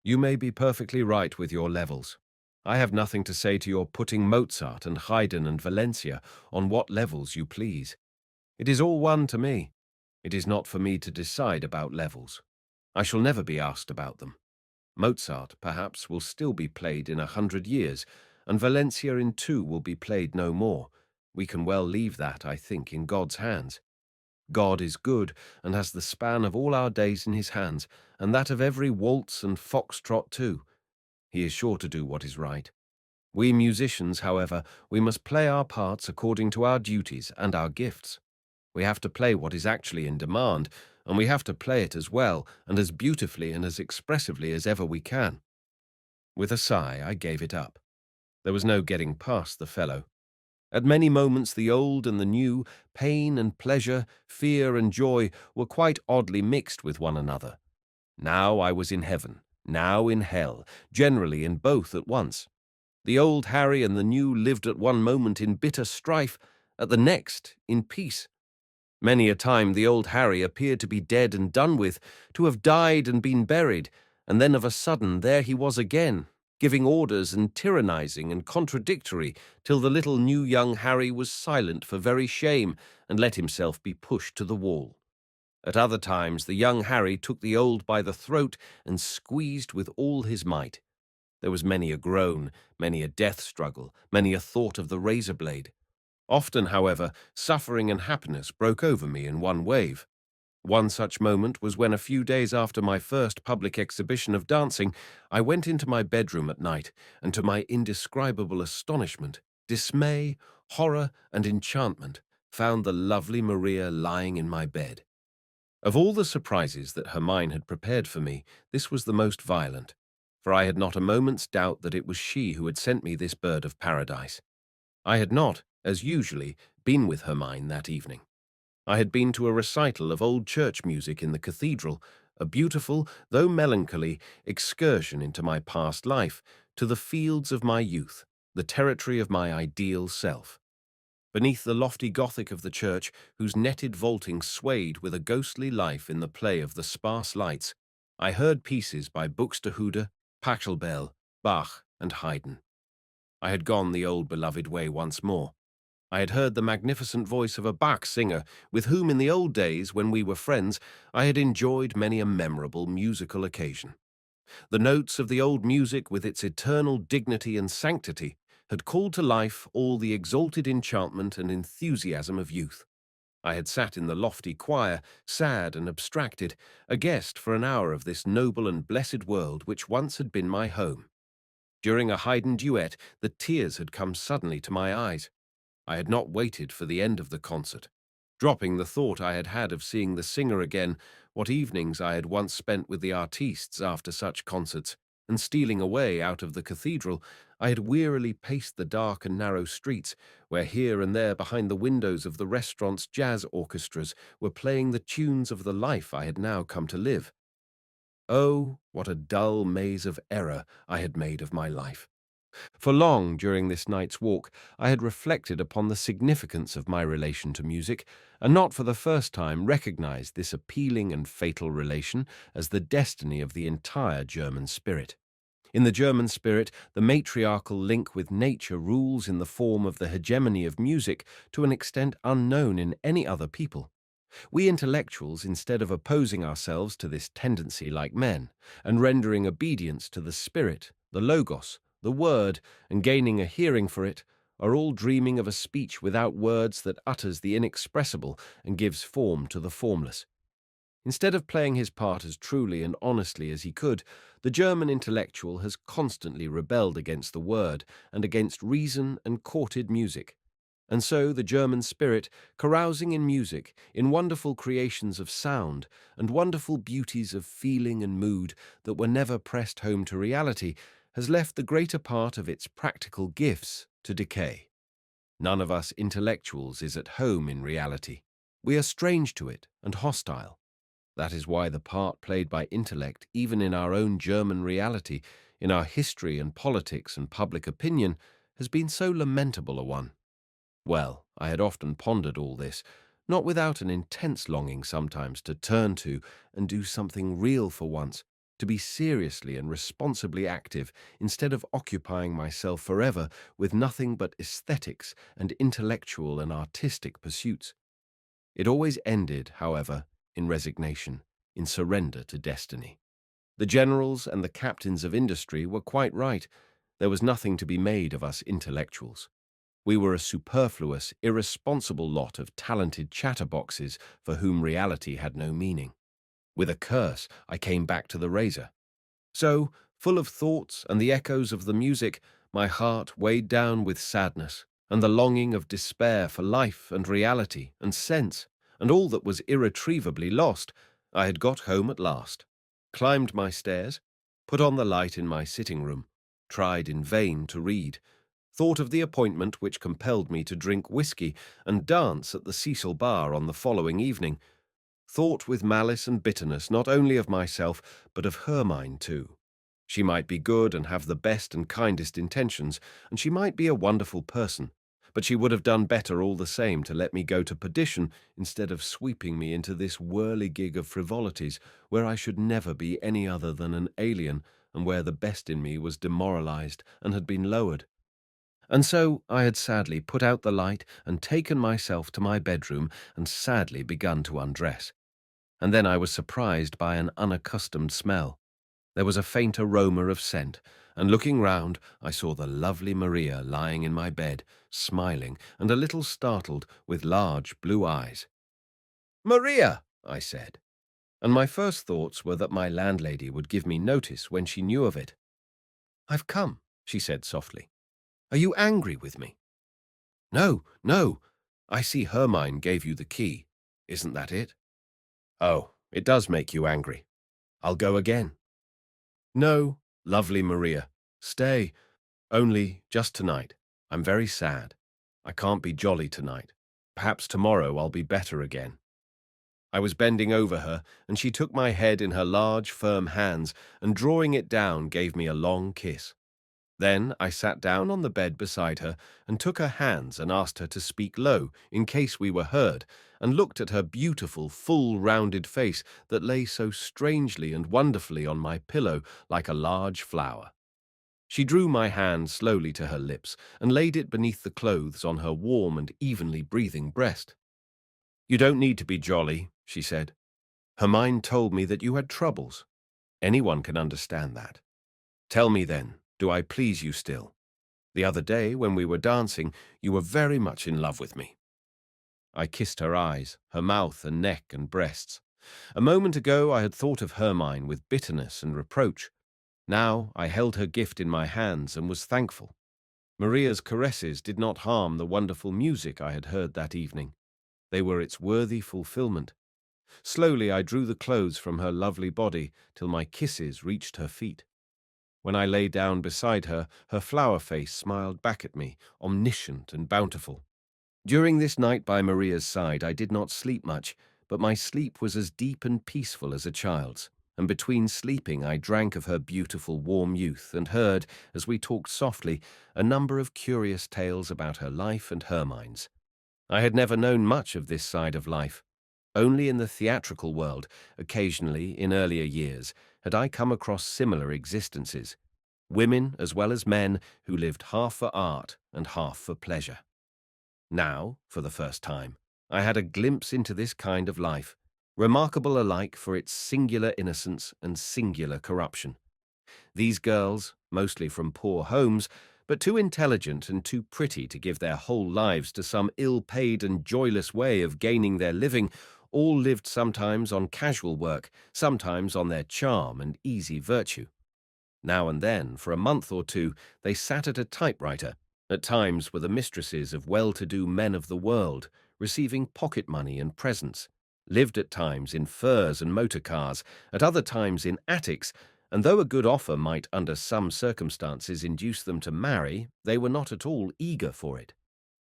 you may be perfectly right with your levels. I have nothing to say to your putting Mozart and Haydn and Valencia on what levels you please. It is all one to me. It is not for me to decide about levels. I shall never be asked about them. Mozart, perhaps, will still be played in 100 years, and Valencia in 2 will be played no more. We can well leave that, I think, in God's hands. God is good and has the span of all our days in his hands, and that of every waltz and foxtrot too. He is sure to do what is right. We musicians, however, we must play our parts according to our duties and our gifts. We have to play what is actually in demand, and we have to play it as well and as beautifully and as expressively as ever we can. With a sigh, I gave it up. There was no getting past the fellow. At many moments the old and the new, pain and pleasure, fear and joy were quite oddly mixed with one another. Now I was in heaven, now in hell, generally in both at once. The old Harry and the new lived at one moment in bitter strife, at the next in peace. Many a time the old Harry appeared to be dead and done with, to have died and been buried, and then of a sudden there he was again, giving orders and tyrannizing and contradictory, till the little new young Harry was silent for very shame and let himself be pushed to the wall. At other times the young Harry took the old by the throat and squeezed with all his might. There was many a groan, many a death struggle, many a thought of the razor blade. Often, however, suffering and happiness broke over me in one wave. One such moment was when a few days after my first public exhibition of dancing, I went into my bedroom at night, and to my indescribable astonishment, dismay, horror, and enchantment, found the lovely Maria lying in my bed. Of all the surprises that Hermine had prepared for me, this was the most violent, for I had not a moment's doubt that it was she who had sent me this bird of paradise. I had not, as usually, been with Hermine that evening. I had been to a recital of old church music in the cathedral, a beautiful, though melancholy, excursion into my past life, to the fields of my youth, the territory of my ideal self. Beneath the lofty Gothic of the church, whose netted vaulting swayed with a ghostly life in the play of the sparse lights, I heard pieces by Buxtehude, Pachelbel, Bach, and Haydn. I had gone the old beloved way once more. I had heard the magnificent voice of a Bach singer, with whom in the old days, when we were friends, I had enjoyed many a memorable musical occasion. The notes of the old music, with its eternal dignity and sanctity, had called to life all the exalted enchantment and enthusiasm of youth. I had sat in the lofty choir, sad and abstracted, a guest for an hour of this noble and blessed world which once had been my home. During a Haydn duet, the tears had come suddenly to my eyes. I had not waited for the end of the concert. Dropping the thought I had had of seeing the singer again, what evenings I had once spent with the artistes after such concerts, and stealing away out of the cathedral, I had wearily paced the dark and narrow streets, where here and there behind the windows of the restaurants' jazz orchestras were playing the tunes of the life I had now come to live. Oh, what a dull maze of error I had made of my life! For long during this night's walk, I had reflected upon the significance of my relation to music, and not for the first time recognized this appealing and fatal relation as the destiny of the entire German spirit. In the German spirit, the matriarchal link with nature rules in the form of the hegemony of music to an extent unknown in any other people. We intellectuals, instead of opposing ourselves to this tendency like men, and rendering obedience to the spirit, the logos, the word, and gaining a hearing for it, are all dreaming of a speech without words that utters the inexpressible and gives form to the formless. Instead of playing his part as truly and honestly as he could, the German intellectual has constantly rebelled against the word and against reason and courted music. And so the German spirit, carousing in music, in wonderful creations of sound, and wonderful beauties of feeling and mood that were never pressed home to reality, has left the greater part of its practical gifts to decay. None of us intellectuals is at home in reality. We are strange to it and hostile. That is why the part played by intellect, even in our own German reality, in our history and politics and public opinion, has been so lamentable a one. Well, I had often pondered all this, not without an intense longing sometimes to turn to and do something real for once, to be seriously and responsibly active instead of occupying myself forever with nothing but aesthetics and intellectual and artistic pursuits. It always ended, however, in resignation, in surrender to destiny. The generals and the captains of industry were quite right. There was nothing to be made of us intellectuals. We were a superfluous, irresponsible lot of talented chatterboxes for whom reality had no meaning. With a curse, I came back to the razor. So, full of thoughts and the echoes of the music, my heart weighed down with sadness and the longing of despair for life and reality and sense, and all that was irretrievably lost. I had got home at last, climbed my stairs, put on the light in my sitting room, tried in vain to read, thought of the appointment which compelled me to drink whiskey and dance at the Cecil Bar on the following evening, thought with malice and bitterness not only of myself, but of Hermann too. She might be good and have the best and kindest intentions, and she might be a wonderful person, but she would have done better all the same to let me go to perdition instead of sweeping me into this whirligig of frivolities where I should never be any other than an alien and where the best in me was demoralized and had been lowered. And so I had sadly put out the light and taken myself to my bedroom and sadly begun to undress. And then I was surprised by an unaccustomed smell. There was a faint aroma of scent, and looking round, I saw the lovely Maria lying in my bed, smiling and a little startled, with large blue eyes. "Maria!" I said, and my first thoughts were that my landlady would give me notice when she knew of it. "I've come," she said softly. "Are you angry with me?" "No, no. I see Hermann gave you the key. Isn't that it?" "Oh, it does make you angry. I'll go again." "No, lovely Maria. Stay. Only just tonight. I'm very sad. I can't be jolly tonight. Perhaps tomorrow I'll be better again." I was bending over her, and she took my head in her large, firm hands and, drawing it down, gave me a long kiss. Then I sat down on the bed beside her and took her hands and asked her to speak low in case we were heard, and looked at her beautiful, full, rounded face that lay so strangely and wonderfully on my pillow like a large flower. She drew my hand slowly to her lips and laid it beneath the clothes on her warm and evenly breathing breast. "You don't need to be jolly," she said. "Hermine told me that you had troubles. Anyone can understand that. Tell me then, do I please you still? The other day, when we were dancing, you were very much in love with me." I kissed her eyes, her mouth and neck and breasts. A moment ago I had thought of Hermine with bitterness and reproach. Now I held her gift in my hands and was thankful. Maria's caresses did not harm the wonderful music I had heard that evening. They were its worthy fulfillment. Slowly I drew the clothes from her lovely body till my kisses reached her feet. When I lay down beside her, her flower face smiled back at me, omniscient and bountiful. During this night by Maria's side I did not sleep much, but my sleep was as deep and peaceful as a child's, and between sleeping I drank of her beautiful warm youth and heard, as we talked softly, a number of curious tales about her life and Hermine's. I had never known much of this side of life. Only in the theatrical world, occasionally, in earlier years, had I come across similar existences, women as well as men who lived half for art and half for pleasure. Now, for the first time, I had a glimpse into this kind of life, remarkable alike for its singular innocence and singular corruption. These girls, mostly from poor homes, but too intelligent and too pretty to give their whole lives to some ill-paid and joyless way of gaining their living, all lived sometimes on casual work, sometimes on their charm and easy virtue. Now and then, for a month or two, they sat at a typewriter, at times were the mistresses of well-to-do men of the world, receiving pocket money and presents, lived at times in furs and motor cars, at other times in attics, and though a good offer might under some circumstances induce them to marry, they were not at all eager for it.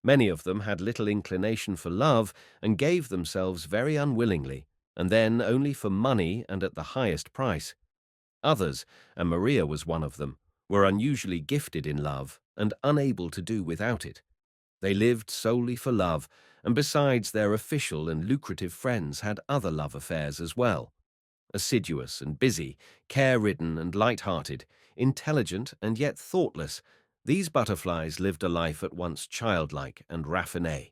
Many of them had little inclination for love and gave themselves very unwillingly, and then only for money and at the highest price. Others, and Maria was one of them, were unusually gifted in love and unable to do without it. They lived solely for love, and besides their official and lucrative friends had other love affairs as well. assiduous and busy, care-ridden and light-hearted, intelligent and yet thoughtless, these butterflies lived a life at once childlike and raffiné,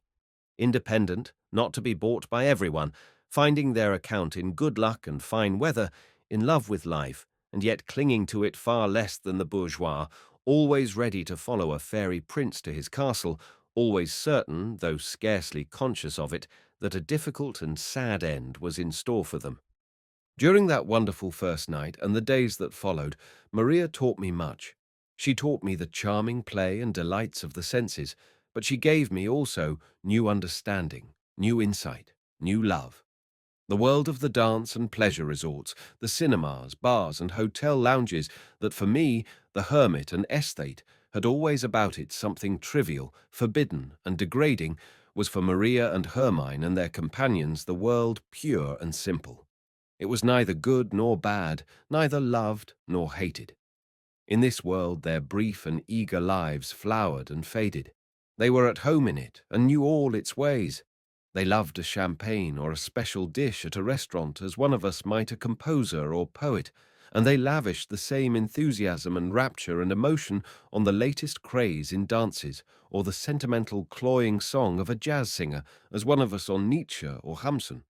independent, not to be bought by everyone, finding their account in good luck and fine weather, in love with life, and yet clinging to it far less than the bourgeois, always ready to follow a fairy prince to his castle, always certain, though scarcely conscious of it, that a difficult and sad end was in store for them. During that wonderful first night and the days that followed, Maria taught me much. She taught me the charming play and delights of the senses, but she gave me also new understanding, new insight, new love. The world of the dance and pleasure resorts, the cinemas, bars, and hotel lounges that for me, the hermit and aesthete, had always about it something trivial, forbidden, and degrading, was for Maria and Hermine and their companions the world pure and simple. It was neither good nor bad, neither loved nor hated. In this world their brief and eager lives flowered and faded. They were at home in it and knew all its ways. They loved a champagne or a special dish at a restaurant as one of us might a composer or poet, and they lavished the same enthusiasm and rapture and emotion on the latest craze in dances or the sentimental cloying song of a jazz singer as one of us on Nietzsche or Hamsun.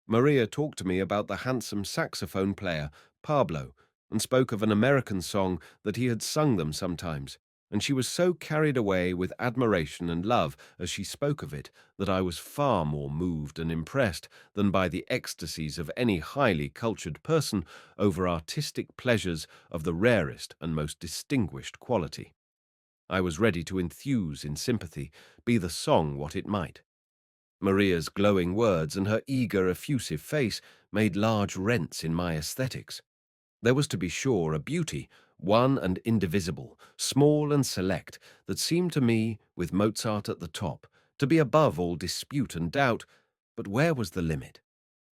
Maria talked to me about the handsome saxophone player, Pablo, and spoke of an American song that he had sung them sometimes, and she was so carried away with admiration and love as she spoke of it that I was far more moved and impressed than by the ecstasies of any highly cultured person over artistic pleasures of the rarest and most distinguished quality. I was ready to enthuse in sympathy, be the song what it might. Maria's glowing words and her eager, effusive face made large rents in my aesthetics. There was, to be sure, a beauty, one and indivisible, small and select, that seemed to me, with Mozart at the top, to be above all dispute and doubt. But where was the limit?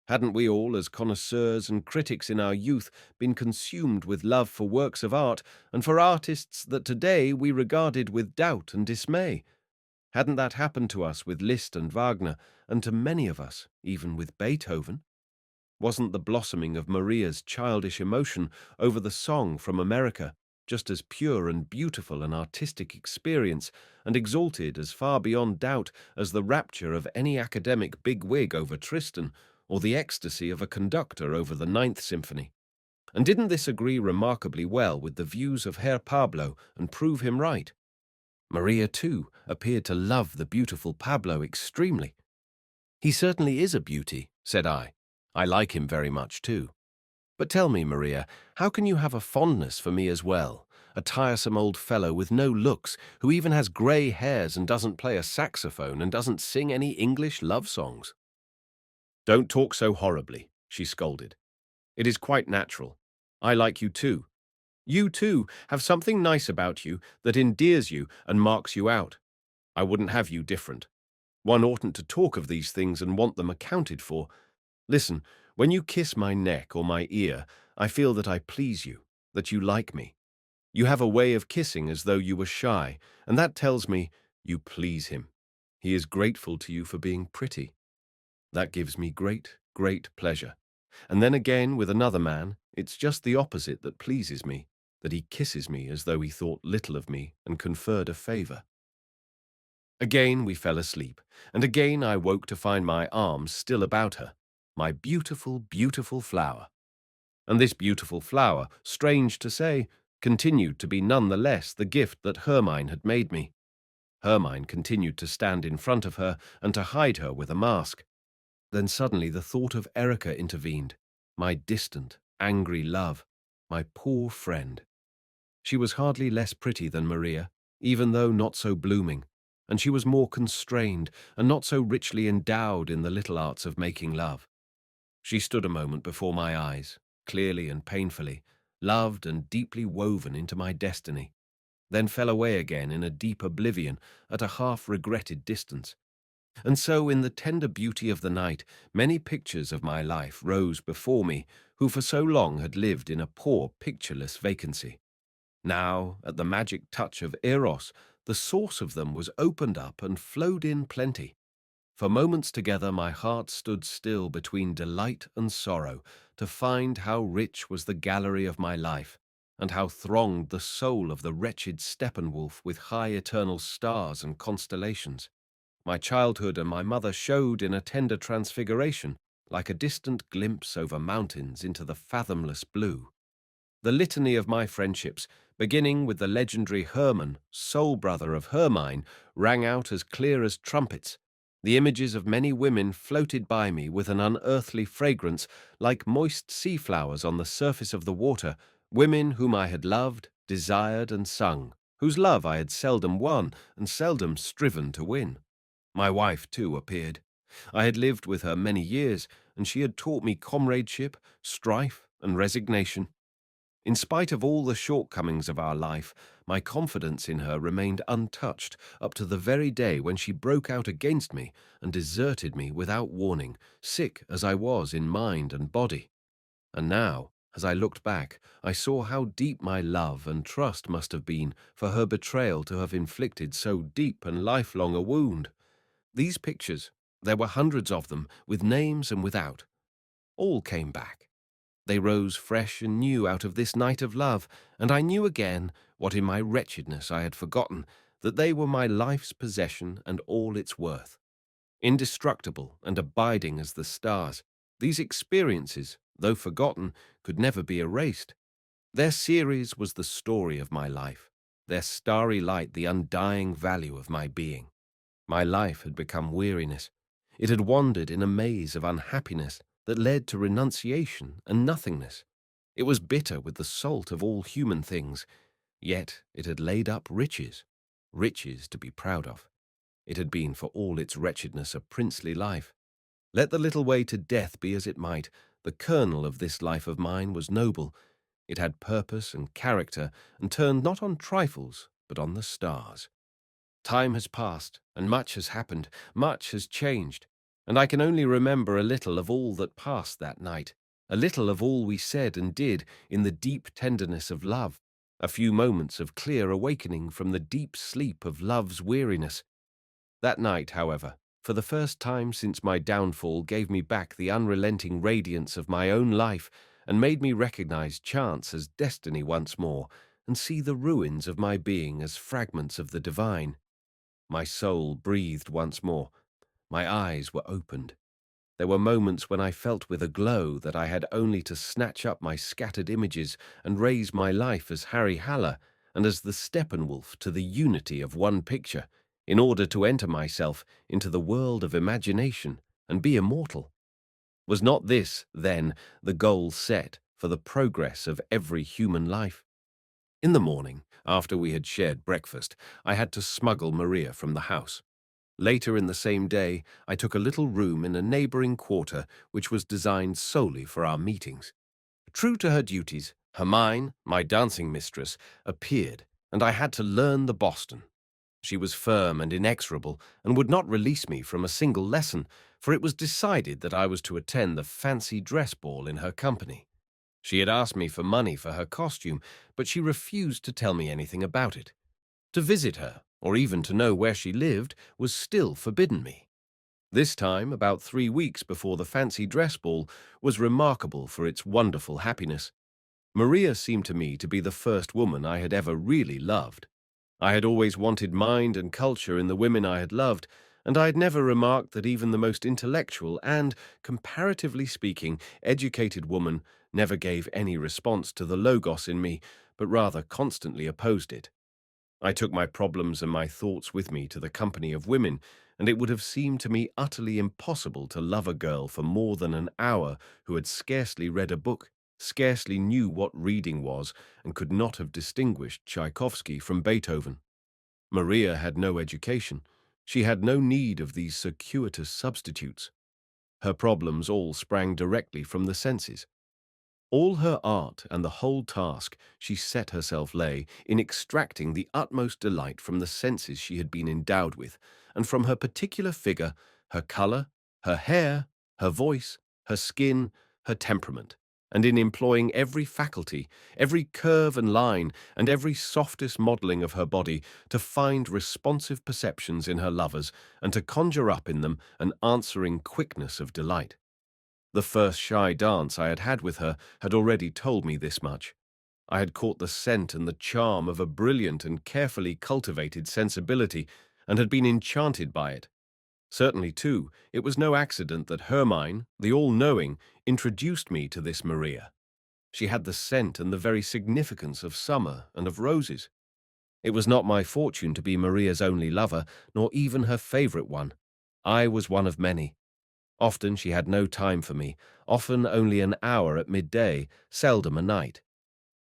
Hadn't we all, as connoisseurs and critics in our youth, been consumed with love for works of art and for artists that today we regarded with doubt and dismay? Hadn't that happened to us with Liszt and Wagner, and to many of us, even with Beethoven? Wasn't the blossoming of Maria's childish emotion over the song from America just as pure and beautiful an artistic experience, and exalted as far beyond doubt as the rapture of any academic big-wig over Tristan, or the ecstasy of a conductor over the Ninth Symphony? And didn't this agree remarkably well with the views of Herr Pablo and prove him right? Maria, too, appeared to love the beautiful Pablo extremely. "He certainly is a beauty," said I. "I like him very much, too. But tell me, Maria, how can you have a fondness for me as well, a tiresome old fellow with no looks, who even has grey hairs and doesn't play a saxophone and doesn't sing any English love songs?" "Don't talk so horribly," she scolded. "It is quite natural. I like you too. You, too, have something nice about you that endears you and marks you out. I wouldn't have you different. One oughtn't to talk of these things and want them accounted for. Listen, when you kiss my neck or my ear, I feel that I please you, that you like me. You have a way of kissing as though you were shy, and that tells me you please him. He is grateful to you for being pretty. That gives me great, great pleasure. And then again, with another man, it's just the opposite that pleases me, that he kisses me as though he thought little of me and conferred a favor." Again we fell asleep, and again I woke to find my arms still about her, my beautiful, beautiful flower. And this beautiful flower, strange to say, continued to be none the less the gift that Hermine had made me. Hermine continued to stand in front of her and to hide her with a mask. Then suddenly the thought of Erica intervened, my distant, angry love, my poor friend. She was hardly less pretty than Maria, even though not so blooming, and she was more constrained and not so richly endowed in the little arts of making love. She stood a moment before my eyes, clearly and painfully, loved and deeply woven into my destiny, then fell away again in a deep oblivion at a half-regretted distance. And so, in the tender beauty of the night, many pictures of my life rose before me, who for so long had lived in a poor, pictureless vacancy. Now, at the magic touch of Eros, the source of them was opened up and flowed in plenty. For moments together my heart stood still between delight and sorrow, to find how rich was the gallery of my life, and how thronged the soul of the wretched Steppenwolf with high eternal stars and constellations. My childhood and my mother showed in a tender transfiguration, like a distant glimpse over mountains into the fathomless blue. The litany of my friendships, beginning with the legendary Hermann, soul brother of Hermine, rang out as clear as trumpets. The images of many women floated by me with an unearthly fragrance, like moist sea flowers on the surface of the water, women whom I had loved, desired, and sung, whose love I had seldom won and seldom striven to win. My wife, too, appeared. I had lived with her many years, and she had taught me comradeship, strife, and resignation. In spite of all the shortcomings of our life, my confidence in her remained untouched up to the very day when she broke out against me and deserted me without warning, sick as I was in mind and body. And now, as I looked back, I saw how deep my love and trust must have been for her betrayal to have inflicted so deep and lifelong a wound. These pictures, there were hundreds of them, with names and without, all came back. They rose fresh and new out of this night of love, and I knew again, what in my wretchedness I had forgotten, that they were my life's possession and all its worth. Indestructible and abiding as the stars, these experiences, though forgotten, could never be erased. Their series was the story of my life, their starry light the undying value of my being. My life had become weariness. It had wandered in a maze of unhappiness that led to renunciation and nothingness. It was bitter with the salt of all human things, yet it had laid up riches, riches to be proud of. It had been for all its wretchedness a princely life. Let the little way to death be as it might, the kernel of this life of mine was noble. It had purpose and character, and turned not on trifles, but on the stars. Time has passed, and much has happened, much has changed, and I can only remember a little of all that passed that night, a little of all we said and did in the deep tenderness of love, a few moments of clear awakening from the deep sleep of love's weariness. That night, however, for the first time since my downfall, gave me back the unrelenting radiance of my own life and made me recognize chance as destiny once more and see the ruins of my being as fragments of the divine. My soul breathed once more. My eyes were opened. There were moments when I felt with a glow that I had only to snatch up my scattered images and raise my life as Harry Haller and as the Steppenwolf to the unity of one picture, in order to enter myself into the world of imagination and be immortal. Was not this, then, the goal set for the progress of every human life? In the morning, after we had shared breakfast, I had to smuggle Maria from the house. Later in the same day, I took a little room in a neighboring quarter which was designed solely for our meetings. True to her duties, Hermine, my dancing mistress, appeared, and I had to learn the Boston. She was firm and inexorable, and would not release me from a single lesson, for it was decided that I was to attend the fancy dress ball in her company. She had asked me for money for her costume, but she refused to tell me anything about it. To visit her, or even to know where she lived, was still forbidden me. This time, about 3 weeks before the fancy dress ball, was remarkable for its wonderful happiness. Maria seemed to me to be the first woman I had ever really loved. I had always wanted mind and culture in the women I had loved, and I had never remarked that even the most intellectual and, comparatively speaking, educated woman never gave any response to the logos in me, but rather constantly opposed it. I took my problems and my thoughts with me to the company of women, and it would have seemed to me utterly impossible to love a girl for more than an hour who had scarcely read a book, scarcely knew what reading was, and could not have distinguished Tchaikovsky from Beethoven. Maria had no education. She had no need of these circuitous substitutes. Her problems all sprang directly from the senses. All her art and the whole task she set herself lay in extracting the utmost delight from the senses she had been endowed with, and from her particular figure, her colour, her hair, her voice, her skin, her temperament, and in employing every faculty, every curve and line, and every softest modelling of her body to find responsive perceptions in her lovers, and to conjure up in them an answering quickness of delight. The first shy dance I had had with her had already told me this much. I had caught the scent and the charm of a brilliant and carefully cultivated sensibility, and had been enchanted by it. Certainly, too, it was no accident that Hermine, the all-knowing, introduced me to this Maria. She had the scent and the very significance of summer and of roses. It was not my fortune to be Maria's only lover, nor even her favorite one. I was one of many. Often she had no time for me, often only an hour at midday, seldom a night.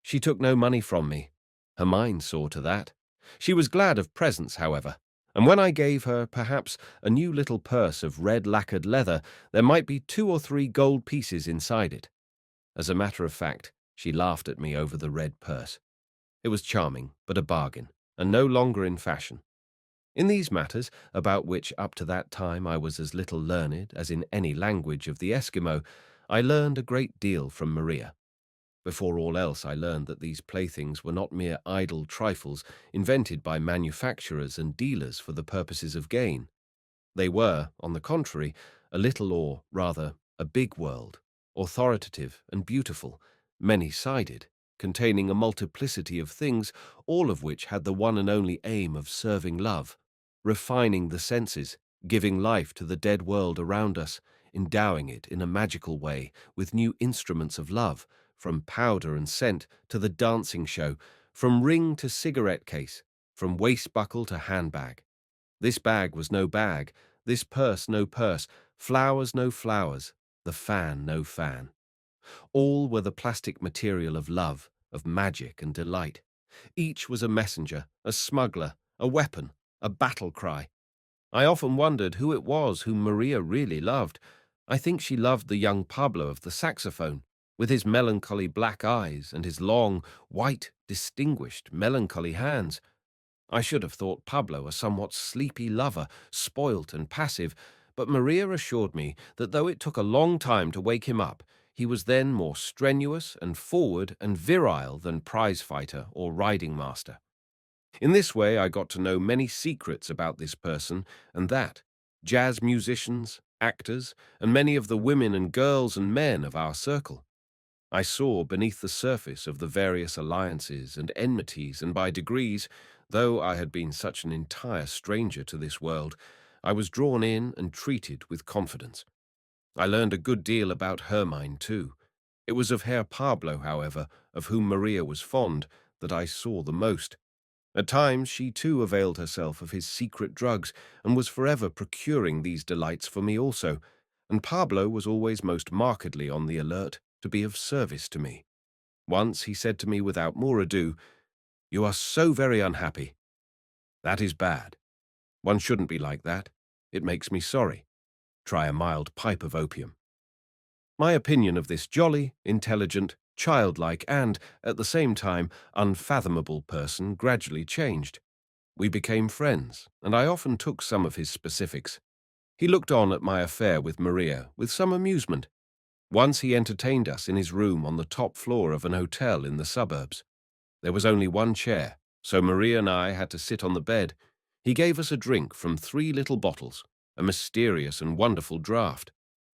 She took no money from me. Her mind saw to that. She was glad of presents, however, and when I gave her, perhaps, a new little purse of red lacquered leather, there might be 2 or 3 gold pieces inside it. As a matter of fact, she laughed at me over the red purse. It was charming, but a bargain, and no longer in fashion. In these matters, about which up to that time I was as little learned as in any language of the Eskimo, I learned a great deal from Maria. Before all else, I learned that these playthings were not mere idle trifles invented by manufacturers and dealers for the purposes of gain. They were, on the contrary, a little, or rather, a big world, authoritative and beautiful, many-sided, containing a multiplicity of things, all of which had the one and only aim of serving love, refining the senses, giving life to the dead world around us, endowing it in a magical way with new instruments of love, from powder and scent to the dancing show, from ring to cigarette case, from waist buckle to handbag. This bag was no bag, this purse no purse, flowers no flowers, the fan no fan. All were the plastic material of love, of magic and delight. Each was a messenger, a smuggler, a weapon, a battle cry. I often wondered who it was whom Maria really loved. I think she loved the young Pablo of the saxophone, with his melancholy black eyes and his long, white, distinguished, melancholy hands. I should have thought Pablo a somewhat sleepy lover, spoilt and passive, but Maria assured me that though it took a long time to wake him up, he was then more strenuous and forward and virile than prize-fighter or riding-master. In this way I got to know many secrets about this person and that, jazz musicians, actors, and many of the women and girls and men of our circle. I saw beneath the surface of the various alliances and enmities, and by degrees, though I had been such an entire stranger to this world, I was drawn in and treated with confidence. I learned a good deal about Hermine, too. It was of Herr Pablo, however, of whom Maria was fond, that I saw the most. At times she too availed herself of his secret drugs, and was forever procuring these delights for me also, and Pablo was always most markedly on the alert to be of service to me. Once he said to me without more ado, "You are so very unhappy. That is bad. One shouldn't be like that. It makes me sorry. Try a mild pipe of opium." My opinion of this jolly, intelligent, childlike, and, at the same time, unfathomable person gradually changed. We became friends, and I often took some of his specifics. He looked on at my affair with Maria with some amusement. Once he entertained us in his room on the top floor of an hotel in the suburbs. There was only one chair, so Maria and I had to sit on the bed. He gave us a drink from 3 little bottles, a mysterious and wonderful draught.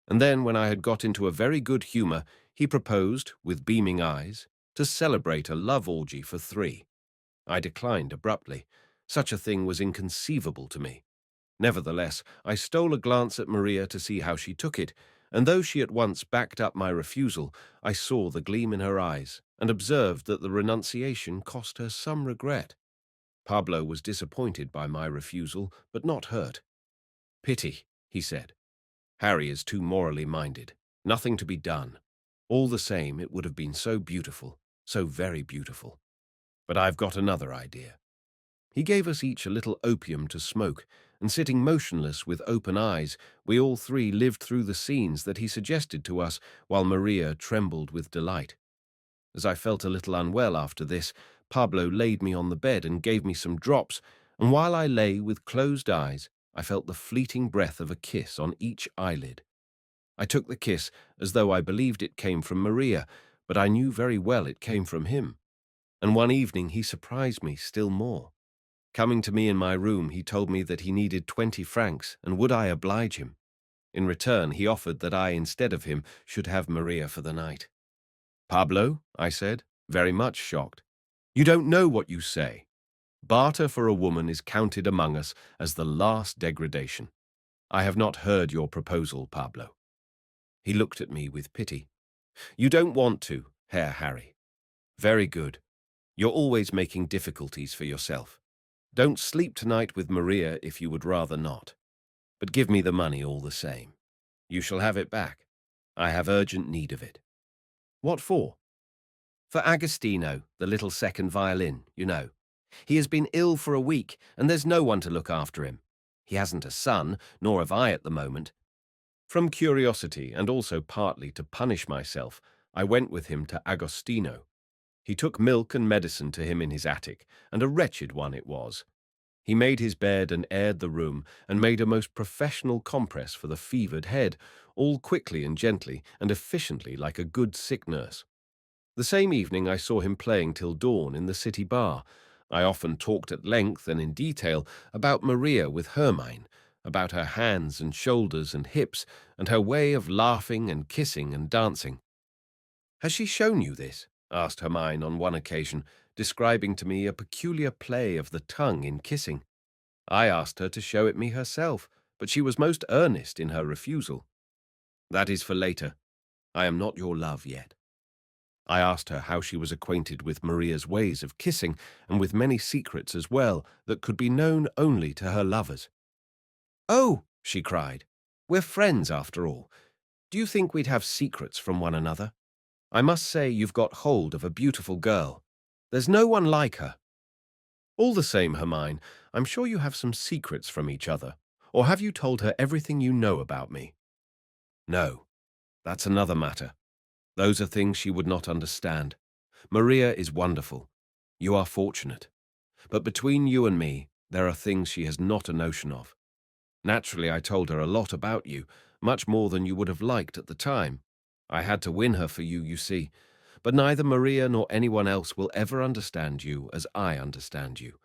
And then, when I had got into a very good humor, he proposed, with beaming eyes, to celebrate a love orgy for 3. I declined abruptly. Such a thing was inconceivable to me. Nevertheless, I stole a glance at Maria to see how she took it, and though she at once backed up my refusal, I saw the gleam in her eyes, and observed that the renunciation cost her some regret. Pablo was disappointed by my refusal, but not hurt. "Pity," he said. "Harry is too morally minded. Nothing to be done. All the same, it would have been so beautiful, so very beautiful. But I've got another idea." He gave us each a little opium to smoke, and sitting motionless with open eyes, we all 3 lived through the scenes that he suggested to us, while Maria trembled with delight. As I felt a little unwell after this, Pablo laid me on the bed and gave me some drops, and while I lay with closed eyes, I felt the fleeting breath of a kiss on each eyelid. I took the kiss as though I believed it came from Maria, but I knew very well it came from him. And one evening he surprised me still more. Coming to me in my room, he told me that he needed 20 francs, and would I oblige him? In return, he offered that I, instead of him, should have Maria for the night. "Pablo," I said, very much shocked, "you don't know what you say. Barter for a woman is counted among us as the last degradation. I have not heard your proposal, Pablo." He looked at me with pity. "You don't want to, Herr Harry. Very good. You're always making difficulties for yourself. Don't sleep tonight with Maria if you would rather not. But give me the money all the same. You shall have it back. I have urgent need of it." "What for?" "For Agostino, the little second violin, you know. He has been ill for a week, and there's no one to look after him. He hasn't a son, nor have I at the moment." From curiosity, and also partly to punish myself, I went with him to Agostino. He took milk and medicine to him in his attic, and a wretched one it was. He made his bed and aired the room, and made a most professional compress for the fevered head, all quickly and gently and efficiently like a good sick nurse. The same evening I saw him playing till dawn in the city bar. I often talked at length and in detail about Maria with Hermine, about her hands and shoulders and hips, and her way of laughing and kissing and dancing. "Has she shown you this?" asked Hermine on one occasion, describing to me a peculiar play of the tongue in kissing. I asked her to show it me herself, but she was most earnest in her refusal. "That is for later. I am not your love yet." I asked her how she was acquainted with Maria's ways of kissing, and with many secrets as well that could be known only to her lovers. "Oh," she cried, "we're friends after all. Do you think we'd have secrets from one another? I must say you've got hold of a beautiful girl. There's no one like her." "All the same, Hermine, I'm sure you have some secrets from each other. Or have you told her everything you know about me?" "No, that's another matter. Those are things she would not understand. Maria is wonderful. You are fortunate. But between you and me, there are things she has not a notion of. Naturally, I told her a lot about you, much more than you would have liked at the time. I had to win her for you, you see. But neither Maria nor anyone else will ever understand you as I understand you.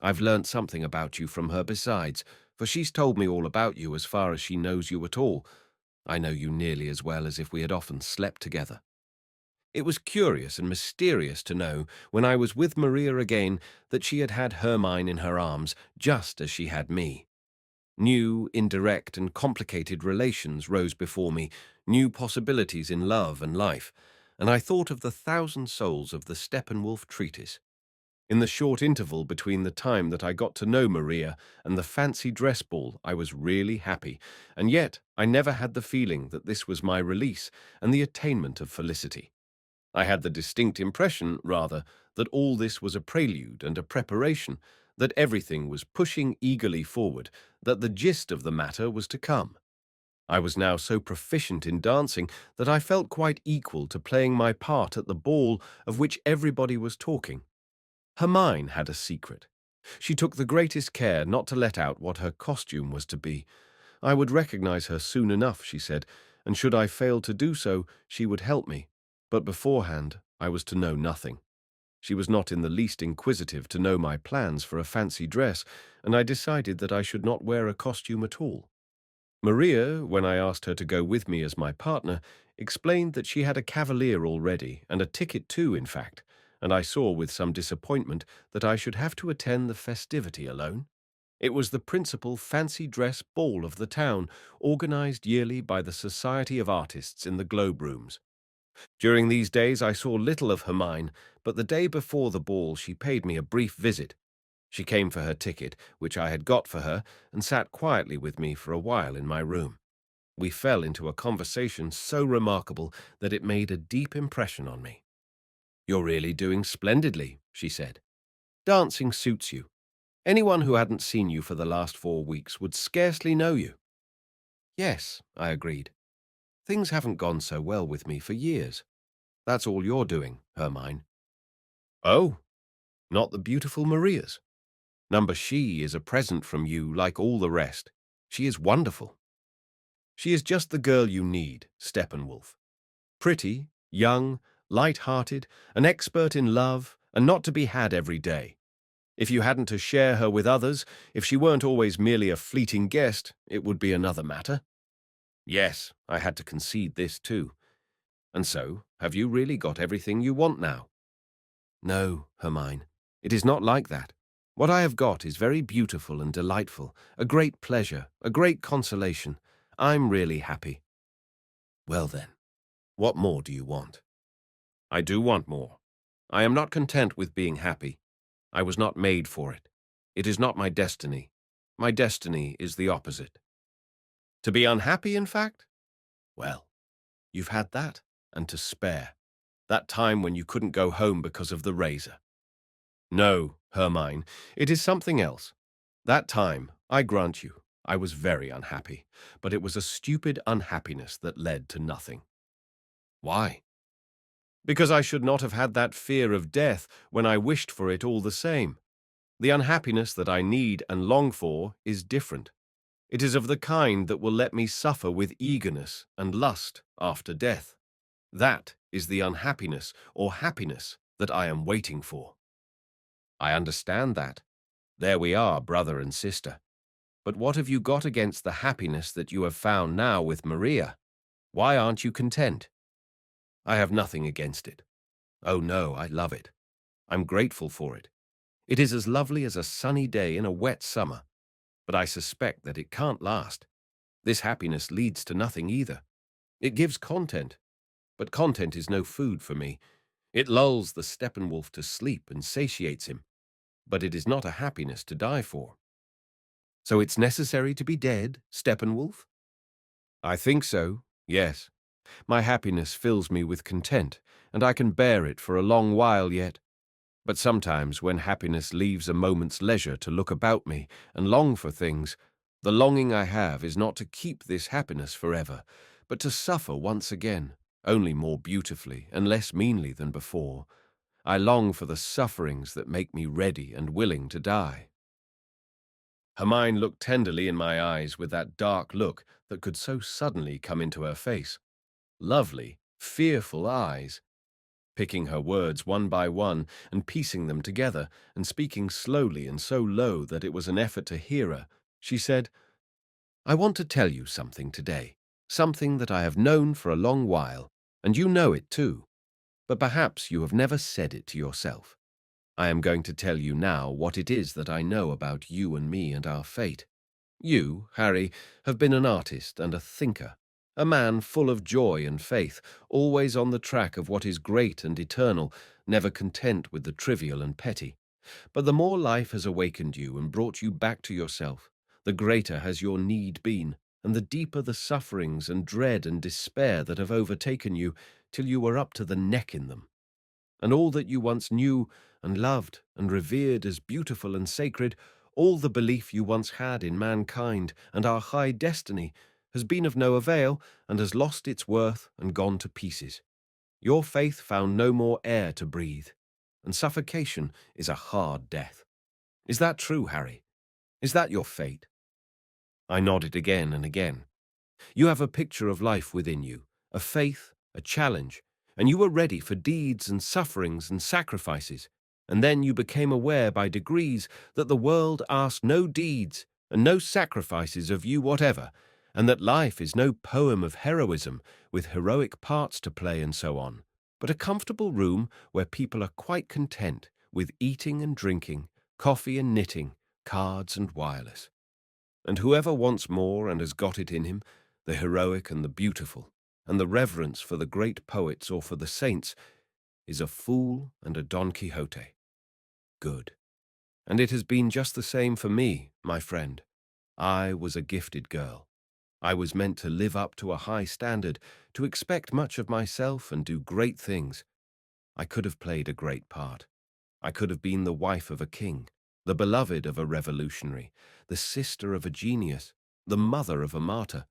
I've learnt something about you from her besides, for she's told me all about you as far as she knows you at all. I know you nearly as well as if we had often slept together." It was curious and mysterious to know, when I was with Maria again, that she had had Hermine in her arms, just as she had me. New, indirect, and complicated relations rose before me, new possibilities in love and life, and I thought of the 1,000 souls of the Steppenwolf treatise. In the short interval between the time that I got to know Maria and the fancy dress ball, I was really happy, and yet I never had the feeling that this was my release and the attainment of felicity. I had the distinct impression, rather, that all this was a prelude and a preparation, that everything was pushing eagerly forward, that the gist of the matter was to come. I was now so proficient in dancing that I felt quite equal to playing my part at the ball of which everybody was talking. Hermine had a secret. She took the greatest care not to let out what her costume was to be. I would recognize her soon enough, she said, and should I fail to do so, she would help me. But beforehand, I was to know nothing. She was not in the least inquisitive to know my plans for a fancy dress, and I decided that I should not wear a costume at all. Maria, when I asked her to go with me as my partner, explained that she had a cavalier already, and a ticket too, in fact, and I saw with some disappointment that I should have to attend the festivity alone. It was the principal fancy dress ball of the town, organized yearly by the Society of Artists in the Globe Rooms. During these days I saw little of Hermine, but the day before the ball she paid me a brief visit. She came for her ticket, which I had got for her, and sat quietly with me for a while in my room. We fell into a conversation so remarkable that it made a deep impression on me. "You're really doing splendidly," she said. "Dancing suits you. Anyone who hadn't seen you for the last 4 weeks would scarcely know you." "Yes," I agreed. "Things haven't gone so well with me for years. That's all you're doing, Hermine." "Oh, not the beautiful Maria's. Number She is a present from you like all the rest. She is wonderful. She is just the girl you need, Steppenwolf. Pretty, young, light-hearted, an expert in love, and not to be had every day. If you hadn't to share her with others, if she weren't always merely a fleeting guest, it would be another matter." Yes, I had to concede this too. And so, have you really got everything you want now? No, Hermine, it is not like that. What I have got is very beautiful and delightful, a great pleasure, a great consolation. I'm really happy. Well then, what more do you want? I do want more. I am not content with being happy. I was not made for it. It is not my destiny. My destiny is the opposite. To be unhappy, in fact? Well, you've had that, and to spare. That time when you couldn't go home because of the razor. No, Hermine, it is something else. That time, I grant you, I was very unhappy, but it was a stupid unhappiness that led to nothing. Why? Because I should not have had that fear of death when I wished for it all the same. The unhappiness that I need and long for is different. It is of the kind that will let me suffer with eagerness and lust after death. That is the unhappiness or happiness that I am waiting for. I understand that. There we are, brother and sister. But what have you got against the happiness that you have found now with Maria? Why aren't you content? I have nothing against it. Oh no, I love it. I'm grateful for it. It is as lovely as a sunny day in a wet summer. But I suspect that it can't last. This happiness leads to nothing either. It gives content, but content is no food for me. It lulls the Steppenwolf to sleep and satiates him, but it is not a happiness to die for. So it's necessary to be dead, Steppenwolf? I think so, yes. My happiness fills me with content, and I can bear it for a long while yet. But sometimes when happiness leaves a moment's leisure to look about me and long for things, the longing I have is not to keep this happiness forever, but to suffer once again, only more beautifully and less meanly than before. I long for the sufferings that make me ready and willing to die. Hermine looked tenderly in my eyes with that dark look that could so suddenly come into her face. Lovely, fearful eyes. Picking her words one by one and piecing them together and speaking slowly and so low that it was an effort to hear her, she said, I want to tell you something today, something that I have known for a long while, and you know it too, but perhaps you have never said it to yourself. I am going to tell you now what it is that I know about you and me and our fate. You, Harry, have been an artist and a thinker, a man full of joy and faith, always on the track of what is great and eternal, never content with the trivial and petty. But the more life has awakened you and brought you back to yourself, the greater has your need been, and the deeper the sufferings and dread and despair that have overtaken you, till you are up to the neck in them. And all that you once knew and loved and revered as beautiful and sacred, all the belief you once had in mankind and our high destiny, has been of no avail and has lost its worth and gone to pieces. Your faith found no more air to breathe, and suffocation is a hard death. Is that true, Harry? Is that your fate? I nodded again and again. You have a picture of life within you, a faith, a challenge, and you were ready for deeds and sufferings and sacrifices, and then you became aware by degrees that the world asked no deeds and no sacrifices of you whatever, and that life is no poem of heroism with heroic parts to play and so on, but a comfortable room where people are quite content with eating and drinking, coffee and knitting, cards and wireless. And whoever wants more and has got it in him, the heroic and the beautiful, and the reverence for the great poets or for the saints, is a fool and a Don Quixote. Good. And it has been just the same for me, my friend. I was a gifted girl. I was meant to live up to a high standard, to expect much of myself and do great things. I could have played a great part. I could have been the wife of a king, the beloved of a revolutionary, the sister of a genius, the mother of a martyr.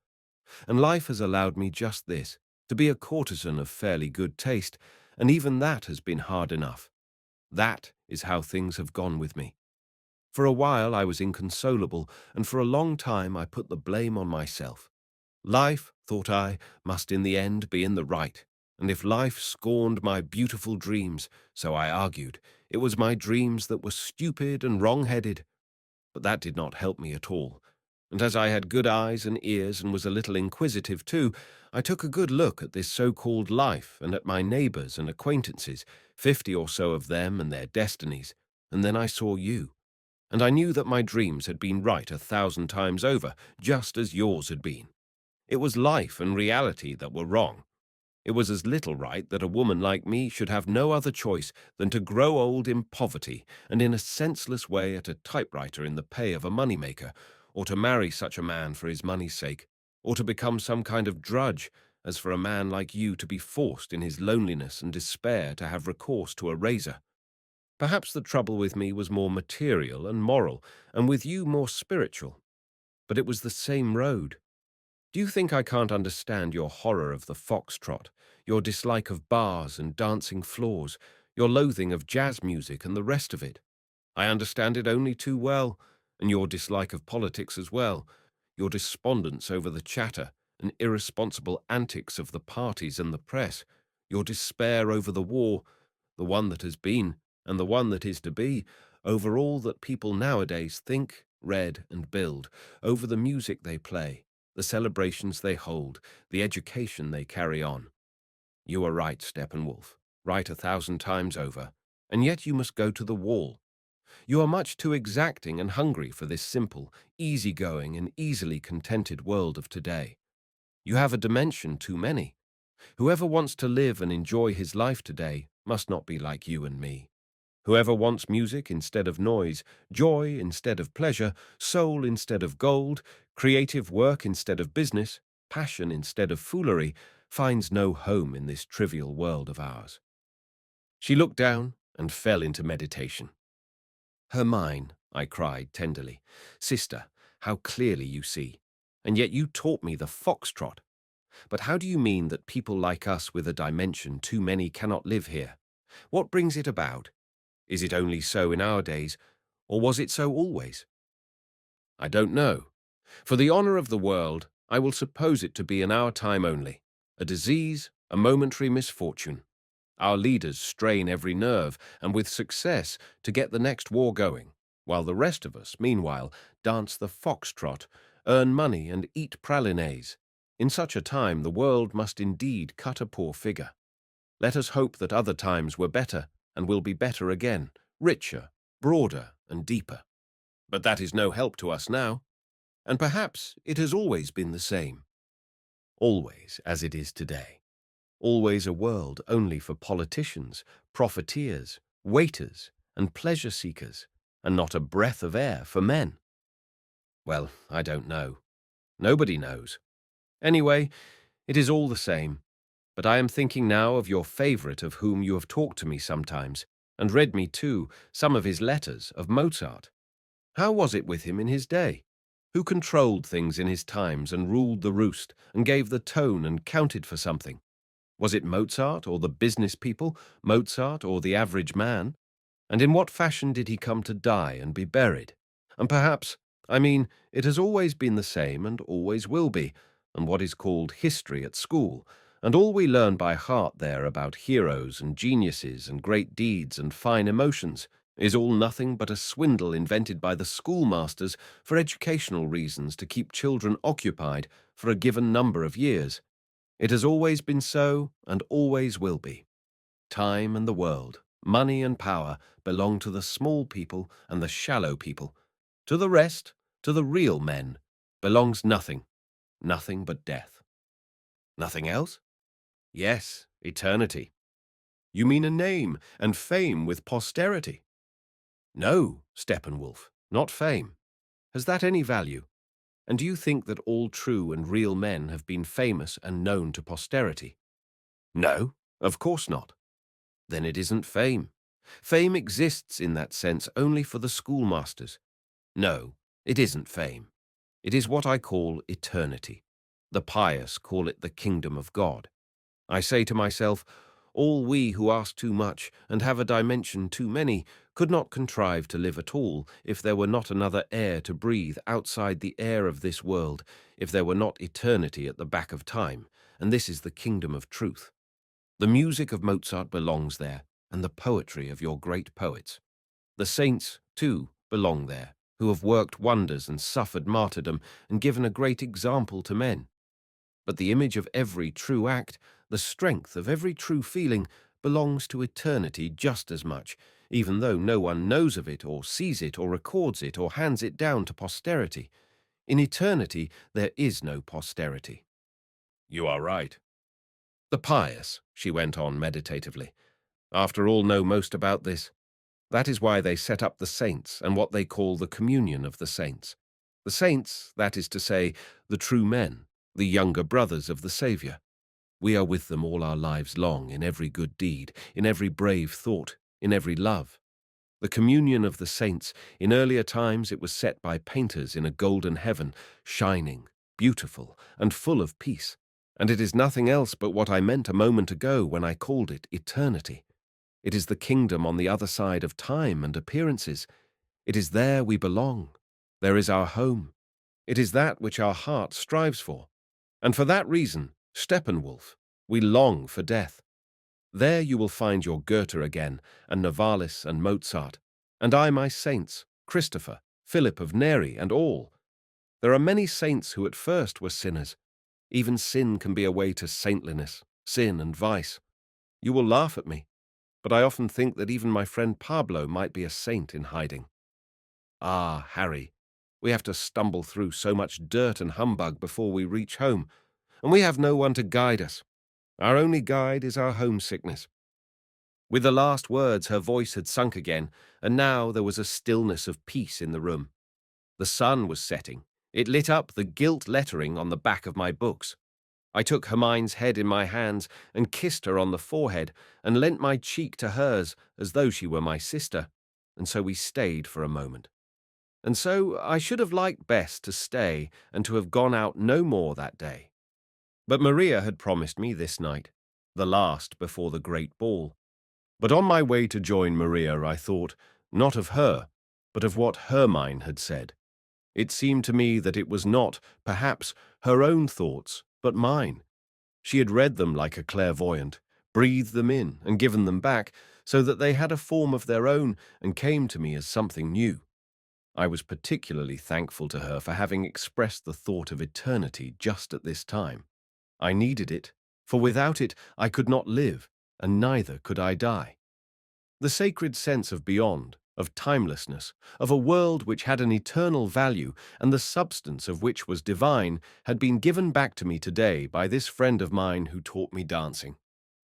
And life has allowed me just this, to be a courtesan of fairly good taste, and even that has been hard enough. That is how things have gone with me. For a while I was inconsolable, and for a long time I put the blame on myself. Life, thought I, must in the end be in the right, and if life scorned my beautiful dreams, so I argued, it was my dreams that were stupid and wrong-headed. But that did not help me at all. And as I had good eyes and ears and was a little inquisitive too, I took a good look at this so-called life and at my neighbours and acquaintances, 50 or so of them and their destinies, and then I saw you. And I knew that my dreams had been right 1,000 times over, just as yours had been. It was life and reality that were wrong. It was as little right that a woman like me should have no other choice than to grow old in poverty and in a senseless way at a typewriter in the pay of a money-maker, or to marry such a man for his money's sake, or to become some kind of drudge, as for a man like you to be forced in his loneliness and despair to have recourse to a razor. Perhaps the trouble with me was more material and moral, and with you more spiritual. But it was the same road. Do you think I can't understand your horror of the foxtrot, your dislike of bars and dancing floors, your loathing of jazz music and the rest of it? I understand it only too well, and your dislike of politics as well, your despondence over the chatter and irresponsible antics of the parties and the press, your despair over the war, the one that has been and the one that is to be, over all that people nowadays think, read, and build, over the music they play, the celebrations they hold, the education they carry on. You are right, Steppenwolf, right 1,000 times over, and yet you must go to the wall. You are much too exacting and hungry for this simple, easy-going and easily contented world of today. You have a dimension too many. Whoever wants to live and enjoy his life today must not be like you and me. Whoever wants music instead of noise, joy instead of pleasure, soul instead of gold, creative work instead of business, passion instead of foolery, finds no home in this trivial world of ours. She looked down and fell into meditation. Hermine, I cried tenderly, sister, how clearly you see. And yet you taught me the foxtrot. But how do you mean that people like us with a dimension too many cannot live here? What brings it about? Is it only so in our days, or was it so always? I don't know. For the honour of the world, I will suppose it to be in our time only, a disease, a momentary misfortune. Our leaders strain every nerve, and with success, to get the next war going, while the rest of us, meanwhile, dance the foxtrot, earn money and eat pralines. In such a time the world must indeed cut a poor figure. Let us hope that other times were better, and will be better again, richer, broader, and deeper. But that is no help to us now, and perhaps it has always been the same. Always as it is today. Always a world only for politicians, profiteers, waiters, and pleasure-seekers, and not a breath of air for men. Well, I don't know. Nobody knows. Anyway, it is all the same. But I am thinking now of your favourite of whom you have talked to me sometimes, and read me, too, some of his letters, of Mozart. How was it with him in his day? Who controlled things in his times and ruled the roost, and gave the tone and counted for something? Was it Mozart or the business people, Mozart or the average man? And in what fashion did he come to die and be buried? And perhaps, it has always been the same and always will be, and what is called history at school, and all we learn by heart there about heroes and geniuses and great deeds and fine emotions is all nothing but a swindle invented by the schoolmasters for educational reasons to keep children occupied for a given number of years. It has always been so and always will be. Time and the world, money and power belong to the small people and the shallow people. To the rest, to the real men, belongs nothing, nothing but death. Nothing else? Yes, eternity. You mean a name and fame with posterity? No, Steppenwolf, not fame. Has that any value? And do you think that all true and real men have been famous and known to posterity? No, of course not. Then it isn't fame. Fame exists in that sense only for the schoolmasters. No, it isn't fame. It is what I call eternity. The pious call it the kingdom of God. I say to myself, all we who ask too much and have a dimension too many could not contrive to live at all if there were not another air to breathe outside the air of this world, if there were not eternity at the back of time, and this is the kingdom of truth. The music of Mozart belongs there, and the poetry of your great poets. The saints, too, belong there, who have worked wonders and suffered martyrdom and given a great example to men. But the image of every true act, the strength of every true feeling, belongs to eternity just as much, even though no one knows of it or sees it or records it or hands it down to posterity. In eternity, there is no posterity. You are right. The pious, she went on meditatively, after all know most about this. That is why they set up the saints and what they call the communion of the saints. The saints, that is to say, the true men, the younger brothers of the Saviour. We are with them all our lives long, in every good deed, in every brave thought, in every love. The communion of the saints, in earlier times it was set by painters in a golden heaven, shining, beautiful, and full of peace. And it is nothing else but what I meant a moment ago when I called it eternity. It is the kingdom on the other side of time and appearances. It is there we belong. There is our home. It is that which our heart strives for. And for that reason, Steppenwolf, we long for death. There you will find your Goethe again, and Novalis and Mozart, and I my saints, Christopher, Philip of Neri, and all. There are many saints who at first were sinners. Even sin can be a way to saintliness, sin and vice. You will laugh at me, but I often think that even my friend Pablo might be a saint in hiding. Ah, Harry, we have to stumble through so much dirt and humbug before we reach home, and we have no one to guide us. Our only guide is our homesickness. With the last words, her voice had sunk again, and now there was a stillness of peace in the room. The sun was setting. It lit up the gilt lettering on the back of my books. I took Hermione's head in my hands and kissed her on the forehead and lent my cheek to hers as though she were my sister, and so we stayed for a moment. And so I should have liked best to stay and to have gone out no more that day. But Maria had promised me this night, the last before the great ball. But on my way to join Maria I thought, not of her, but of what Hermann had said. It seemed to me that it was not, perhaps, her own thoughts, but mine. She had read them like a clairvoyant, breathed them in and given them back, so that they had a form of their own and came to me as something new. I was particularly thankful to her for having expressed the thought of eternity just at this time. I needed it, for without it I could not live, and neither could I die. The sacred sense of beyond, of timelessness, of a world which had an eternal value and the substance of which was divine, had been given back to me today by this friend of mine who taught me dancing.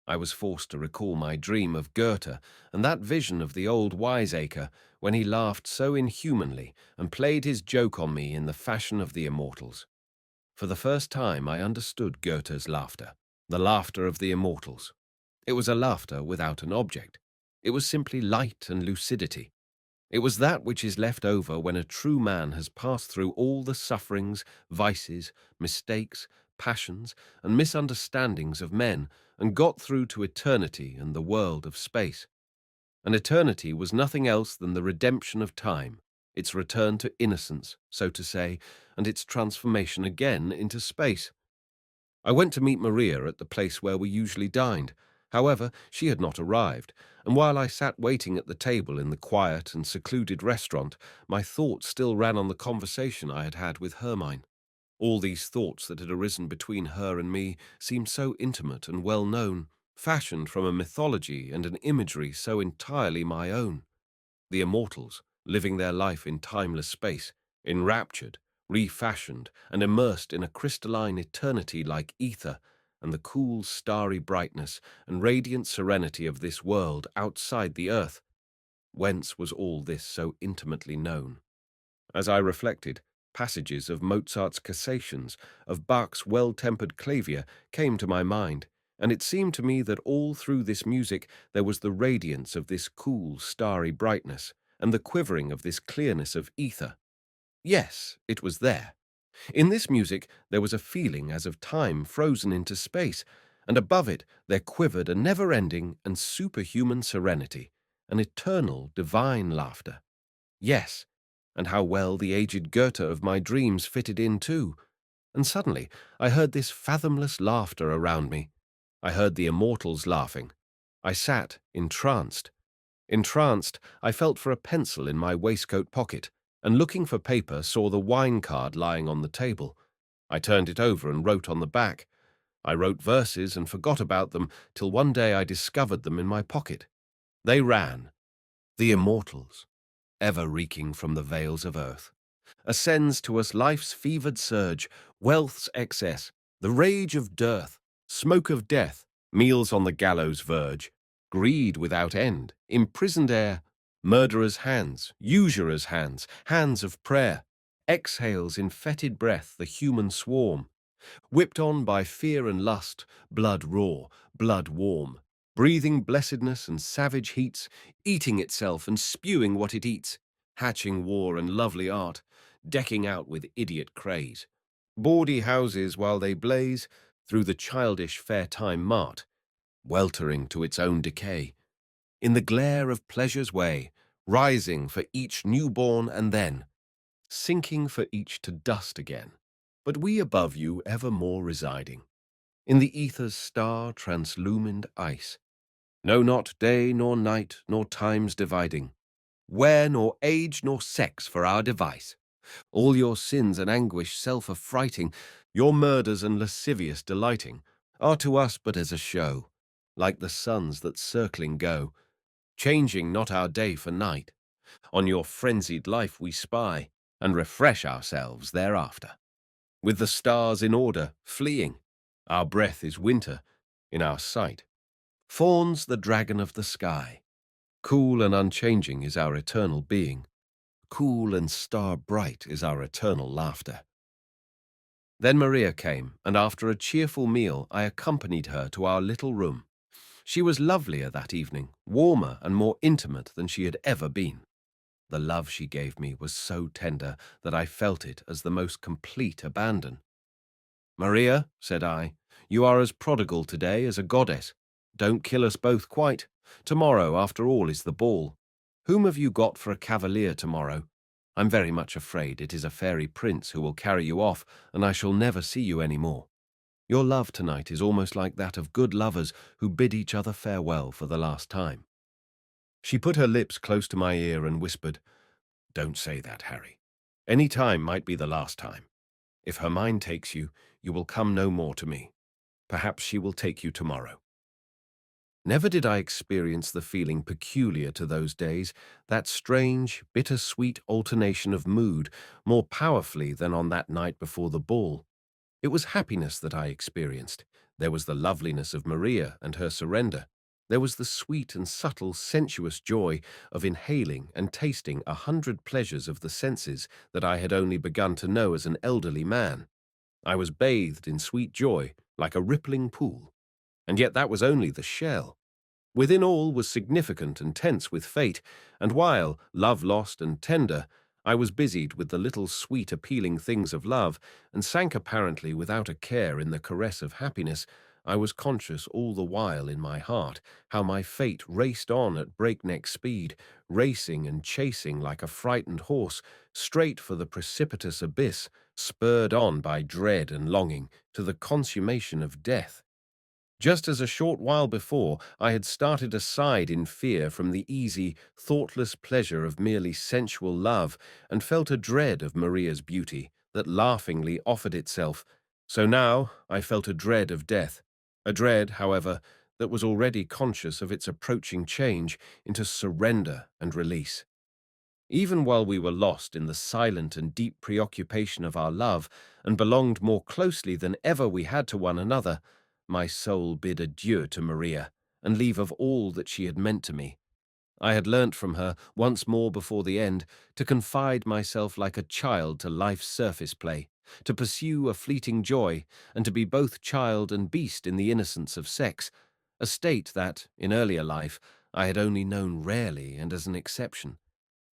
I was forced to recall my dream of Goethe and that vision of the old wiseacre when he laughed so inhumanly and played his joke on me in the fashion of the immortals. For the first time I understood Goethe's laughter, the laughter of the immortals. It was a laughter without an object. It was simply light and lucidity. It was that which is left over when a true man has passed through all the sufferings, vices, mistakes, passions, and misunderstandings of men and got through to eternity and the world of space. And eternity was nothing else than the redemption of time, its return to innocence, so to say, and its transformation again into space. I went to meet Maria at the place where we usually dined. However, she had not arrived, and while I sat waiting at the table in the quiet and secluded restaurant, my thoughts still ran on the conversation I had had with Hermann. All these thoughts that had arisen between her and me seemed so intimate and well known, fashioned from a mythology and an imagery so entirely my own. The immortals, living their life in timeless space, enraptured, refashioned, and immersed in a crystalline eternity like ether, and the cool, starry brightness and radiant serenity of this world outside the earth. Whence was all this so intimately known? As I reflected, passages of Mozart's Cassations, of Bach's well-tempered clavier came to my mind, and it seemed to me that all through this music there was the radiance of this cool, starry brightness, and the quivering of this clearness of ether. Yes, it was there. In this music there was a feeling as of time frozen into space, and above it there quivered a never-ending and superhuman serenity, an eternal divine laughter. Yes, and how well the aged Goethe of my dreams fitted in too. And suddenly I heard this fathomless laughter around me. I heard the immortals laughing. I sat entranced. Entranced, I felt for a pencil in my waistcoat pocket. and looking for paper saw the wine card lying on the table. I turned it over and wrote on the back. I wrote verses and forgot about them till one day I discovered them in my pocket. They ran, "The immortals, ever reeking from the vales of earth, ascends to us life's fevered surge, wealth's excess, the rage of dearth, smoke of death, meals on the gallows' verge, greed without end, imprisoned air, murderers' hands, usurers' hands, hands of prayer, exhales in fetid breath the human swarm, whipped on by fear and lust, blood raw, blood warm, breathing blessedness and savage heats, eating itself and spewing what it eats, hatching war and lovely art, decking out with idiot craze. Bawdy houses while they blaze through the childish fair time mart, weltering to its own decay, in the glare of pleasure's way, rising for each newborn and then, sinking for each to dust again. But we above you evermore residing, in the ether's star translumined ice, know not day nor night nor times dividing, where nor age nor sex for our device. All your sins and anguish self-affrighting, your murders and lascivious delighting, are to us but as a show, like the suns that circling go, changing not our day for night. On your frenzied life we spy, and refresh ourselves thereafter. With the stars in order, fleeing, our breath is winter in our sight. Fawns the dragon of the sky. Cool and unchanging is our eternal being. Cool and star-bright is our eternal laughter. Then Maria came, and after a cheerful meal I accompanied her to our little room. She was lovelier that evening, warmer and more intimate than she had ever been. The love she gave me was so tender that I felt it as the most complete abandon. "Maria," said I, "you are as prodigal today as a goddess. Don't kill us both quite. Tomorrow, after all, is the ball. Whom have you got for a cavalier tomorrow? I'm very much afraid it is a fairy prince who will carry you off, and I shall never see you any more. Your love tonight is almost like that of good lovers who bid each other farewell for the last time." She put her lips close to my ear and whispered, "Don't say that, Harry. Any time might be the last time. If her mind takes you, you will come no more to me. Perhaps she will take you tomorrow." Never did I experience the feeling peculiar to those days, that strange, bitter-sweet alternation of mood, more powerfully than on that night before the ball. It was happiness that I experienced. There was the loveliness of Maria and her surrender. There was the sweet and subtle sensuous joy of inhaling and tasting 100 pleasures of the senses that I had only begun to know as an elderly man. I was bathed in sweet joy, like a rippling pool. And yet that was only the shell. Within all was significant and tense with fate, and while, love lost and tender, I was busied with the little sweet appealing things of love, and sank apparently without a care in the caress of happiness, I was conscious all the while in my heart how my fate raced on at breakneck speed, racing and chasing like a frightened horse, straight for the precipitous abyss, spurred on by dread and longing, to the consummation of death. Just as a short while before I had started aside in fear from the easy, thoughtless pleasure of merely sensual love and felt a dread of Maria's beauty that laughingly offered itself, so now I felt a dread of death, a dread, however, that was already conscious of its approaching change into surrender and release. Even while we were lost in the silent and deep preoccupation of our love and belonged more closely than ever we had to one another, my soul bid adieu to Maria and leave of all that she had meant to me. I had learnt from her, once more before the end, to confide myself like a child to life's surface play, to pursue a fleeting joy, and to be both child and beast in the innocence of sex, a state that, in earlier life, I had only known rarely and as an exception.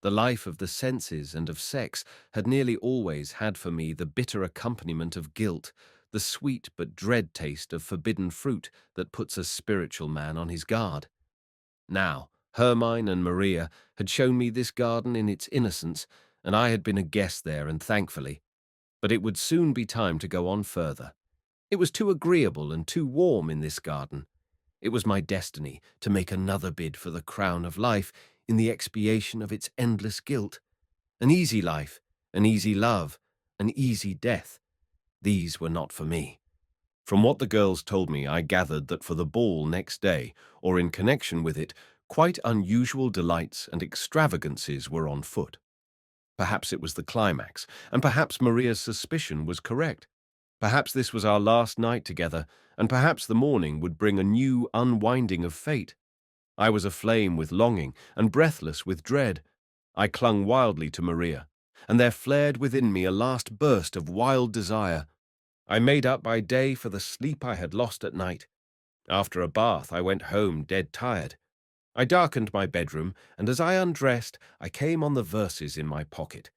The life of the senses and of sex had nearly always had for me the bitter accompaniment of guilt, the sweet but dread taste of forbidden fruit that puts a spiritual man on his guard. Now, Hermine and Maria had shown me this garden in its innocence, and I had been a guest there, and thankfully. But it would soon be time to go on further. It was too agreeable and too warm in this garden. It was my destiny to make another bid for the crown of life in the expiation of its endless guilt. An easy life, an easy love, an easy death. These were not for me. From what the girls told me, I gathered that for the ball next day, or in connection with it, quite unusual delights and extravagances were on foot. Perhaps it was the climax, and perhaps Maria's suspicion was correct. Perhaps this was our last night together, and perhaps the morning would bring a new unwinding of fate. I was aflame with longing and breathless with dread. I clung wildly to Maria, and there flared within me a last burst of wild desire. I made up by day for the sleep I had lost at night. After a bath, I went home dead tired. I darkened my bedroom, and as I undressed, I came on the verses in my pocket.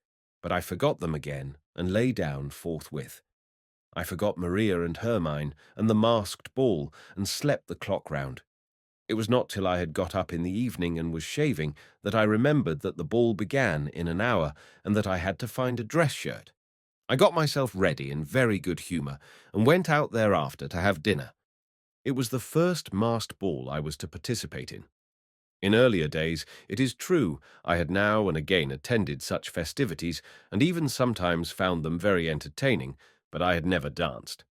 But I forgot them again and lay down forthwith. I forgot Maria and Hermine and the masked ball and slept the clock round. It was not till I had got up in the evening and was shaving that I remembered that the ball began in an hour and that I had to find a dress shirt. I got myself ready in very good humour and went out thereafter to have dinner. It was the first masked ball I was to participate in. In earlier days, it is true, I had now and again attended such festivities and even sometimes found them very entertaining, but I had never danced.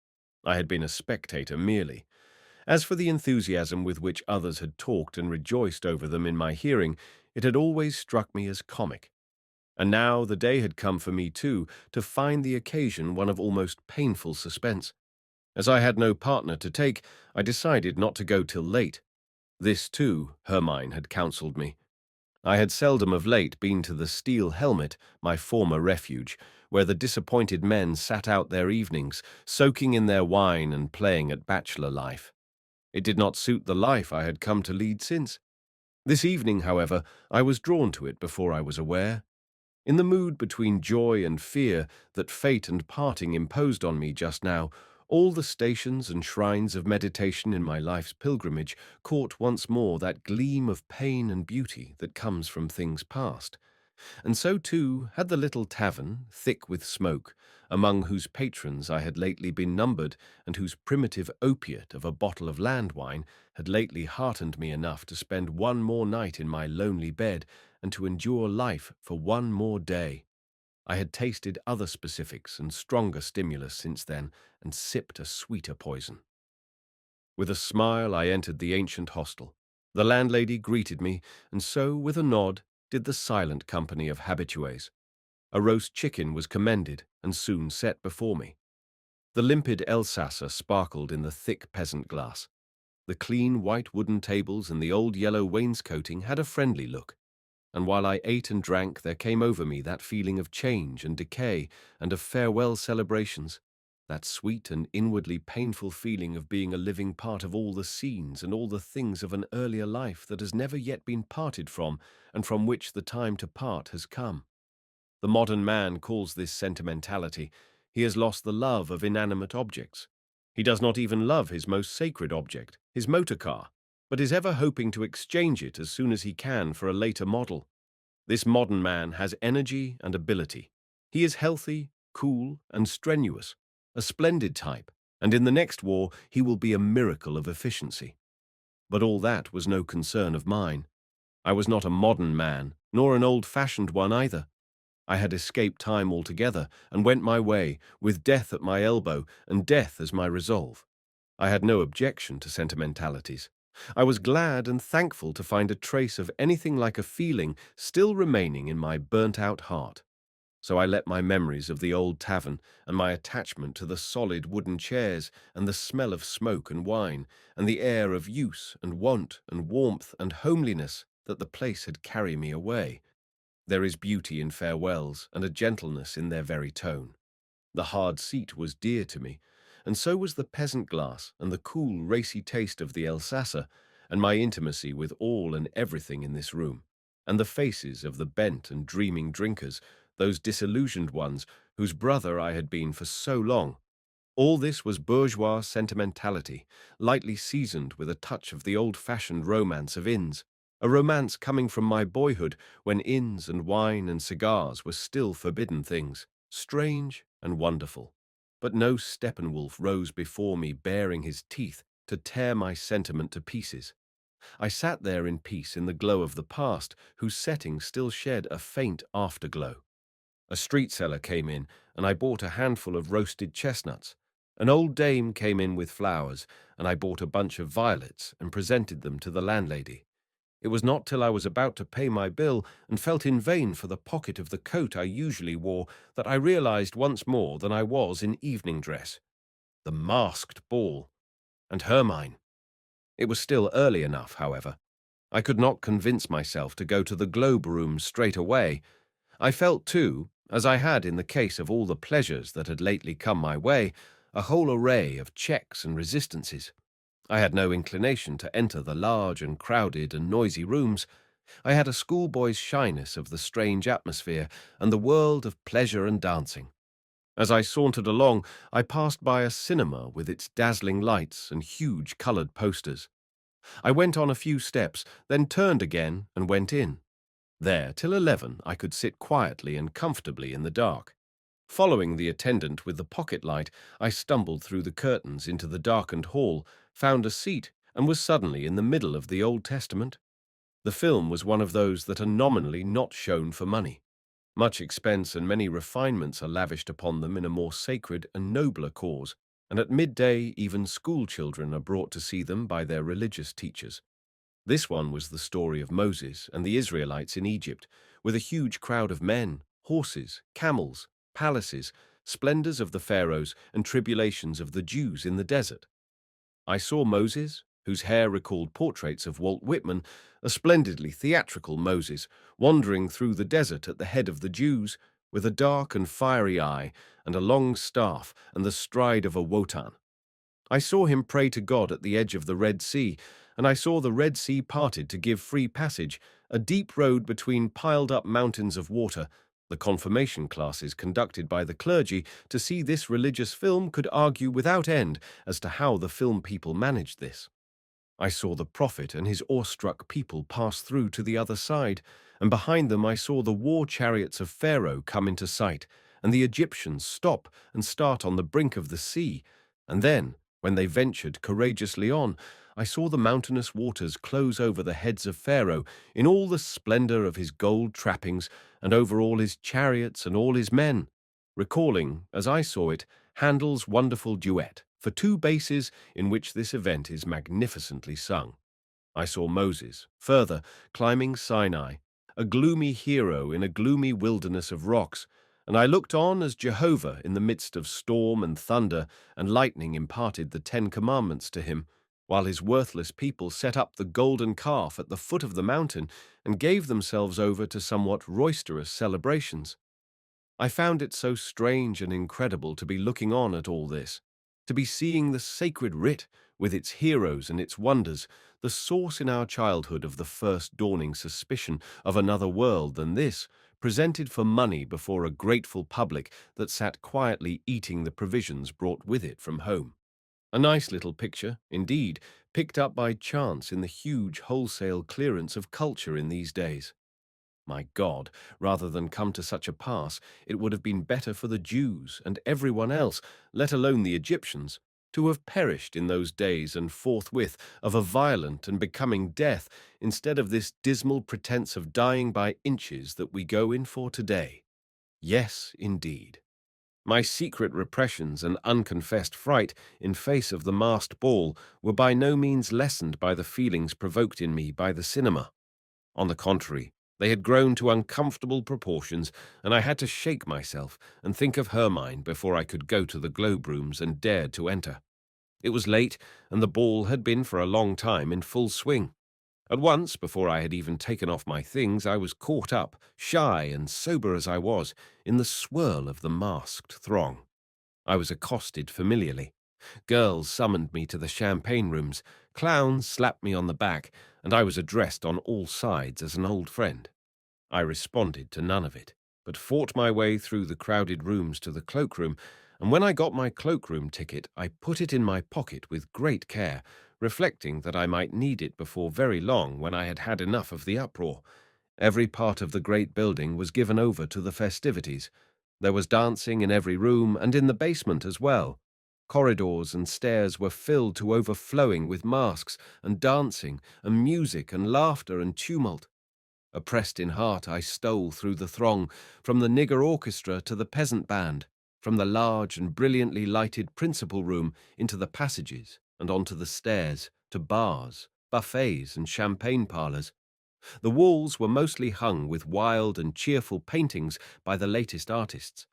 I had been a spectator merely. As for the enthusiasm with which others had talked and rejoiced over them in my hearing, it had always struck me as comic. And now the day had come for me, too, to find the occasion one of almost painful suspense. As I had no partner to take, I decided not to go till late. This, too, Hermine had counselled me. I had seldom of late been to the Steel Helmet, my former refuge, where the disappointed men sat out their evenings, soaking in their wine and playing at bachelor life. It did not suit the life I had come to lead since. This evening, however, I was drawn to it before I was aware. In the mood between joy and fear that fate and parting imposed on me just now, all the stations and shrines of meditation in my life's pilgrimage caught once more that gleam of pain and beauty that comes from things past. And so, too, had the little tavern, thick with smoke, among whose patrons I had lately been numbered, and whose primitive opiate of a bottle of land wine had lately heartened me enough to spend one more night in my lonely bed and to endure life for one more day. I had tasted other specifics and stronger stimulus since then, and sipped a sweeter poison. With a smile I entered the ancient hostel. The landlady greeted me, and so, with a nod, did the silent company of habitués. A roast chicken was commended and soon set before me. The limpid Elsasser sparkled in the thick peasant glass. The clean white wooden tables and the old yellow wainscoting had a friendly look, and while I ate and drank there came over me that feeling of change and decay and of farewell celebrations, that sweet and inwardly painful feeling of being a living part of all the scenes and all the things of an earlier life that has never yet been parted from and from which the time to part has come. The modern man calls this sentimentality. He has lost the love of inanimate objects. He does not even love his most sacred object, his motor car, but is ever hoping to exchange it as soon as he can for a later model. This modern man has energy and ability. He is healthy, cool, and strenuous, a splendid type, and in the next war he will be a miracle of efficiency. But all that was no concern of mine. I was not a modern man, nor an old-fashioned one either. I had escaped time altogether and went my way, with death at my elbow and death as my resolve. I had no objection to sentimentalities. I was glad and thankful to find a trace of anything like a feeling still remaining in my burnt-out heart. So I let my memories of the old tavern and my attachment to the solid wooden chairs and the smell of smoke and wine and the air of use and want and warmth and homeliness that the place had carry me away. There is beauty in farewells and a gentleness in their very tone. The hard seat was dear to me, and so was the peasant glass and the cool, racy taste of the Elsasser, and my intimacy with all and everything in this room, and the faces of the bent and dreaming drinkers, those disillusioned ones whose brother I had been for so long. All this was bourgeois sentimentality, lightly seasoned with a touch of the old-fashioned romance of inns, a romance coming from my boyhood when inns and wine and cigars were still forbidden things, strange and wonderful. But no Steppenwolf rose before me baring his teeth to tear my sentiment to pieces. I sat there in peace in the glow of the past, whose setting still shed a faint afterglow. A street seller came in, and I bought a handful of roasted chestnuts. An old dame came in with flowers, and I bought a bunch of violets and presented them to the landlady. It was not till I was about to pay my bill and felt in vain for the pocket of the coat I usually wore that I realized once more that I was in evening dress. The masked ball. And Hermine. It was still early enough, however. I could not convince myself to go to the Globe Room straight away. I felt, too, as I had in the case of all the pleasures that had lately come my way, a whole array of checks and resistances. I had no inclination to enter the large and crowded and noisy rooms. I had a schoolboy's shyness of the strange atmosphere and the world of pleasure and dancing. As I sauntered along, I passed by a cinema with its dazzling lights and huge coloured posters. I went on a few steps, then turned again and went in. There, till 11, I could sit quietly and comfortably in the dark. Following the attendant with the pocket light, I stumbled through the curtains into the darkened hall, found a seat, and was suddenly in the middle of the Old Testament. The film was one of those that are nominally not shown for money. Much expense and many refinements are lavished upon them in a more sacred and nobler cause, and at midday even school children are brought to see them by their religious teachers. This one was the story of Moses and the Israelites in Egypt, with a huge crowd of men, horses, camels, palaces, splendors of the pharaohs, and tribulations of the Jews in the desert. I saw Moses, whose hair recalled portraits of Walt Whitman, a splendidly theatrical Moses, wandering through the desert at the head of the Jews, with a dark and fiery eye, and a long staff, and the stride of a wotan. I saw him pray to God at the edge of the Red Sea, and I saw the Red Sea parted to give free passage, a deep road between piled-up mountains of water. The confirmation classes conducted by the clergy to see this religious film could argue without end as to how the film people managed this. I saw the prophet and his awestruck people pass through to the other side, and behind them I saw the war chariots of Pharaoh come into sight, and the Egyptians stop and start on the brink of the sea, and then, when they ventured courageously on, I saw the mountainous waters close over the heads of Pharaoh in all the splendor of his gold trappings and over all his chariots and all his men, recalling, as I saw it, Handel's wonderful duet for two basses in which this event is magnificently sung. I saw Moses, further, climbing Sinai, a gloomy hero in a gloomy wilderness of rocks, and I looked on as Jehovah in the midst of storm and thunder and lightning imparted the 10 Commandments to him, while his worthless people set up the golden calf at the foot of the mountain and gave themselves over to somewhat roisterous celebrations. I found it so strange and incredible to be looking on at all this, to be seeing the sacred writ with its heroes and its wonders, the source in our childhood of the first dawning suspicion of another world than this, presented for money before a grateful public that sat quietly eating the provisions brought with it from home. A nice little picture, indeed, picked up by chance in the huge wholesale clearance of culture in these days. My God, rather than come to such a pass, it would have been better for the Jews and everyone else, let alone the Egyptians, to have perished in those days and forthwith of a violent and becoming death, instead of this dismal pretense of dying by inches that we go in for today. Yes, indeed. My secret repressions and unconfessed fright in face of the masked ball were by no means lessened by the feelings provoked in me by the cinema. On the contrary, they had grown to uncomfortable proportions, and I had to shake myself and think of Hermine before I could go to the Globe Rooms and dared to enter. It was late, and the ball had been for a long time in full swing. At once, before I had even taken off my things, I was caught up, shy and sober as I was, in the swirl of the masked throng. I was accosted familiarly. Girls summoned me to the champagne rooms, clowns slapped me on the back, and I was addressed on all sides as an old friend. I responded to none of it, but fought my way through the crowded rooms to the cloakroom, and when I got my cloakroom ticket, I put it in my pocket with great care, reflecting that I might need it before very long when I had had enough of the uproar. Every part of the great building was given over to the festivities. There was dancing in every room and in the basement as well. Corridors and stairs were filled to overflowing with masks and dancing and music and laughter and tumult. Oppressed in heart, I stole through the throng, from the nigger orchestra to the peasant band, from the large and brilliantly lighted principal room into the passages and onto the stairs, to bars, buffets, and champagne parlours. The walls were mostly hung with wild and cheerful paintings by the latest artists.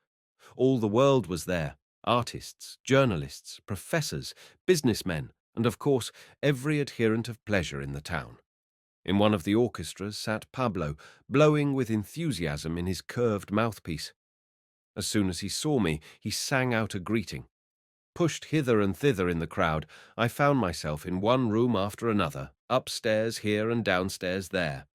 All the world was there: artists, journalists, professors, businessmen, and of course every adherent of pleasure in the town. In one of the orchestras sat Pablo, blowing with enthusiasm in his curved mouthpiece. As soon as he saw me, he sang out a greeting. Pushed hither and thither in the crowd, I found myself in one room after another, upstairs here and downstairs there.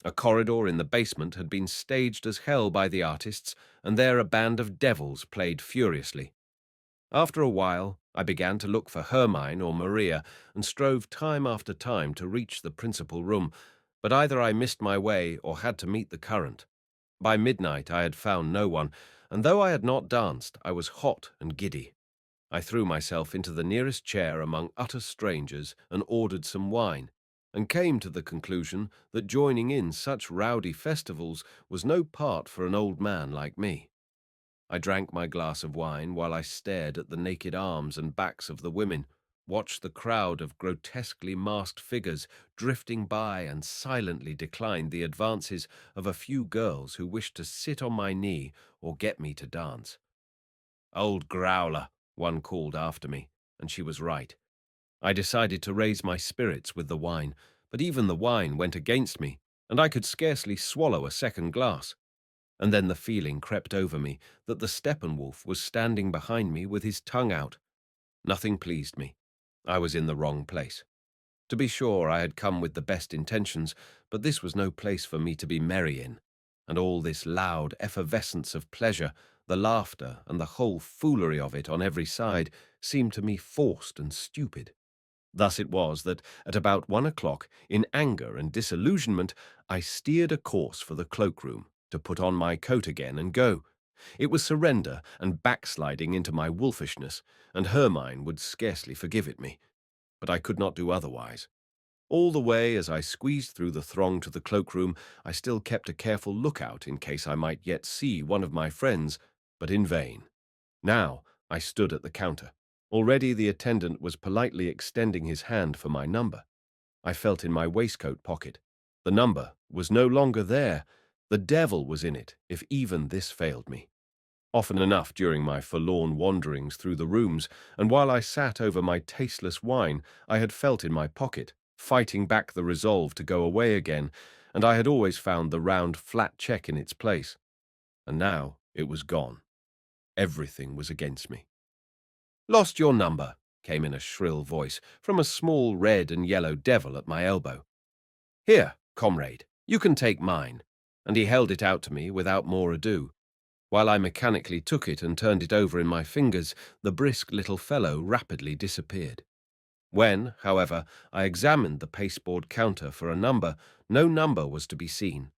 A corridor in the basement had been staged as hell by the artists, and there a band of devils played furiously. After a while, I began to look for Hermine or Maria, and strove time after time to reach the principal room, but either I missed my way or had to meet the current. By midnight I had found no one, and though I had not danced, I was hot and giddy. I threw myself into the nearest chair among utter strangers and ordered some wine, and came to the conclusion that joining in such rowdy festivals was no part for an old man like me. I drank my glass of wine while I stared at the naked arms and backs of the women, watched the crowd of grotesquely masked figures drifting by, and silently declined the advances of a few girls who wished to sit on my knee or get me to dance. "Old growler," one called after me, and she was right. I decided to raise my spirits with the wine, but even the wine went against me, and I could scarcely swallow a second glass. And then the feeling crept over me that the Steppenwolf was standing behind me with his tongue out. Nothing pleased me. I was in the wrong place. To be sure, I had come with the best intentions, but this was no place for me to be merry in, and all this loud effervescence of pleasure, the laughter and the whole foolery of it on every side, seemed to me forced and stupid. Thus it was that, at about 1 o'clock, in anger and disillusionment, I steered a course for the cloakroom, to put on my coat again and go. It was surrender and backsliding into my wolfishness, and Hermine would scarcely forgive it me. But I could not do otherwise. All the way, as I squeezed through the throng to the cloakroom, I still kept a careful lookout in case I might yet see one of my friends, but in vain. Now I stood at the counter. Already the attendant was politely extending his hand for my number. I felt in my waistcoat pocket. The number was no longer there. The devil was in it, if even this failed me. Often enough during my forlorn wanderings through the rooms, and while I sat over my tasteless wine, I had felt in my pocket, fighting back the resolve to go away again, and I had always found the round flat check in its place. And now it was gone. Everything was against me. "Lost your number," came in a shrill voice from a small red and yellow devil at my elbow. "Here, comrade, you can take mine," and he held it out to me without more ado. While I mechanically took it and turned it over in my fingers, the brisk little fellow rapidly disappeared. When, however, I examined the pasteboard counter for a number, no number was to be seen.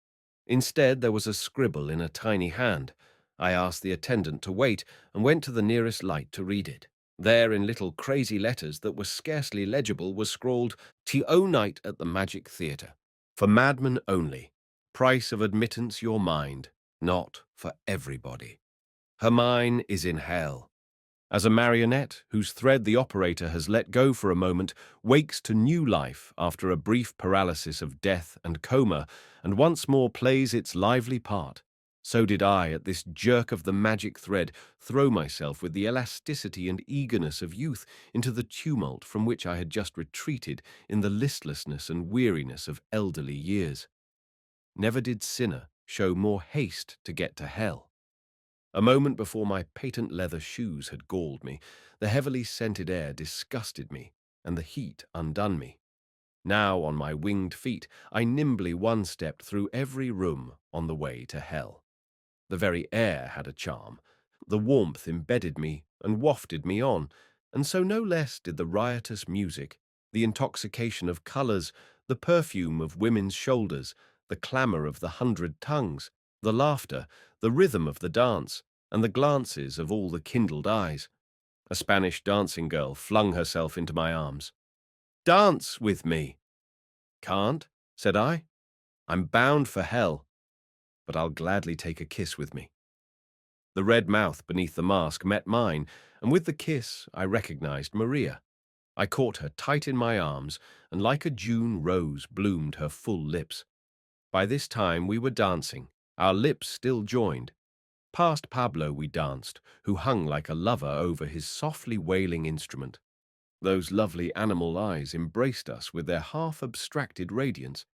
Instead, there was a scribble in a tiny hand. I asked the attendant to wait and went to the nearest light to read it. There, in little crazy letters that were scarcely legible, was scrawled, "T.O. night at the Magic Theatre. For madmen only. Price of admittance your mind. Not for everybody. Hermine is in hell. As a marionette, whose thread the operator has let go for a moment, wakes to new life after a brief paralysis of death and coma, and once more plays its lively part, so did I, at this jerk of the magic thread, throw myself with the elasticity and eagerness of youth into the tumult from which I had just retreated in the listlessness and weariness of elderly years. Never did sinner show more haste to get to hell. A moment before my patent leather shoes had galled me, the heavily scented air disgusted me, and the heat undone me. Now, on my winged feet, I nimbly one-stepped through every room on the way to hell. The very air had a charm. The warmth embedded me and wafted me on, and so no less did the riotous music, the intoxication of colours, the perfume of women's shoulders, the clamour of the 100 tongues, the laughter, the rhythm of the dance, and the glances of all the kindled eyes. A Spanish dancing girl flung herself into my arms. "Dance with me." "Can't," said I. I'm bound for hell, but I'll gladly take a kiss with me. The red mouth beneath the mask met mine, and with the kiss I recognized Maria. I caught her tight in my arms, and like a June rose bloomed her full lips. By this time we were dancing, our lips still joined. Past Pablo we danced, who hung like a lover over his softly wailing instrument. Those lovely animal eyes embraced us with their half-abstracted radiance.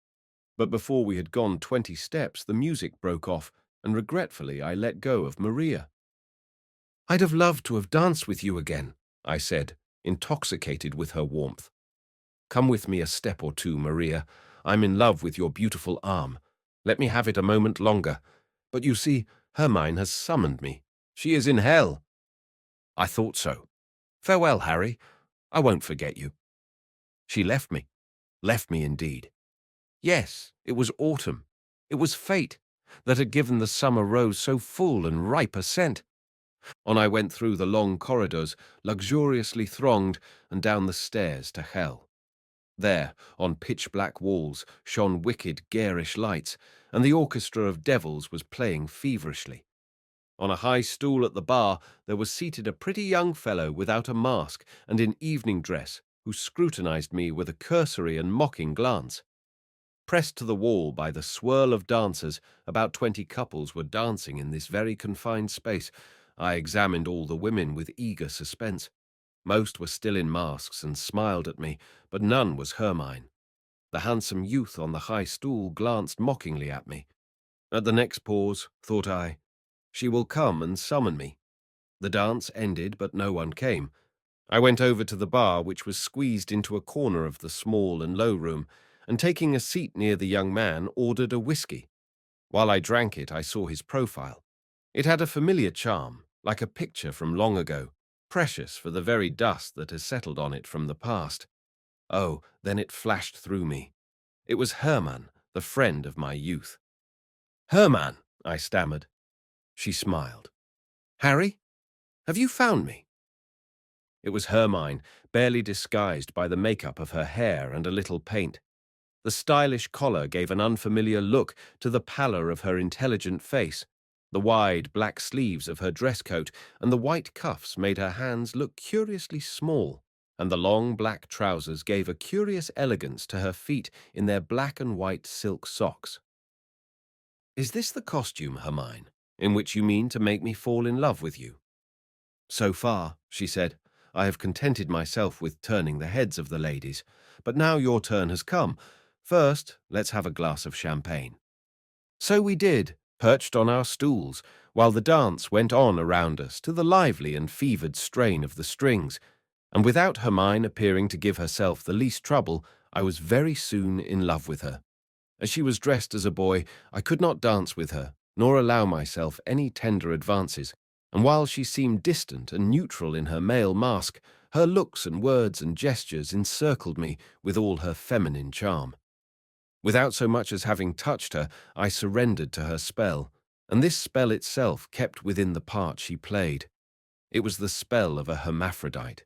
But before we had gone 20 steps, the music broke off, and regretfully I let go of Maria. "I'd have loved to have danced with you again," I said, intoxicated with her warmth. "Come with me a step or two, Maria. I'm in love with your beautiful arm. Let me have it a moment longer. But you see, Hermine has summoned me. She is in hell." "I thought so. Farewell, Harry. I won't forget you." She left me. Left me indeed. Yes, it was autumn. It was fate that had given the summer rose so full and ripe a scent. On I went through the long corridors, luxuriously thronged, and down the stairs to hell. There, on pitch-black walls, shone wicked, garish lights, and the orchestra of devils was playing feverishly. On a high stool at the bar there was seated a pretty young fellow without a mask and in evening dress, who scrutinized me with a cursory and mocking glance. Pressed to the wall by the swirl of dancers, about 20 couples were dancing in this very confined space. I examined all the women with eager suspense. Most were still in masks and smiled at me, but none was Hermine. The handsome youth on the high stool glanced mockingly at me. At the next pause, thought I, she will come and summon me. The dance ended, but no one came. I went over to the bar, which was squeezed into a corner of the small and low room, and taking a seat near the young man, ordered a whiskey. While I drank it, I saw his profile. It had a familiar charm, like a picture from long ago, precious for the very dust that has settled on it from the past. Oh, then it flashed through me. It was Hermann, the friend of my youth. "Hermann," I stammered. She smiled. "Harry, have you found me?" It was Hermine, barely disguised by the makeup of her hair and a little paint. The stylish collar gave an unfamiliar look to the pallor of her intelligent face. The wide black sleeves of her dress coat and the white cuffs made her hands look curiously small, and the long black trousers gave a curious elegance to her feet in their black and white silk socks. "Is this the costume, Hermine, in which you mean to make me fall in love with you?" "So far," she said, "I have contented myself with turning the heads of the ladies, but now your turn has come. First, let's have a glass of champagne." So we did, perched on our stools, while the dance went on around us to the lively and fevered strain of the strings, and without Hermine appearing to give herself the least trouble, I was very soon in love with her. As she was dressed as a boy, I could not dance with her, nor allow myself any tender advances, and while she seemed distant and neutral in her male mask, her looks and words and gestures encircled me with all her feminine charm. Without so much as having touched her, I surrendered to her spell, and this spell itself kept within the part she played. It was the spell of a hermaphrodite,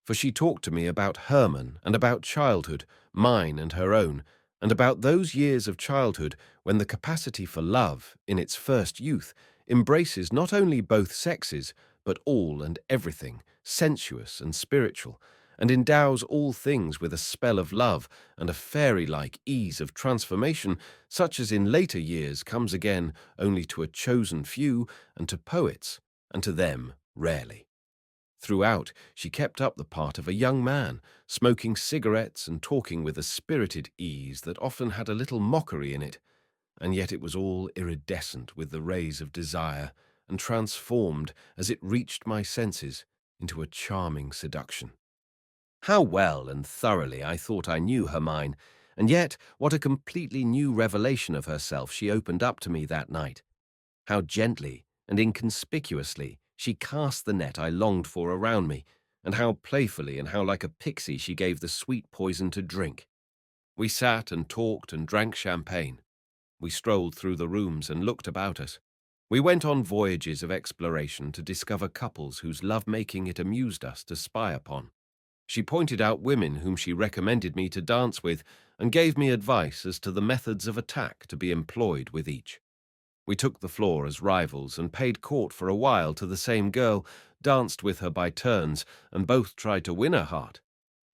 for she talked to me about Hermann and about childhood, mine and her own, and about those years of childhood when the capacity for love, in its first youth, embraces not only both sexes, but all and everything, sensuous and spiritual, and endows all things with a spell of love and a fairy-like ease of transformation, such as in later years comes again only to a chosen few and to poets, and to them rarely. Throughout, she kept up the part of a young man, smoking cigarettes and talking with a spirited ease that often had a little mockery in it, and yet it was all iridescent with the rays of desire and transformed, as it reached my senses, into a charming seduction. How well and thoroughly I thought I knew Hermine, and yet what a completely new revelation of herself she opened up to me that night. How gently and inconspicuously she cast the net I longed for around me, and how playfully and how like a pixie she gave the sweet poison to drink. We sat and talked and drank champagne. We strolled through the rooms and looked about us. We went on voyages of exploration to discover couples whose love-making it amused us to spy upon. She pointed out women whom she recommended me to dance with and gave me advice as to the methods of attack to be employed with each. We took the floor as rivals and paid court for a while to the same girl, danced with her by turns, and both tried to win her heart.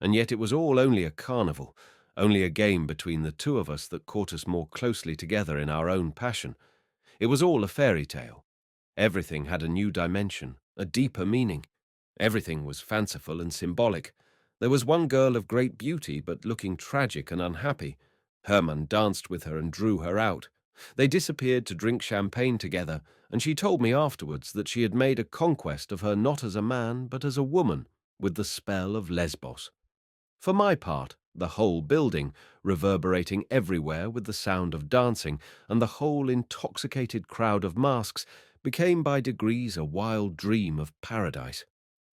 And yet it was all only a carnival, only a game between the two of us that caught us more closely together in our own passion. It was all a fairy tale. Everything had a new dimension, a deeper meaning. Everything was fanciful and symbolic. There was one girl of great beauty, but looking tragic and unhappy. Hermann danced with her and drew her out. They disappeared to drink champagne together, and she told me afterwards that she had made a conquest of her not as a man, but as a woman, with the spell of Lesbos. For my part, the whole building, reverberating everywhere with the sound of dancing, and the whole intoxicated crowd of masks, became by degrees a wild dream of paradise.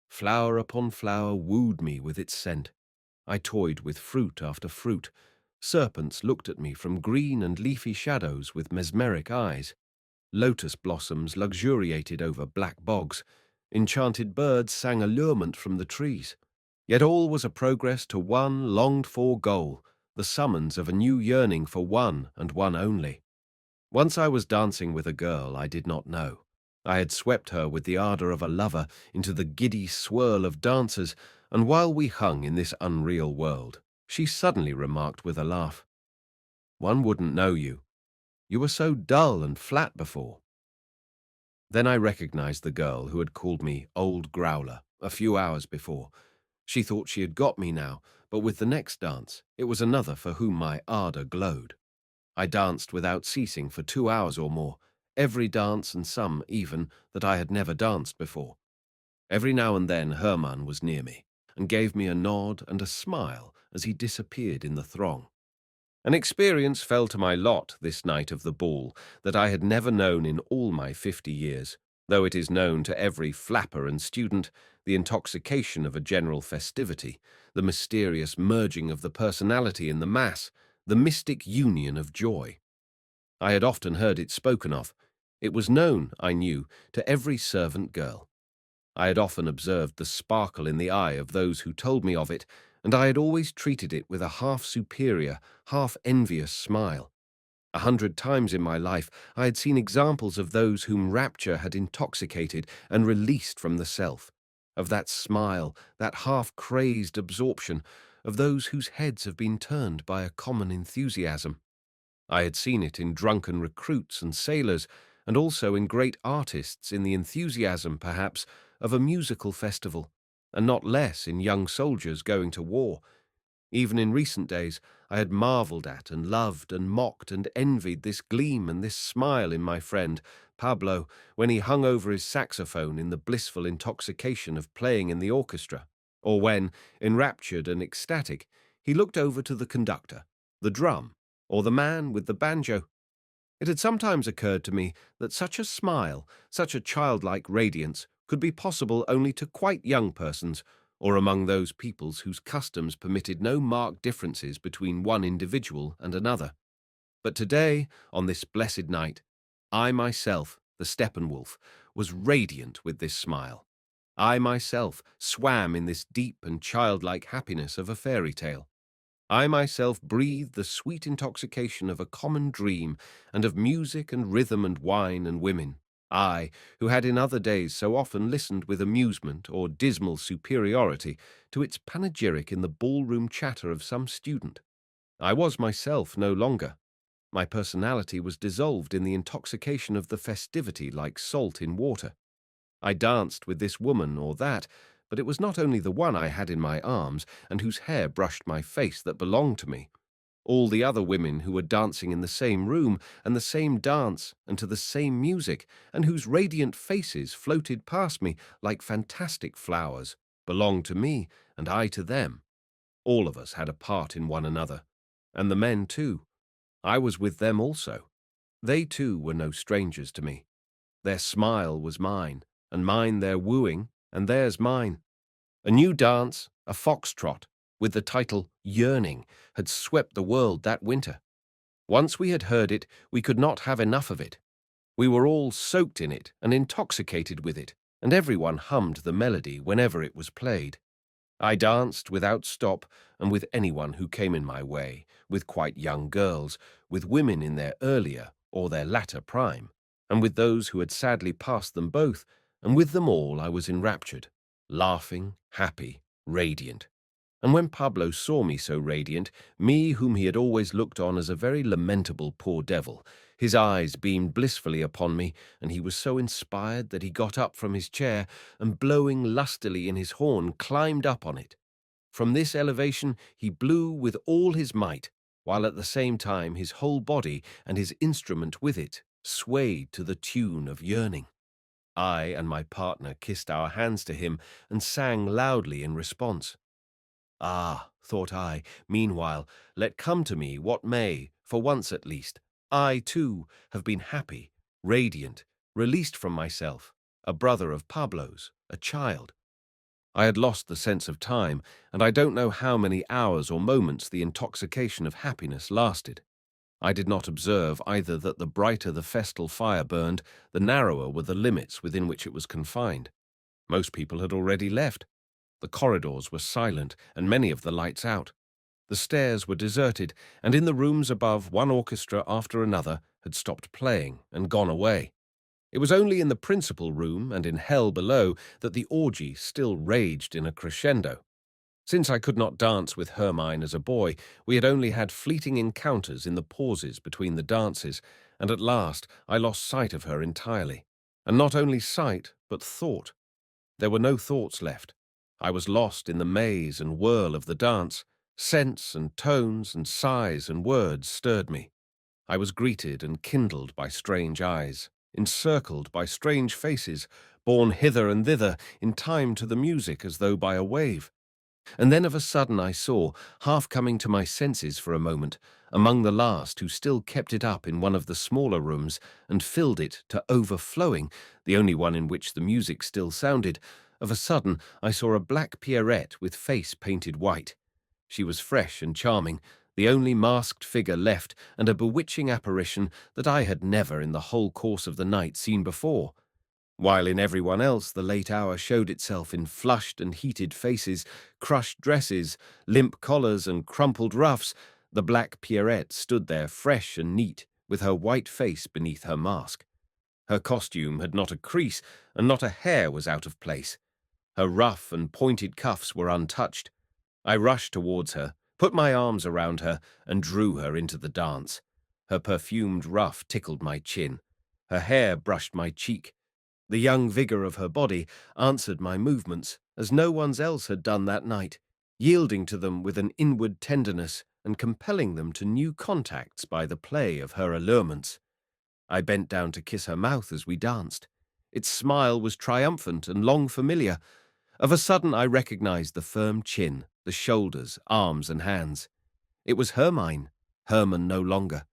Flower upon flower wooed me with its scent. I toyed with fruit after fruit. Serpents looked at me from green and leafy shadows with mesmeric eyes. Lotus blossoms luxuriated over black bogs. Enchanted birds sang allurement from the trees. Yet all was a progress to one longed-for goal, the summons of a new yearning for one and one only. Once I was dancing with a girl I did not know. I had swept her with the ardor of a lover into the giddy swirl of dancers, and while we hung in this unreal world, she suddenly remarked with a laugh, "One wouldn't know you. You were so dull and flat before." Then I recognized the girl who had called me Old Growler a few hours before. She thought she had got me now, but with the next dance, it was another for whom my ardor glowed. I danced without ceasing for 2 hours or more, every dance and some, even, that I had never danced before. Every now and then Hermann was near me, and gave me a nod and a smile as he disappeared in the throng. An experience fell to my lot this night of the ball that I had never known in all my 50 years, though it is known to every flapper and student, the intoxication of a general festivity, the mysterious merging of the personality in the mass, the mystic union of joy. I had often heard it spoken of. It was known, I knew, to every servant girl. I had often observed the sparkle in the eye of those who told me of it, and I had always treated it with a half-superior, half-envious smile. 100 times in my life I had seen examples of those whom rapture had intoxicated and released from the self, of that smile, that half-crazed absorption, of those whose heads have been turned by a common enthusiasm. I had seen it in drunken recruits and sailors, and also in great artists in the enthusiasm, perhaps, of a musical festival, and not less in young soldiers going to war. Even in recent days, I had marvelled at and loved and mocked and envied this gleam and this smile in my friend, Pablo, when he hung over his saxophone in the blissful intoxication of playing in the orchestra, or when, enraptured and ecstatic, he looked over to the conductor, the drum, or the man with the banjo. It had sometimes occurred to me that such a smile, such a childlike radiance, could be possible only to quite young persons, or among those peoples whose customs permitted no marked differences between one individual and another. But today, on this blessed night, I myself, the Steppenwolf, was radiant with this smile. I myself swam in this deep and childlike happiness of a fairy tale. I myself breathed the sweet intoxication of a common dream and of music and rhythm and wine and women. I, who had in other days so often listened with amusement or dismal superiority to its panegyric in the ballroom chatter of some student. I was myself no longer. My personality was dissolved in the intoxication of the festivity like salt in water. I danced with this woman or that, but it was not only the one I had in my arms and whose hair brushed my face that belonged to me. All the other women who were dancing in the same room and the same dance and to the same music, and whose radiant faces floated past me like fantastic flowers, belonged to me and I to them. All of us had a part in one another, and the men too. I was with them also. They too were no strangers to me. Their smile was mine, and mine their wooing, and theirs mine. A new dance, a foxtrot, with the title Yearning, had swept the world that winter. Once we had heard it, we could not have enough of it. We were all soaked in it and intoxicated with it, and everyone hummed the melody whenever it was played. I danced without stop and with anyone who came in my way, with quite young girls, with women in their earlier or their latter prime, and with those who had sadly passed them both, and with them all I was enraptured, laughing, happy, radiant. And when Pablo saw me so radiant, me whom he had always looked on as a very lamentable poor devil, his eyes beamed blissfully upon me, and he was so inspired that he got up from his chair and, blowing lustily in his horn, climbed up on it. From this elevation he blew with all his might, while at the same time his whole body and his instrument with it swayed to the tune of yearning. I and my partner kissed our hands to him and sang loudly in response. Ah, thought I, meanwhile, let come to me what may, for once at least, I, too, have been happy, radiant, released from myself, a brother of Pablo's, a child. I had lost the sense of time, and I don't know how many hours or moments the intoxication of happiness lasted. I did not observe either that the brighter the festal fire burned, the narrower were the limits within which it was confined. Most people had already left. The corridors were silent, and many of the lights out. The stairs were deserted, and in the rooms above one orchestra after another had stopped playing and gone away. It was only in the principal room and in hell below that the orgy still raged in a crescendo. Since I could not dance with Hermann as a boy, we had only had fleeting encounters in the pauses between the dances, and at last I lost sight of her entirely. And not only sight, but thought. There were no thoughts left. I was lost in the maze and whirl of the dance. Scents and tones and sighs and words stirred me. I was greeted and kindled by strange eyes, encircled by strange faces, borne hither and thither in time to the music as though by a wave. And then of a sudden I saw, half coming to my senses for a moment, among the last who still kept it up in one of the smaller rooms and filled it to overflowing, the only one in which the music still sounded, of a sudden I saw a black Pierrette with face painted white. She was fresh and charming, the only masked figure left, and a bewitching apparition that I had never in the whole course of the night seen before. While in everyone else the late hour showed itself in flushed and heated faces, crushed dresses, limp collars and crumpled ruffs, the black Pierrette stood there fresh and neat, with her white face beneath her mask. Her costume had not a crease, and not a hair was out of place. Her ruff and pointed cuffs were untouched. I rushed towards her, put my arms around her, and drew her into the dance. Her perfumed ruff tickled my chin. Her hair brushed my cheek. The young vigour of her body answered my movements, as no one else had done that night, yielding to them with an inward tenderness and compelling them to new contacts by the play of her allurements. I bent down to kiss her mouth as we danced. Its smile was triumphant and long familiar. Of a sudden I recognized the firm chin, the shoulders, arms and hands. It was Hermann no longer.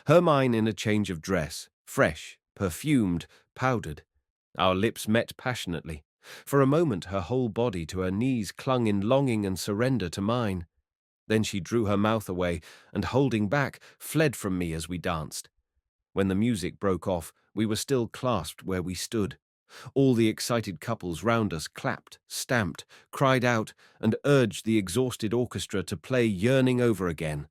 Hermann in a change of dress, fresh, perfumed, powdered. Our lips met passionately. For a moment her whole body to her knees clung in longing and surrender to mine. Then she drew her mouth away and, holding back, fled from me as we danced. When the music broke off, we were still clasped where we stood. All the excited couples round us clapped, stamped, cried out, and urged the exhausted orchestra to play Yearning over again.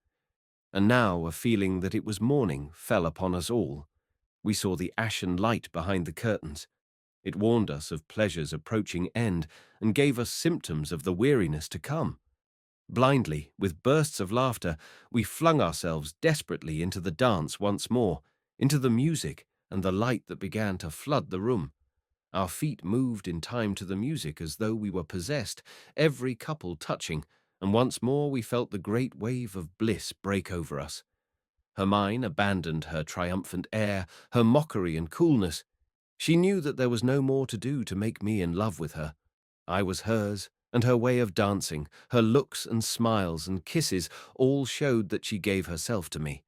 And now a feeling that it was morning fell upon us all. We saw the ashen light behind the curtains. It warned us of pleasure's approaching end and gave us symptoms of the weariness to come. Blindly, with bursts of laughter, we flung ourselves desperately into the dance once more, into the music and the light that began to flood the room. Our feet moved in time to the music as though we were possessed, every couple touching, and once more we felt the great wave of bliss break over us. Hermione abandoned her triumphant air, her mockery and coolness. She knew that there was no more to do to make me in love with her. I was hers, and her way of dancing, her looks and smiles and kisses all showed that she gave herself to me.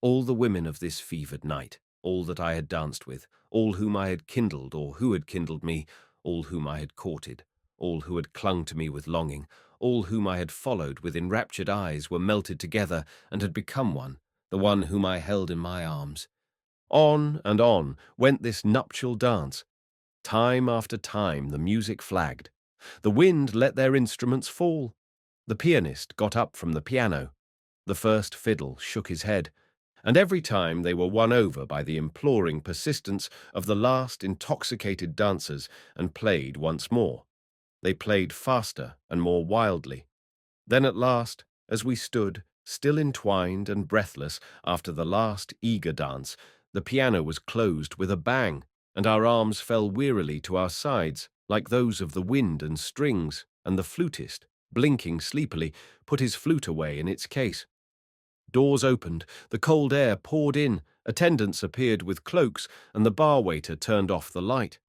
All the women of this fevered night, all that I had danced with, all whom I had kindled or who had kindled me, all whom I had courted, all who had clung to me with longing, all whom I had followed with enraptured eyes were melted together and had become one, the one whom I held in my arms. On and on went this nuptial dance. Time after time the music flagged. The wind let their instruments fall. The pianist got up from the piano. The first fiddle shook his head, and every time they were won over by the imploring persistence of the last intoxicated dancers and played once more. They played faster and more wildly. Then at last, as we stood, still entwined and breathless after the last eager dance, the piano was closed with a bang, and our arms fell wearily to our sides, like those of the wind and strings, and the flutist, blinking sleepily, put his flute away in its case. Doors opened, the cold air poured in, attendants appeared with cloaks, and the bar waiter turned off the light.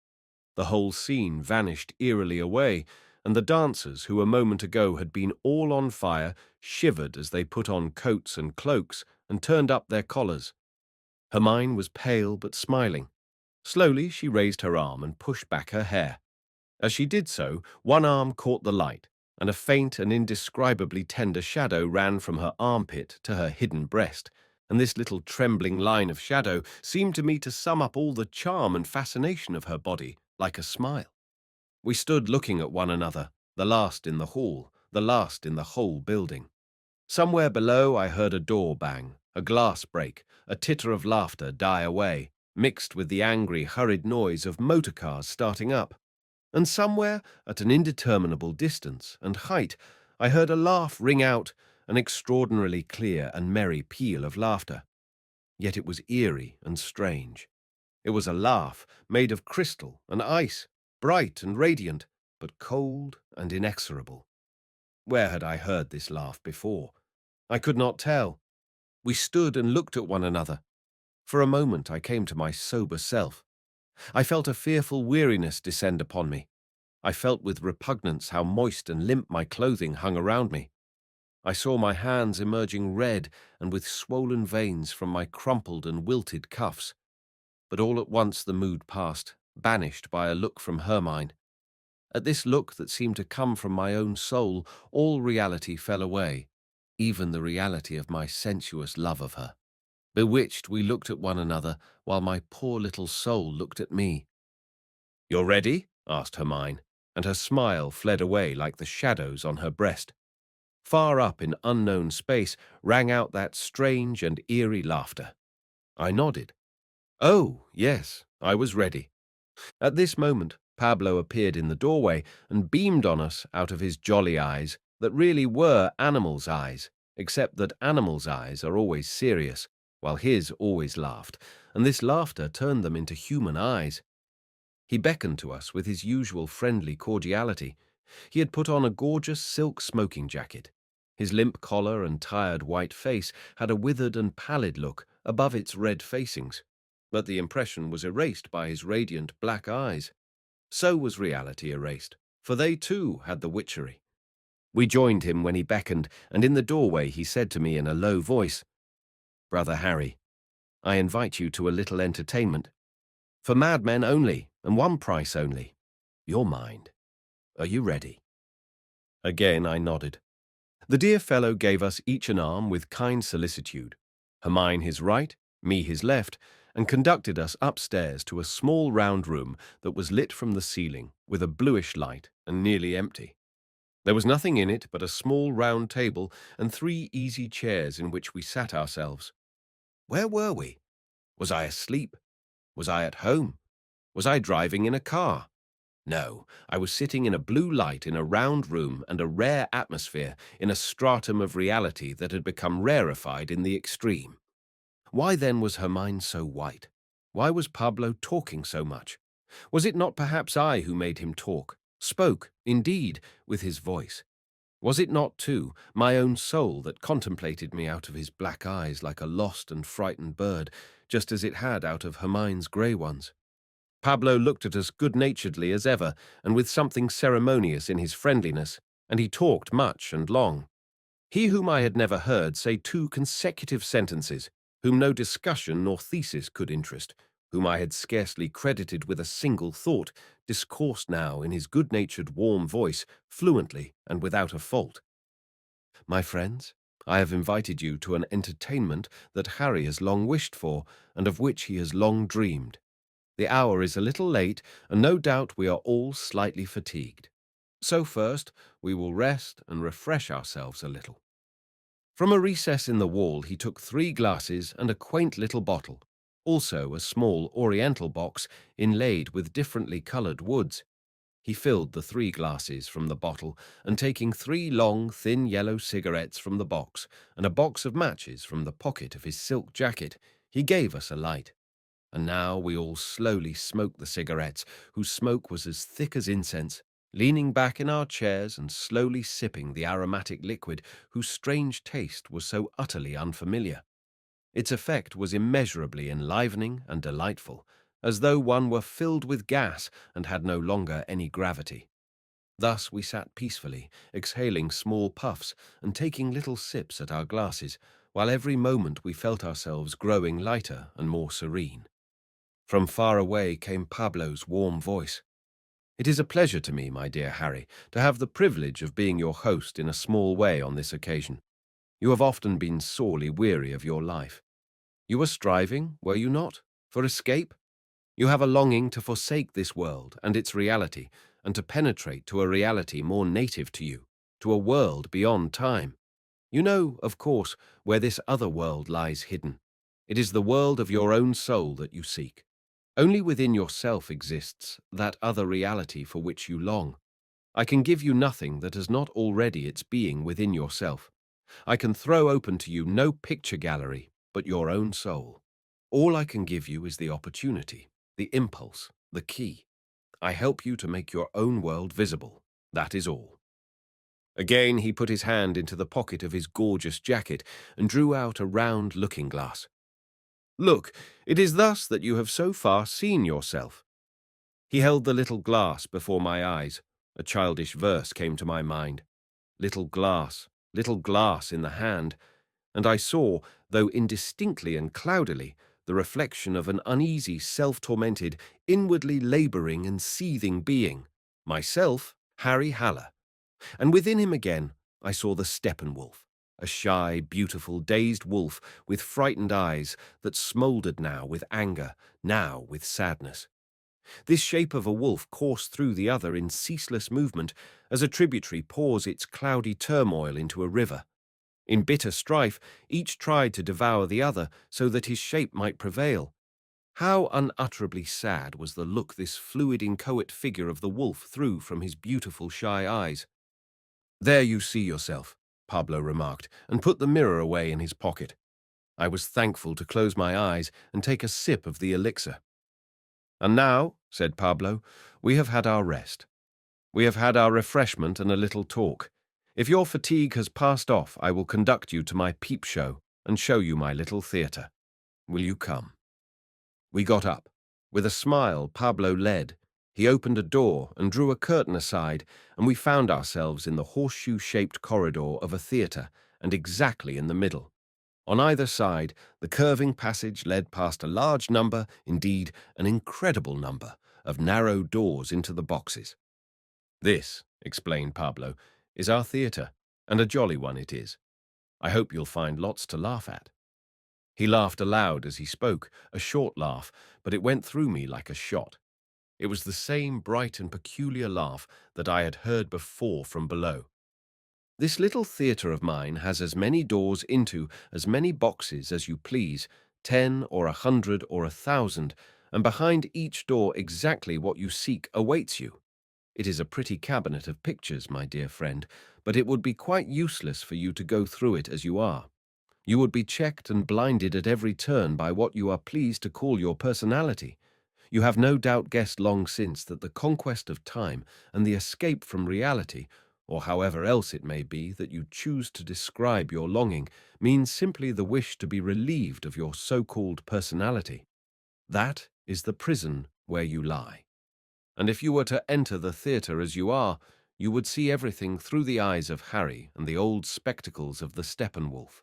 The whole scene vanished eerily away, and the dancers, who a moment ago had been all on fire, shivered as they put on coats and cloaks and turned up their collars. Hermione was pale but smiling. Slowly she raised her arm and pushed back her hair. As she did so, one arm caught the light, and a faint and indescribably tender shadow ran from her armpit to her hidden breast, and this little trembling line of shadow seemed to me to sum up all the charm and fascination of her body, like a smile. We stood looking at one another, the last in the hall, the last in the whole building. Somewhere below I heard a door bang, a glass break, a titter of laughter die away, mixed with the angry, hurried noise of motor cars starting up. And somewhere, at an indeterminable distance and height, I heard a laugh ring out, an extraordinarily clear and merry peal of laughter. Yet it was eerie and strange. It was a laugh made of crystal and ice, bright and radiant, but cold and inexorable. Where had I heard this laugh before? I could not tell. We stood and looked at one another. For a moment I came to my sober self. I felt a fearful weariness descend upon me. I felt with repugnance how moist and limp my clothing hung around me. I saw my hands emerging red and with swollen veins from my crumpled and wilted cuffs. But all at once the mood passed, banished by a look from Hermione. At this look that seemed to come from my own soul, all reality fell away, even the reality of my sensuous love of her. Bewitched, we looked at one another, while my poor little soul looked at me. "You're ready?" asked Hermione, and her smile fled away like the shadows on her breast. Far up in unknown space rang out that strange and eerie laughter. I nodded. Oh, yes, I was ready. At this moment, Pablo appeared in the doorway and beamed on us out of his jolly eyes that really were animals' eyes, except that animals' eyes are always serious, while his always laughed, and this laughter turned them into human eyes. He beckoned to us with his usual friendly cordiality. He had put on a gorgeous silk smoking jacket. His limp collar and tired white face had a withered and pallid look above its red facings, but the impression was erased by his radiant black eyes. So was reality erased, for they too had the witchery. We joined him when he beckoned, and in the doorway he said to me in a low voice, "Brother Harry, I invite you to a little entertainment. For madmen only, and one price only. Your mind. Are you ready?" Again I nodded. The dear fellow gave us each an arm with kind solicitude, Hermione his right, me his left, and conducted us upstairs to a small round room that was lit from the ceiling with a bluish light and nearly empty. There was nothing in it but a small round table and 3 easy chairs in which we sat ourselves. Where were we? Was I asleep? Was I at home? Was I driving in a car? No, I was sitting in a blue light in a round room and a rare atmosphere in a stratum of reality that had become rarefied in the extreme. Why then was her mind so white? Why was Pablo talking so much? Was it not perhaps I who made him talk, spoke, indeed, with his voice? Was it not, too, my own soul that contemplated me out of his black eyes like a lost and frightened bird, just as it had out of Hermione's grey ones? Pablo looked at us good-naturedly as ever, and with something ceremonious in his friendliness, and he talked much and long. He whom I had never heard say 2 consecutive sentences, whom no discussion nor thesis could interest, whom I had scarcely credited with a single thought, discoursed now in his good-natured warm voice, fluently and without a fault. "My friends, I have invited you to an entertainment that Harry has long wished for, and of which he has long dreamed. The hour is a little late, and no doubt we are all slightly fatigued. So first, we will rest and refresh ourselves a little." From a recess in the wall he took 3 glasses and a quaint little bottle, also a small oriental box inlaid with differently coloured woods. He filled the 3 glasses from the bottle, and taking 3 long, thin yellow cigarettes from the box and a box of matches from the pocket of his silk jacket, he gave us a light. And now we all slowly smoked the cigarettes, whose smoke was as thick as incense, leaning back in our chairs and slowly sipping the aromatic liquid whose strange taste was so utterly unfamiliar. Its effect was immeasurably enlivening and delightful, as though one were filled with gas and had no longer any gravity. Thus we sat peacefully, exhaling small puffs and taking little sips at our glasses, while every moment we felt ourselves growing lighter and more serene. From far away came Pablo's warm voice. "It is a pleasure to me, my dear Harry, to have the privilege of being your host in a small way on this occasion. You have often been sorely weary of your life. You were striving, were you not, for escape? You have a longing to forsake this world and its reality, and to penetrate to a reality more native to you, to a world beyond time. You know, of course, where this other world lies hidden. It is the world of your own soul that you seek. Only within yourself exists that other reality for which you long. I can give you nothing that has not already its being within yourself. I can throw open to you no picture gallery but your own soul. All I can give you is the opportunity, the impulse, the key. I help you to make your own world visible. That is all." Again he put his hand into the pocket of his gorgeous jacket and drew out a round looking-glass. "Look, it is thus that you have so far seen yourself." He held the little glass before my eyes. A childish verse came to my mind. Little glass in the hand, and I saw, though indistinctly and cloudily, the reflection of an uneasy, self-tormented, inwardly labouring and seething being, myself, Harry Haller. And within him again I saw the Steppenwolf, a shy, beautiful, dazed wolf with frightened eyes that smouldered now with anger, now with sadness. This shape of a wolf coursed through the other in ceaseless movement, as a tributary pours its cloudy turmoil into a river. In bitter strife, each tried to devour the other so that his shape might prevail. How unutterably sad was the look this fluid inchoate figure of the wolf threw from his beautiful shy eyes. "There you see yourself," Pablo remarked, and put the mirror away in his pocket. I was thankful to close my eyes and take a sip of the elixir. "And now," said Pablo, "we have had our rest. We have had our refreshment and a little talk. If your fatigue has passed off, I will conduct you to my peep show and show you my little theatre. Will you come?" We got up. With a smile, Pablo led. He opened a door and drew a curtain aside, and we found ourselves in the horseshoe-shaped corridor of a theatre, and exactly in the middle. On either side, the curving passage led past a large number, indeed an incredible number, of narrow doors into the boxes. "This," explained Pablo, "is our theatre, and a jolly one it is. I hope you'll find lots to laugh at." He laughed aloud as he spoke, a short laugh, but it went through me like a shot. It was the same bright and peculiar laugh that I had heard before from below. "This little theatre of mine has as many doors into as many boxes as you please, 10 or 100 or 1,000, and behind each door exactly what you seek awaits you. It is a pretty cabinet of pictures, my dear friend, but it would be quite useless for you to go through it as you are. You would be checked and blinded at every turn by what you are pleased to call your personality. You have no doubt guessed long since that the conquest of time and the escape from reality, or however else it may be that you choose to describe your longing, means simply the wish to be relieved of your so-called personality. That is the prison where you lie. And if you were to enter the theatre as you are, you would see everything through the eyes of Harry and the old spectacles of the Steppenwolf.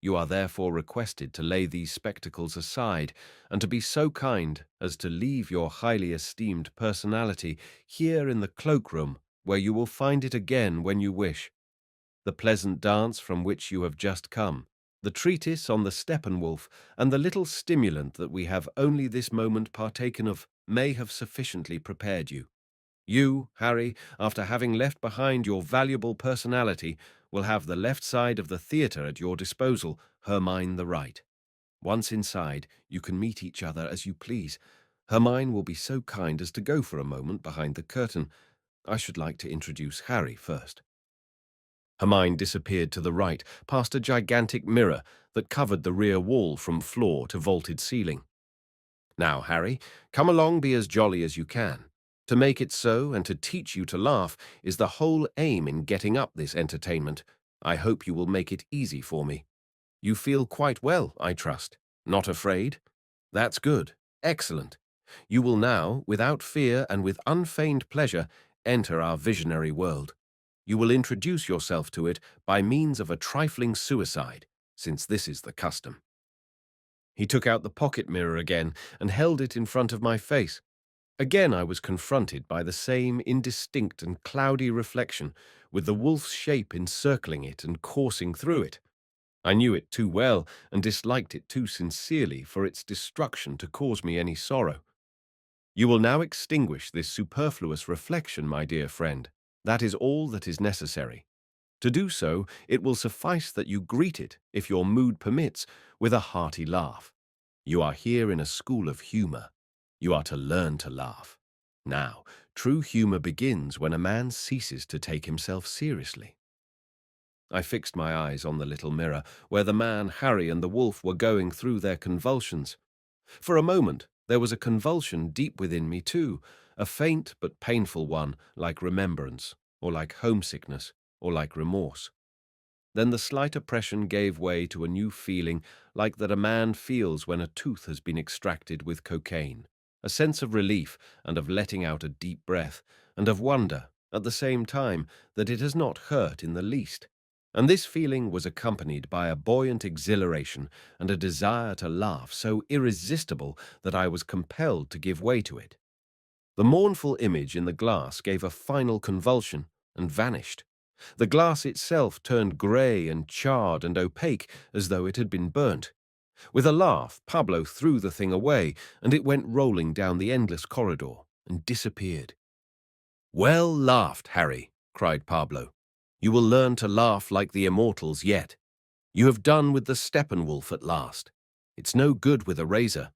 You are therefore requested to lay these spectacles aside and to be so kind as to leave your highly esteemed personality here in the cloakroom, where you will find it again when you wish. The pleasant dance from which you have just come, the treatise on the Steppenwolf, and the little stimulant that we have only this moment partaken of may have sufficiently prepared you. You, Harry, after having left behind your valuable personality, will have the left side of the theatre at your disposal, Hermine the right. Once inside, you can meet each other as you please. Hermine will be so kind as to go for a moment behind the curtain. I should like to introduce Harry first. Hermine disappeared to the right, past a gigantic mirror that covered the rear wall from floor to vaulted ceiling. Now, Harry, come along, be as jolly as you can. To make it so and to teach you to laugh is the whole aim in getting up this entertainment. I hope you will make it easy for me. You feel quite well, I trust. Not afraid? That's good. Excellent. You will now, without fear and with unfeigned pleasure, enter our visionary world. You will introduce yourself to it by means of a trifling suicide, since this is the custom. He took out the pocket mirror again and held it in front of my face. Again I was confronted by the same indistinct and cloudy reflection, with the wolf's shape encircling it and coursing through it. I knew it too well and disliked it too sincerely for its destruction to cause me any sorrow. You will now extinguish this superfluous reflection, my dear friend. That is all that is necessary. To do so, it will suffice that you greet it, if your mood permits, with a hearty laugh. You are here in a school of humor. You are to learn to laugh. Now, true humor begins when a man ceases to take himself seriously. I fixed my eyes on the little mirror, where the man, Harry, and the wolf were going through their convulsions. For a moment, there was a convulsion deep within me too, a faint but painful one, like remembrance, or like homesickness, or like remorse. Then the slight oppression gave way to a new feeling, like that a man feels when a tooth has been extracted with cocaine, a sense of relief and of letting out a deep breath, and of wonder, at the same time, that it has not hurt in the least. And this feeling was accompanied by a buoyant exhilaration and a desire to laugh so irresistible that I was compelled to give way to it. The mournful image in the glass gave a final convulsion and vanished. The glass itself turned grey and charred and opaque as though it had been burnt. With a laugh, Pablo threw the thing away, and it went rolling down the endless corridor and disappeared. "Well laughed, Harry," cried Pablo. "You will learn to laugh like the immortals yet. You have done with the Steppenwolf at last. It's no good with a razor.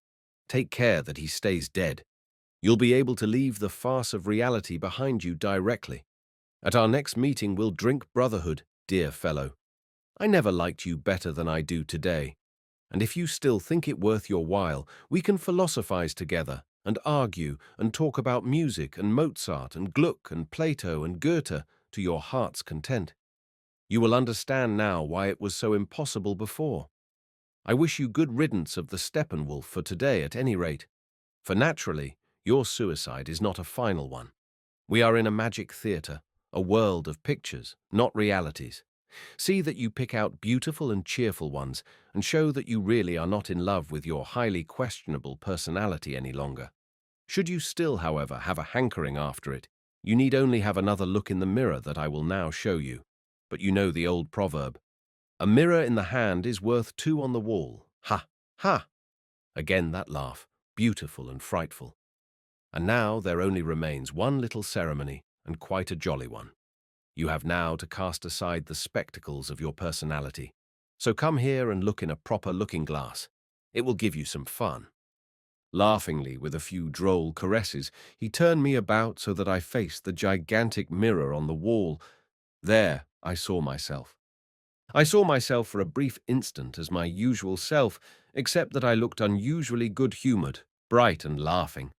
Take care that he stays dead. You'll be able to leave the farce of reality behind you directly. At our next meeting we'll drink brotherhood, dear fellow. I never liked you better than I do today. And if you still think it worth your while, we can philosophize together and argue and talk about music and Mozart and Gluck and Plato and Goethe to your heart's content. You will understand now why it was so impossible before. I wish you good riddance of the Steppenwolf for today at any rate, for naturally your suicide is not a final one. We are in a magic theatre, a world of pictures, not realities. See that you pick out beautiful and cheerful ones and show that you really are not in love with your highly questionable personality any longer. Should you still, however, have a hankering after it, you need only have another look in the mirror that I will now show you. But you know the old proverb, "A mirror in the hand is worth two on the wall." Ha! Ha! Again that laugh, beautiful and frightful. And now there only remains one little ceremony, and quite a jolly one. You have now to cast aside the spectacles of your personality. So come here and look in a proper looking-glass. It will give you some fun. Laughingly, with a few droll caresses, he turned me about so that I faced the gigantic mirror on the wall. There I saw myself. I saw myself for a brief instant as my usual self, except that I looked unusually good-humored, bright and laughing.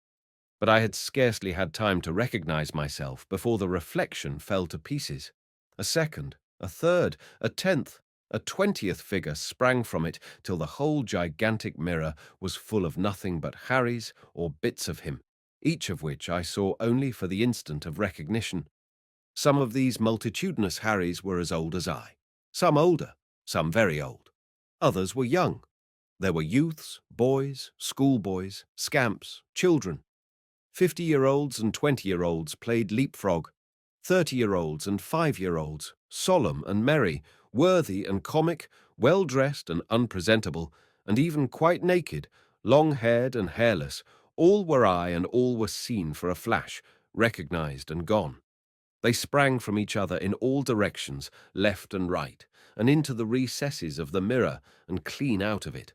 But I had scarcely had time to recognize myself before the reflection fell to pieces. A second, a third, a 10th, a 20th figure sprang from it till the whole gigantic mirror was full of nothing but Harrys or bits of him, each of which I saw only for the instant of recognition. Some of these multitudinous Harrys were as old as I, some older, some very old. Others were young. There were youths, boys, schoolboys, scamps, children. 50-year-olds and 20-year-olds played leapfrog. 30-year-olds and 5-year-olds, solemn and merry, worthy and comic, well-dressed and unpresentable, and even quite naked, long-haired and hairless, all were I and all were seen for a flash, recognized and gone. They sprang from each other in all directions, left and right, and into the recesses of the mirror and clean out of it.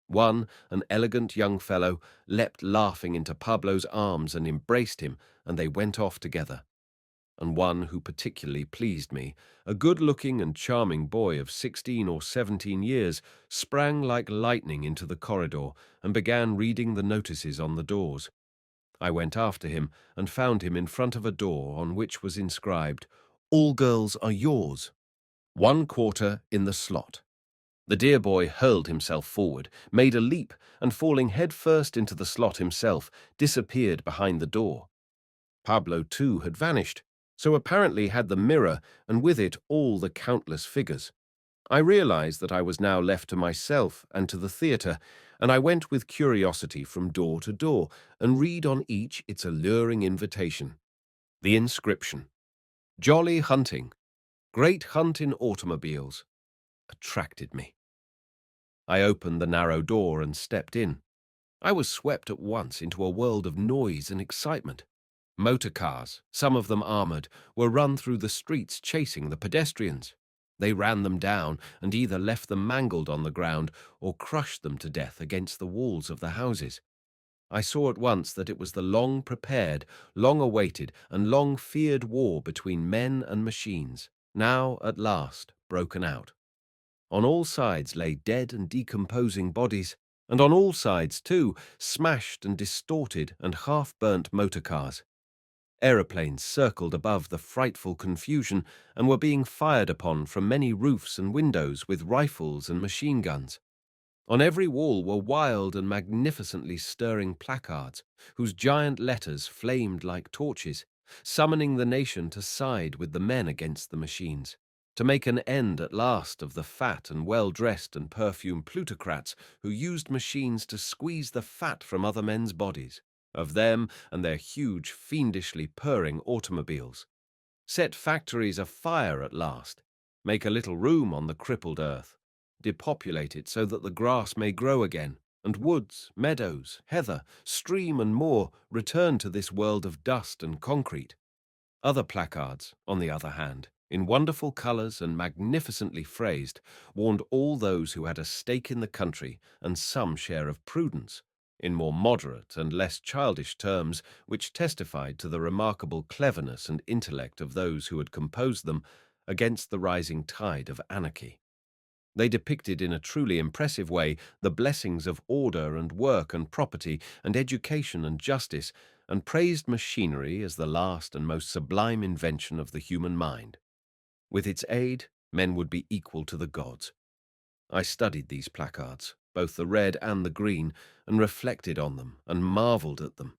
One, an elegant young fellow, leapt laughing into Pablo's arms and embraced him, and they went off together. And one who particularly pleased me, a good-looking and charming boy of 16 or 17 years, sprang like lightning into the corridor and began reading the notices on the doors. I went after him and found him in front of a door on which was inscribed, "All girls are yours. 1/4 in the slot." The dear boy hurled himself forward, made a leap, and falling head-first into the slot himself, disappeared behind the door. Pablo, too, had vanished, so apparently had the mirror, and with it all the countless figures. I realized that I was now left to myself and to the theatre, and I went with curiosity from door to door and read on each its alluring invitation. The inscription, "Jolly hunting, great hunt in automobiles," attracted me. I opened the narrow door and stepped in. I was swept at once into a world of noise and excitement. Motor cars, some of them armored, were run through the streets chasing the pedestrians. They ran them down and either left them mangled on the ground or crushed them to death against the walls of the houses. I saw at once that it was the long-prepared, long-awaited, and long-feared war between men and machines, now, at last, broken out. On all sides lay dead and decomposing bodies, and on all sides, too, smashed and distorted and half-burnt motor cars. Aeroplanes circled above the frightful confusion and were being fired upon from many roofs and windows with rifles and machine guns. On every wall were wild and magnificently stirring placards, whose giant letters flamed like torches, summoning the nation to side with the men against the machines, to make an end at last of the fat and well-dressed and perfumed plutocrats who used machines to squeeze the fat from other men's bodies, of them and their huge, fiendishly purring automobiles. Set factories afire at last, make a little room on the crippled earth, depopulate it so that the grass may grow again, and woods, meadows, heather, stream and moor return to this world of dust and concrete. Other placards, on the other hand, in wonderful colours and magnificently phrased, warned all those who had a stake in the country and some share of prudence, in more moderate and less childish terms, which testified to the remarkable cleverness and intellect of those who had composed them against the rising tide of anarchy. They depicted in a truly impressive way the blessings of order and work and property and education and justice, and praised machinery as the last and most sublime invention of the human mind. With its aid, men would be equal to the gods. I studied these placards, both the red and the green, and reflected on them and marveled at them.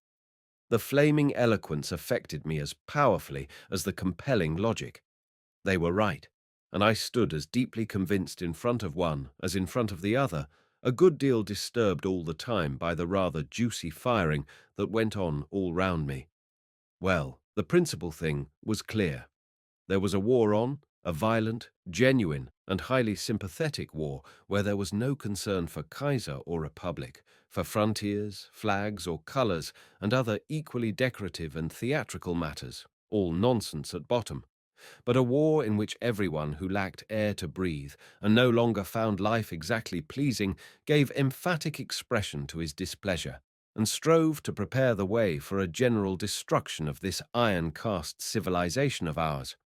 The flaming eloquence affected me as powerfully as the compelling logic. They were right, and I stood as deeply convinced in front of one as in front of the other, a good deal disturbed all the time by the rather juicy firing that went on all round me. Well, the principal thing was clear. There was a war on, a violent, genuine, and highly sympathetic war where there was no concern for Kaiser or Republic, for frontiers, flags, or colours, and other equally decorative and theatrical matters, all nonsense at bottom, but a war in which everyone who lacked air to breathe and no longer found life exactly pleasing gave emphatic expression to his displeasure and strove to prepare the way for a general destruction of this iron-cast civilization of ours.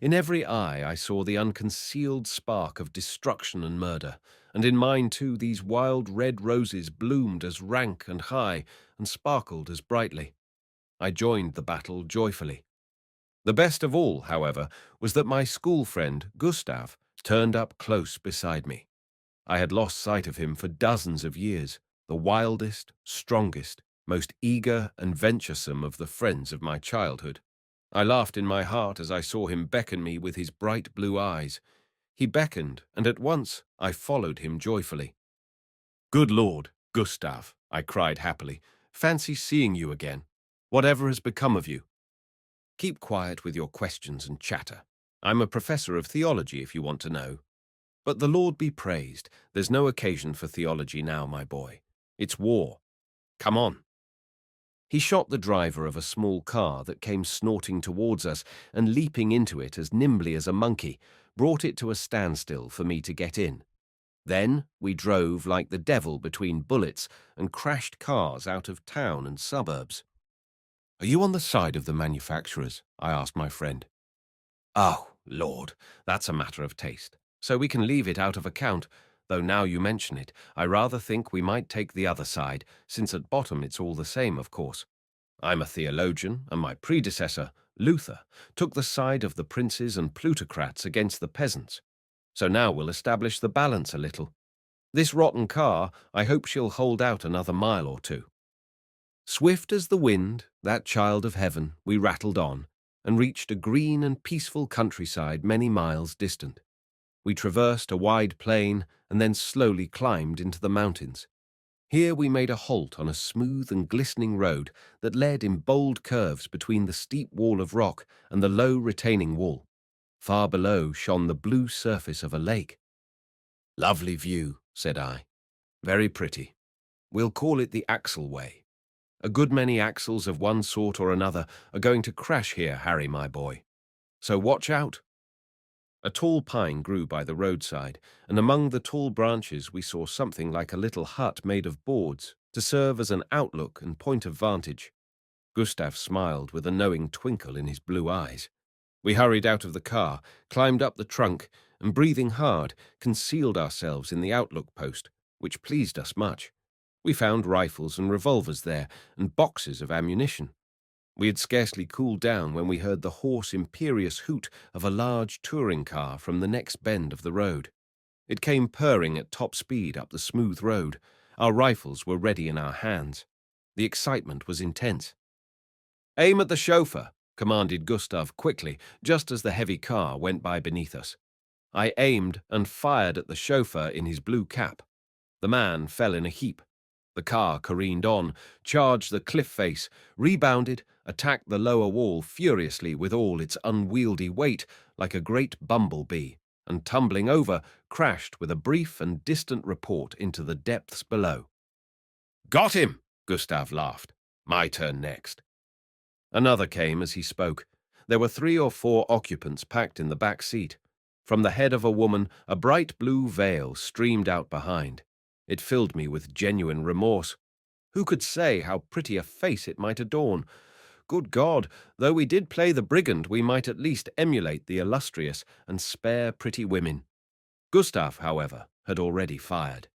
In every eye I saw the unconcealed spark of destruction and murder, and in mine too these wild red roses bloomed as rank and high and sparkled as brightly. I joined the battle joyfully. The best of all, however, was that my school friend, Gustav, turned up close beside me. I had lost sight of him for dozens of years, the wildest, strongest, most eager and venturesome of the friends of my childhood. I laughed in my heart as I saw him beckon me with his bright blue eyes. He beckoned, and at once I followed him joyfully. "Good Lord, Gustav," I cried happily, "fancy seeing you again. Whatever has become of you?" "Keep quiet with your questions and chatter. I'm a professor of theology, if you want to know." "But the Lord be praised, there's no occasion for theology now, my boy. It's war. Come on." He shot the driver of a small car that came snorting towards us and leaping into it as nimbly as a monkey, brought it to a standstill for me to get in. Then we drove like the devil between bullets and crashed cars out of town and suburbs. "Are you on the side of the manufacturers?" I asked my friend. "Oh, Lord, that's a matter of taste, so we can leave it out of account, though now you mention it, I rather think we might take the other side, since at bottom it's all the same, of course. I'm a theologian, and my predecessor, Luther, took the side of the princes and plutocrats against the peasants. So now we'll establish the balance a little. This rotten car, I hope she'll hold out another mile or two." Swift as the wind, that child of heaven, we rattled on, and reached a green and peaceful countryside many miles distant. We traversed a wide plain and then slowly climbed into the mountains. Here we made a halt on a smooth and glistening road that led in bold curves between the steep wall of rock and the low retaining wall. Far below shone the blue surface of a lake. "Lovely view," said I. "Very pretty. We'll call it the Axle Way. A good many axles of one sort or another are going to crash here, Harry, my boy. So watch out." A tall pine grew by the roadside, and among the tall branches we saw something like a little hut made of boards to serve as an outlook and point of vantage. Gustav smiled with a knowing twinkle in his blue eyes. We hurried out of the car, climbed up the trunk, and breathing hard, concealed ourselves in the outlook post, which pleased us much. We found rifles and revolvers there, and boxes of ammunition. We had scarcely cooled down when we heard the hoarse, imperious hoot of a large touring car from the next bend of the road. It came purring at top speed up the smooth road. Our rifles were ready in our hands. The excitement was intense. "Aim at the chauffeur," commanded Gustav quickly, just as the heavy car went by beneath us. I aimed and fired at the chauffeur in his blue cap. The man fell in a heap. The car careened on, charged the cliff face, rebounded, attacked the lower wall furiously with all its unwieldy weight like a great bumblebee, and tumbling over, crashed with a brief and distant report into the depths below. "Got him!" Gustav laughed. "My turn next." Another came as he spoke. There were 3 or 4 occupants packed in the back seat. From the head of a woman, a bright blue veil streamed out behind. It filled me with genuine remorse. Who could say how pretty a face it might adorn? Good God, though we did play the brigand, we might at least emulate the illustrious and spare pretty women. Gustav, however, had already fired.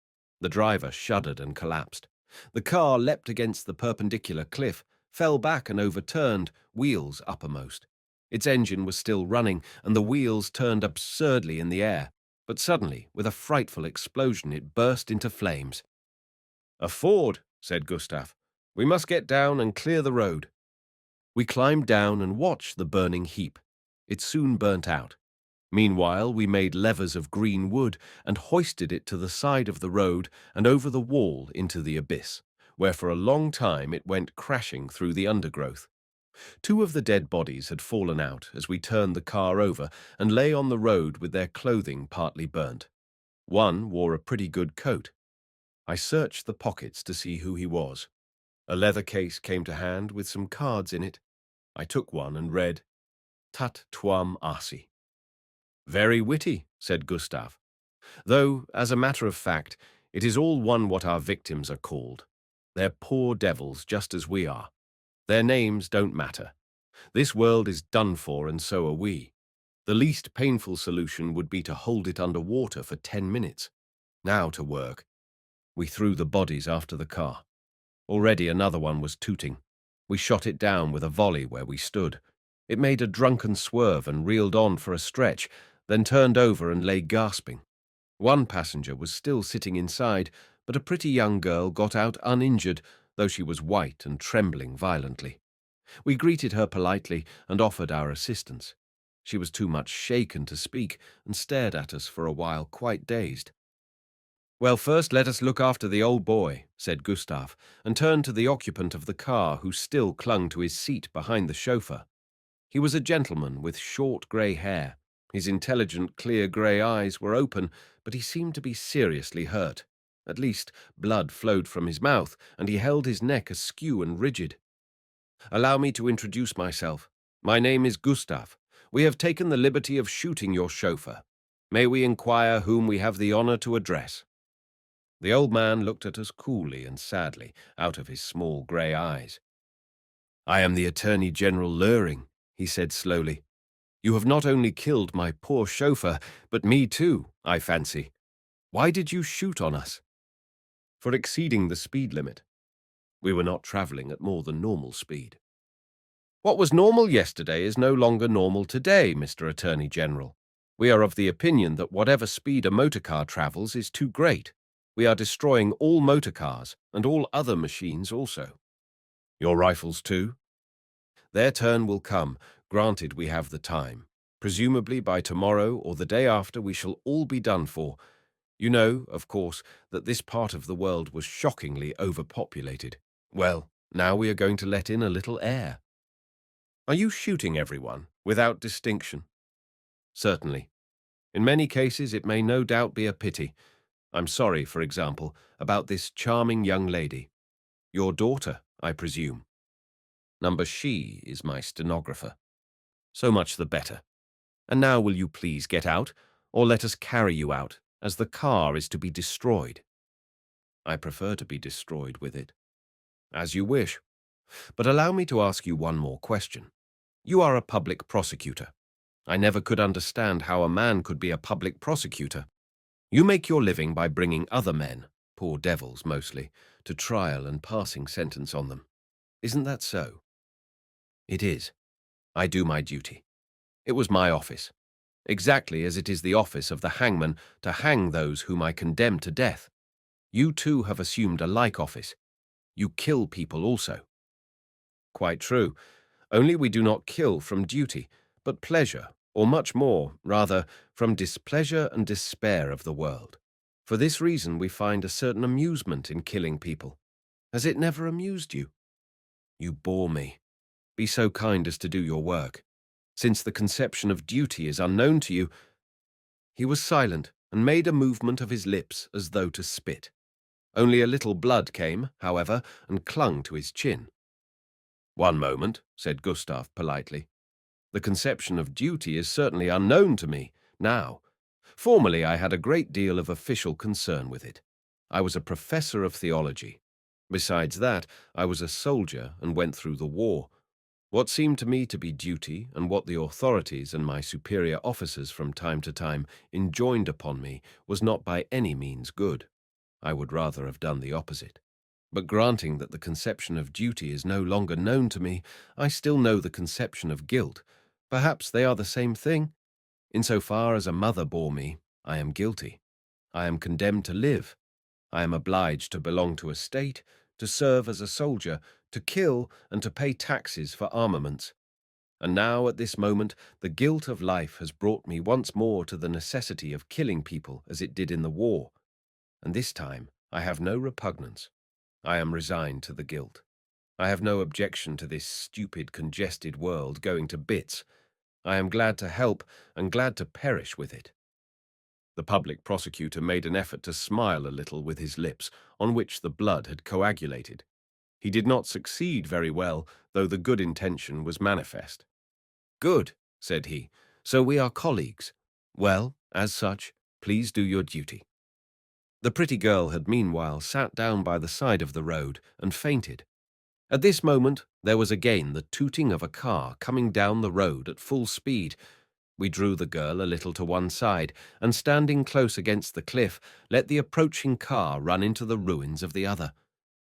The driver shuddered and collapsed. The car leapt against the perpendicular cliff, fell back and overturned, wheels uppermost. Its engine was still running, and the wheels turned absurdly in the air. But suddenly, with a frightful explosion, it burst into flames. "A Ford," said Gustav. "We must get down and clear the road." We climbed down and watched the burning heap. It soon burnt out. Meanwhile, we made levers of green wood and hoisted it to the side of the road and over the wall into the abyss, where for a long time it went crashing through the undergrowth. 2 of the dead bodies had fallen out as we turned the car over and lay on the road with their clothing partly burnt. One wore a pretty good coat. I searched the pockets to see who he was. A leather case came to hand with some cards in it. I took one and read, "Tut tuam asi." "Very witty," said Gustav. "Though, as a matter of fact, it is all one what our victims are called. They're poor devils just as we are. Their names don't matter. This world is done for, and so are we. The least painful solution would be to hold it under water for 10 minutes. Now to work." We threw the bodies after the car. Already another one was tooting. We shot it down with a volley where we stood. It made a drunken swerve and reeled on for a stretch, then turned over and lay gasping. One passenger was still sitting inside, but a pretty young girl got out uninjured, though she was white and trembling violently. We greeted her politely and offered our assistance. She was too much shaken to speak and stared at us for a while, quite dazed. "Well, first let us look after the old boy," said Gustav, and turned to the occupant of the car who still clung to his seat behind the chauffeur. He was a gentleman with short grey hair. His intelligent, clear grey eyes were open, but he seemed to be seriously hurt. At least, blood flowed from his mouth, and he held his neck askew and rigid. Allow me to introduce myself. My name is Gustav. We have taken the liberty of shooting your chauffeur. May we inquire whom we have the honor to address?" The old man looked at us coolly and sadly out of his small grey eyes. "I am the Attorney General Luring," he said slowly. "You have not only killed my poor chauffeur, but me too, I fancy. Why did you shoot on us?" "For exceeding the speed limit. We were not traveling at more than normal speed." "What was normal yesterday is no longer normal today, Mr. Attorney General. We are of the opinion that whatever speed a motor car travels is too great. We are destroying all motor cars and all other machines also." "Your rifles too?" "Their turn will come, granted we have the time. Presumably by tomorrow or the day after we shall all be done for. You know, of course, that this part of the world was shockingly overpopulated. Well, now we are going to let in a little air." "Are you shooting everyone, without distinction?" "Certainly. In many cases it may no doubt be a pity. I'm sorry, for example, about this charming young lady. Your daughter, I presume. Number She is my stenographer. So much the better. And now will you please get out, or let us carry you out, as the car is to be destroyed?" "I prefer to be destroyed with it." "As you wish. But allow me to ask you one more question. You are a public prosecutor. I never could understand how a man could be a public prosecutor. You make your living by bringing other men, poor devils mostly, to trial and passing sentence on them. Isn't that so?" "It is. I do my duty. It was my office, exactly as it is the office of the hangman to hang those whom I condemn to death. You too have assumed a like office. You kill people also." "Quite true. Only we do not kill from duty, but pleasure, or much more, rather, from displeasure and despair of the world. For this reason we find a certain amusement in killing people. Has it never amused you?" "You bore me. Be so kind as to do your work. Since the conception of duty is unknown to you—" He was silent and made a movement of his lips as though to spit. Only a little blood came, however, and clung to his chin. "One moment," said Gustav politely. "The conception of duty is certainly unknown to me, now. Formerly I had a great deal of official concern with it. I was a professor of theology. Besides that, I was a soldier and went through the war. What seemed to me to be duty, and what the authorities and my superior officers from time to time enjoined upon me, was not by any means good. I would rather have done the opposite. But granting that the conception of duty is no longer known to me, I still know the conception of guilt. Perhaps they are the same thing. Insofar as a mother bore me, I am guilty. I am condemned to live. I am obliged to belong to a state, to serve as a soldier, to kill, and to pay taxes for armaments. And now, at this moment, the guilt of life has brought me once more to the necessity of killing people as it did in the war. And this time I have no repugnance. I am resigned to the guilt. I have no objection to this stupid, congested world going to bits. I am glad to help and glad to perish with it." The public prosecutor made an effort to smile a little with his lips, on which the blood had coagulated. He did not succeed very well, though the good intention was manifest. "Good," said he. "So we are colleagues. Well, as such, please do your duty." The pretty girl had meanwhile sat down by the side of the road and fainted. At this moment there was again the tooting of a car coming down the road at full speed. We drew the girl a little to one side, and standing close against the cliff, let the approaching car run into the ruins of the other.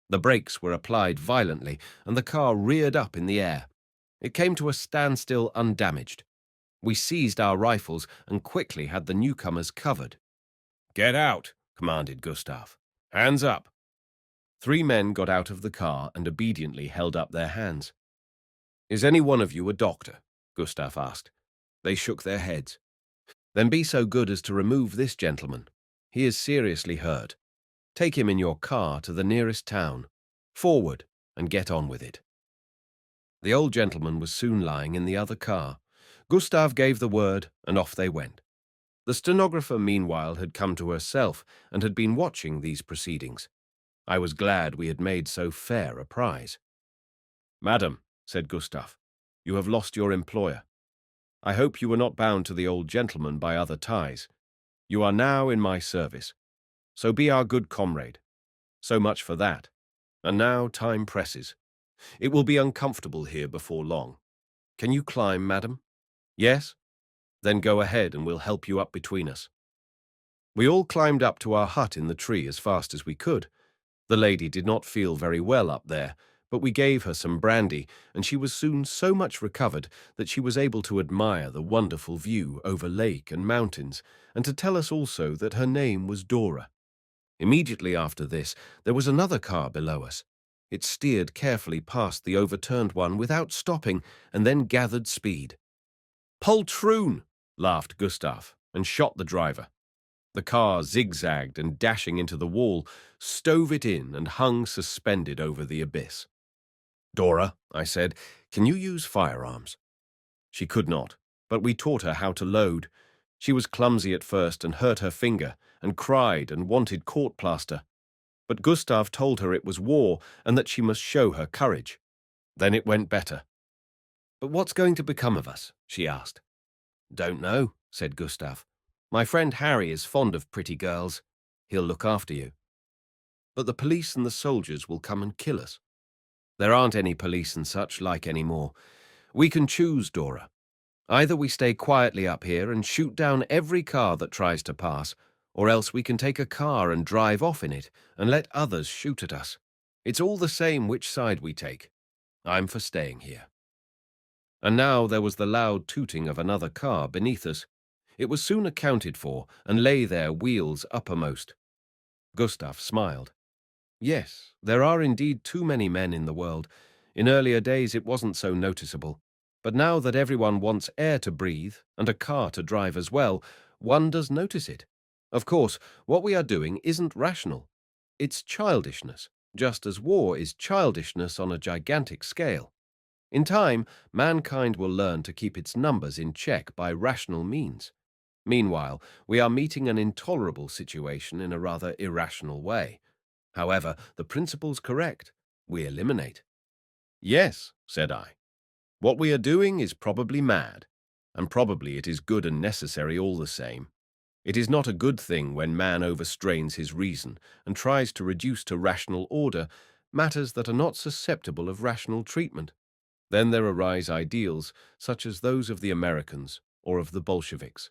The brakes were applied violently, and the car reared up in the air. It came to a standstill undamaged. We seized our rifles and quickly had the newcomers covered. "Get out," commanded Gustav. "Hands up." 3 men got out of the car and obediently held up their hands. "Is any one of you a doctor?" Gustav asked. They shook their heads. "Then be so good as to remove this gentleman. He is seriously hurt. Take him in your car to the nearest town. Forward, and get on with it." The old gentleman was soon lying in the other car. Gustav gave the word, and off they went. The stenographer meanwhile had come to herself and had been watching these proceedings. I was glad we had made so fair a prize. "Madam," said Gustav. "You have lost your employer. I hope you were not bound to the old gentleman by other ties. You are now in my service. So be our good comrade. So much for that. And now time presses. It will be uncomfortable here before long. Can you climb, madam? Yes? Then go ahead and we'll help you up between us." We all climbed up to our hut in the tree as fast as we could. The lady did not feel very well up there, but we gave her some brandy, and she was soon so much recovered that she was able to admire the wonderful view over lake and mountains, and to tell us also that her name was Dora. Immediately after this, there was another car below us. It steered carefully past the overturned one without stopping, and then gathered speed. "Poltroon!" laughed Gustav, and shot the driver. The car zigzagged and, dashing into the wall, stove it in and hung suspended over the abyss. "Dora," I said, "can you use firearms?" She could not, but we taught her how to load. She was clumsy at first and hurt her finger, and cried and wanted court plaster. But Gustav told her it was war and that she must show her courage. Then it went better. "But what's going to become of us?" she asked. "Don't know," said Gustav. "My friend Harry is fond of pretty girls. He'll look after you." "But the police and the soldiers will come and kill us." "There aren't any police and such like anymore. We can choose, Dora. Either we stay quietly up here and shoot down every car that tries to pass, or else we can take a car and drive off in it and let others shoot at us. It's all the same which side we take. I'm for staying here." And now there was the loud tooting of another car beneath us. It was soon accounted for and lay there, wheels uppermost. Gustav smiled. "Yes, there are indeed too many men in the world. In earlier days it wasn't so noticeable. But now that everyone wants air to breathe and a car to drive as well, one does notice it. Of course, what we are doing isn't rational. It's childishness, just as war is childishness on a gigantic scale. In time, mankind will learn to keep its numbers in check by rational means. Meanwhile, we are meeting an intolerable situation in a rather irrational way. However, the principle's correct. We eliminate." "Yes," said I. "What we are doing is probably mad, and probably it is good and necessary all the same. It is not a good thing when man overstrains his reason and tries to reduce to rational order matters that are not susceptible of rational treatment. Then there arise ideals such as those of the Americans or of the Bolsheviks.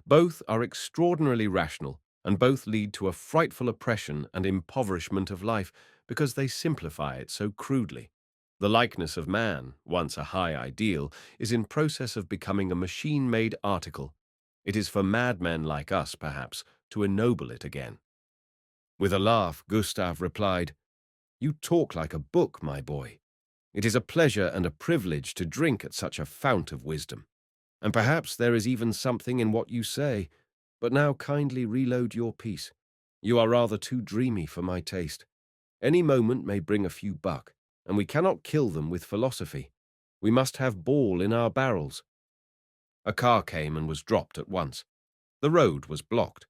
Both are extraordinarily rational, and both lead to a frightful oppression and impoverishment of life because they simplify it so crudely. The likeness of man, once a high ideal, is in process of becoming a machine-made article. It is for madmen like us, perhaps, to ennoble it again." With a laugh, Gustav replied, "You talk like a book, my boy. It is a pleasure and a privilege to drink at such a fount of wisdom. And perhaps there is even something in what you say. But now kindly reload your piece. You are rather too dreamy for my taste. Any moment may bring a few buck, and we cannot kill them with philosophy. We must have ball in our barrels." A car came and was dropped at once. The road was blocked.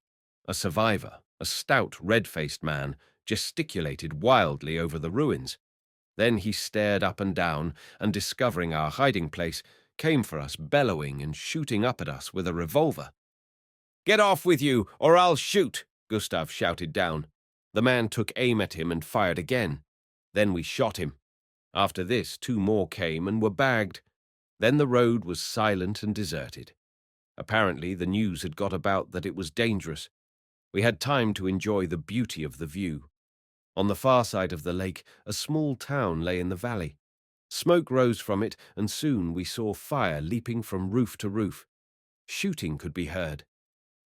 A survivor, a stout, red-faced man, gesticulated wildly over the ruins. Then he stared up and down, and discovering our hiding place, came for us, bellowing and shooting up at us with a revolver. "Get off with you, or I'll shoot!" Gustav shouted down. The man took aim at him and fired again. Then we shot him. After this, 2 more came and were bagged. Then the road was silent and deserted. Apparently the news had got about that it was dangerous. We had time to enjoy the beauty of the view. On the far side of the lake, a small town lay in the valley. Smoke rose from it, and soon we saw fire leaping from roof to roof. Shooting could be heard.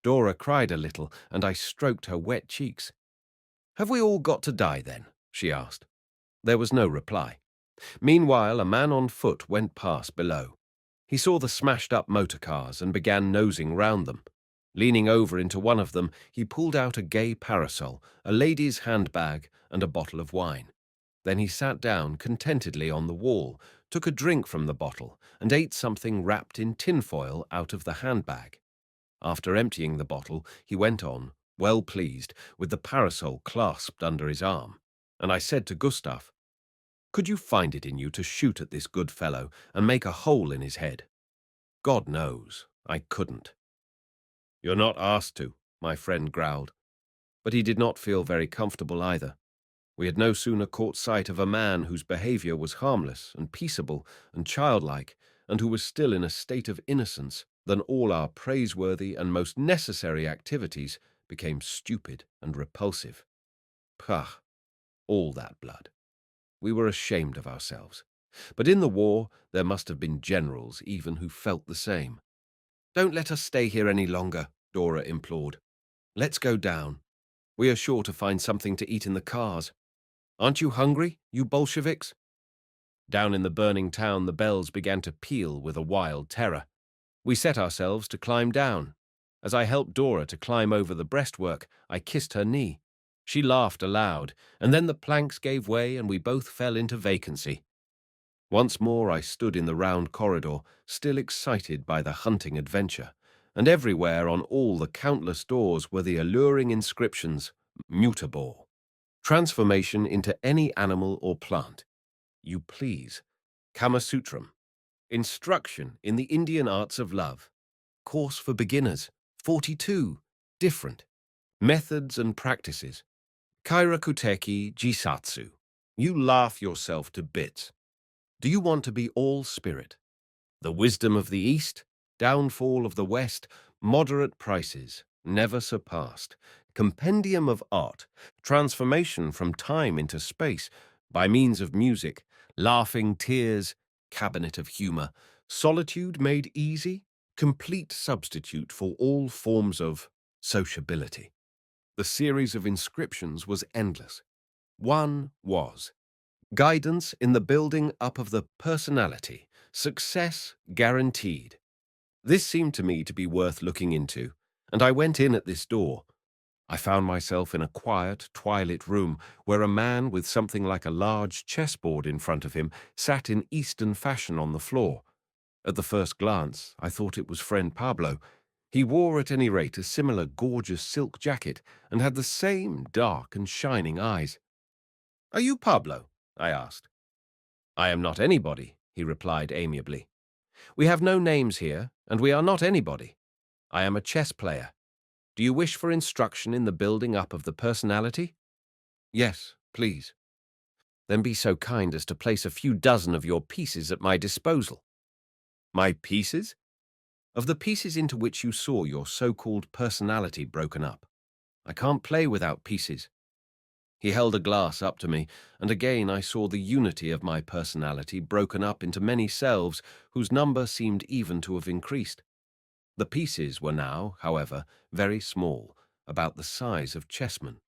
Dora cried a little, and I stroked her wet cheeks. "Have we all got to die, then?" she asked. There was no reply. Meanwhile, a man on foot went past below. He saw the smashed-up motor cars and began nosing round them. Leaning over into one of them, he pulled out a gay parasol, a lady's handbag, and a bottle of wine. Then he sat down contentedly on the wall, took a drink from the bottle, and ate something wrapped in tinfoil out of the handbag. After emptying the bottle, he went on, well pleased, with the parasol clasped under his arm, and I said to Gustav, Could you find it in you to shoot at this good fellow and make a hole in his head? God knows, I couldn't. You're not asked to, my friend growled. But he did not feel very comfortable either. We had no sooner caught sight of a man whose behavior was harmless and peaceable and childlike, and who was still in a state of innocence, than all our praiseworthy and most necessary activities became stupid and repulsive. Pah, all that blood. We were ashamed of ourselves. But in the war, there must have been generals even who felt the same. Don't let us stay here any longer, Dora implored. Let's go down. We are sure to find something to eat in the cars. Aren't you hungry, you Bolsheviks? Down in the burning town, the bells began to peal with a wild terror. We set ourselves to climb down. As I helped Dora to climb over the breastwork, I kissed her knee. She laughed aloud, and then the planks gave way and we both fell into vacancy. Once more I stood in the round corridor, still excited by the hunting adventure, and everywhere on all the countless doors were the alluring inscriptions, Mutabor, transformation into any animal or plant, you please, Kamasutram, instruction in the Indian arts of love, course for beginners, 42, different, methods and practices, Kairakuteki Jisatsu. You laugh yourself to bits. Do you want to be all spirit? The wisdom of the East, downfall of the West, moderate prices, never surpassed, compendium of art, transformation from time into space, by means of music, laughing tears, cabinet of humor, solitude made easy, complete substitute for all forms of sociability. The series of inscriptions was endless. One was guidance in the building up of the personality, success guaranteed. This seemed to me to be worth looking into, and I went in at this door. I found myself in a quiet, twilit room where a man with something like a large chessboard in front of him sat in Eastern fashion on the floor. At the first glance, I thought it was friend Pablo. He wore at any rate a similar gorgeous silk jacket and had the same dark and shining eyes. "Are you Pablo?" I asked. "I am not anybody," he replied amiably. "We have no names here, and we are not anybody. I am a chess player. Do you wish for instruction in the building up of the personality?" "Yes, please." "Then be so kind as to place a few dozen of your pieces at my disposal." "My pieces?" "Of the pieces into which you saw your so-called personality broken up. I can't play without pieces." He held a glass up to me, and again I saw the unity of my personality broken up into many selves whose number seemed even to have increased. The pieces were now, however, very small, about the size of chessmen.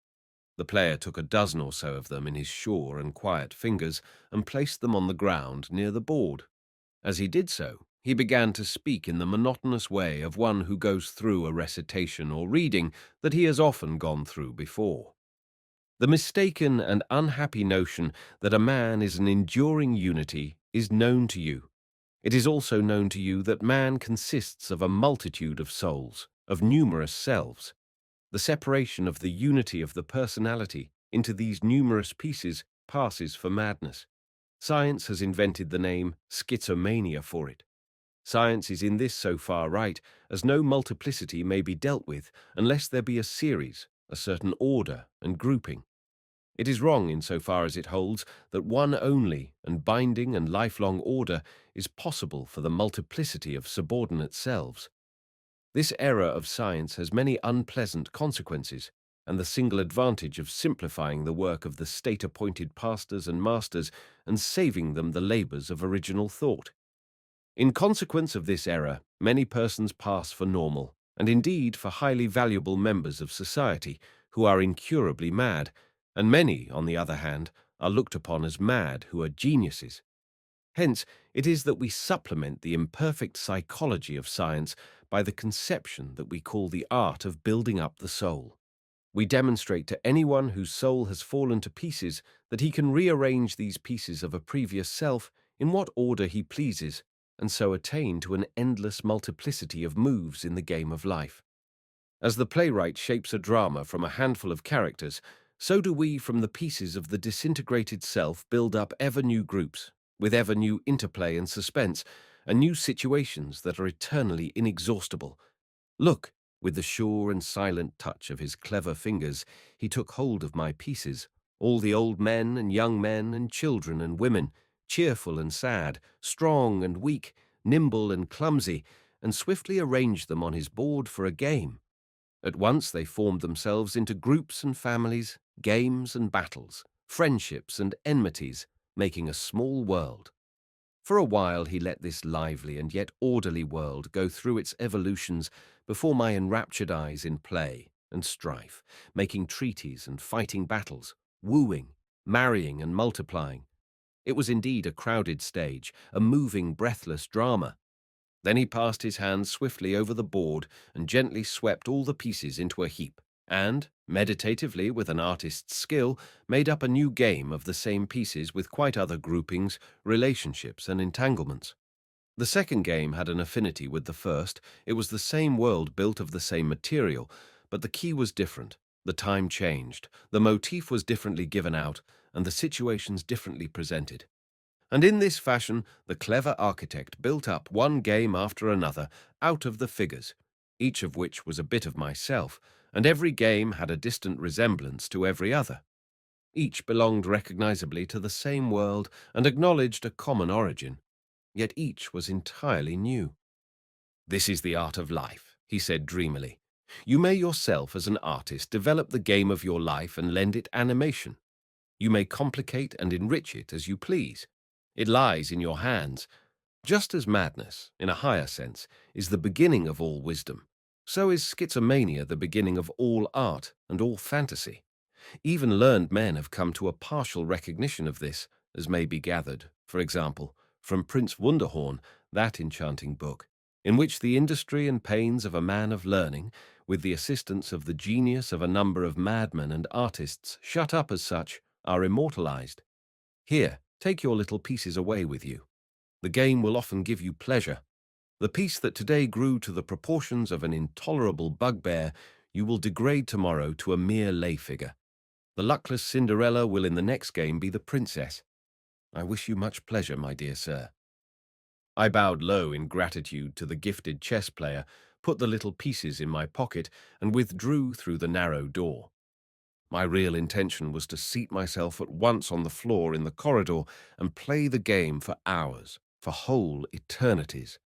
The player took a dozen or so of them in his sure and quiet fingers and placed them on the ground near the board. As he did so, he began to speak in the monotonous way of one who goes through a recitation or reading that he has often gone through before. The mistaken and unhappy notion that a man is an enduring unity is known to you. It is also known to you that man consists of a multitude of souls, of numerous selves. The separation of the unity of the personality into these numerous pieces passes for madness. Science has invented the name schizomania for it. Science is in this so far right as no multiplicity may be dealt with unless there be a series, a certain order and grouping. It is wrong in so far as it holds that one only and binding and lifelong order is possible for the multiplicity of subordinate selves. This error of science has many unpleasant consequences, and the single advantage of simplifying the work of the state-appointed pastors and masters and saving them the labors of original thought. In consequence of this error, many persons pass for normal, and indeed for highly valuable members of society, who are incurably mad, and many, on the other hand, are looked upon as mad who are geniuses. Hence, it is that we supplement the imperfect psychology of science by the conception that we call the art of building up the soul. We demonstrate to anyone whose soul has fallen to pieces that he can rearrange these pieces of a previous self in what order he pleases, and so attain to an endless multiplicity of moves in the game of life. As the playwright shapes a drama from a handful of characters, so do we from the pieces of the disintegrated self build up ever new groups, with ever new interplay and suspense, and new situations that are eternally inexhaustible. Look, with the sure and silent touch of his clever fingers, he took hold of my pieces, all the old men and young men and children and women, cheerful and sad, strong and weak, nimble and clumsy, and swiftly arranged them on his board for a game. At once they formed themselves into groups and families, games and battles, friendships and enmities, making a small world. For a while he let this lively and yet orderly world go through its evolutions before my enraptured eyes in play and strife, making treaties and fighting battles, wooing, marrying and multiplying. It was indeed a crowded stage, a moving, breathless drama. Then he passed his hand swiftly over the board and gently swept all the pieces into a heap, and, meditatively with an artist's skill, made up a new game of the same pieces with quite other groupings, relationships, and entanglements. The second game had an affinity with the first. It was the same world built of the same material, but the key was different, the time changed, the motif was differently given out, and the situations differently presented. And in this fashion, the clever architect built up one game after another out of the figures, each of which was a bit of myself, and every game had a distant resemblance to every other. Each belonged recognizably to the same world and acknowledged a common origin, yet each was entirely new. "This is the art of life," he said dreamily. "You may yourself as an artist develop the game of your life and lend it animation. You may complicate and enrich it as you please. It lies in your hands. Just as madness, in a higher sense, is the beginning of all wisdom, so is schizomania the beginning of all art and all fantasy. Even learned men have come to a partial recognition of this, as may be gathered, for example, from Prince Wunderhorn, that enchanting book, in which the industry and pains of a man of learning, with the assistance of the genius of a number of madmen and artists shut up as such, are immortalized. Here, take your little pieces away with you. The game will often give you pleasure. The piece that today grew to the proportions of an intolerable bugbear, you will degrade tomorrow to a mere lay figure. The luckless Cinderella will in the next game be the princess. I wish you much pleasure, my dear sir." I bowed low in gratitude to the gifted chess player, put the little pieces in my pocket, and withdrew through the narrow door. My real intention was to seat myself at once on the floor in the corridor and play the game for hours, for whole eternities.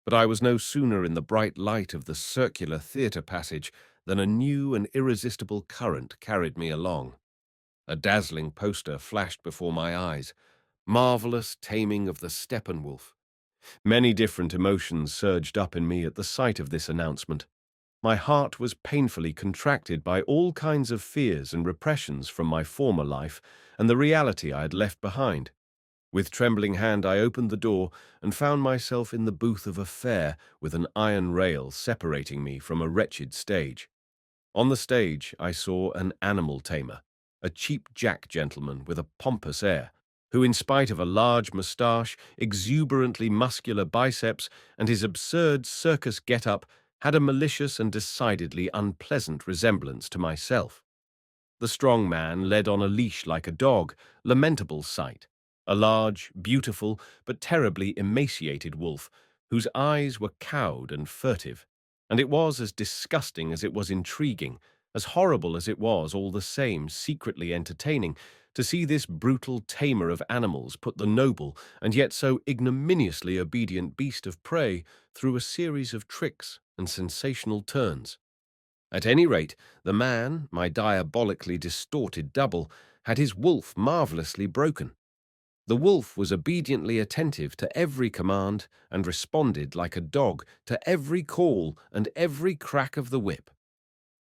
But I was no sooner in the bright light of the circular theatre passage than a new and irresistible current carried me along. A dazzling poster flashed before my eyes. Marvelous Taming of the Steppenwolf. Many different emotions surged up in me at the sight of this announcement. My heart was painfully contracted by all kinds of fears and repressions from my former life and the reality I had left behind. With trembling hand I opened the door and found myself in the booth of a fair with an iron rail separating me from a wretched stage. On the stage I saw an animal tamer, a cheap-jack gentleman with a pompous air, who in spite of a large moustache, exuberantly muscular biceps, and his absurd circus get-up, had a malicious and decidedly unpleasant resemblance to myself. The strong man led on a leash like a dog, lamentable sight, a large, beautiful, but terribly emaciated wolf, whose eyes were cowed and furtive, and it was as disgusting as it was intriguing, as horrible as it was all the same secretly entertaining, to see this brutal tamer of animals put the noble and yet so ignominiously obedient beast of prey through a series of tricks and sensational turns. At any rate, the man, my diabolically distorted double, had his wolf marvellously broken. The wolf was obediently attentive to every command and responded like a dog to every call and every crack of the whip.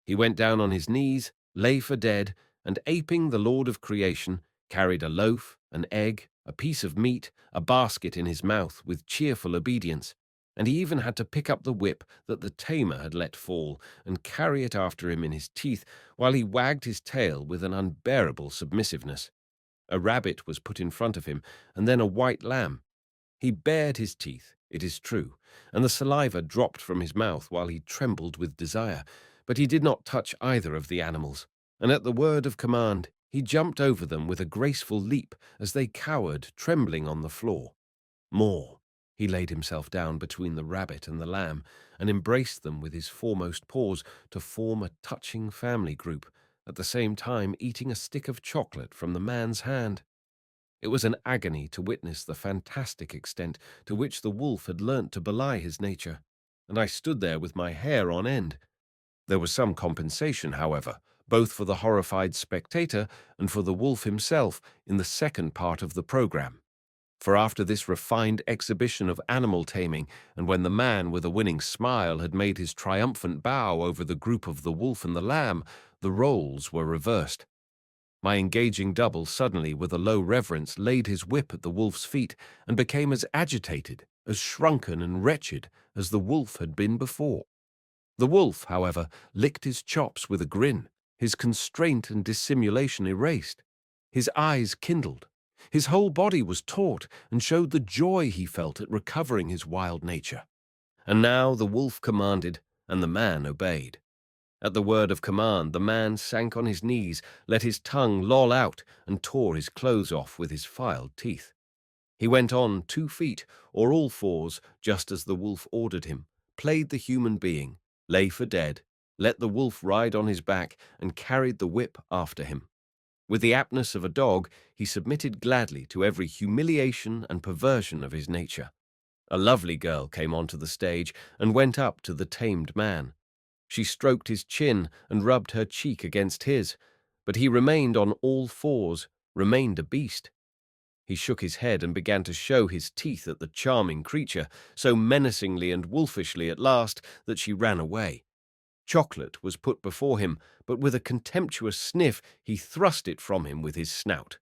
He went down on his knees, lay for dead, and aping the Lord of creation, carried a loaf, an egg, a piece of meat, a basket in his mouth with cheerful obedience, and he even had to pick up the whip that the tamer had let fall and carry it after him in his teeth while he wagged his tail with an unbearable submissiveness. A rabbit was put in front of him, and then a white lamb. He bared his teeth, it is true, and the saliva dropped from his mouth while he trembled with desire, but he did not touch either of the animals. and at the word of command, he jumped over them with a graceful leap as they cowered, trembling on the floor. More. He laid himself down between the rabbit and the lamb and embraced them with his foremost paws to form a touching family group, at the same time eating a stick of chocolate from the man's hand. It was an agony to witness the fantastic extent to which the wolf had learnt to belie his nature, and I stood there with my hair on end. There was some compensation, however, both for the horrified spectator and for the wolf himself in the second part of the program. For after this refined exhibition of animal taming, and when the man with a winning smile had made his triumphant bow over the group of the wolf and the lamb, the roles were reversed. My engaging double suddenly, with a low reverence, laid his whip at the wolf's feet and became as agitated, as shrunken and wretched as the wolf had been before. The wolf, however, licked his chops with a grin, his constraint and dissimulation erased. His eyes kindled. His whole body was taut and showed the joy he felt at recovering his wild nature. And now the wolf commanded, and the man obeyed. At the word of command, the man sank on his knees, let his tongue loll out, and tore his clothes off with his filed teeth. He went on 2 feet, or all fours, just as the wolf ordered him, played the human being, lay for dead, let the wolf ride on his back, and carried the whip after him. With the aptness of a dog, he submitted gladly to every humiliation and perversion of his nature. A lovely girl came onto the stage and went up to the tamed man. She stroked his chin and rubbed her cheek against his, but he remained on all fours, remained a beast. He shook his head and began to show his teeth at the charming creature, so menacingly and wolfishly at last that she ran away. Chocolate was put before him, but with a contemptuous sniff he thrust it from him with his snout.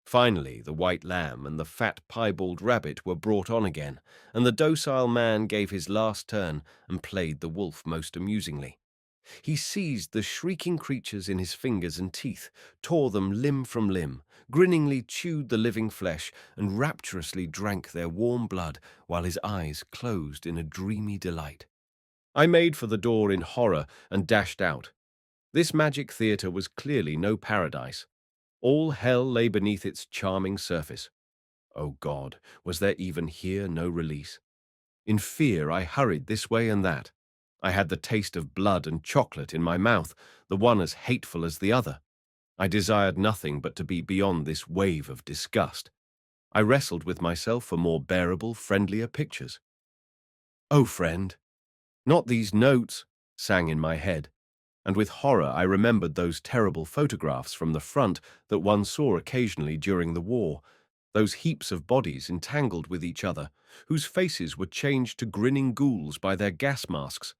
Finally, the white lamb and the fat piebald rabbit were brought on again, and the docile man gave his last turn and played the wolf most amusingly. He seized the shrieking creatures in his fingers and teeth, tore them limb from limb, grinningly chewed the living flesh, and rapturously drank their warm blood while his eyes closed in a dreamy delight. I made for the door in horror and dashed out. This magic theatre was clearly no paradise. All hell lay beneath its charming surface. Oh God, was there even here no release? In fear I hurried this way and that. I had the taste of blood and chocolate in my mouth, the one as hateful as the other. I desired nothing but to be beyond this wave of disgust. I wrestled with myself for more bearable, friendlier pictures. Oh, friend, not these notes, sang in my head, and with horror I remembered those terrible photographs from the front that one saw occasionally during the war, those heaps of bodies entangled with each other, whose faces were changed to grinning ghouls by their gas masks.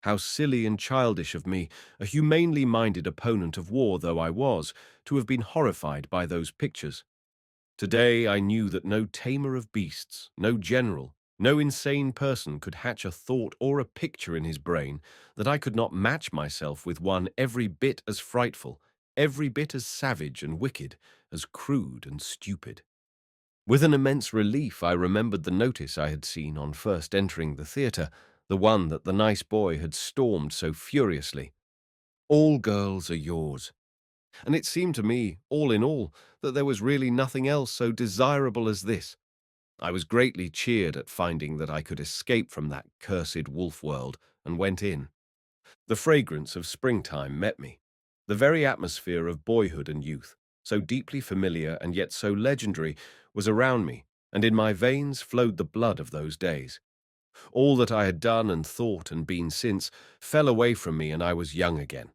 How silly and childish of me, a humanely minded opponent of war though I was, to have been horrified by those pictures. Today I knew that no tamer of beasts, no general, no insane person could hatch a thought or a picture in his brain that I could not match myself with one every bit as frightful, every bit as savage and wicked, as crude and stupid. With an immense relief I remembered the notice I had seen on first entering the theatre, the one that the nice boy had stormed so furiously. All girls are yours. And it seemed to me, all in all, that there was really nothing else so desirable as this. I was greatly cheered at finding that I could escape from that cursed wolf world, and went in. The fragrance of springtime met me. The very atmosphere of boyhood and youth, so deeply familiar and yet so legendary, was around me, and in my veins flowed the blood of those days. All that I had done and thought and been since fell away from me, and I was young again.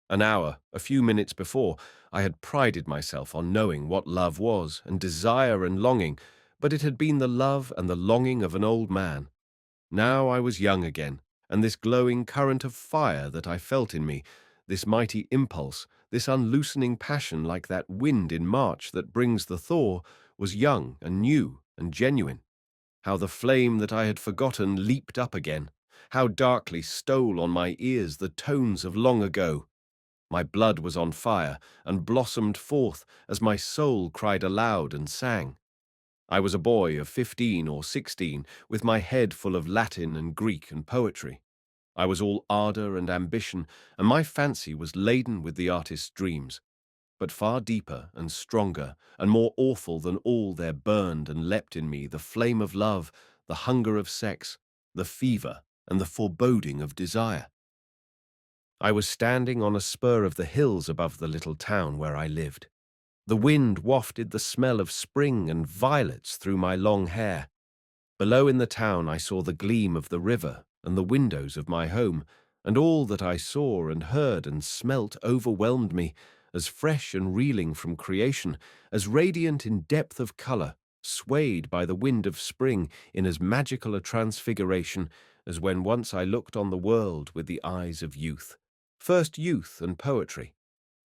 An hour, a few minutes before, I had prided myself on knowing what love was, and desire and longing, but it had been the love and the longing of an old man. Now I was young again, and this glowing current of fire that I felt in me, this mighty impulse, this unloosening passion like that wind in March that brings the thaw, was young and new and genuine. How the flame that I had forgotten leaped up again, how darkly stole on my ears the tones of long ago. My blood was on fire and blossomed forth as my soul cried aloud and sang. I was a boy of 15 or 16, with my head full of Latin and Greek and poetry. I was all ardour and ambition, and my fancy was laden with the artist's dreams. But far deeper and stronger and more awful than all there burned and leapt in me the flame of love, the hunger of sex, the fever and the foreboding of desire. I was standing on a spur of the hills above the little town where I lived. The wind wafted the smell of spring and violets through my long hair. Below in the town I saw the gleam of the river and the windows of my home, and all that I saw and heard and smelt overwhelmed me, as fresh and reeling from creation, as radiant in depth of colour, swayed by the wind of spring in as magical a transfiguration as when once I looked on the world with the eyes of youth. First youth and poetry.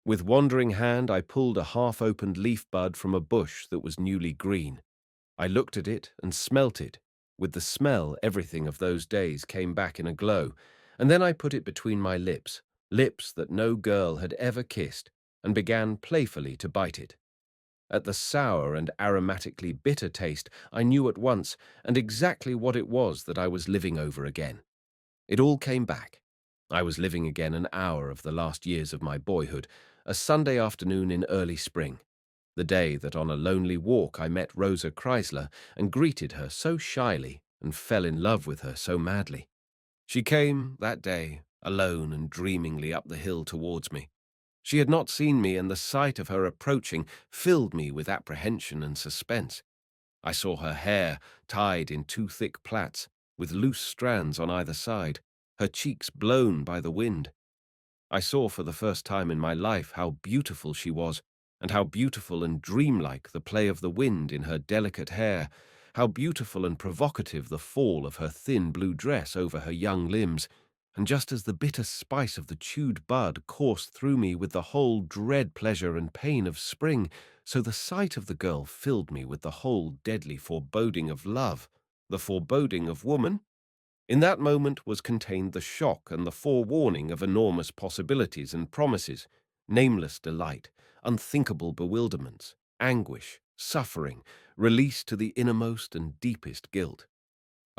With wandering hand I pulled a half-opened leaf bud from a bush that was newly green. I looked at it and smelt it. With the smell, everything of those days came back in a glow, and then I put it between my lips, lips that no girl had ever kissed, and began playfully to bite it. At the sour and aromatically bitter taste, I knew at once, and exactly what it was that I was living over again. It all came back. I was living again an hour of the last years of my boyhood, a Sunday afternoon in early spring, the day that on a lonely walk I met Rosa Chrysler and greeted her so shyly and fell in love with her so madly. She came, that day, alone and dreamingly up the hill towards me. She had not seen me, and the sight of her approaching filled me with apprehension and suspense. I saw her hair tied in two thick plaits, with loose strands on either side, her cheeks blown by the wind. I saw for the first time in my life how beautiful she was, and how beautiful and dreamlike the play of the wind in her delicate hair, how beautiful and provocative the fall of her thin blue dress over her young limbs, and just as the bitter spice of the chewed bud coursed through me with the whole dread pleasure and pain of spring, so the sight of the girl filled me with the whole deadly foreboding of love, the foreboding of woman. In that moment was contained the shock and the forewarning of enormous possibilities and promises, nameless delight, unthinkable bewilderments, anguish, suffering, release to the innermost and deepest guilt.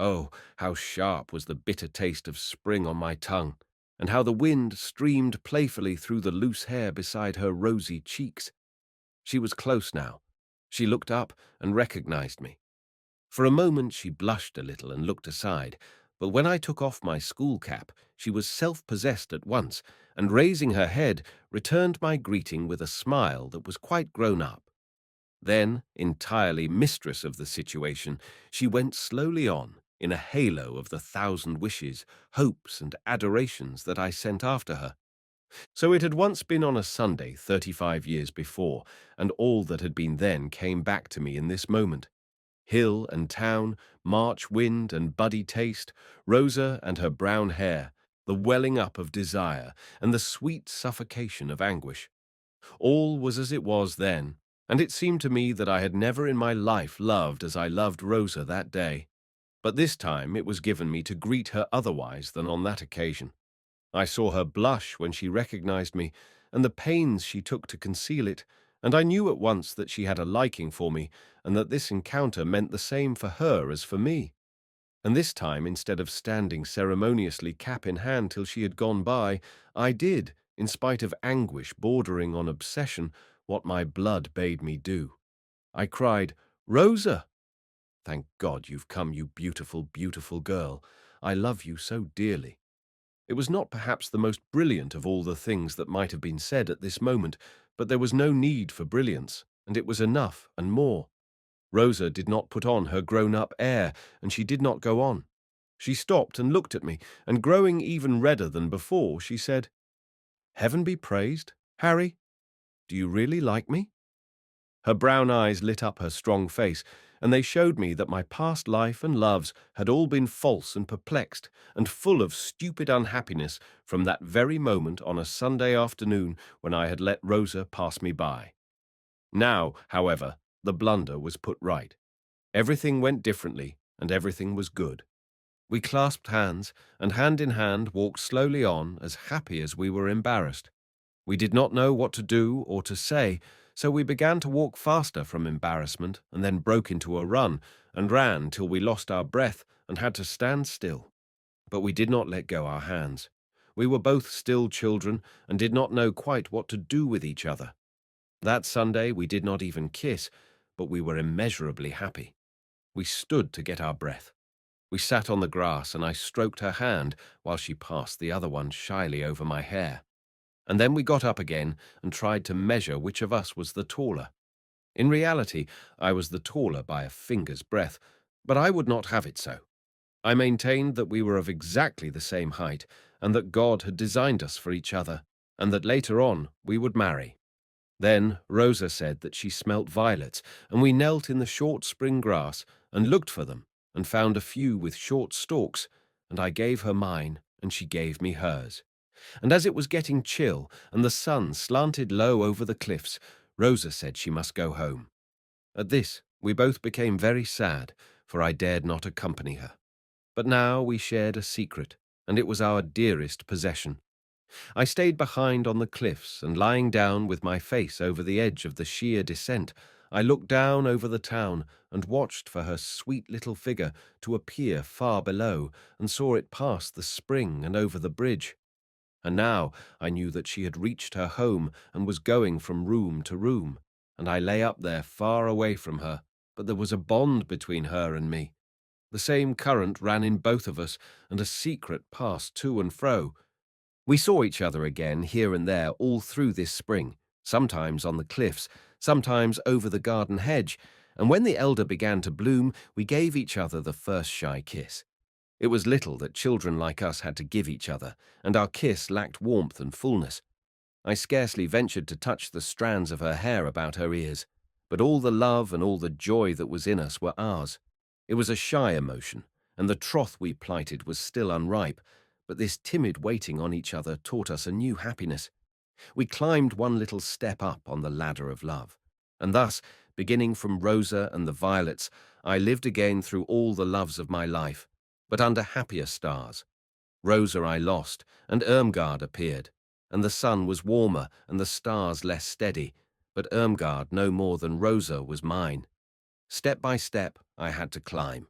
Oh, how sharp was the bitter taste of spring on my tongue, and how the wind streamed playfully through the loose hair beside her rosy cheeks. She was close now. She looked up and recognized me. For a moment she blushed a little and looked aside, but when I took off my school cap, she was self-possessed at once, and raising her head, returned my greeting with a smile that was quite grown up. Then, entirely mistress of the situation, she went slowly on, in a halo of the thousand wishes, hopes, and adorations that I sent after her. So it had once been on a Sunday 35 years before, and all that had been then came back to me in this moment. Hill and town, March wind and buddy taste, Rosa and her brown hair, the welling up of desire, and the sweet suffocation of anguish. All was as it was then, and it seemed to me that I had never in my life loved as I loved Rosa that day. But this time it was given me to greet her otherwise than on that occasion. I saw her blush when she recognized me, and the pains she took to conceal it, and I knew at once that she had a liking for me, and that this encounter meant the same for her as for me. And this time, instead of standing ceremoniously cap in hand till she had gone by, I did, in spite of anguish bordering on obsession, what my blood bade me do. I cried, "Rosa!" Thank God you've come, you beautiful, beautiful girl. I love you so dearly. It was not perhaps the most brilliant of all the things that might have been said at this moment, but there was no need for brilliance, and it was enough and more. Rosa did not put on her grown-up air, and she did not go on. She stopped and looked at me, and growing even redder than before, she said, "Heaven be praised, Harry. Do you really like me?" Her brown eyes lit up her strong face, and they showed me that my past life and loves had all been false and perplexed, and full of stupid unhappiness from that very moment on a Sunday afternoon when I had let Rosa pass me by. Now, however, the blunder was put right. Everything went differently, and everything was good. We clasped hands, and hand in hand walked slowly on, as happy as we were embarrassed. We did not know what to do or to say, so we began to walk faster from embarrassment, and then broke into a run, and ran till we lost our breath and had to stand still. But we did not let go our hands. We were both still children and did not know quite what to do with each other. That Sunday we did not even kiss, but we were immeasurably happy. We stood to get our breath. We sat on the grass and I stroked her hand while she passed the other one shyly over my hair. And then we got up again and tried to measure which of us was the taller. In reality, I was the taller by a finger's breadth, but I would not have it so. I maintained that we were of exactly the same height, and that God had designed us for each other, and that later on we would marry. Then Rosa said that she smelt violets, and we knelt in the short spring grass and looked for them, and found a few with short stalks, and I gave her mine, and she gave me hers. And as it was getting chill, and the sun slanted low over the cliffs, Rosa said she must go home. At this we both became very sad, for I dared not accompany her. But now we shared a secret, and it was our dearest possession. I stayed behind on the cliffs, and lying down with my face over the edge of the sheer descent, I looked down over the town and watched for her sweet little figure to appear far below, and saw it pass the spring and over the bridge. And now I knew that she had reached her home and was going from room to room, and I lay up there far away from her, but there was a bond between her and me. The same current ran in both of us, and a secret passed to and fro. We saw each other again here and there all through this spring, sometimes on the cliffs, sometimes over the garden hedge, and when the elder began to bloom, we gave each other the first shy kiss. It was little that children like us had to give each other, and our kiss lacked warmth and fullness. I scarcely ventured to touch the strands of her hair about her ears, but all the love and all the joy that was in us were ours. It was a shy emotion, and the troth we plighted was still unripe, but this timid waiting on each other taught us a new happiness. We climbed one little step up on the ladder of love, and thus, beginning from Rosa and the violets, I lived again through all the loves of my life, but under happier stars. Rosa I lost, and Irmgard appeared, and the sun was warmer and the stars less steady, but Irmgard no more than Rosa was mine. Step by step I had to climb.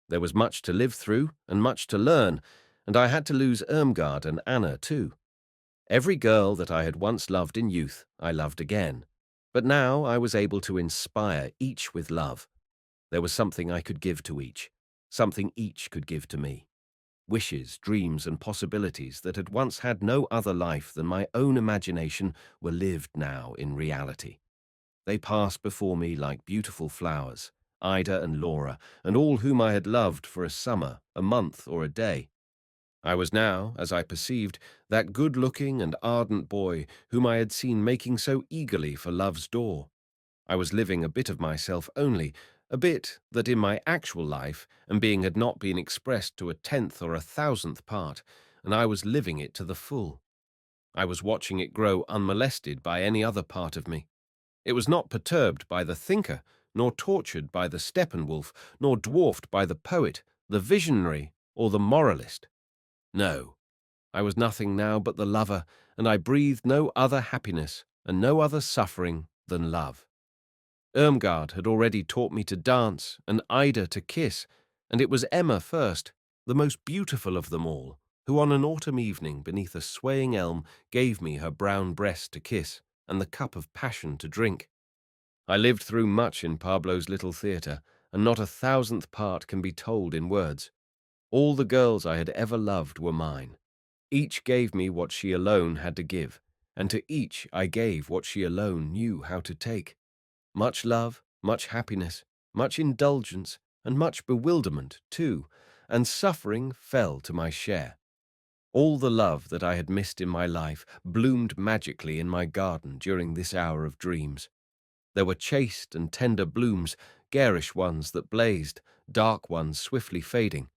There was much to live through and much to learn, and I had to lose Irmgard and Anna too. Every girl that I had once loved in youth I loved again, but now I was able to inspire each with love. There was something I could give to each, something each could give to me. Wishes, dreams, and possibilities that had once had no other life than my own imagination were lived now in reality. They passed before me like beautiful flowers, Ida and Laura, and all whom I had loved for a summer, a month, or a day. I was now, as I perceived, that good-looking and ardent boy whom I had seen making so eagerly for love's door. I was living a bit of myself only, a bit that in my actual life and being had not been expressed to a tenth or a thousandth part, and I was living it to the full. I was watching it grow unmolested by any other part of me. It was not perturbed by the thinker, nor tortured by the Steppenwolf, nor dwarfed by the poet, the visionary, or the moralist. No, I was nothing now but the lover, and I breathed no other happiness and no other suffering than love. Irmgard had already taught me to dance and Ida to kiss, and it was Emma first, the most beautiful of them all, who on an autumn evening beneath a swaying elm gave me her brown breast to kiss and the cup of passion to drink. I lived through much in Pablo's little theatre, and not a thousandth part can be told in words. All the girls I had ever loved were mine. Each gave me what she alone had to give, and to each I gave what she alone knew how to take. Much love, much happiness, much indulgence, and much bewilderment, too, and suffering fell to my share. All the love that I had missed in my life bloomed magically in my garden during this hour of dreams. There were chaste and tender blooms, garish ones that blazed, dark ones swiftly fading.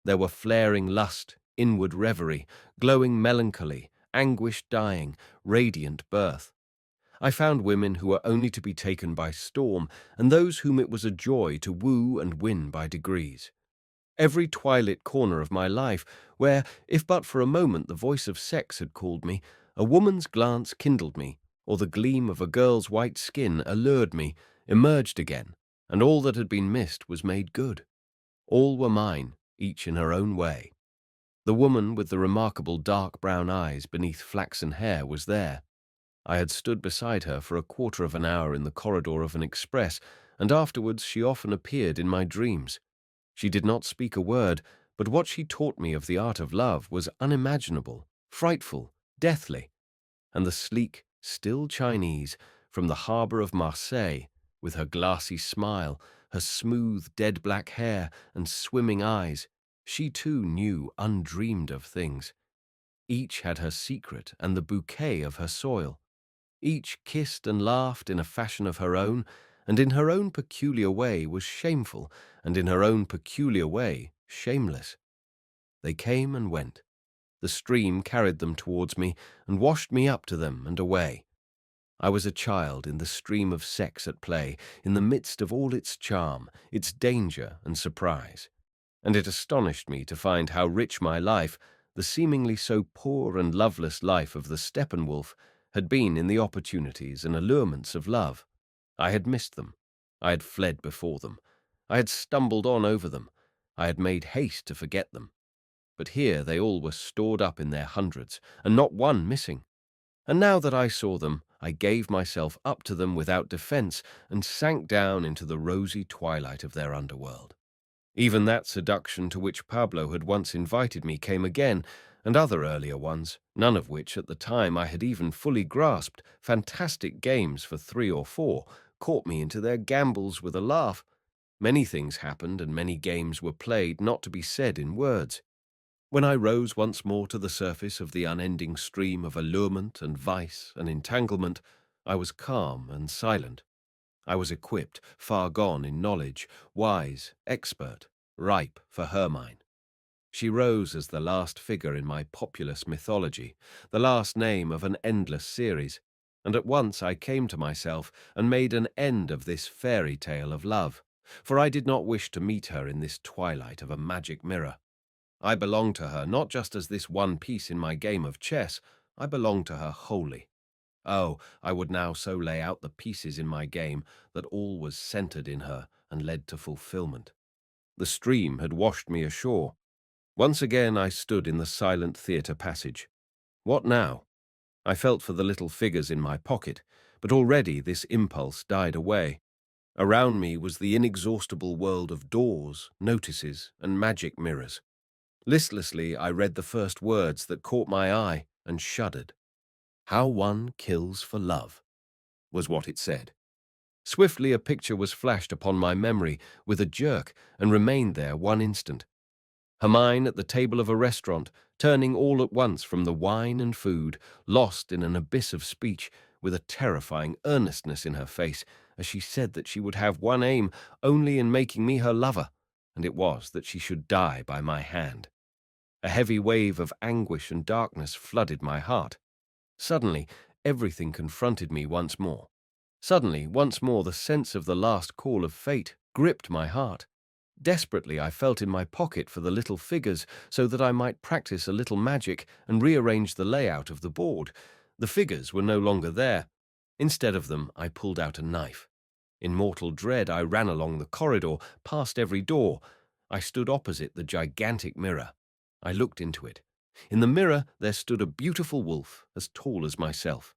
There were flaring lust, inward reverie, glowing melancholy, anguish dying, radiant birth. I found women who were only to be taken by storm, and those whom it was a joy to woo and win by degrees. Every twilit corner of my life, where, if but for a moment the voice of sex had called me, a woman's glance kindled me, or the gleam of a girl's white skin allured me, emerged again, and all that had been missed was made good. All were mine, each in her own way. The woman with the remarkable dark brown eyes beneath flaxen hair was there. I had stood beside her for a quarter of an hour in the corridor of an express, and afterwards she often appeared in my dreams. She did not speak a word, but what she taught me of the art of love was unimaginable, frightful, deathly. And the sleek, still Chinese, from the harbour of Marseille, with her glassy smile, her smooth, dead black hair, and swimming eyes, she too knew undreamed of things. Each had her secret and the bouquet of her soil. Each kissed and laughed in a fashion of her own, and in her own peculiar way was shameful, and in her own peculiar way shameless. They came and went. The stream carried them towards me and washed me up to them and away. I was a child in the stream of sex at play, in the midst of all its charm, its danger and surprise. And it astonished me to find how rich my life, the seemingly so poor and loveless life of the Steppenwolf, had been in the opportunities and allurements of love. I had missed them. I had fled before them. I had stumbled on over them. I had made haste to forget them. But here they all were stored up in their hundreds, and not one missing. And now that I saw them, I gave myself up to them without defence, and sank down into the rosy twilight of their underworld. Even that seduction to which Pablo had once invited me came again, and other earlier ones, none of which at the time I had even fully grasped, fantastic games for 3 or 4, caught me into their gambols with a laugh. Many things happened and many games were played not to be said in words. When I rose once more to the surface of the unending stream of allurement and vice and entanglement, I was calm and silent. I was equipped, far gone in knowledge, wise, expert, ripe for Hermann. She rose as the last figure in my populous mythology, the last name of an endless series, and at once I came to myself and made an end of this fairy tale of love, for I did not wish to meet her in this twilight of a magic mirror. I belonged to her not just as this one piece in my game of chess, I belonged to her wholly. Oh, I would now so lay out the pieces in my game that all was centred in her and led to fulfilment. The stream had washed me ashore. Once again I stood in the silent theatre passage. What now? I felt for the little figures in my pocket, but already this impulse died away. Around me was the inexhaustible world of doors, notices, and magic mirrors. Listlessly I read the first words that caught my eye and shuddered. "How one kills for love," was what it said. Swiftly a picture was flashed upon my memory with a jerk and remained there one instant. Hermine at the table of a restaurant, turning all at once from the wine and food, lost in an abyss of speech, with a terrifying earnestness in her face, as she said that she would have one aim only in making me her lover, and it was that she should die by my hand. A heavy wave of anguish and darkness flooded my heart. Suddenly, everything confronted me once more. Suddenly, once more, the sense of the last call of fate gripped my heart. Desperately, I felt in my pocket for the little figures so that I might practice a little magic and rearrange the layout of the board. The figures were no longer there. Instead of them, I pulled out a knife. In mortal dread, I ran along the corridor, past every door. I stood opposite the gigantic mirror. I looked into it. In the mirror there stood a beautiful wolf, as tall as myself.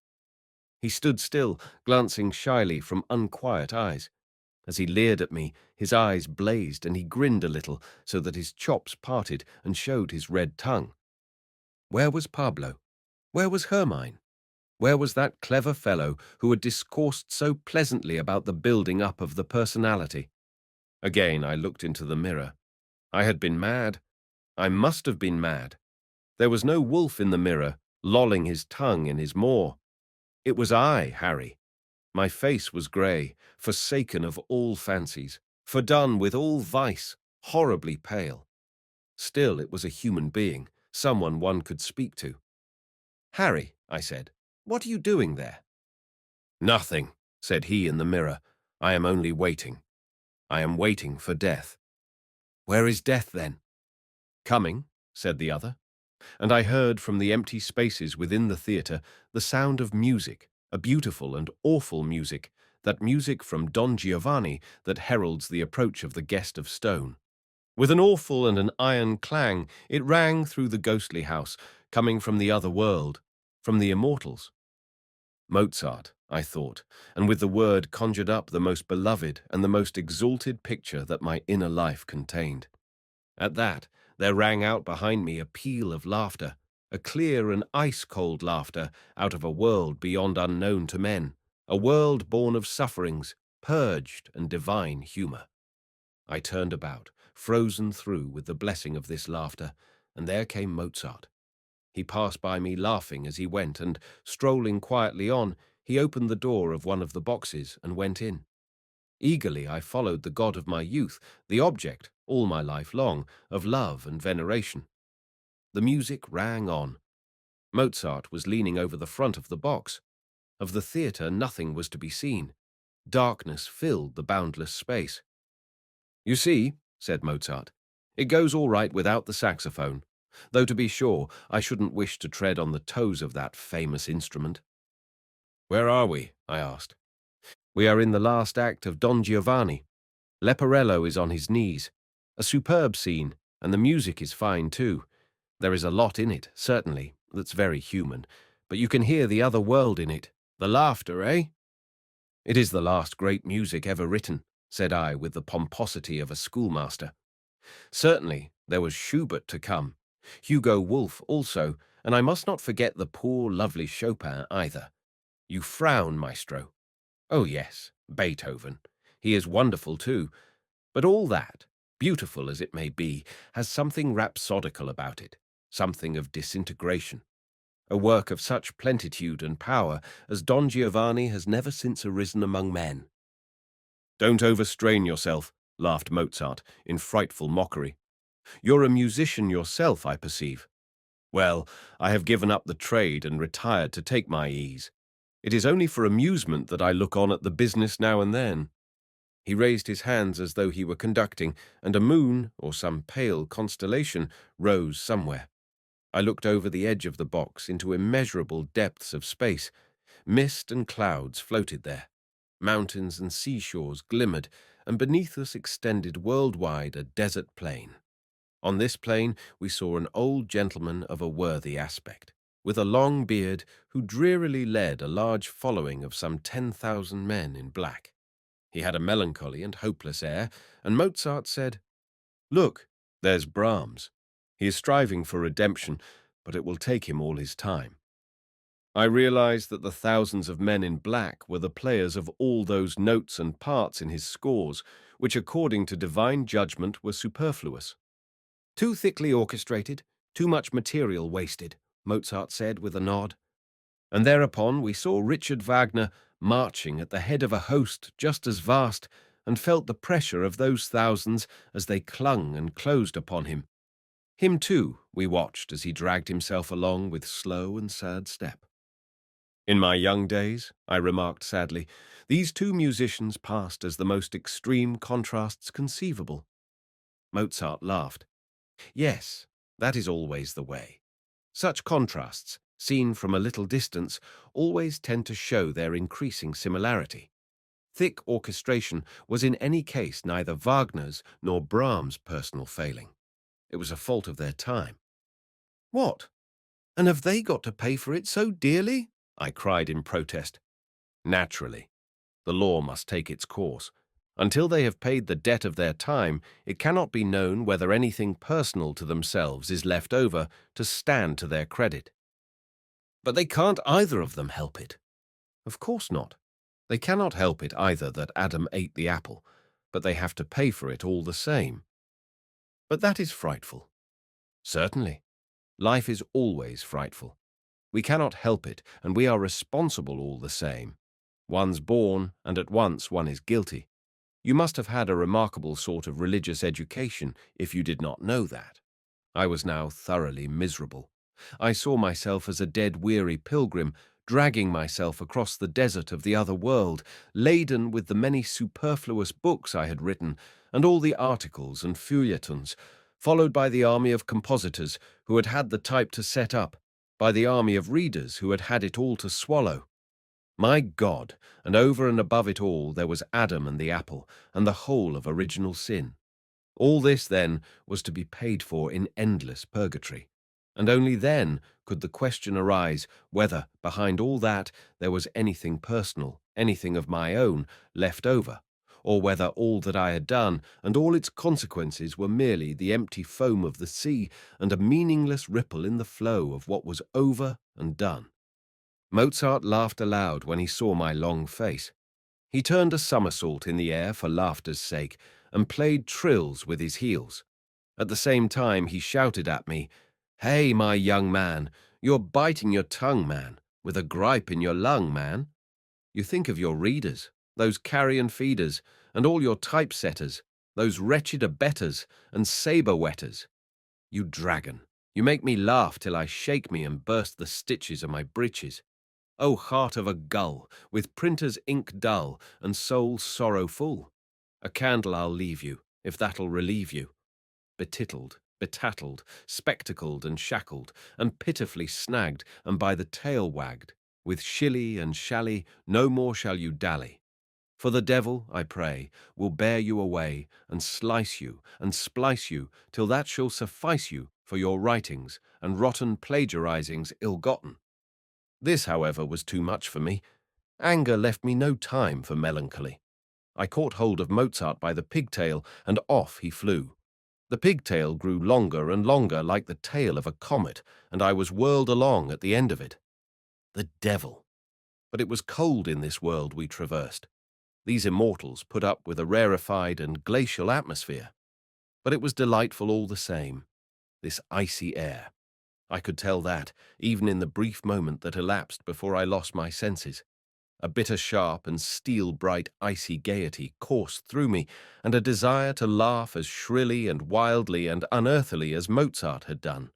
He stood still, glancing shyly from unquiet eyes. As he leered at me, his eyes blazed and he grinned a little so that his chops parted and showed his red tongue. Where was Pablo? Where was Hermine? Where was that clever fellow who had discoursed so pleasantly about the building up of the personality? Again I looked into the mirror. I had been mad. I must have been mad. There was no wolf in the mirror, lolling his tongue in his maw. It was I, Harry. My face was grey, forsaken of all fancies, fordone with all vice, horribly pale. Still it was a human being, someone one could speak to. "Harry," I said, "what are you doing there?" "Nothing," said he in the mirror. "I am only waiting. I am waiting for death." "Where is death, then?" "Coming," said the other. And I heard from the empty spaces within the theatre the sound of music, a beautiful and awful music, that music from Don Giovanni that heralds the approach of the guest of stone. With an awful and an iron clang, it rang through the ghostly house, coming from the other world, from the immortals. Mozart, I thought, and with the word conjured up the most beloved and the most exalted picture that my inner life contained. At that, there rang out behind me a peal of laughter, a clear and ice-cold laughter out of a world beyond unknown to men, a world born of sufferings, purged and divine humor. I turned about, frozen through with the blessing of this laughter, and there came Mozart. He passed by me laughing as he went, and, strolling quietly on, he opened the door of one of the boxes and went in. Eagerly I followed the god of my youth, the object, all my life long, of love and veneration. The music rang on. Mozart was leaning over the front of the box. Of the theatre nothing was to be seen. Darkness filled the boundless space. "You see," said Mozart, "it goes all right without the saxophone, though to be sure I shouldn't wish to tread on the toes of that famous instrument." "Where are we?" I asked. "We are in the last act of Don Giovanni. Leporello is on his knees. A superb scene, and the music is fine too. There is a lot in it, certainly, that's very human, but you can hear the other world in it. The laughter, eh?" "It is the last great music ever written," said I with the pomposity of a schoolmaster. Certainly, there was Schubert to come, Hugo Wolf also, and I must not forget the poor, lovely Chopin either. You frown, maestro. Oh yes, Beethoven. He is wonderful too. But all that, beautiful as it may be, has something rhapsodical about it, something of disintegration. A work of such plenitude and power as Don Giovanni has never since arisen among men. "Don't overstrain yourself," laughed Mozart, in frightful mockery. "You're a musician yourself, I perceive. Well, I have given up the trade and retired to take my ease. It is only for amusement that I look on at the business now and then." He raised his hands as though he were conducting, and a moon, or some pale constellation, rose somewhere. I looked over the edge of the box into immeasurable depths of space. Mist and clouds floated there. Mountains and seashores glimmered, and beneath us extended worldwide a desert plain. On this plain we saw an old gentleman of a worthy aspect, with a long beard, who drearily led a large following of some 10,000 men in black. He had a melancholy and hopeless air, and Mozart said, "Look, there's Brahms. He is striving for redemption, but it will take him all his time." I realized that the thousands of men in black were the players of all those notes and parts in his scores, which according to divine judgment were superfluous. "Too thickly orchestrated, too much material wasted," Mozart said with a nod. And thereupon we saw Richard Wagner marching at the head of a host just as vast, and felt the pressure of those thousands as they clung and closed upon him. Him, too, we watched as he dragged himself along with slow and sad step. "In my young days," I remarked sadly, "these two musicians passed as the most extreme contrasts conceivable." Mozart laughed. "Yes, that is always the way. Such contrasts, seen from a little distance, always tend to show their increasing similarity. Thick orchestration was in any case neither Wagner's nor Brahms' personal failing. It was a fault of their time." "What? And have they got to pay for it so dearly?" I cried in protest. "Naturally. The law must take its course. Until they have paid the debt of their time, it cannot be known whether anything personal to themselves is left over to stand to their credit." "But they can't either of them help it." "Of course not. They cannot help it either that Adam ate the apple, but they have to pay for it all the same." "But that is frightful." "Certainly. Life is always frightful. We cannot help it, and we are responsible all the same. One's born, and at once one is guilty. You must have had a remarkable sort of religious education if you did not know that." I was now thoroughly miserable. I saw myself as a dead, weary pilgrim, dragging myself across the desert of the other world, laden with the many superfluous books I had written, and all the articles and feuilletons, followed by the army of compositors who had had the type to set up, by the army of readers who had had it all to swallow. My God, and over and above it all there was Adam and the apple, and the whole of original sin. All this, then, was to be paid for in endless purgatory. And only then could the question arise whether, behind all that, there was anything personal, anything of my own, left over, or whether all that I had done and all its consequences were merely the empty foam of the sea and a meaningless ripple in the flow of what was over and done. Mozart laughed aloud when he saw my long face. He turned a somersault in the air for laughter's sake and played trills with his heels. At the same time, he shouted at me, "Hey, my young man, you're biting your tongue, man, with a gripe in your lung, man. You think of your readers, those carrion feeders, and all your typesetters, those wretched abettors and sabre-wetters. You dragon, you make me laugh till I shake me and burst the stitches of my breeches. O heart of a gull, with printer's ink dull and soul sorrow full, a candle I'll leave you, if that'll relieve you. Betittled, betattled, spectacled and shackled, and pitifully snagged, and by the tail wagged, with shilly and shally no more shall you dally. For the devil, I pray, will bear you away, and slice you, and splice you, till that shall suffice you for your writings, and rotten plagiarizings ill-gotten." This, however, was too much for me. Anger left me no time for melancholy. I caught hold of Mozart by the pigtail, and off he flew. The pigtail grew longer and longer like the tail of a comet, and I was whirled along at the end of it. The devil! But it was cold in this world we traversed. These immortals put up with a rarefied and glacial atmosphere. But it was delightful all the same, this icy air. I could tell that, even in the brief moment that elapsed before I lost my senses. A bitter sharp and steel-bright icy gaiety coursed through me, and a desire to laugh as shrilly and wildly and unearthily as Mozart had done.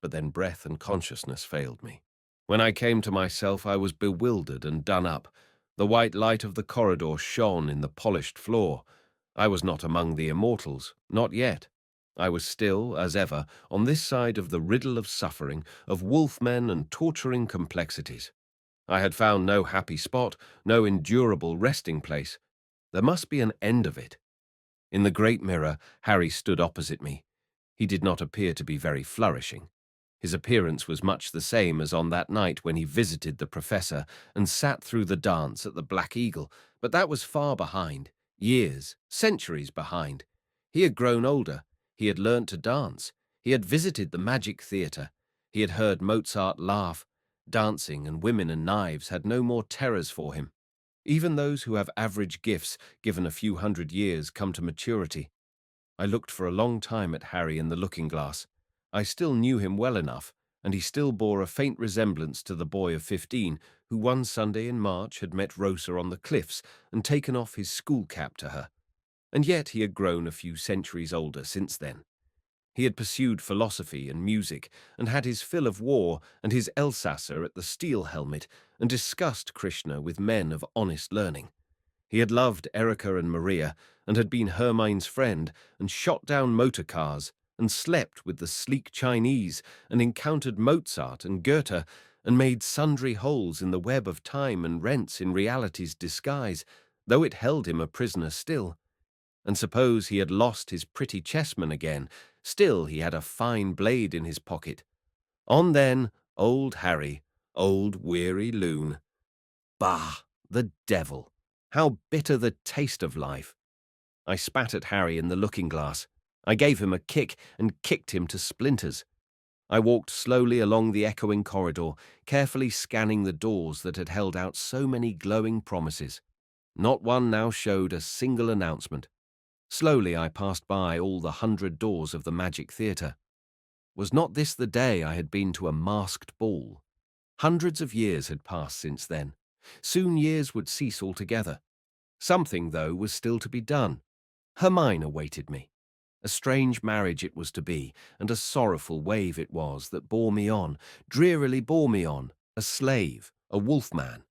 But then breath and consciousness failed me. When I came to myself, I was bewildered and done up. The white light of the corridor shone in the polished floor. I was not among the immortals, not yet. I was still, as ever, on this side of the riddle of suffering, of wolf-men and torturing complexities. I had found no happy spot, no endurable resting place. There must be an end of it. In the great mirror, Harry stood opposite me. He did not appear to be very flourishing. His appearance was much the same as on that night when he visited the professor and sat through the dance at the Black Eagle, but that was far behind, years, centuries behind. He had grown older. He had learnt to dance. He had visited the magic theatre. He had heard Mozart laugh. Dancing and women and knives had no more terrors for him. Even those who have average gifts, given a few 100 years, come to maturity. I looked for a long time at Harry in the looking-glass. I still knew him well enough, and he still bore a faint resemblance to the boy of 15 who one Sunday in March had met Rosa on the cliffs and taken off his school cap to her. And yet he had grown a few centuries older since then. He had pursued philosophy and music, and had his fill of war and his Elsasser at the steel helmet, and discussed Krishna with men of honest learning. He had loved Erica and Maria, and had been Hermann's friend, and shot down motor cars, and slept with the sleek Chinese, and encountered Mozart and Goethe, and made sundry holes in the web of time and rents in reality's disguise, though it held him a prisoner still. And suppose he had lost his pretty chessman again, still he had a fine blade in his pocket. On then, old Harry, old weary loon. Bah, the devil! How bitter the taste of life! I spat at Harry in the looking-glass. I gave him a kick and kicked him to splinters. I walked slowly along the echoing corridor, carefully scanning the doors that had held out so many glowing promises. Not one now showed a single announcement. Slowly I passed by all the 100 doors of the Magic Theatre. Was not this the day I had been to a masked ball? Hundreds of years had passed since then. Soon years would cease altogether. Something, though, was still to be done. Hermine awaited me. A strange marriage it was to be, and a sorrowful wave it was that bore me on, drearily bore me on, a slave, a wolfman.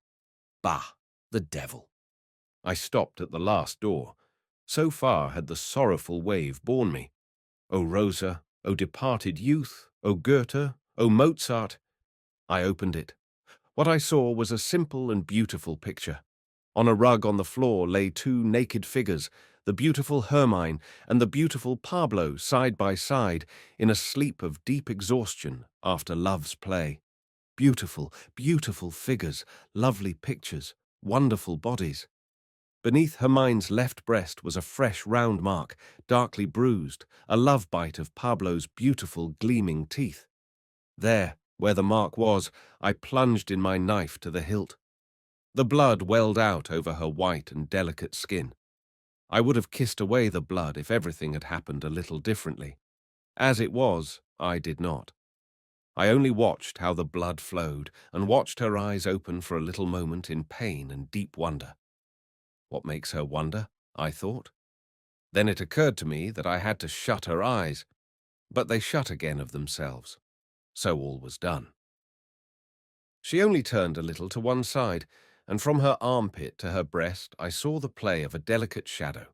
Bah, the devil! I stopped at the last door. So far had the sorrowful wave borne me. O Rosa, O departed youth, O Goethe, O Mozart! I opened it. What I saw was a simple and beautiful picture. On a rug on the floor lay two naked figures, the beautiful Hermine and the beautiful Pablo side by side in a sleep of deep exhaustion after love's play. Beautiful, beautiful figures, lovely pictures, wonderful bodies. Beneath Hermine's left breast was a fresh round mark, darkly bruised, a love bite of Pablo's beautiful gleaming teeth. There, where the mark was, I plunged in my knife to the hilt. The blood welled out over her white and delicate skin. I would have kissed away the blood if everything had happened a little differently. As it was, I did not. I only watched how the blood flowed and watched her eyes open for a little moment in pain and deep wonder. What makes her wonder? I thought. Then it occurred to me that I had to shut her eyes, but they shut again of themselves. So all was done. She only turned a little to one side, and from her armpit to her breast I saw the play of a delicate shadow.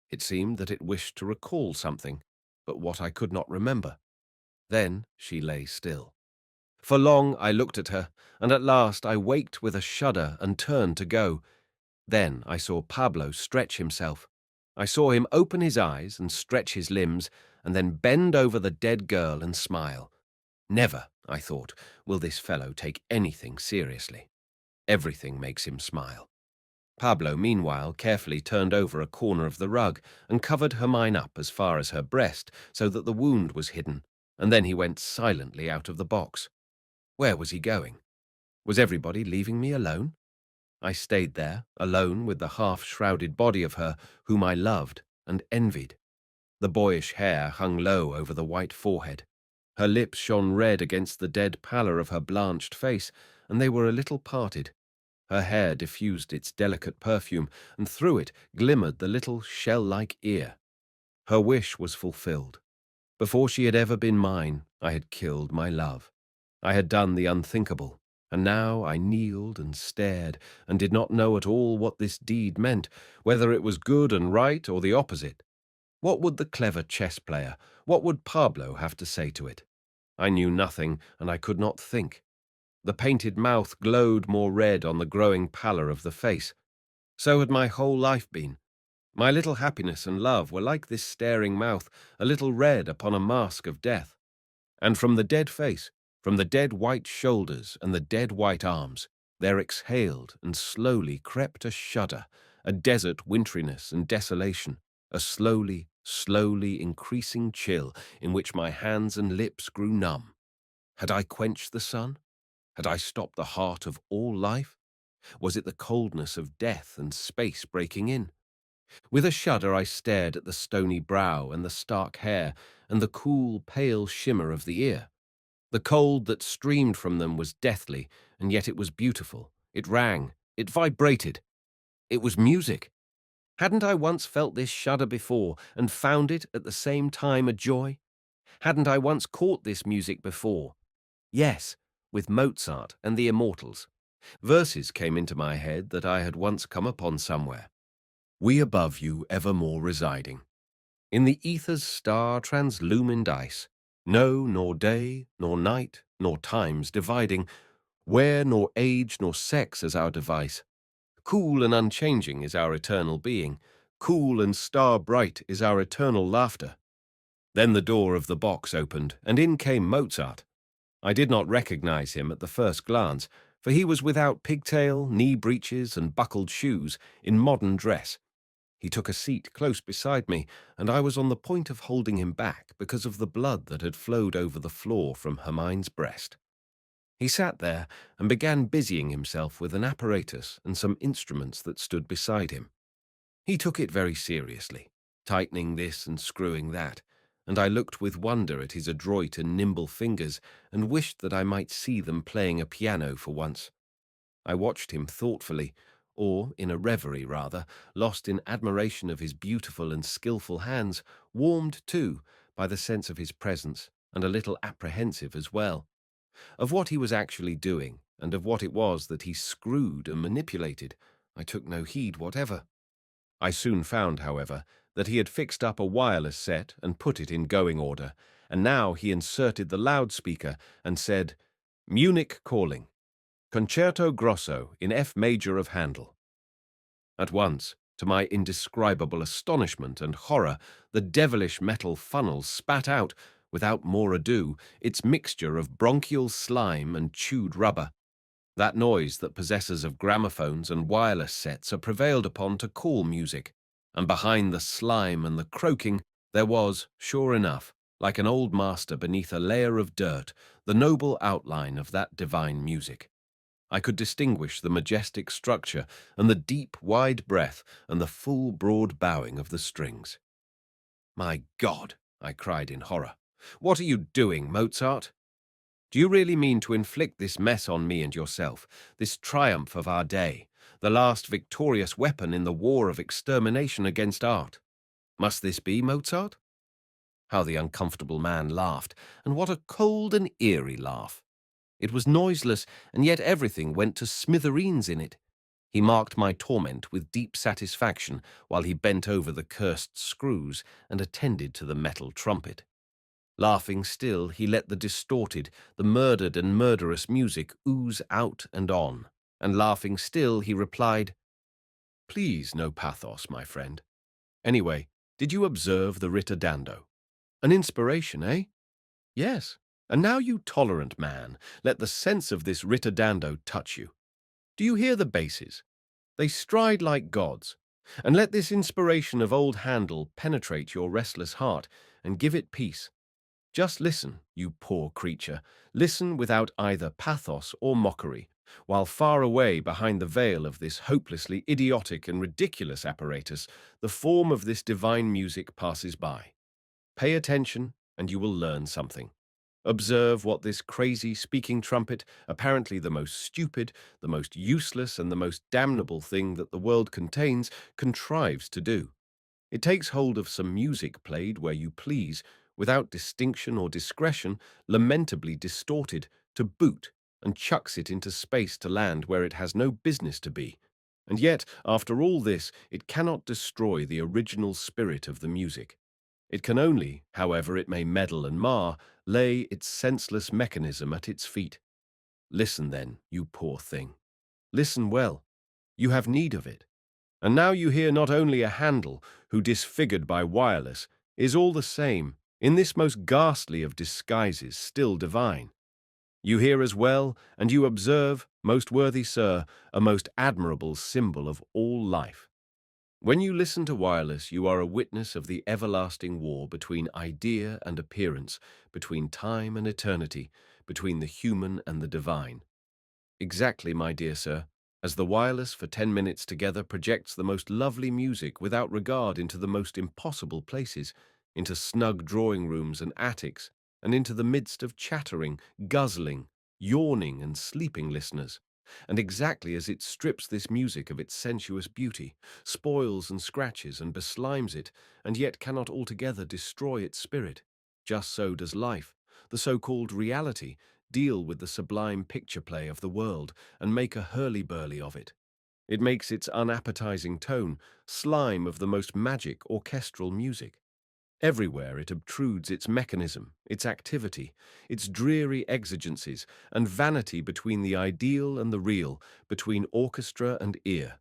It seemed that it wished to recall something, but what I could not remember. Then she lay still. For long I looked at her, and at last I waked with a shudder and turned to go. Then I saw Pablo stretch himself. I saw him open his eyes and stretch his limbs, and then bend over the dead girl and smile. Never, I thought, will this fellow take anything seriously. Everything makes him smile. Pablo, meanwhile, carefully turned over a corner of the rug and covered Hermine up as far as her breast so that the wound was hidden, and then he went silently out of the box. Where was he going? Was everybody leaving me alone? I stayed there, alone with the half-shrouded body of her whom I loved and envied. The boyish hair hung low over the white forehead. Her lips shone red against the dead pallor of her blanched face, and they were a little parted. Her hair diffused its delicate perfume, and through it glimmered the little shell-like ear. Her wish was fulfilled. Before she had ever been mine, I had killed my love. I had done the unthinkable, and now I kneeled and stared, and did not know at all what this deed meant, whether it was good and right or the opposite. What would the clever chess player, what would Pablo have to say to it? I knew nothing, and I could not think. The painted mouth glowed more red on the growing pallor of the face. So had my whole life been. My little happiness and love were like this staring mouth, a little red upon a mask of death. And from the dead face, from the dead white shoulders and the dead white arms, there exhaled and slowly crept a shudder, a desert winteriness and desolation, a slowly, slowly increasing chill in which my hands and lips grew numb. Had I quenched the sun? Had I stopped the heart of all life? Was it the coldness of death and space breaking in? With a shudder I stared at the stony brow and the stark hair and the cool, pale shimmer of the ear. The cold that streamed from them was deathly, and yet it was beautiful. It rang. It vibrated. It was music. Hadn't I once felt this shudder before and found it at the same time a joy? Hadn't I once caught this music before? Yes, with Mozart and the Immortals. Verses came into my head that I had once come upon somewhere. We above you evermore residing, in the ether's star translumined ice, no, nor day, nor night, nor times dividing, where nor age nor sex as our device. Cool and unchanging is our eternal being, cool and star-bright is our eternal laughter. Then the door of the box opened, and in came Mozart. I did not recognize him at the first glance, for he was without pigtail, knee breeches, and buckled shoes, in modern dress. He took a seat close beside me, and I was on the point of holding him back because of the blood that had flowed over the floor from Hermine's breast. He sat there and began busying himself with an apparatus and some instruments that stood beside him. He took it very seriously, tightening this and screwing that, and I looked with wonder at his adroit and nimble fingers and wished that I might see them playing a piano for once. I watched him thoughtfully, or in a reverie rather, lost in admiration of his beautiful and skilful hands, warmed too by the sense of his presence, and a little apprehensive as well. Of what he was actually doing, and of what it was that he screwed and manipulated, I took no heed whatever. I soon found, however, that he had fixed up a wireless set and put it in going order, and now he inserted the loudspeaker and said, "Munich calling. Concerto Grosso in F major of Handel." At once, To my indescribable astonishment and horror, the devilish metal funnel spat out, without more ado, its mixture of bronchial slime and chewed rubber. That noise that possessors of gramophones and wireless sets are prevailed upon to call music, and behind the slime and the croaking there was, sure enough, like an old master beneath a layer of dirt, the noble outline of that divine music. I could distinguish the majestic structure and the deep, wide breath and the full, broad bowing of the strings. "My God!" I cried in horror. "What are you doing, Mozart? Do you really mean to inflict this mess on me and yourself, this triumph of our day, the last victorious weapon in the war of extermination against art? Must this be, Mozart?" How the uncomfortable man laughed, and what a cold and eerie laugh! It was noiseless, and yet everything went to smithereens in it. He marked my torment with deep satisfaction while he bent over the cursed screws and attended to the metal trumpet. Laughing still, he let the distorted, the murdered and murderous music ooze out and on, and laughing still, he replied, "Please, no pathos, my friend. Anyway, did you observe the ritardando? An inspiration, eh? Yes. And now, you tolerant man, let the sense of this ritardando touch you. Do you hear the basses? They stride like gods. And let this inspiration of old Handel penetrate your restless heart and give it peace. Just listen, you poor creature, listen without either pathos or mockery, while far away behind the veil of this hopelessly idiotic and ridiculous apparatus, the form of this divine music passes by. Pay attention, and you will learn something. Observe what this crazy speaking trumpet, apparently the most stupid, the most useless, and the most damnable thing that the world contains, contrives to do. It takes hold of some music played where you please, without distinction or discretion, lamentably distorted, to boot, and chucks it into space to land where it has no business to be. And yet, after all this, it cannot destroy the original spirit of the music. It can only, however it may meddle and mar, lay its senseless mechanism at its feet. Listen then, you poor thing. Listen well. You have need of it. And now you hear not only a Handel, who, disfigured by wireless, is all the same, in this most ghastly of disguises, still divine. You hear as well, and you observe, most worthy sir, a most admirable symbol of all life. When you listen to wireless, you are a witness of the everlasting war between idea and appearance, between time and eternity, between the human and the divine. Exactly, my dear sir, as the wireless for 10 minutes together projects the most lovely music without regard into the most impossible places, into snug drawing rooms and attics, and into the midst of chattering, guzzling, yawning and sleeping listeners. And exactly as it strips this music of its sensuous beauty, spoils and scratches and beslimes it, and yet cannot altogether destroy its spirit, just so does life, the so-called reality, deal with the sublime picture play of the world and make a hurly-burly of it. It makes its unappetizing tone slime of the most magic orchestral music. Everywhere it obtrudes its mechanism, its activity, its dreary exigencies, and vanity between the ideal and the real, between orchestra and ear.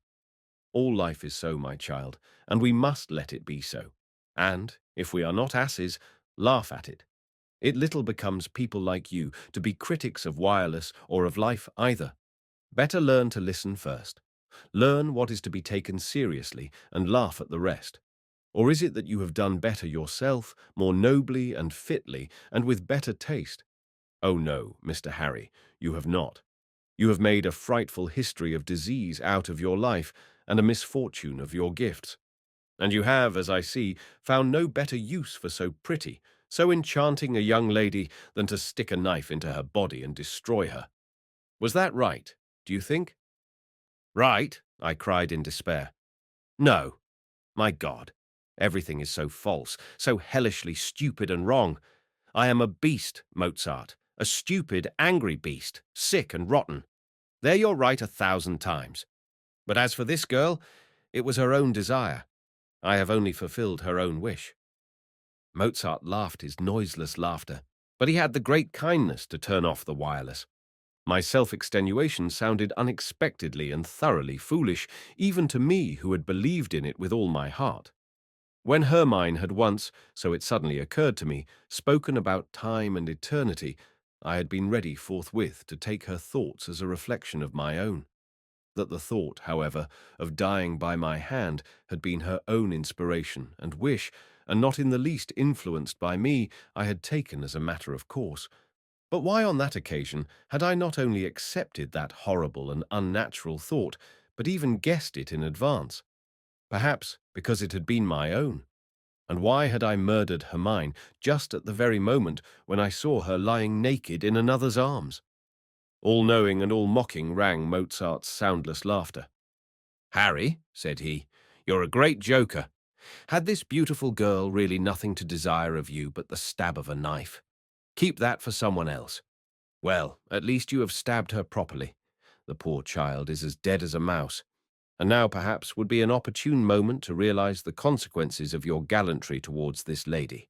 All life is so, my child, and we must let it be so. And, if we are not asses, laugh at it. It little becomes people like you to be critics of wireless or of life either. Better learn to listen first. Learn what is to be taken seriously and laugh at the rest. Or is it that you have done better yourself, more nobly and fitly, and with better taste? Oh no, Mr. Harry, you have not. You have made a frightful history of disease out of your life, and a misfortune of your gifts. And you have, as I see, found no better use for so pretty, so enchanting a young lady than to stick a knife into her body and destroy her. Was that right, do you think? Right, I cried in despair. No. My God, everything is so false, so hellishly stupid and wrong. I am a beast, Mozart, a stupid, angry beast, sick and rotten. There you're right 1,000 times. But as for this girl, it was her own desire. I have only fulfilled her own wish. Mozart laughed his noiseless laughter, but he had the great kindness to turn off the wireless. My self-extenuation sounded unexpectedly and thoroughly foolish, even to me who had believed in it with all my heart. When Hermine had once, so it suddenly occurred to me, spoken about time and eternity, I had been ready forthwith to take her thoughts as a reflection of my own. That the thought, however, of dying by my hand had been her own inspiration and wish, and not in the least influenced by me, I had taken as a matter of course. But why on that occasion had I not only accepted that horrible and unnatural thought, but even guessed it in advance? Perhaps because it had been my own. And why had I murdered Hermine just at the very moment when I saw her lying naked in another's arms? All-knowing and all-mocking rang Mozart's soundless laughter. "Harry," said he, "you're a great joker. Had this beautiful girl really nothing to desire of you but the stab of a knife? Keep that for someone else. Well, at least you have stabbed her properly. The poor child is as dead as a mouse, and now perhaps would be an opportune moment to realize the consequences of your gallantry towards this lady.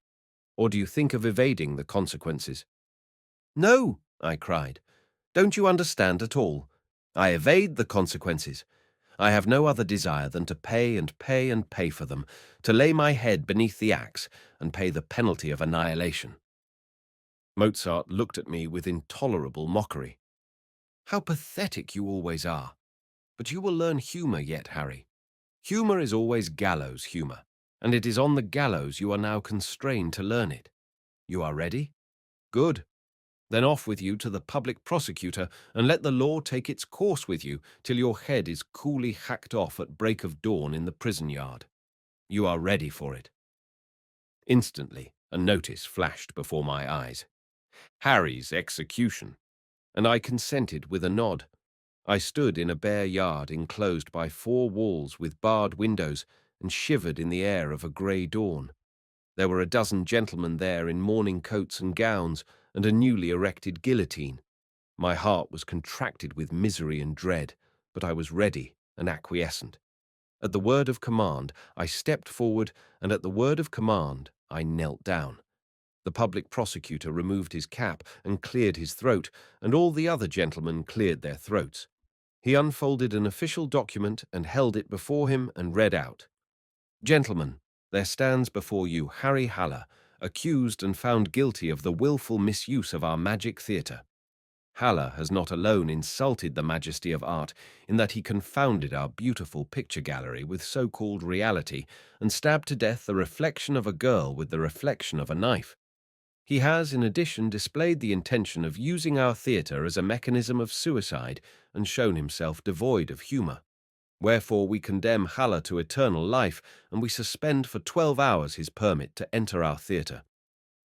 Or do you think of evading the consequences?" "No," I cried. "Don't you understand at all? I evade the consequences. I have no other desire than to pay and pay and pay for them, to lay my head beneath the axe and pay the penalty of annihilation." Mozart looked at me with intolerable mockery. "How pathetic you always are! But you will learn humour yet, Harry. Humour is always gallows humour, and it is on the gallows you are now constrained to learn it. You are ready? Good. Then off with you to the public prosecutor, and let the law take its course with you till your head is coolly hacked off at break of dawn in the prison yard. You are ready for it." Instantly, a notice flashed before my eyes. Harry's execution, and I consented with a nod. I stood in a bare yard enclosed by 4 walls with barred windows and shivered in the air of a grey dawn. There were a dozen gentlemen there in morning coats and gowns and a newly erected guillotine. My heart was contracted with misery and dread, but I was ready and acquiescent. At the word of command, I stepped forward, and at the word of command, I knelt down. The public prosecutor removed his cap and cleared his throat, and all the other gentlemen cleared their throats. He unfolded an official document and held it before him and read out, "Gentlemen, there stands before you Harry Haller, accused and found guilty of the willful misuse of our magic theatre. Haller has not alone insulted the majesty of art in that he confounded our beautiful picture gallery with so-called reality and stabbed to death the reflection of a girl with the reflection of a knife. He has, in addition, displayed the intention of using our theatre as a mechanism of suicide and shown himself devoid of humour. Wherefore we condemn Haller to eternal life, and we suspend for 12 hours his permit to enter our theatre.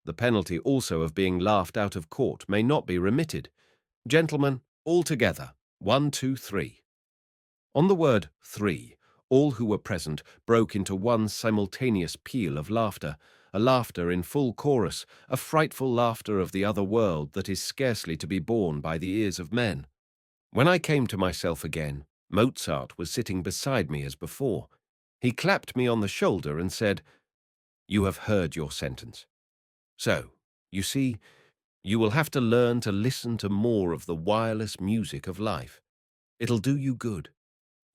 The penalty also of being laughed out of court may not be remitted. Gentlemen, all together, 1, 2, 3. On the word 3, all who were present broke into one simultaneous peal of laughter, a laughter in full chorus, a frightful laughter of the other world that is scarcely to be borne by the ears of men. When I came to myself again, Mozart was sitting beside me as before. He clapped me on the shoulder and said, "You have heard your sentence. So, you see, you will have to learn to listen to more of the wireless music of life. It'll do you good.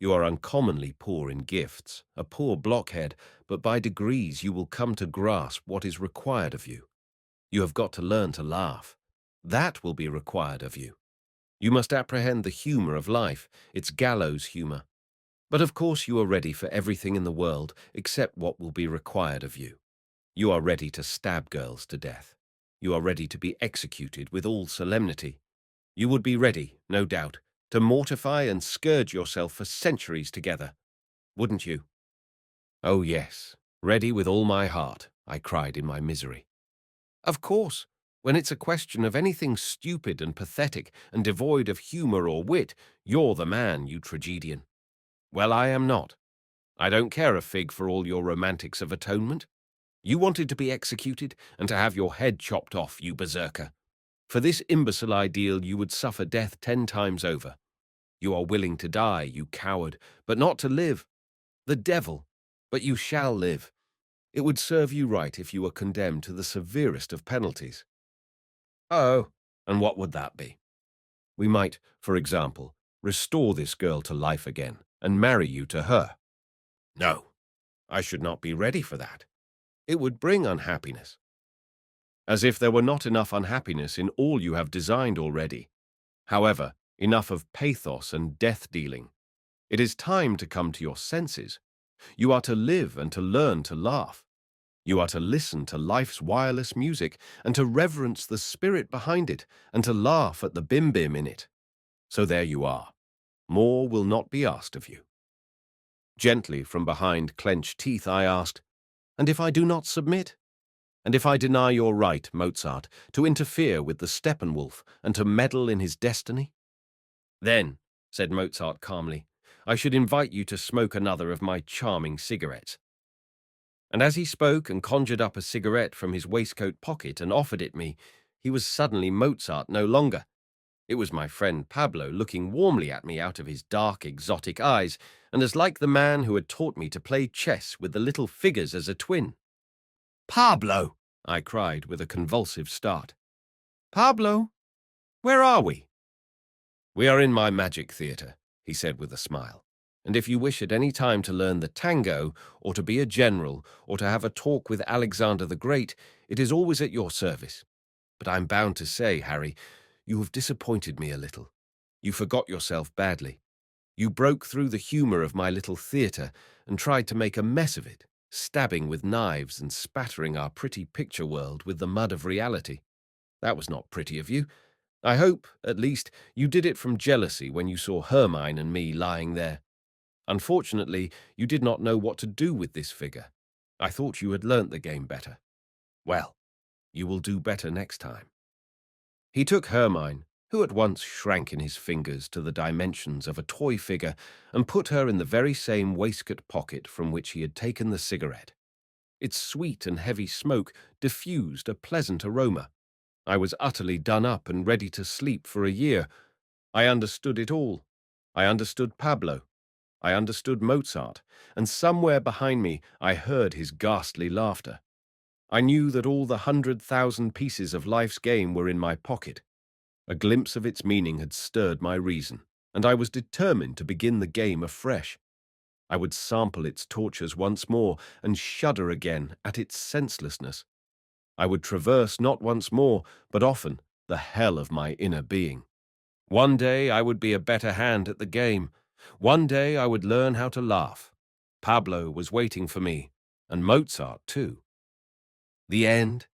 You are uncommonly poor in gifts, a poor blockhead, but by degrees you will come to grasp what is required of you. You have got to learn to laugh. That will be required of you. You must apprehend the humour of life, its gallows humour. But of course you are ready for everything in the world except what will be required of you. You are ready to stab girls to death. You are ready to be executed with all solemnity. You would be ready, no doubt, to mortify and scourge yourself for centuries together. Wouldn't you?" "Oh, yes, ready with all my heart," I cried in my misery. "Of course, when it's a question of anything stupid and pathetic and devoid of humour or wit, you're the man, you tragedian. Well, I am not. I don't care a fig for all your romantics of atonement. You wanted to be executed and to have your head chopped off, you berserker. For this imbecile ideal you would suffer death 10 times over. You are willing to die, you coward, but not to live. The devil! But you shall live. It would serve you right if you were condemned to the severest of penalties." "Oh, and what would that be?" We might, for example, restore this girl to life again and marry you to her. No, I should not be ready for that. It would bring unhappiness. As if there were not enough unhappiness in all you have designed already. However, enough of pathos and death-dealing. It is time to come to your senses. You are to live and to learn to laugh. You are to listen to life's wireless music and to reverence the spirit behind it and to laugh at the bim-bim in it. So there you are. More will not be asked of you. Gently from behind clenched teeth I asked, "And if I do not submit? And if I deny your right, Mozart, to interfere with the Steppenwolf and to meddle in his destiny?" "Then," said Mozart calmly, "I should invite you to smoke another of my charming cigarettes." And as he spoke and conjured up a cigarette from his waistcoat pocket and offered it me, he was suddenly Mozart no longer. It was my friend Pablo looking warmly at me out of his dark, exotic eyes, and as like the man who had taught me to play chess with the little figures as a twin. "Pablo!" I cried with a convulsive start. "Pablo, where are we?" "We are in my magic theatre," he said with a smile. "And if you wish at any time to learn the tango, or to be a general, or to have a talk with Alexander the Great, it is always at your service. But I'm bound to say, Harry, you have disappointed me a little. You forgot yourself badly. You broke through the humor of my little theatre and tried to make a mess of it, stabbing with knives and spattering our pretty picture world with the mud of reality. That was not pretty of you. I hope, at least, you did it from jealousy when you saw Hermann and me lying there. Unfortunately, you did not know what to do with this figure. I thought you had learnt the game better. Well, you will do better next time." He took Hermann, who at once shrank in his fingers to the dimensions of a toy figure, and put her in the very same waistcoat pocket from which he had taken the cigarette. Its sweet and heavy smoke diffused a pleasant aroma. I was utterly done up and ready to sleep for a year. I understood it all. I understood Pablo. I understood Mozart, and somewhere behind me I heard his ghastly laughter. I knew that all the 100,000 pieces of life's game were in my pocket. A glimpse of its meaning had stirred my reason, and I was determined to begin the game afresh. I would sample its tortures once more and shudder again at its senselessness. I would traverse not once more, but often, the hell of my inner being. One day I would be a better hand at the game. One day I would learn how to laugh. Pablo was waiting for me, and Mozart too. The end